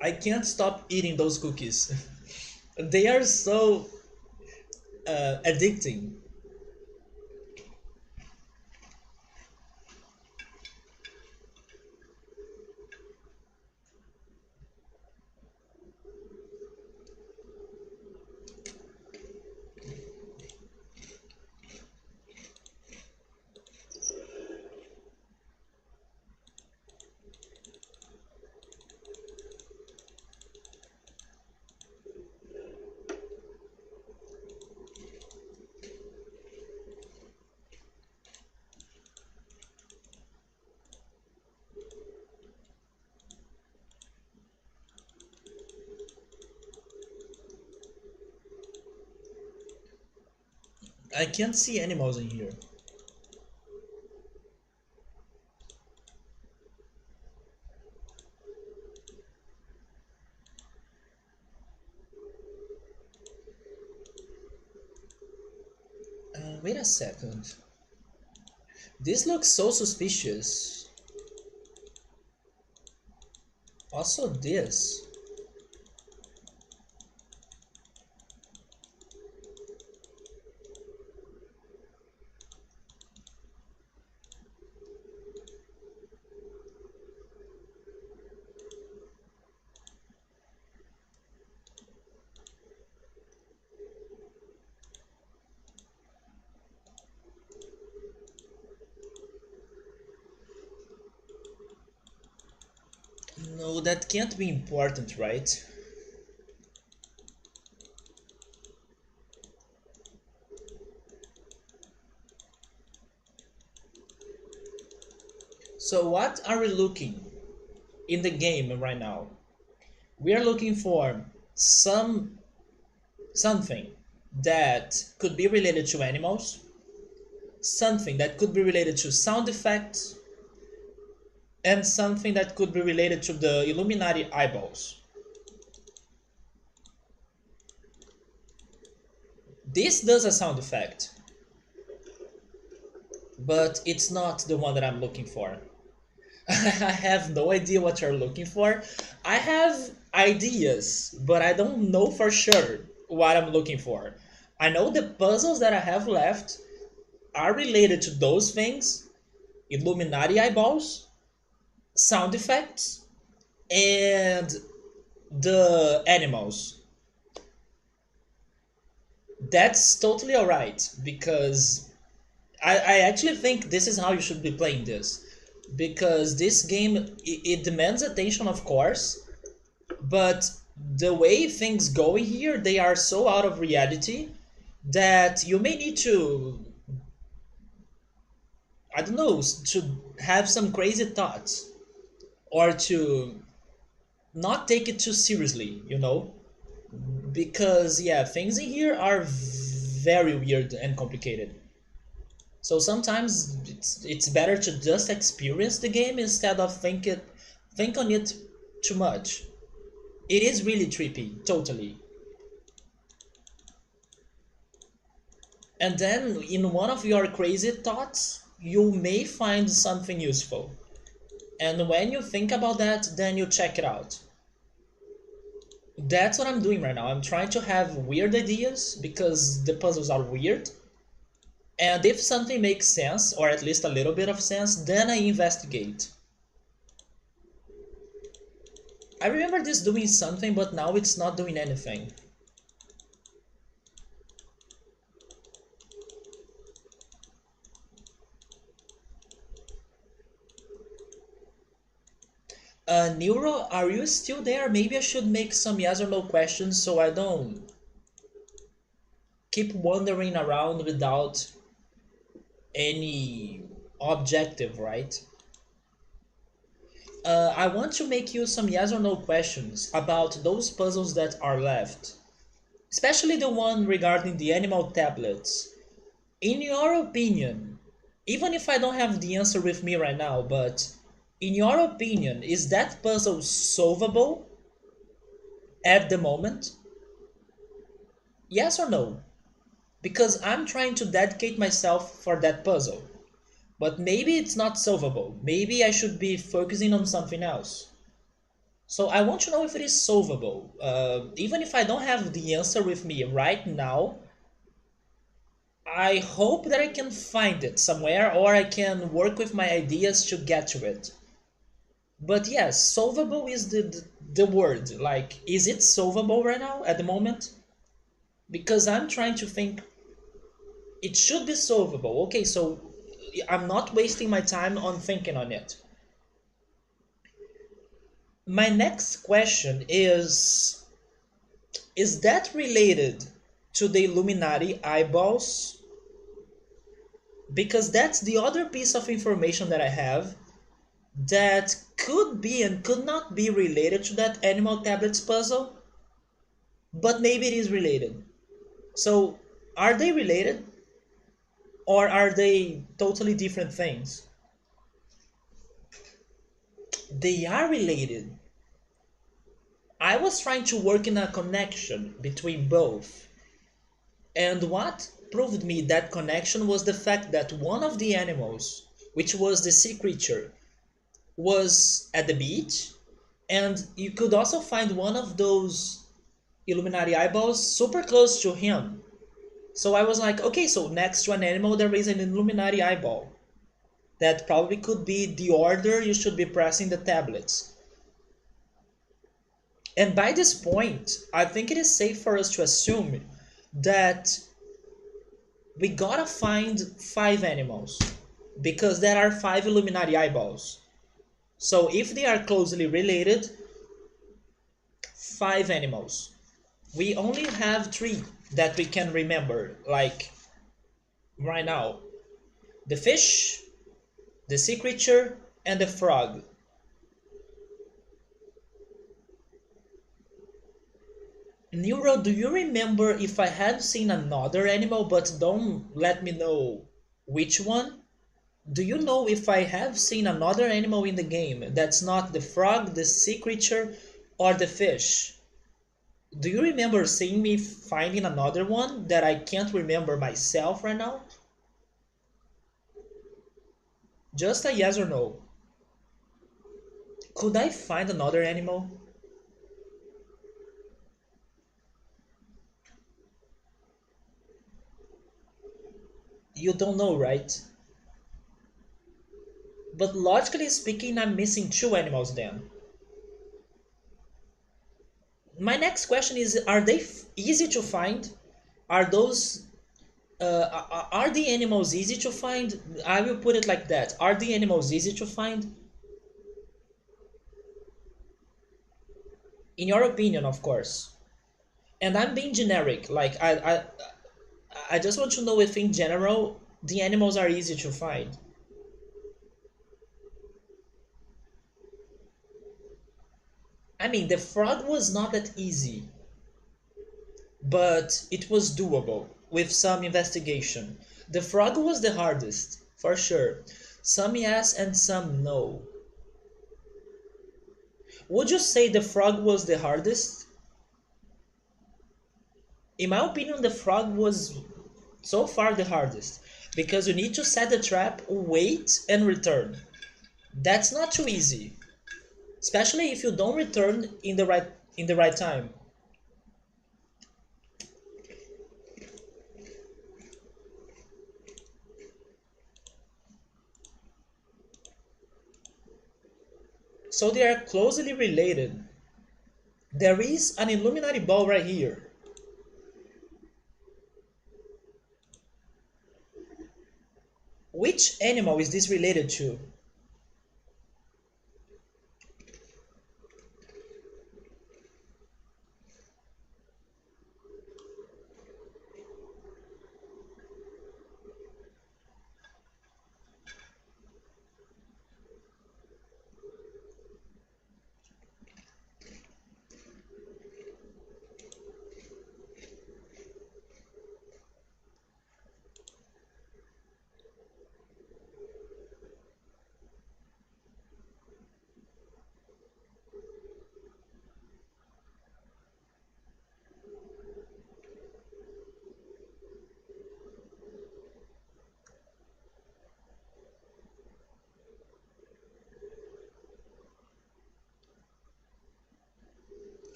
I can't stop eating those cookies. They are so addicting. I can't see animals in here. Wait a second. This looks so suspicious. Also, this. No, that can't be important, right? So what are we looking in the game right now? We are looking for something that could be related to animals, something that could be related to sound effects, and something that could be related to the Illuminati eyeballs. This does a sound effect, but it's not the one that I'm looking for. I have no idea what you're looking for. I have ideas, but I don't know for sure what I'm looking for. I know the puzzles that I have left are related to those things: Illuminati eyeballs, sound effects, and the animals. That's totally alright because I actually think this is how you should be playing this. Because this game, it demands attention, of course, but the way things go here, they are so out of reality that you may need to, I don't know, to have some crazy thoughts or to not take it too seriously, you know? Because, yeah, things in here are very weird and complicated. So sometimes it's better to just experience the game instead of think on it too much. It is really trippy, totally. And then in one of your crazy thoughts, you may find something useful. And when you think about that, then you check it out. That's what I'm doing right now. I'm trying to have weird ideas because the puzzles are weird. And if something makes sense, or at least a little bit of sense, then I investigate. I remember this doing something, but now it's not doing anything. Neuro, are you still there? Maybe I should make some yes or no questions so I don't keep wandering around without any objective, right? I want to make you some yes or no questions about those puzzles that are left, especially the one regarding the animal tablets. In your opinion, even if I don't have the answer with me right now, but in your opinion, is that puzzle solvable at the moment? Yes or no? Because I'm trying to dedicate myself for that puzzle. But maybe it's not solvable. Maybe I should be focusing on something else. So I want to know if it is solvable. Even if I don't have the answer with me right now, I hope that I can find it somewhere or I can work with my ideas to get to it. But yes, solvable is the word. Like, is it solvable right now at the moment? Because I'm trying to think it should be solvable. Okay, so I'm not wasting my time on thinking on it. My next question is that related to the Illuminati eyeballs? Because that's the other piece of information that I have that could be and could not be related to that animal tablets puzzle, but maybe it is related. So, are they related or are they totally different things? They are related. I was trying to work in a connection between both. And what proved me that connection was the fact that one of the animals, which was the sea creature, was at the beach, and you could also find one of those Illuminati eyeballs super close to him. So I was like, okay, so next to an animal there is an Illuminati eyeball. That probably could be the order you should be pressing the tablets. And by this point, I think it is safe for us to assume that we gotta find 5 animals because there are 5 Illuminati eyeballs. So if they are closely related, 5 animals. We only have 3 that we can remember, like right now: the fish, the sea creature, and the frog. Neuro, do you remember if I had seen another animal, but don't let me know which one? Do you know if I have seen another animal in the game that's not the frog, the sea creature, or the fish? Do you remember seeing me finding another one that I can't remember myself right now? Just a yes or no. Could I find another animal? You don't know, right? But logically speaking, I'm missing two animals then. My next question is, are they easy to find? Are those are the animals easy to find? I will put it like that. Are the animals easy to find? In your opinion, of course. And I'm being generic. Like I just want to know if in general the animals are easy to find. I mean, the frog was not that easy, but it was doable with some investigation. The frog was the hardest, for sure. Some yes and some no. Would you say the frog was the hardest? In my opinion, the frog was so far the hardest because you need to set the trap, wait, and return. That's not too easy, especially if you don't return in the right time. So they are closely related. There is an Illuminati ball right here. Which animal is this related to?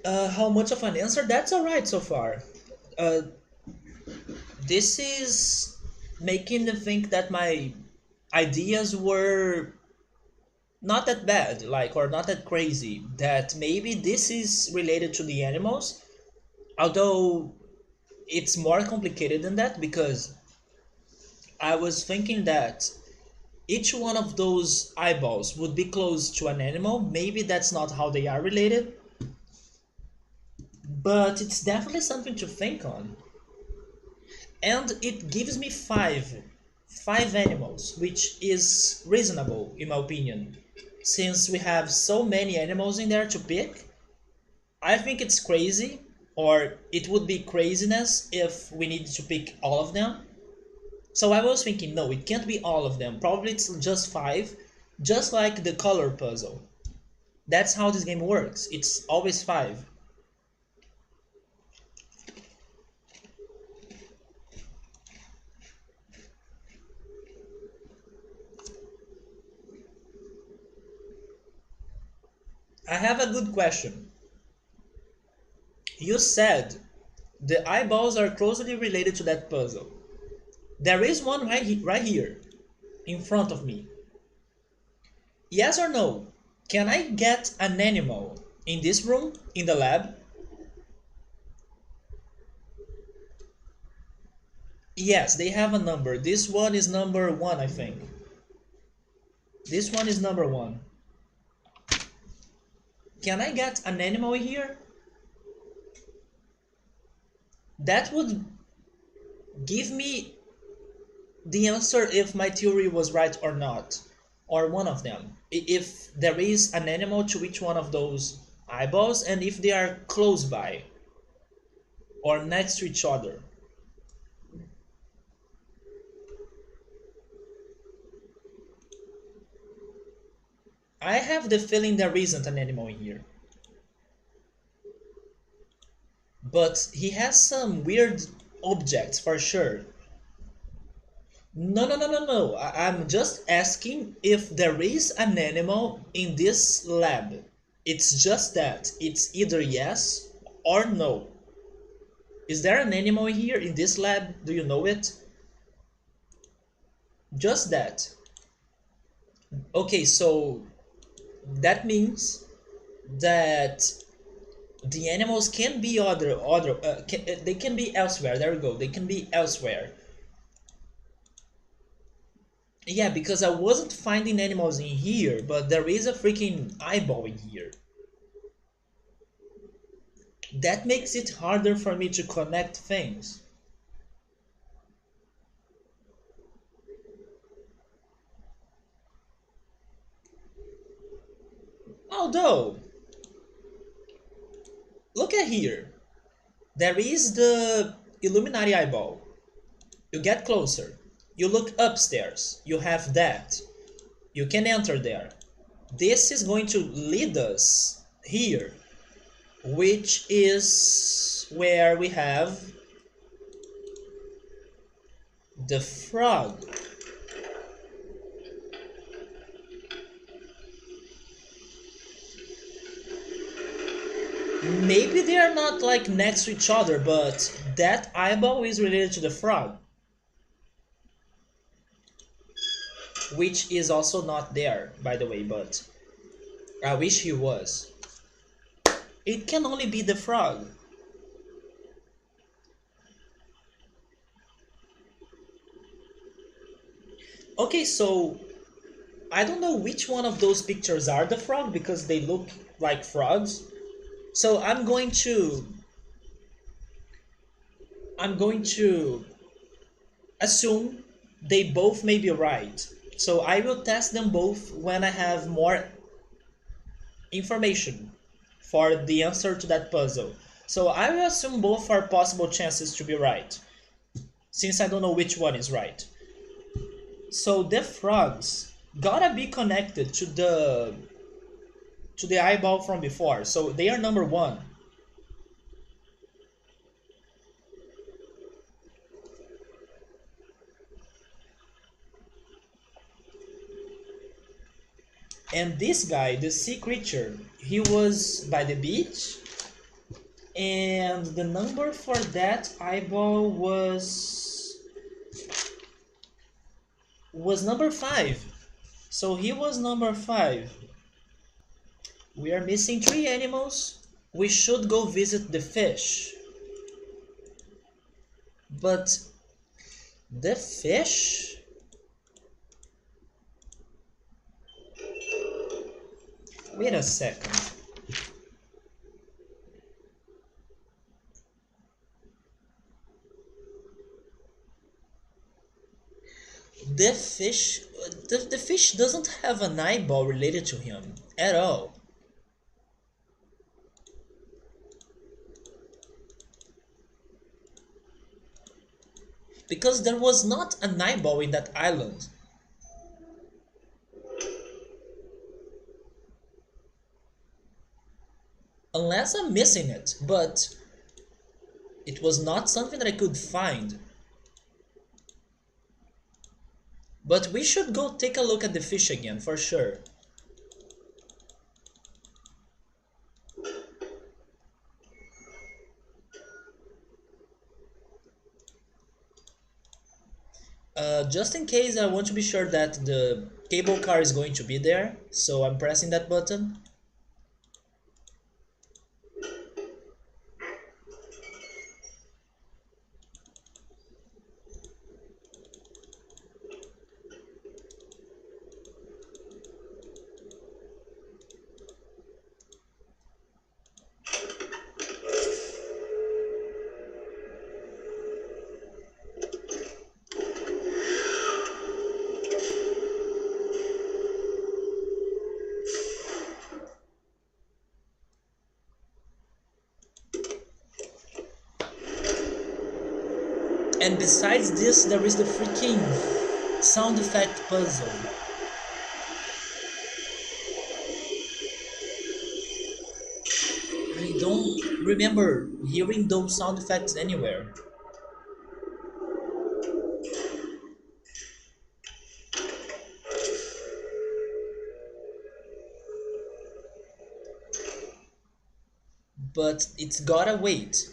How much of an answer? That's alright so far. Uh, this is making me think that my ideas were not that bad, like, or not that crazy. That maybe this is related to the animals, although it's more complicated than that because I was thinking that each one of those eyeballs would be close to an animal. Maybe that's not how they are related, but it's definitely something to think on. And it gives me five animals, which is reasonable in my opinion. Since we have so many animals in there to pick, I think it's crazy, or it would be craziness if we needed to pick all of them. So I was thinking, no, it can't be all of them. Probably it's just five, just like the color puzzle. That's how this game works. It's always five. I have a good question. You said the eyeballs are closely related to that puzzle. There is one right here, in front of me. Yes or no? Can I get an animal in this room, in the lab? Yes, they have a number. This one is number one, I think. This one is number one. Can I get an animal here? That would give me the answer if my theory was right or not, or one of them. If there is an animal to each one of those eyeballs and if they are close by or next to each other. I have the feeling there isn't an animal in here. But he has some weird objects for sure. No, no, no, no, no. I'm just asking if there is an animal in this lab. It's just that. It's either yes or no. Is there an animal here in this lab? Do you know it? Just that. Okay, so that means that the animals can be they can be elsewhere. There we go. They can be elsewhere. Yeah, because I wasn't finding animals in here, but there is a freaking eyeball in here. That makes it harder for me to connect things. Although, look at here. There is the Illuminati eyeball. You get closer. You look upstairs. You have that. You can enter there. This is going to lead us here, which is where we have the frog. Maybe they are not like next to each other, but that eyeball is related to the frog, which is also not there, by the way, but I wish he was. It can only be the frog. Okay, so I don't know which one of those pictures are the frog because they look like frogs. So I'm going to assume they both may be right. So I will test them both when I have more information for the answer to that puzzle. So I will assume both are possible chances to be right, since I don't know which one is right. So the frogs gotta be connected to the eyeball from before. So they are number one. And this guy, the sea creature, he was by the beach, and the number for that eyeball was number 5. So he was number 5. We are missing 3 animals. We should go visit the fish. But the fish? Wait a second. The fish, the fish doesn't have an eyeball related to him at all. Because there was not an eyeball in that island. Unless I'm missing it, but it was not something that I could find. But we should go take a look at the fish again, for sure. Just in case, I want to be sure that the cable car is going to be there, so I'm pressing that button. And besides this, there is the freaking sound effect puzzle. I don't remember hearing those sound effects anywhere. But it's gotta wait.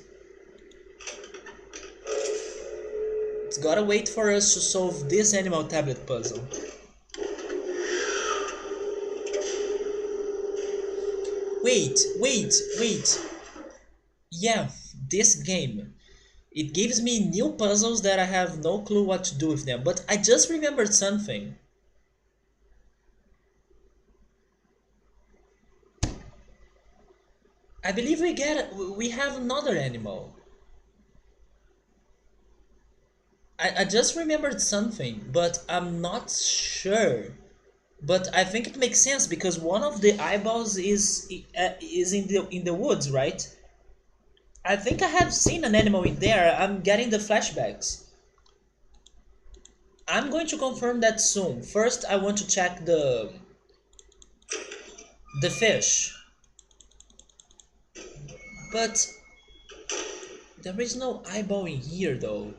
It's gotta wait for us to solve this animal tablet puzzle. Wait. Yeah, this game. It gives me new puzzles that I have no clue what to do with them, but I just remembered something. I believe we have another animal. I just remembered something, but I'm not sure. But I think it makes sense because one of the eyeballs is in the woods, right? I think I have seen an animal in there. I'm getting the flashbacks. I'm going to confirm that soon. First, I want to check the fish. But there is no eyeball in here though.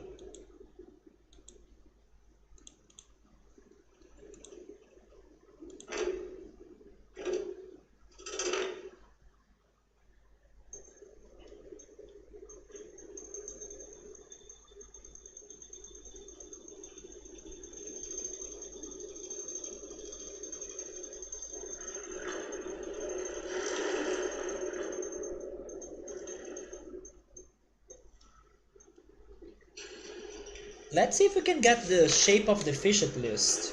Let's see if we can get the shape of the fish at least.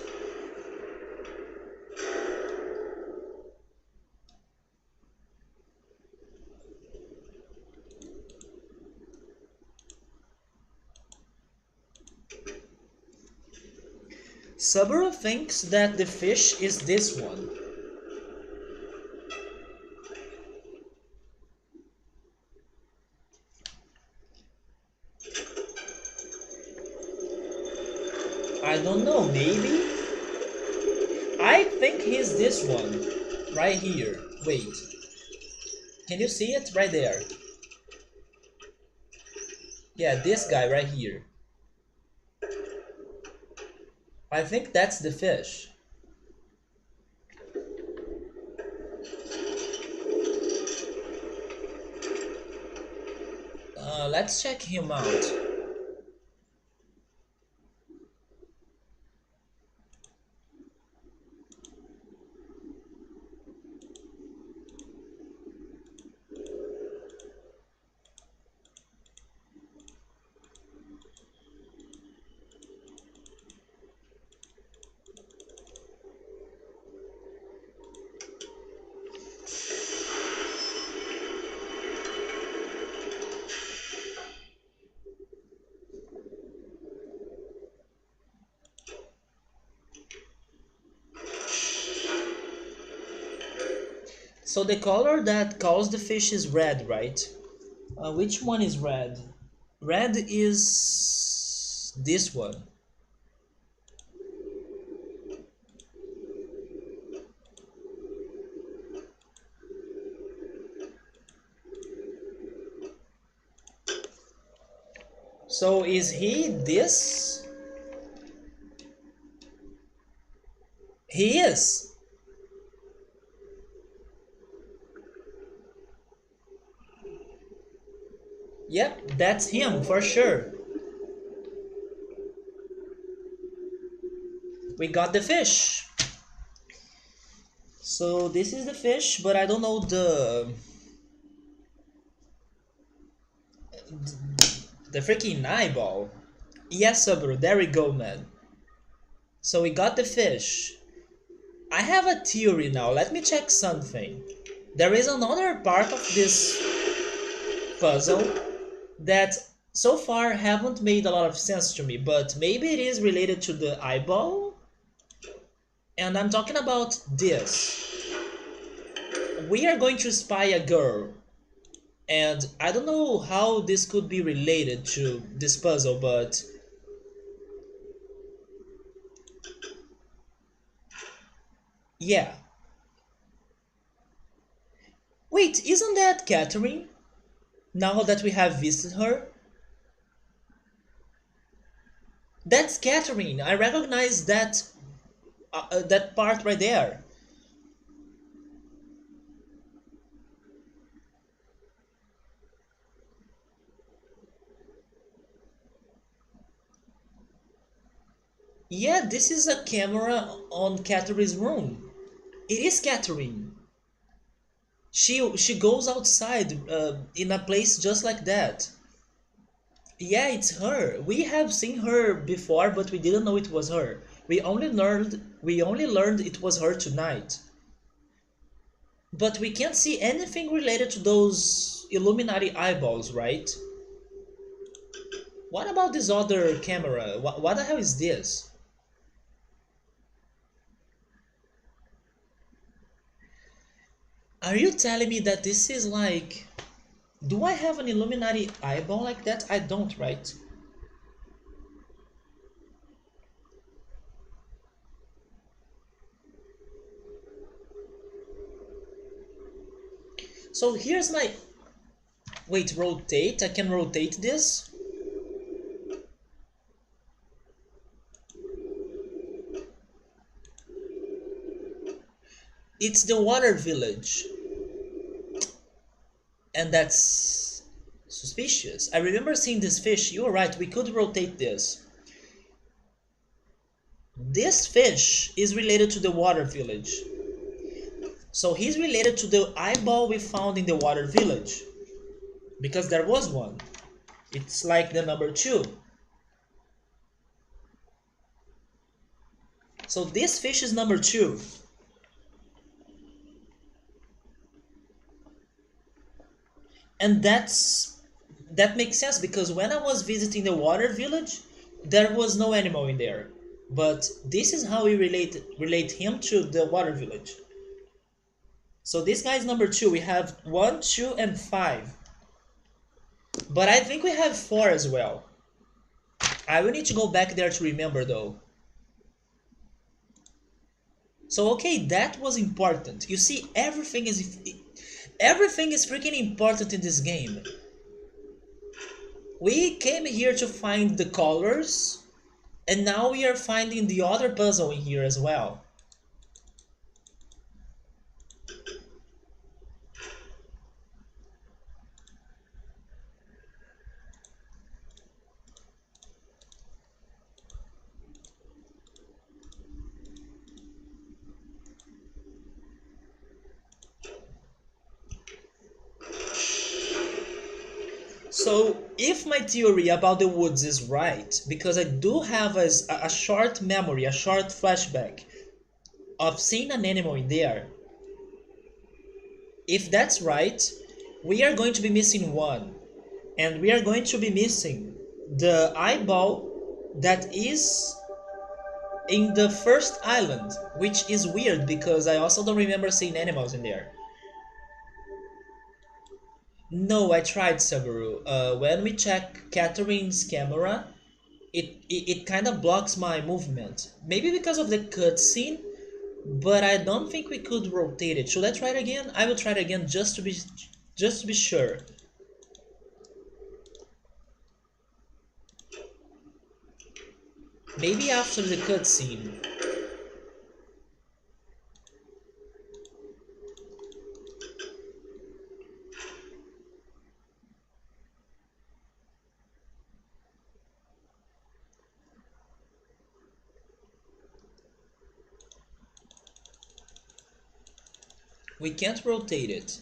Subaru thinks that the fish is this one. I don't know, maybe? I think he's this one. Right here. Wait. Can you see it? Right there. Yeah, this guy right here. I think that's the fish. Let's check him out. So the color that calls the fish is red, right? Which one is red? Red is this one. So is he this? He is. Yep, that's him for sure. We got the fish. So this is the fish, but I don't know the freaking eyeball. Yes, Subaru, there we go, man. So we got the fish. I have a theory now. Let me check something. There is another part of this puzzle that so far haven't made a lot of sense to me, but maybe it is related to the eyeball. And I'm talking about this. We are going to spy a girl. And I don't know how this could be related to this puzzle, but yeah. Wait, isn't that Catherine? Now that we have visited her? That's Catherine. I recognize that part right there. Yeah, this is a camera on Catherine's room. It is Catherine. She goes outside in a place just like that. Yeah, it's her. We have seen her before, but we didn't know it was her. We only learned it was her tonight. But we can't see anything related to those Illuminati eyeballs, right? What about this other camera? What the hell is this? Are you telling me that this is like... Do I have an Illuminati eyeball like that? I don't, right? So here's my... Wait, rotate? I can rotate this? It's the water village. And that's suspicious. I remember seeing this fish. You're right, we could rotate this. This fish is related to the water village. So he's related to the eyeball we found in the water village. Because there was one. It's like the number 2. So this fish is number 2. And that makes sense because when I was visiting the water village, there was no animal in there. But this is how we relate him to the water village. So this guy is number 2. We have 1, 2, and 5. But I think we have 4 as well. I will need to go back there to remember though. So okay, that was important. You see, everything is freaking important in this game. We came here to find the colors, and now we are finding the other puzzle in here as well. So, if my theory about the woods is right, because I do have a short memory, a short flashback of seeing an animal in there, if that's right, we are going to be missing one. And we are going to be missing the eyeball that is in the first island, which is weird because I also don't remember seeing animals in there. No, I tried Subaru. When we check Catherine's camera, it kind of blocks my movement. Maybe because of the cutscene, but I don't think we could rotate it. Should I try it again? I will try it again just to be sure. Maybe after the cutscene. We can't rotate it.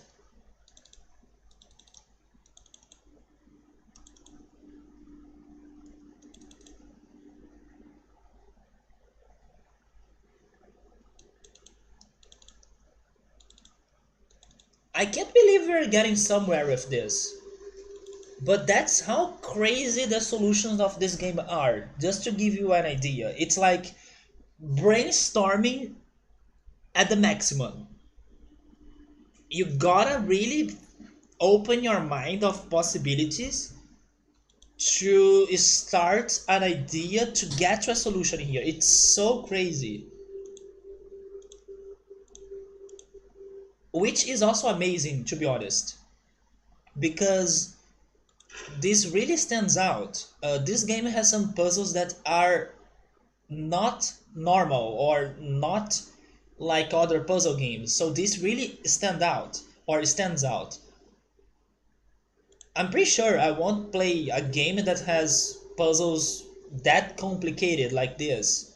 I can't believe we're getting somewhere with this. But that's how crazy the solutions of this game are. Just to give you an idea. It's like brainstorming at the maximum. You gotta really open your mind of possibilities to start an idea to get to a solution here. It's so crazy. Which is also amazing, to be honest, because this really stands out. This game has some puzzles that are not normal or not like other puzzle games. So this really stands out. I'm pretty sure I won't play a game that has puzzles that complicated like this.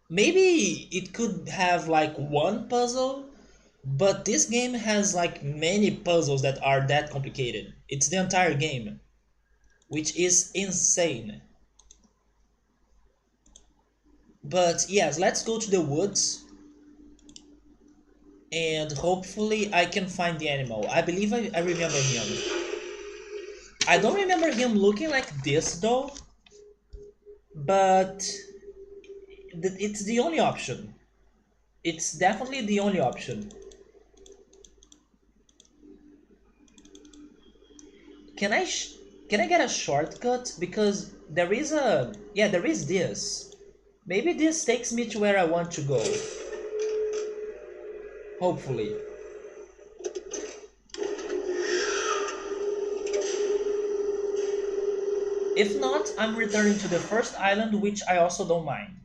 Maybe it could have like one puzzle, but this game has like many puzzles that are that complicated. It's the entire game, which is insane. But yes, let's go to the woods and hopefully I can find the animal. I believe I remember him. I don't remember him looking like this though, but it's the only option. It's definitely the only option. Can I can I get a shortcut? Because there is a there is this. Maybe this takes me to where I want to go. Hopefully. If not, I'm returning to the first island, which I also don't mind.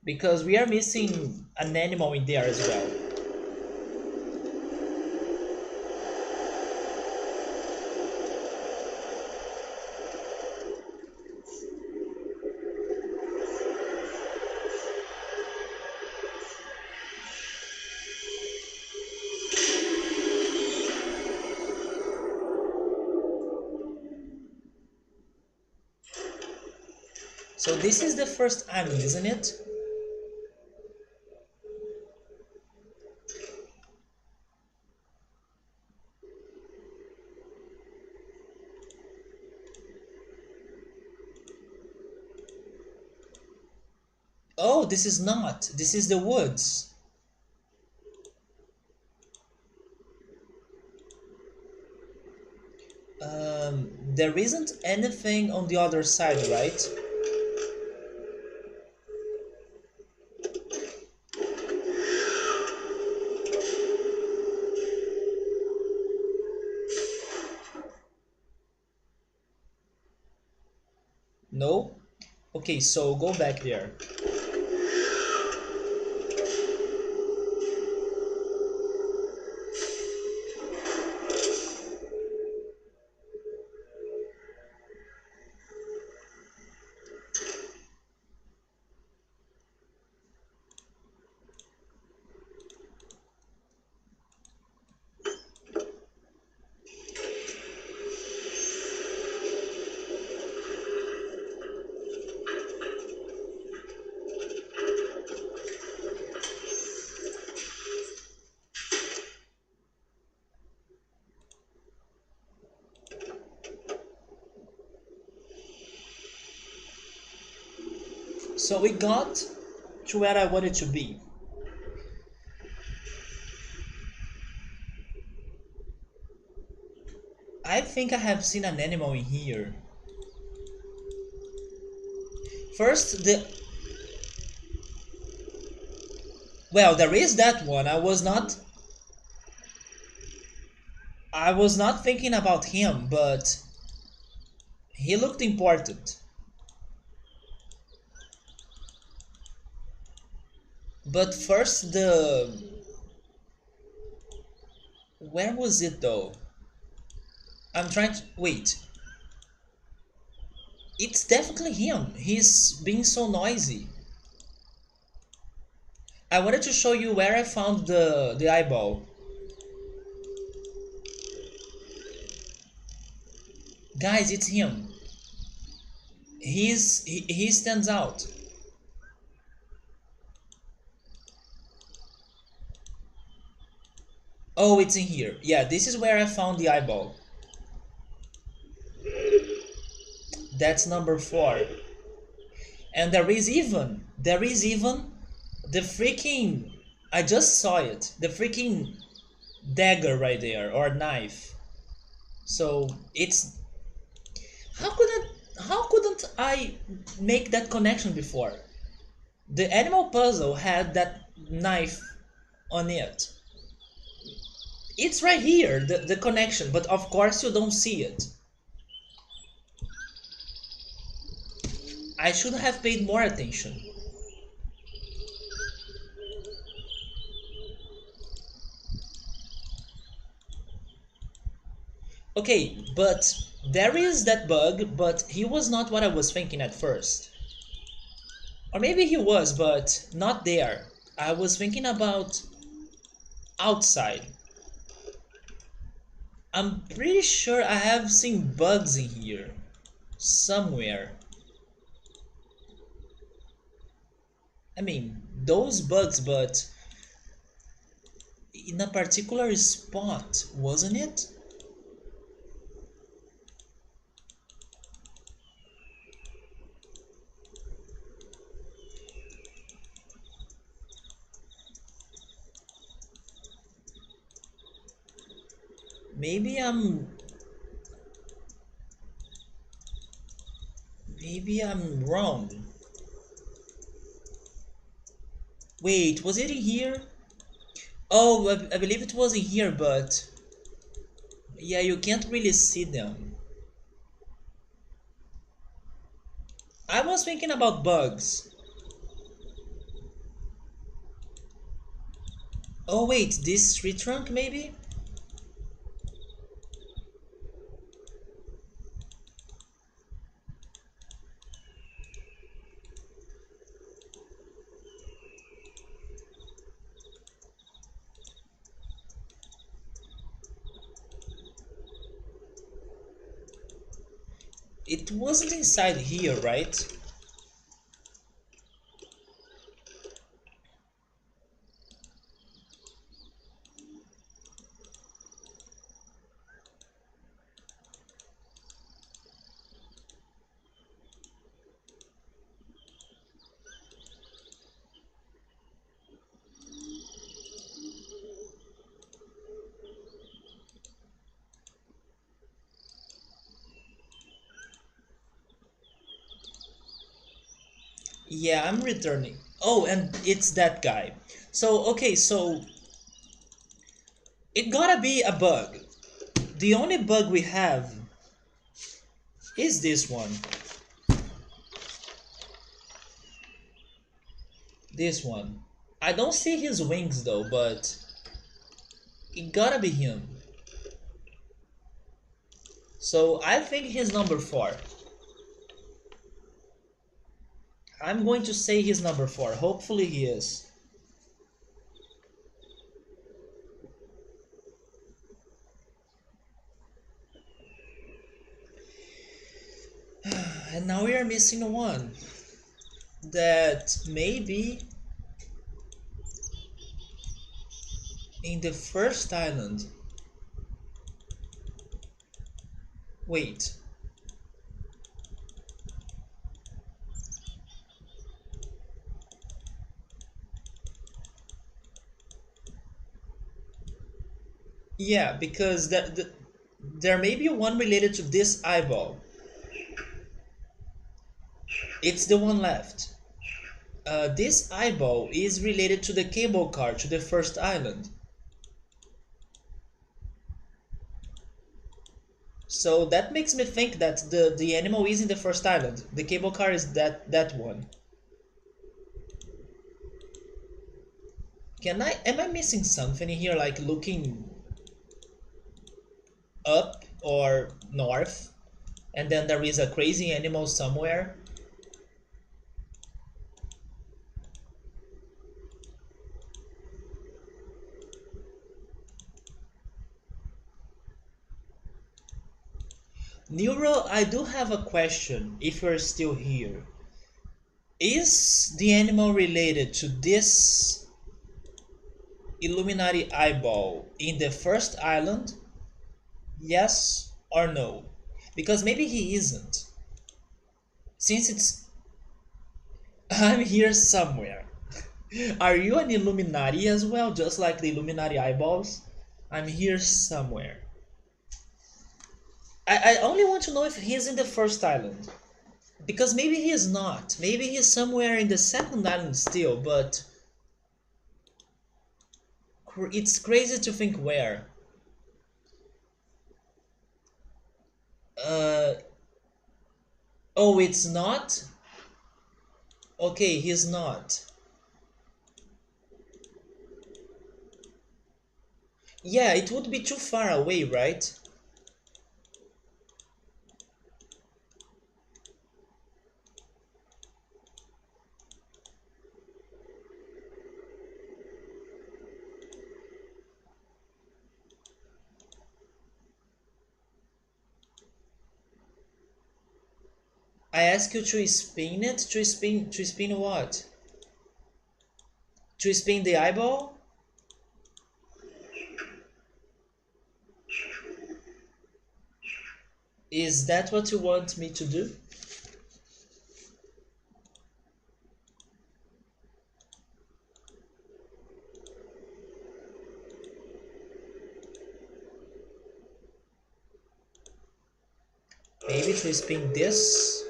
Because we are missing an animal in there as well. So this is the first island, isn't it? Oh, this is not. This is the woods. There isn't anything on the other side, right? No? Okay, so go back there. So we got to where I wanted to be. I think I have seen an animal in here. First, well, there is that one. I was not thinking about him, but he looked important. But first where was it though? I'm trying to wait. It's definitely him. He's being so noisy. I wanted to show you where I found the eyeball. Guys, it's him. He stands out. Oh, it's in here. Yeah, this is where I found the eyeball. That's number 4. And there is even the freaking, I just saw it, the freaking dagger right there or knife. So it's how couldn't I make that connection before? The animal puzzle had that knife on it. It's right here, the connection, but of course you don't see it. I should have paid more attention. Okay, but there is that bug, but he was not what I was thinking at first. Or maybe he was, but not there. I was thinking about outside. I'm pretty sure I have seen bugs in here. Somewhere. I mean, those bugs, but in a particular spot, wasn't it? Maybe I'm maybe I'm wrong. Wait, was it in here? Oh, I believe it was in here, but yeah, you can't really see them. I was thinking about bugs. Oh wait, this tree trunk maybe? It wasn't inside here, right? Yeah, I'm returning. Oh, and it's that guy. So, okay, so it gotta be a bug. The only bug we have is this one. This one. I don't see his wings though, but it gotta be him. So I think he's number 4. I'm going to say he's number 4. Hopefully he is. And now we are missing one. That maybe in the first island. Wait. Yeah, because there may be one related to this eyeball. It's the one left. This eyeball is related to the cable car to the first island. So that makes me think that the animal is in the first island. The cable car is that one. Am I missing something here, like looking up or north, and then there is a crazy animal somewhere? Neuro, I do have a question if you're still here. Is the animal related to this Illuminati eyeball in the first island? Yes or no? Because maybe he isn't. Since it's I'm here somewhere. Are you an Illuminati as well, just like the Illuminati eyeballs? I'm here somewhere. I only want to know if he's in the first island. Because maybe he is not. Maybe he's somewhere in the second island still, but it's crazy to think where. Uh, oh, it's not? Okay, he's not. Yeah, it would be too far away, right? I ask you to spin it, to spin what? To spin the eyeball? Is that what you want me to do? Maybe to spin this?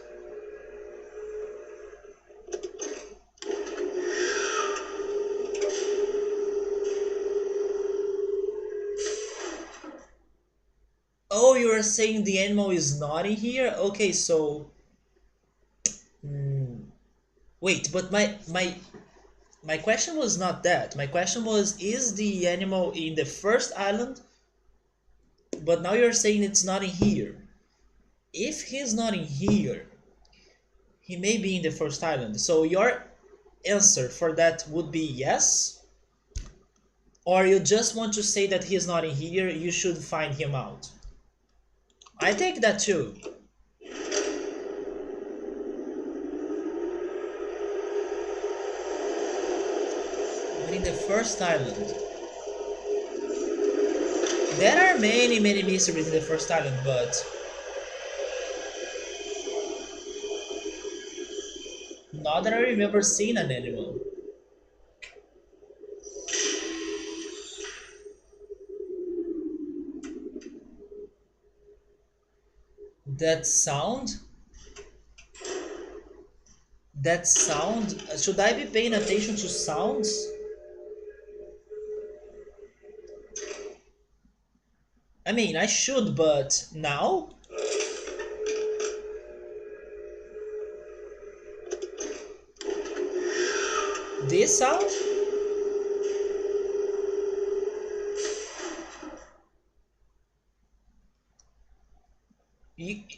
Oh, you are saying the animal is not in here? Okay, so wait, but my question was not that. My question was, is the animal in the first island? But now you're saying it's not in here. If he's not in here, he may be in the first island. So your answer for that would be yes? Or you just want to say that he's not in here, you should find him out? I take that too. But in the first island, there are many, many mysteries in the first island, but not that I remember seeing an animal. That sound? That sound? Should I be paying attention to sounds? I mean, I should, but now? This sound?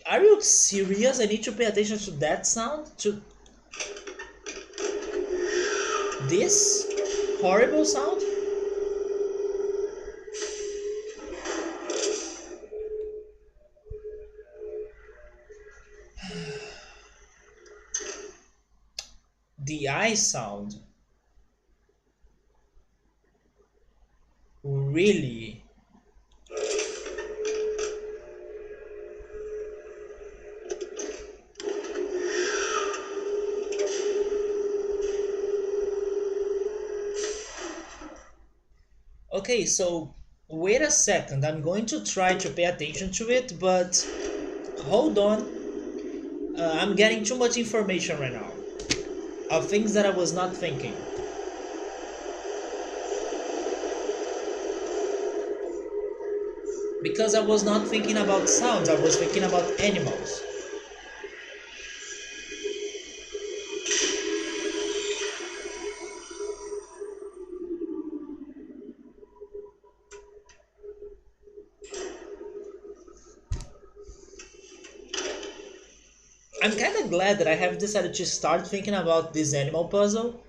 Are you serious? I need to pay attention to that sound? To this horrible sound? The eye sound? Really? Okay, so wait a second. I'm going to try to pay attention to it, but hold on. I'm getting too much information right now of things that I was not thinking. Because I was not thinking about sounds, I was thinking about animals. I'm kind of glad that I have decided to start thinking about this animal puzzle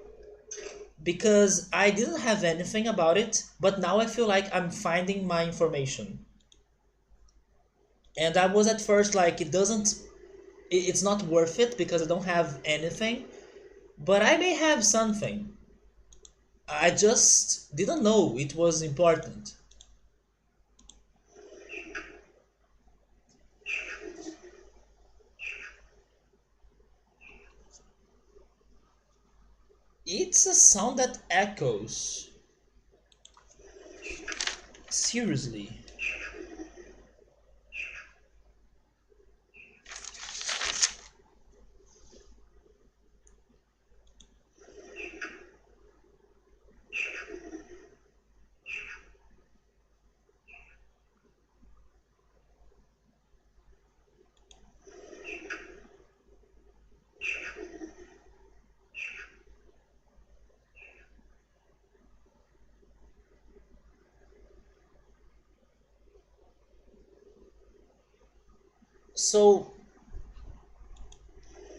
because I didn't have anything about it, but now I feel like I'm finding my information. And I was at first like, it's not worth it because I don't have anything, but I may have something. I just didn't know it was important. It's a sound that echoes. Seriously. So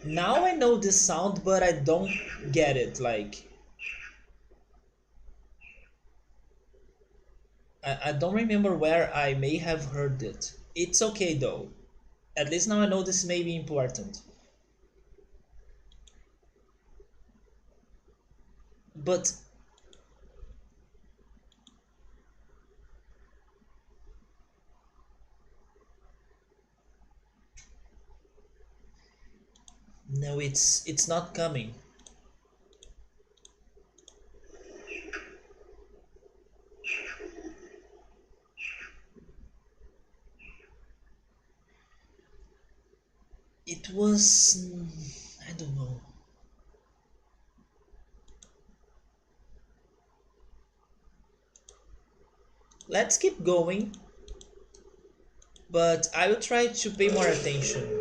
now I know this sound, but I don't get it. Like, I don't remember where I may have heard it. It's okay though. At least now I know this may be important. But no, it's not coming. It was I don't know. Let's keep going, but I will try to pay more attention.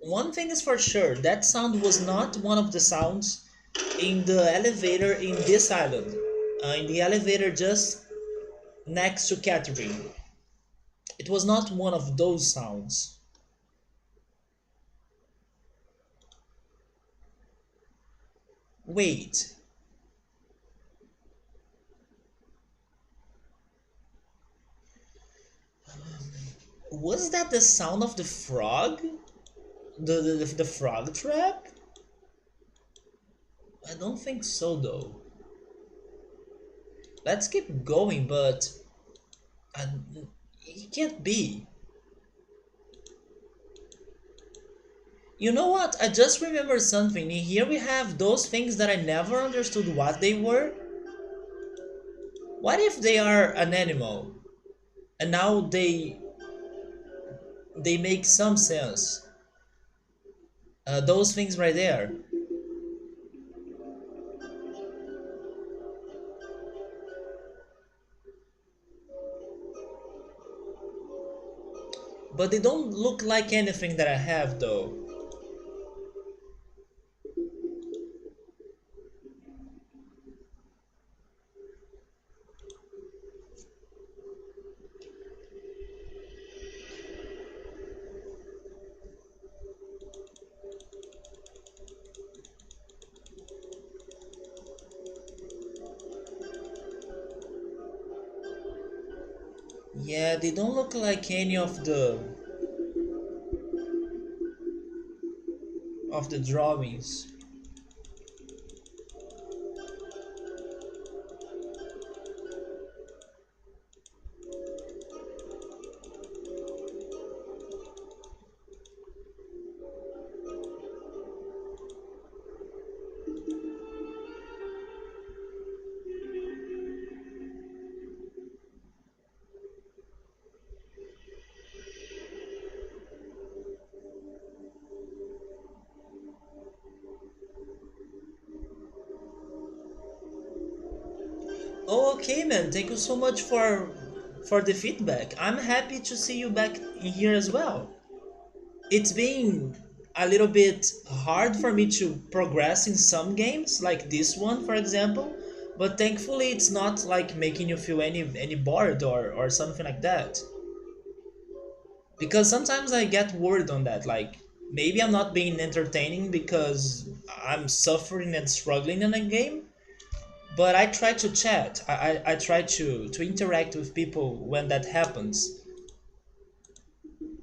One thing is for sure, that sound was not one of the sounds in the elevator in this island. In the elevator just next to Catherine. It was not one of those sounds. Wait, was that the sound of the frog? The frog trap? I don't think so though. Let's keep going, but I, it can't be. You know what? I just remembered something. Here we have those things that I never understood what they were. What if they are an animal and now they make some sense? Those things right there. But they don't look like anything that I have though. Yeah, they don't look like any of the drawings. Oh, okay, man. Thank you so much for the feedback. I'm happy to see you back in here as well. It's been a little bit hard for me to progress in some games, like this one, for example, But thankfully it's not like making you feel any bored or something like that. Because sometimes I get worried on that, like maybe I'm not being entertaining because I'm suffering and struggling in a game. But I try to chat. I try to interact with people when that happens.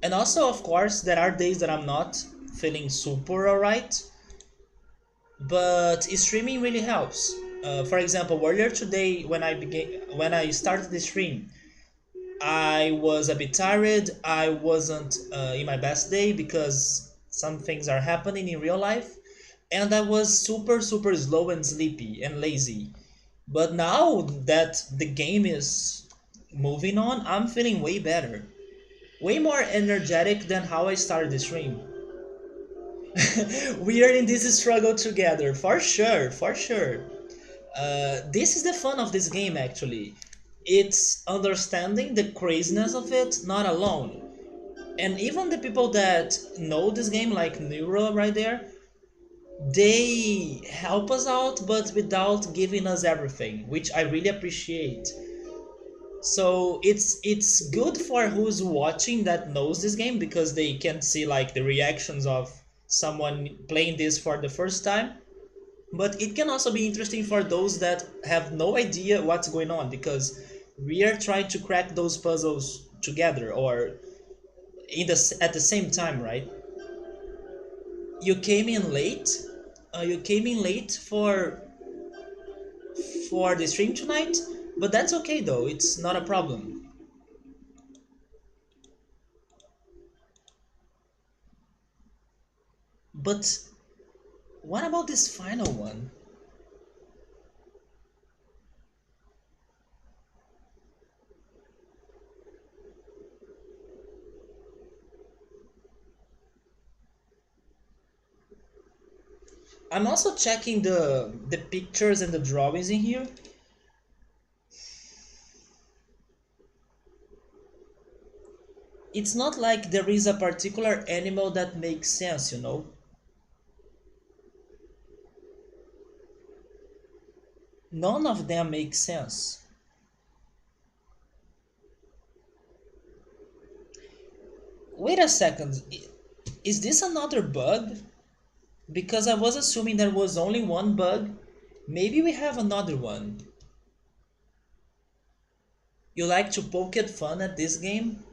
And also, of course, there are days that I'm not feeling super alright, but streaming really helps. For example, earlier today when I started the stream, I was a bit tired. I wasn't in my best day because some things are happening in real life, and I was super slow and sleepy and lazy. But now that the game is moving on, I'm feeling way better. Way more energetic than how I started the stream. We are in this struggle together, for sure, for sure. This is the fun of this game actually. It's understanding the craziness of it, not alone. And even the people that know this game, like Neuro right there, they help us out, but without giving us everything, which I really appreciate. So it's good for who's watching that knows this game because they can see like the reactions of someone playing this for the first time. But it can also be interesting for those that have no idea what's going on because we are trying to crack those puzzles together or at the same time, right? You came in late. You came in late for the stream tonight, but that's okay though. It's not a problem. But what about this final one? I'm also checking the pictures and the drawings in here. It's not like there is a particular animal that makes sense, you know? None of them make sense. Wait a second. Is this another bug? Because I was assuming there was only one bug. Maybe we have another one. You like to poke at fun at this game?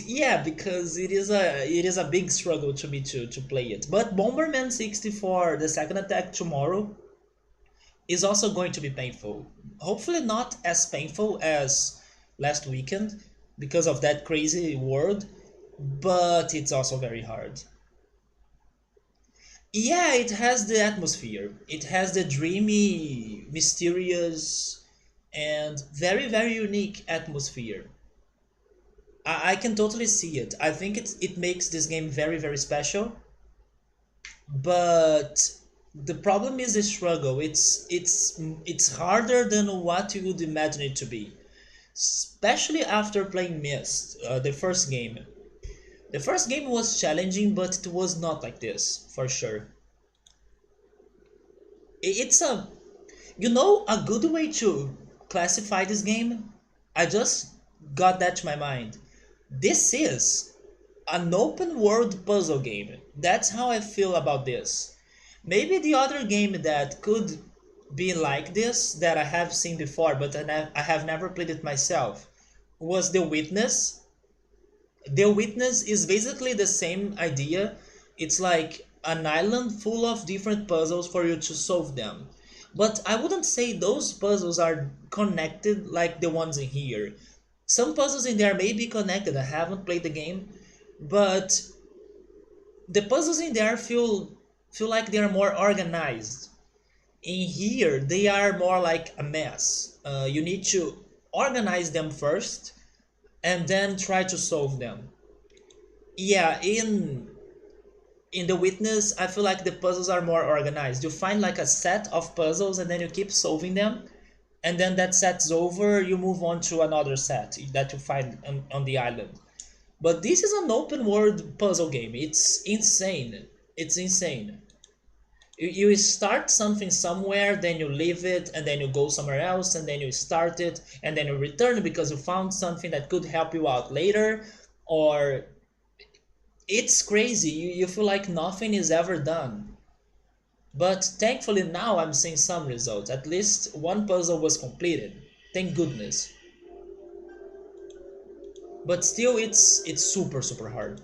Yeah, because it is a big struggle to me to play it. But Bomberman 64, the second attack tomorrow, is also going to be painful. Hopefully not as painful as last weekend because of that crazy world, but it's also very hard. Yeah, it has the atmosphere. It has the dreamy, mysterious, and very unique atmosphere. I can totally see it. I think it makes this game very special. But the problem is the struggle. It's harder than what you would imagine it to be, especially after playing Myst, the first game. The first game was challenging, but it was not like this for sure. It's a good way to classify this game. I just got that to my mind. This is an open world puzzle game. That's how I feel about this. Maybe the other game that could be like this that I have seen before, but I have never played it myself, was The Witness. The Witness is basically the same idea. It's like an island full of different puzzles for you to solve them. But I wouldn't say those puzzles are connected like the ones in here. Some puzzles in there may be connected. I haven't played the game, but the puzzles in there feel like they are more organized. In here, they are more like a mess. You need to organize them first and then try to solve them. Yeah, in the Witness, I feel like the puzzles are more organized. You find like a set of puzzles and then you keep solving them, and then that set's over, you move on to another set that you find on the island. But this is an open world puzzle game. It's insane. It's insane. You start something somewhere, then you leave it, and then you go somewhere else, and then you start it, and then you return because you found something that could help you out later, or it's crazy. You feel like nothing is ever done. But thankfully now I'm seeing some results. At least one puzzle was completed. Thank goodness. But still it's super hard.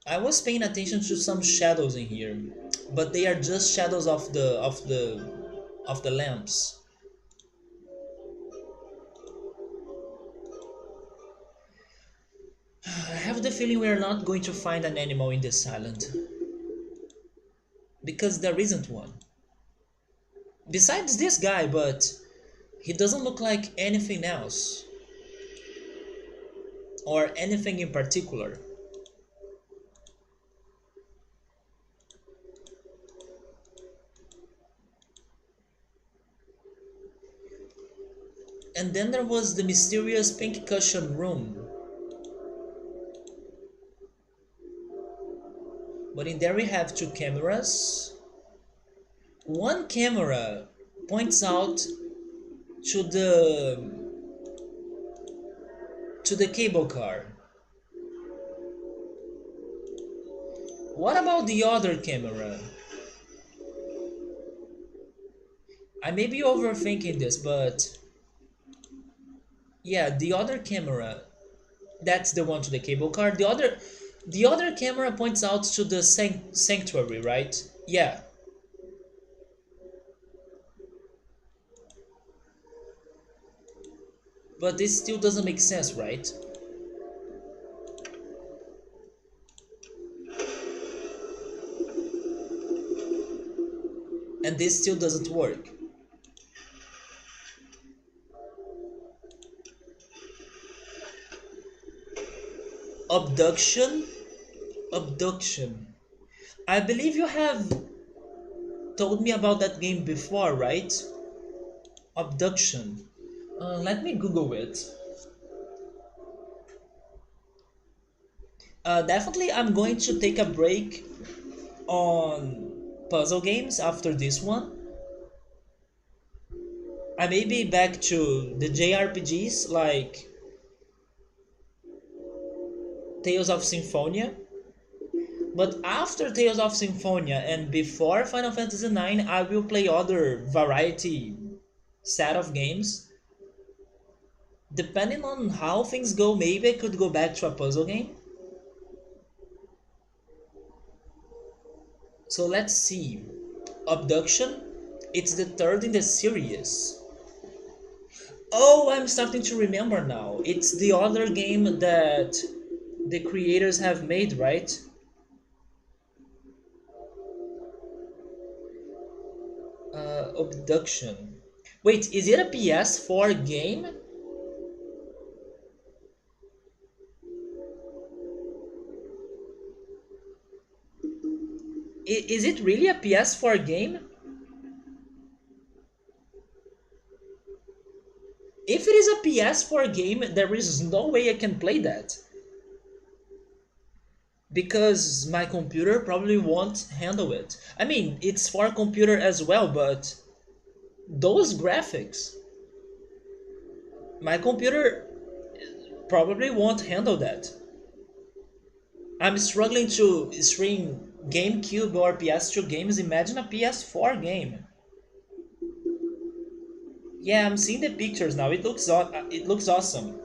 I was paying attention to some shadows in here, but they are just shadows of the lamps. I have the feeling we are not going to find an animal in this island. Because there isn't one. Besides this guy, but he doesn't look like anything else. Or anything in particular. And then there was the mysterious pink cushion room. But in there we have two cameras. One camera points out to the cable car. What about the other camera? I may be overthinking this, but yeah, the other camera, that's the one to the cable car. The other camera points out to the sanctuary, right? Yeah. But this still doesn't make sense, right? And this still doesn't work. Abduction? Abduction. I believe you have told me about that game before, right? Abduction. Let me Google it. Definitely, I'm going to take a break on puzzle games after this one. I may be back to the JRPGs like Tales of Symphonia. But after Tales of Symphonia and before Final Fantasy IX, I will play other variety set of games. Depending on how things go, maybe I could go back to a puzzle game. So let's see. Abduction. It's the third in the series. Oh, I'm starting to remember now. It's the other game that the creators have made, right? Abduction. Wait, is it a PS4 game? Is it really a PS4 game? If it is a PS4 game, there is no way I can play that. Because my computer probably won't handle it. I mean, it's for a computer as well, but those graphics, my computer probably won't handle that. I'm struggling to stream GameCube or PS2 games. Imagine a PS4 game. Yeah, I'm seeing the pictures now. It looks awesome.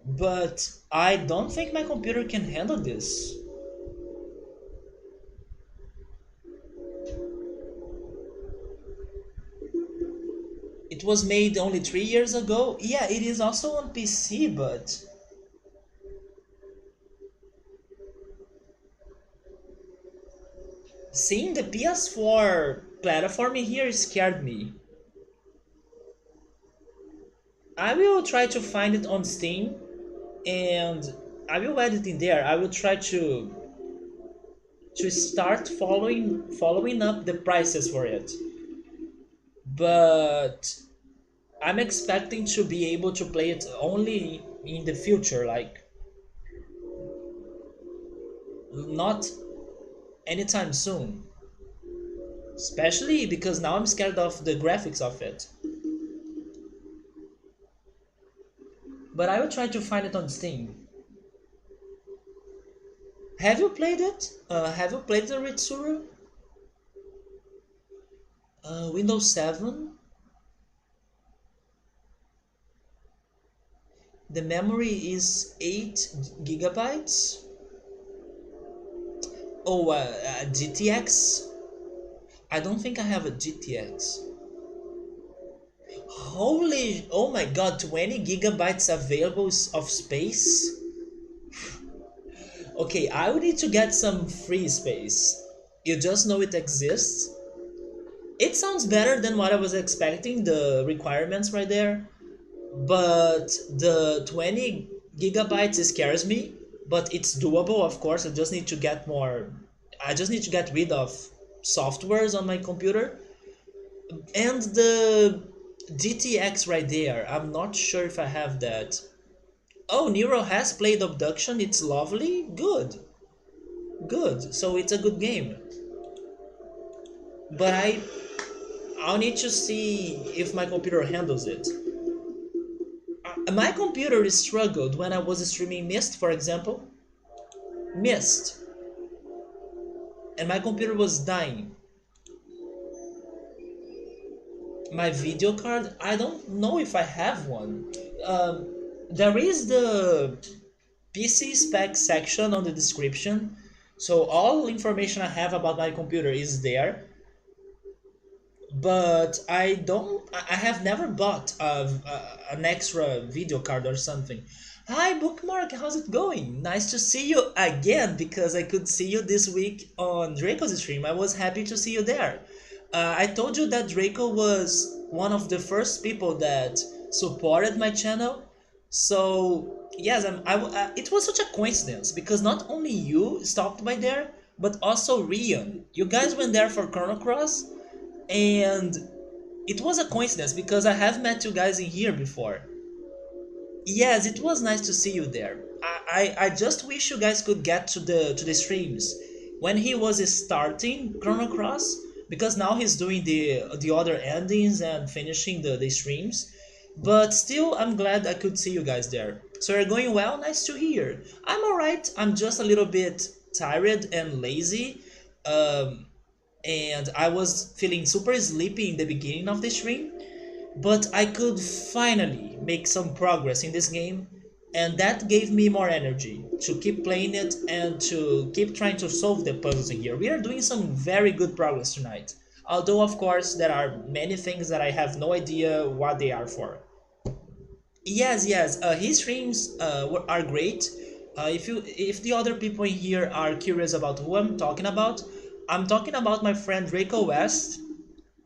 But I don't think my computer can handle this. It was made only 3 years ago. Yeah, it is also on PC, but seeing the PS4 platform in here scared me. I will try to find it on Steam and I will add it in there. I will try to start following up the prices for it. But I'm expecting to be able to play it only in the future, like Not anytime soon. Especially because now I'm scared of the graphics of it. But I will try to find it on Steam. Have you played it? Have you played the Ritsuru? Windows 7? The memory is 8 gigabytes. Oh, GTX? I don't think I have a GTX. Holy, oh my god, 20 gigabytes available of space? Okay, I would need to get some free space. You just know it exists. It sounds better than what I was expecting, the requirements right there. But the 20 gigabytes scares me, but it's doable, of course. I just need to get more. I just need to get rid of softwares on my computer. And the GTX right there, I'm not sure if I have that. Oh, Nero has played Abduction. It's lovely. Good. Good. So it's a good game. But I'll need to see if my computer handles it. My computer struggled when I was streaming Mist, for example. Mist. And my computer was dying. My video card, I don't know if I have one. There is the PC spec section on the description, so all information I have about my computer is there. But I don't. I have never bought an extra video card or something. Hi, Bookmark. How's it going? Nice to see you again because I could see you this week on Draco's stream. I was happy to see you there. I told you that Draco was one of the first people that supported my channel. So yes, it was such a coincidence because not only you stopped by there, but also Rian. You guys went there for Chrono Cross, and it was a coincidence because I have met you guys in here before. Yes, it was nice to see you there. I just wish you guys could get to the streams when he was starting Chrono Cross, because now he's doing the other endings and finishing the streams. But still, I'm glad I could see you guys there. So you're going well? Nice to hear. I'm alright. I'm just a little bit tired and lazy. And I was feeling super sleepy in the beginning of the stream, but I could finally make some progress in this game, and that gave me more energy to keep playing it and to keep trying to solve the puzzles in here. We are doing some very good progress tonight, although of course there are many things that I have no idea what they are for. Yes, his streams are great. If the other people in here are curious about who I'm talking about my friend Draco West.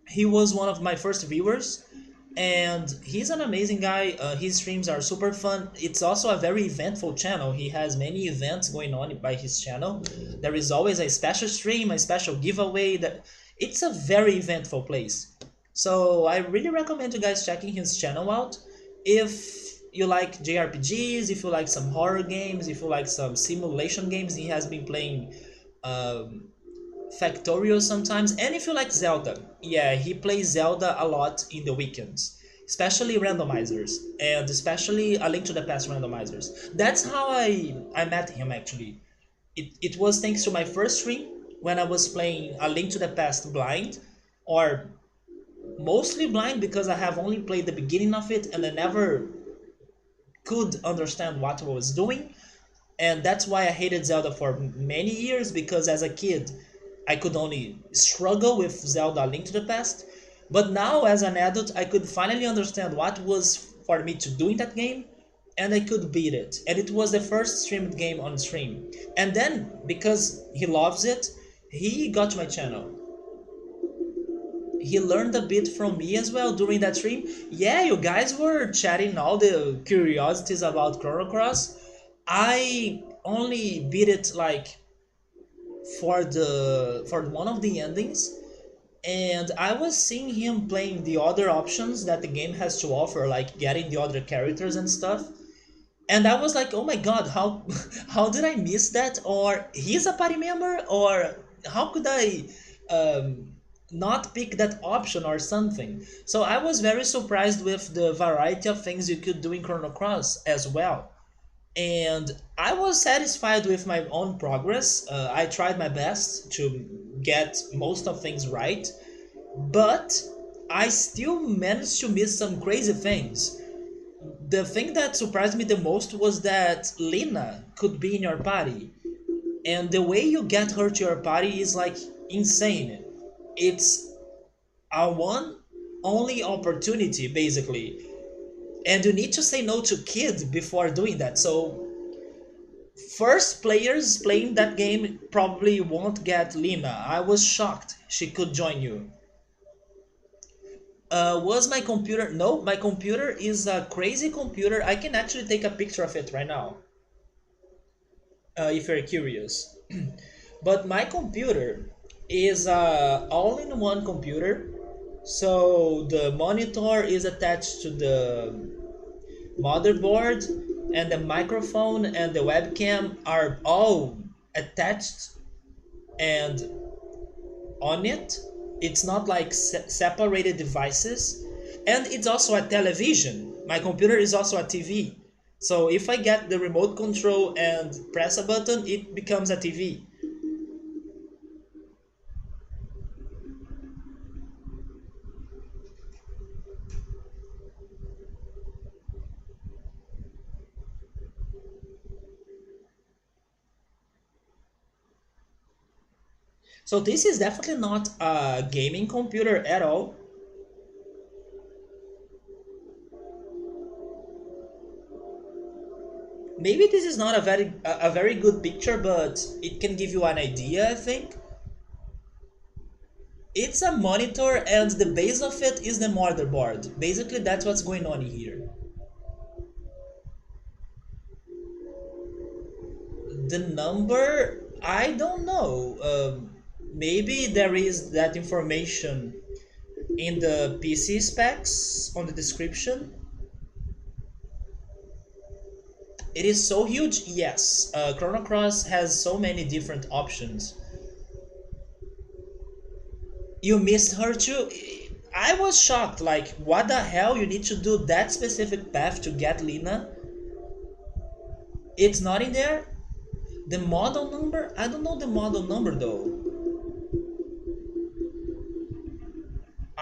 He was one of my first viewers, and he's an amazing guy. His streams are super fun. It's also a very eventful channel. He has many events going on by his channel. There is always a special stream, a special giveaway. That it's a very eventful place. So I really recommend you guys checking his channel out. If you like JRPGs, if you like some horror games, if you like some simulation games, he has been playing Factorial sometimes, and if you like Zelda, yeah, he plays Zelda a lot in the weekends, especially randomizers, and especially A Link to the Past randomizers. That's how I met him actually. It was thanks to my first stream when I was playing A Link to the Past blind, or mostly blind because I have only played the beginning of it and I never could understand what I was doing. And that's why I hated Zelda for many years, because as a kid I could only struggle with Zelda: A Link to the Past. But now as an adult I could finally understand what was for me to do in that game, and I could beat it. And it was the first streamed game on stream. And then, because he loves it, he got my channel. He learned a bit from me as well during that stream. Yeah, you guys were chatting all the curiosities about Chrono Cross. I only beat it like for one of the endings, and I was seeing him playing the other options that the game has to offer, like getting the other characters and stuff. And I was like, oh my god, how how did I miss that? Or he's a party member, or how could I um, not pick that option or something? So I was very surprised with the variety of things you could do in Chrono Cross as well. And I was satisfied with my own progress. I tried my best to get most of things right, but I still managed to miss some crazy things. The thing that surprised me the most was that Lina could be in your party, and the way you get her to your party is like insane. It's a one only opportunity basically, and you need to say no to Kid before doing that. So first players playing that game probably won't get Lina. I was shocked she could join you. Was my computer? No, my computer is a crazy computer. I can actually take a picture of it right now, if you're curious. But my computer is a all-in-one computer. So the monitor is attached to the motherboard, and the microphone and the webcam are all attached and on it. It's not like separated devices. And it's also a television. My computer is also a TV. So if I get the remote control and press a button, it becomes a TV. So this is definitely not a gaming computer at all. Maybe this is not a very good picture, but it can give you an idea, I think. It's a monitor and the base of it is the motherboard. Basically, that's what's going on here. The number, I don't know. Maybe there is that information in the PC specs on the description. It is so huge, yes. Chrono Cross has so many different options. You missed her too? I was shocked. Like, what the hell? You need to do that specific path to get Lina? It's not in there? The model number? I don't know the model number though.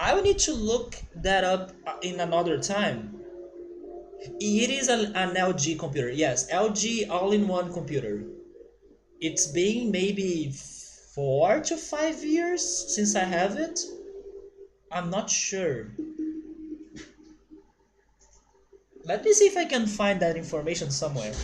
I will need to look that up in another time. It is an LG computer. Yes, LG all-in-one computer. It's been maybe 4 to 5 years since I have it. I'm not sure. Let me see if I can find that information somewhere.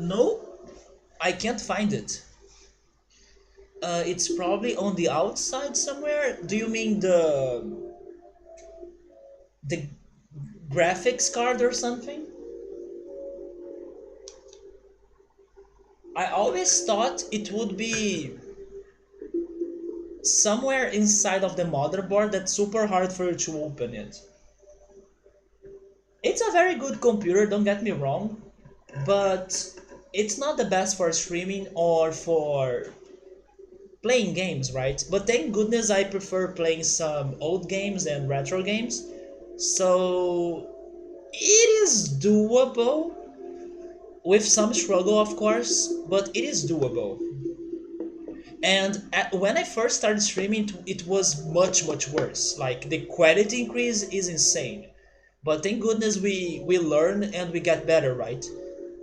No, I can't find it. It's probably on the outside somewhere. Do you mean the graphics card or something? I always thought it would be somewhere inside of the motherboard that's super hard for you to open it. It's a very good computer, don't get me wrong, but it's not the best for streaming or for playing games, right? But thank goodness I prefer playing some old games and retro games. So it is doable with some struggle, of course, but it is doable. And when I first started streaming, it was much, much worse. Like the quality increase is insane. But thank goodness we learn and we get better, right?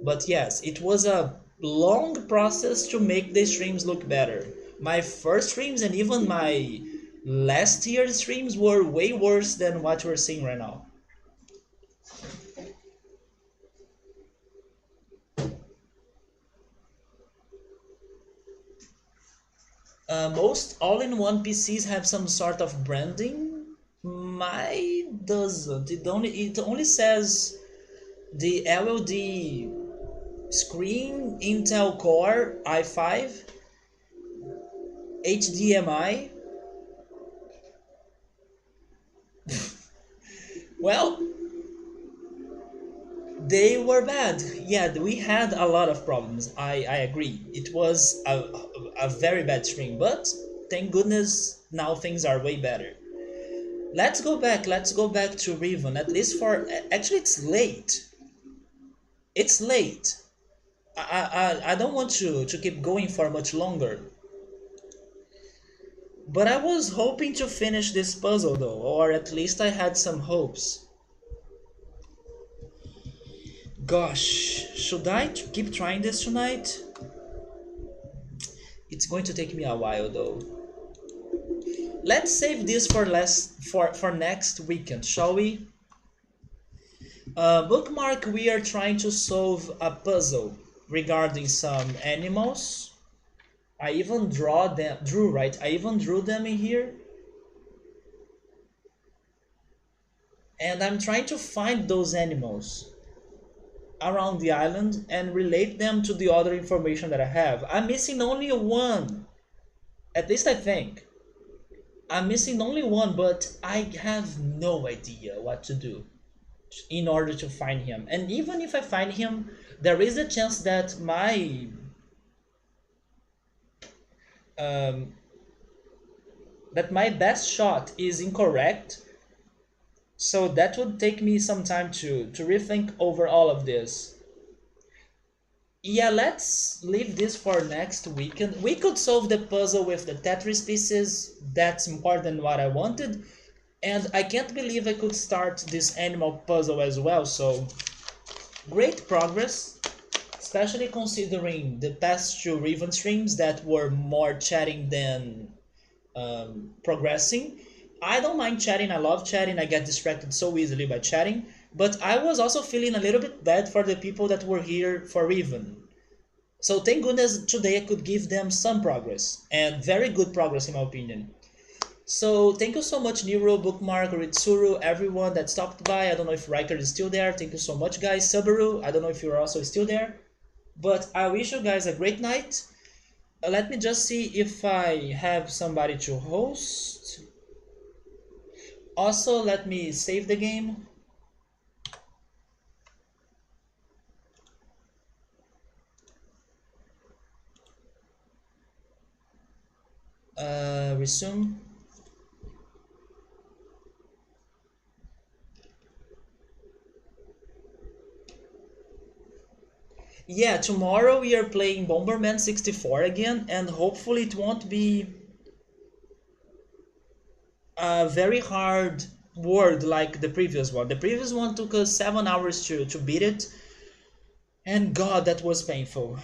But yes, it was a long process to make the streams look better. My first streams and even my last year streams were way worse than what we're seeing right now. Most all-in-one PCs have some sort of branding. My doesn't. It only says the LLD screen, Intel Core i5, HDMI. Well, they were bad. Yeah, we had a lot of problems. I agree. It was a very bad stream, but thank goodness now things are way better. Let's go back. Let's go back to Riven. At least for actually, it's late. It's late. I don't want to keep going for much longer. But I was hoping to finish this puzzle though, or at least I had some hopes. Gosh, should I keep trying this tonight? It's going to take me a while though. Let's save this for next weekend, shall we? Bookmark, we are trying to solve a puzzle regarding some animals. I even drew, right? I even drew them in here. And I'm trying to find those animals around the island and relate them to the other information that I have. I'm missing only one. At least I think. I'm missing only one, but I have no idea what to do in order to find him. And even if I find him, there is a chance that um, my best shot is incorrect. So that would take me some time to rethink over all of this. Yeah, let's leave this for next weekend. We could solve the puzzle with the Tetris pieces. That's more than what I wanted. And I can't believe I could start this animal puzzle as well. So great progress, especially considering the past two Riven streams that were more chatting than progressing. I don't mind chatting, I love chatting, I get distracted so easily by chatting, but I was also feeling a little bit bad for the people that were here for Riven. So thank goodness today I could give them some progress, and very good progress in my opinion. So thank you so much Nero, Bookmark, Ritsuru, everyone that stopped by. I don't know if Riker is still there. Thank you so much guys. Subaru, I don't know if you're also still there. But I wish you guys a great night. Let me just see if I have somebody to host. Also, let me save the game. Resume. Yeah, tomorrow we are playing Bomberman 64 again, and hopefully it won't be a very hard world like the previous one. The previous one took us 7 hours to beat it, and god, that was painful.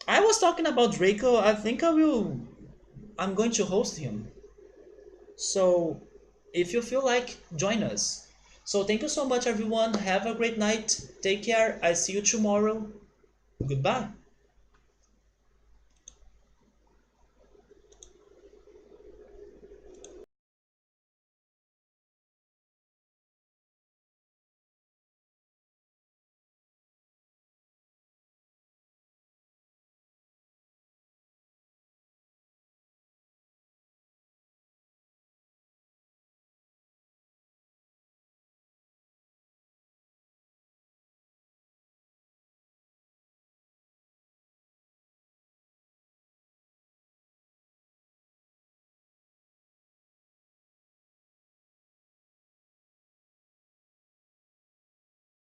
I was talking about Draco. I think I'm going to host him. So if you feel like, join us. So thank you so much everyone. Have a great night. Take care. I see you tomorrow. Goodbye.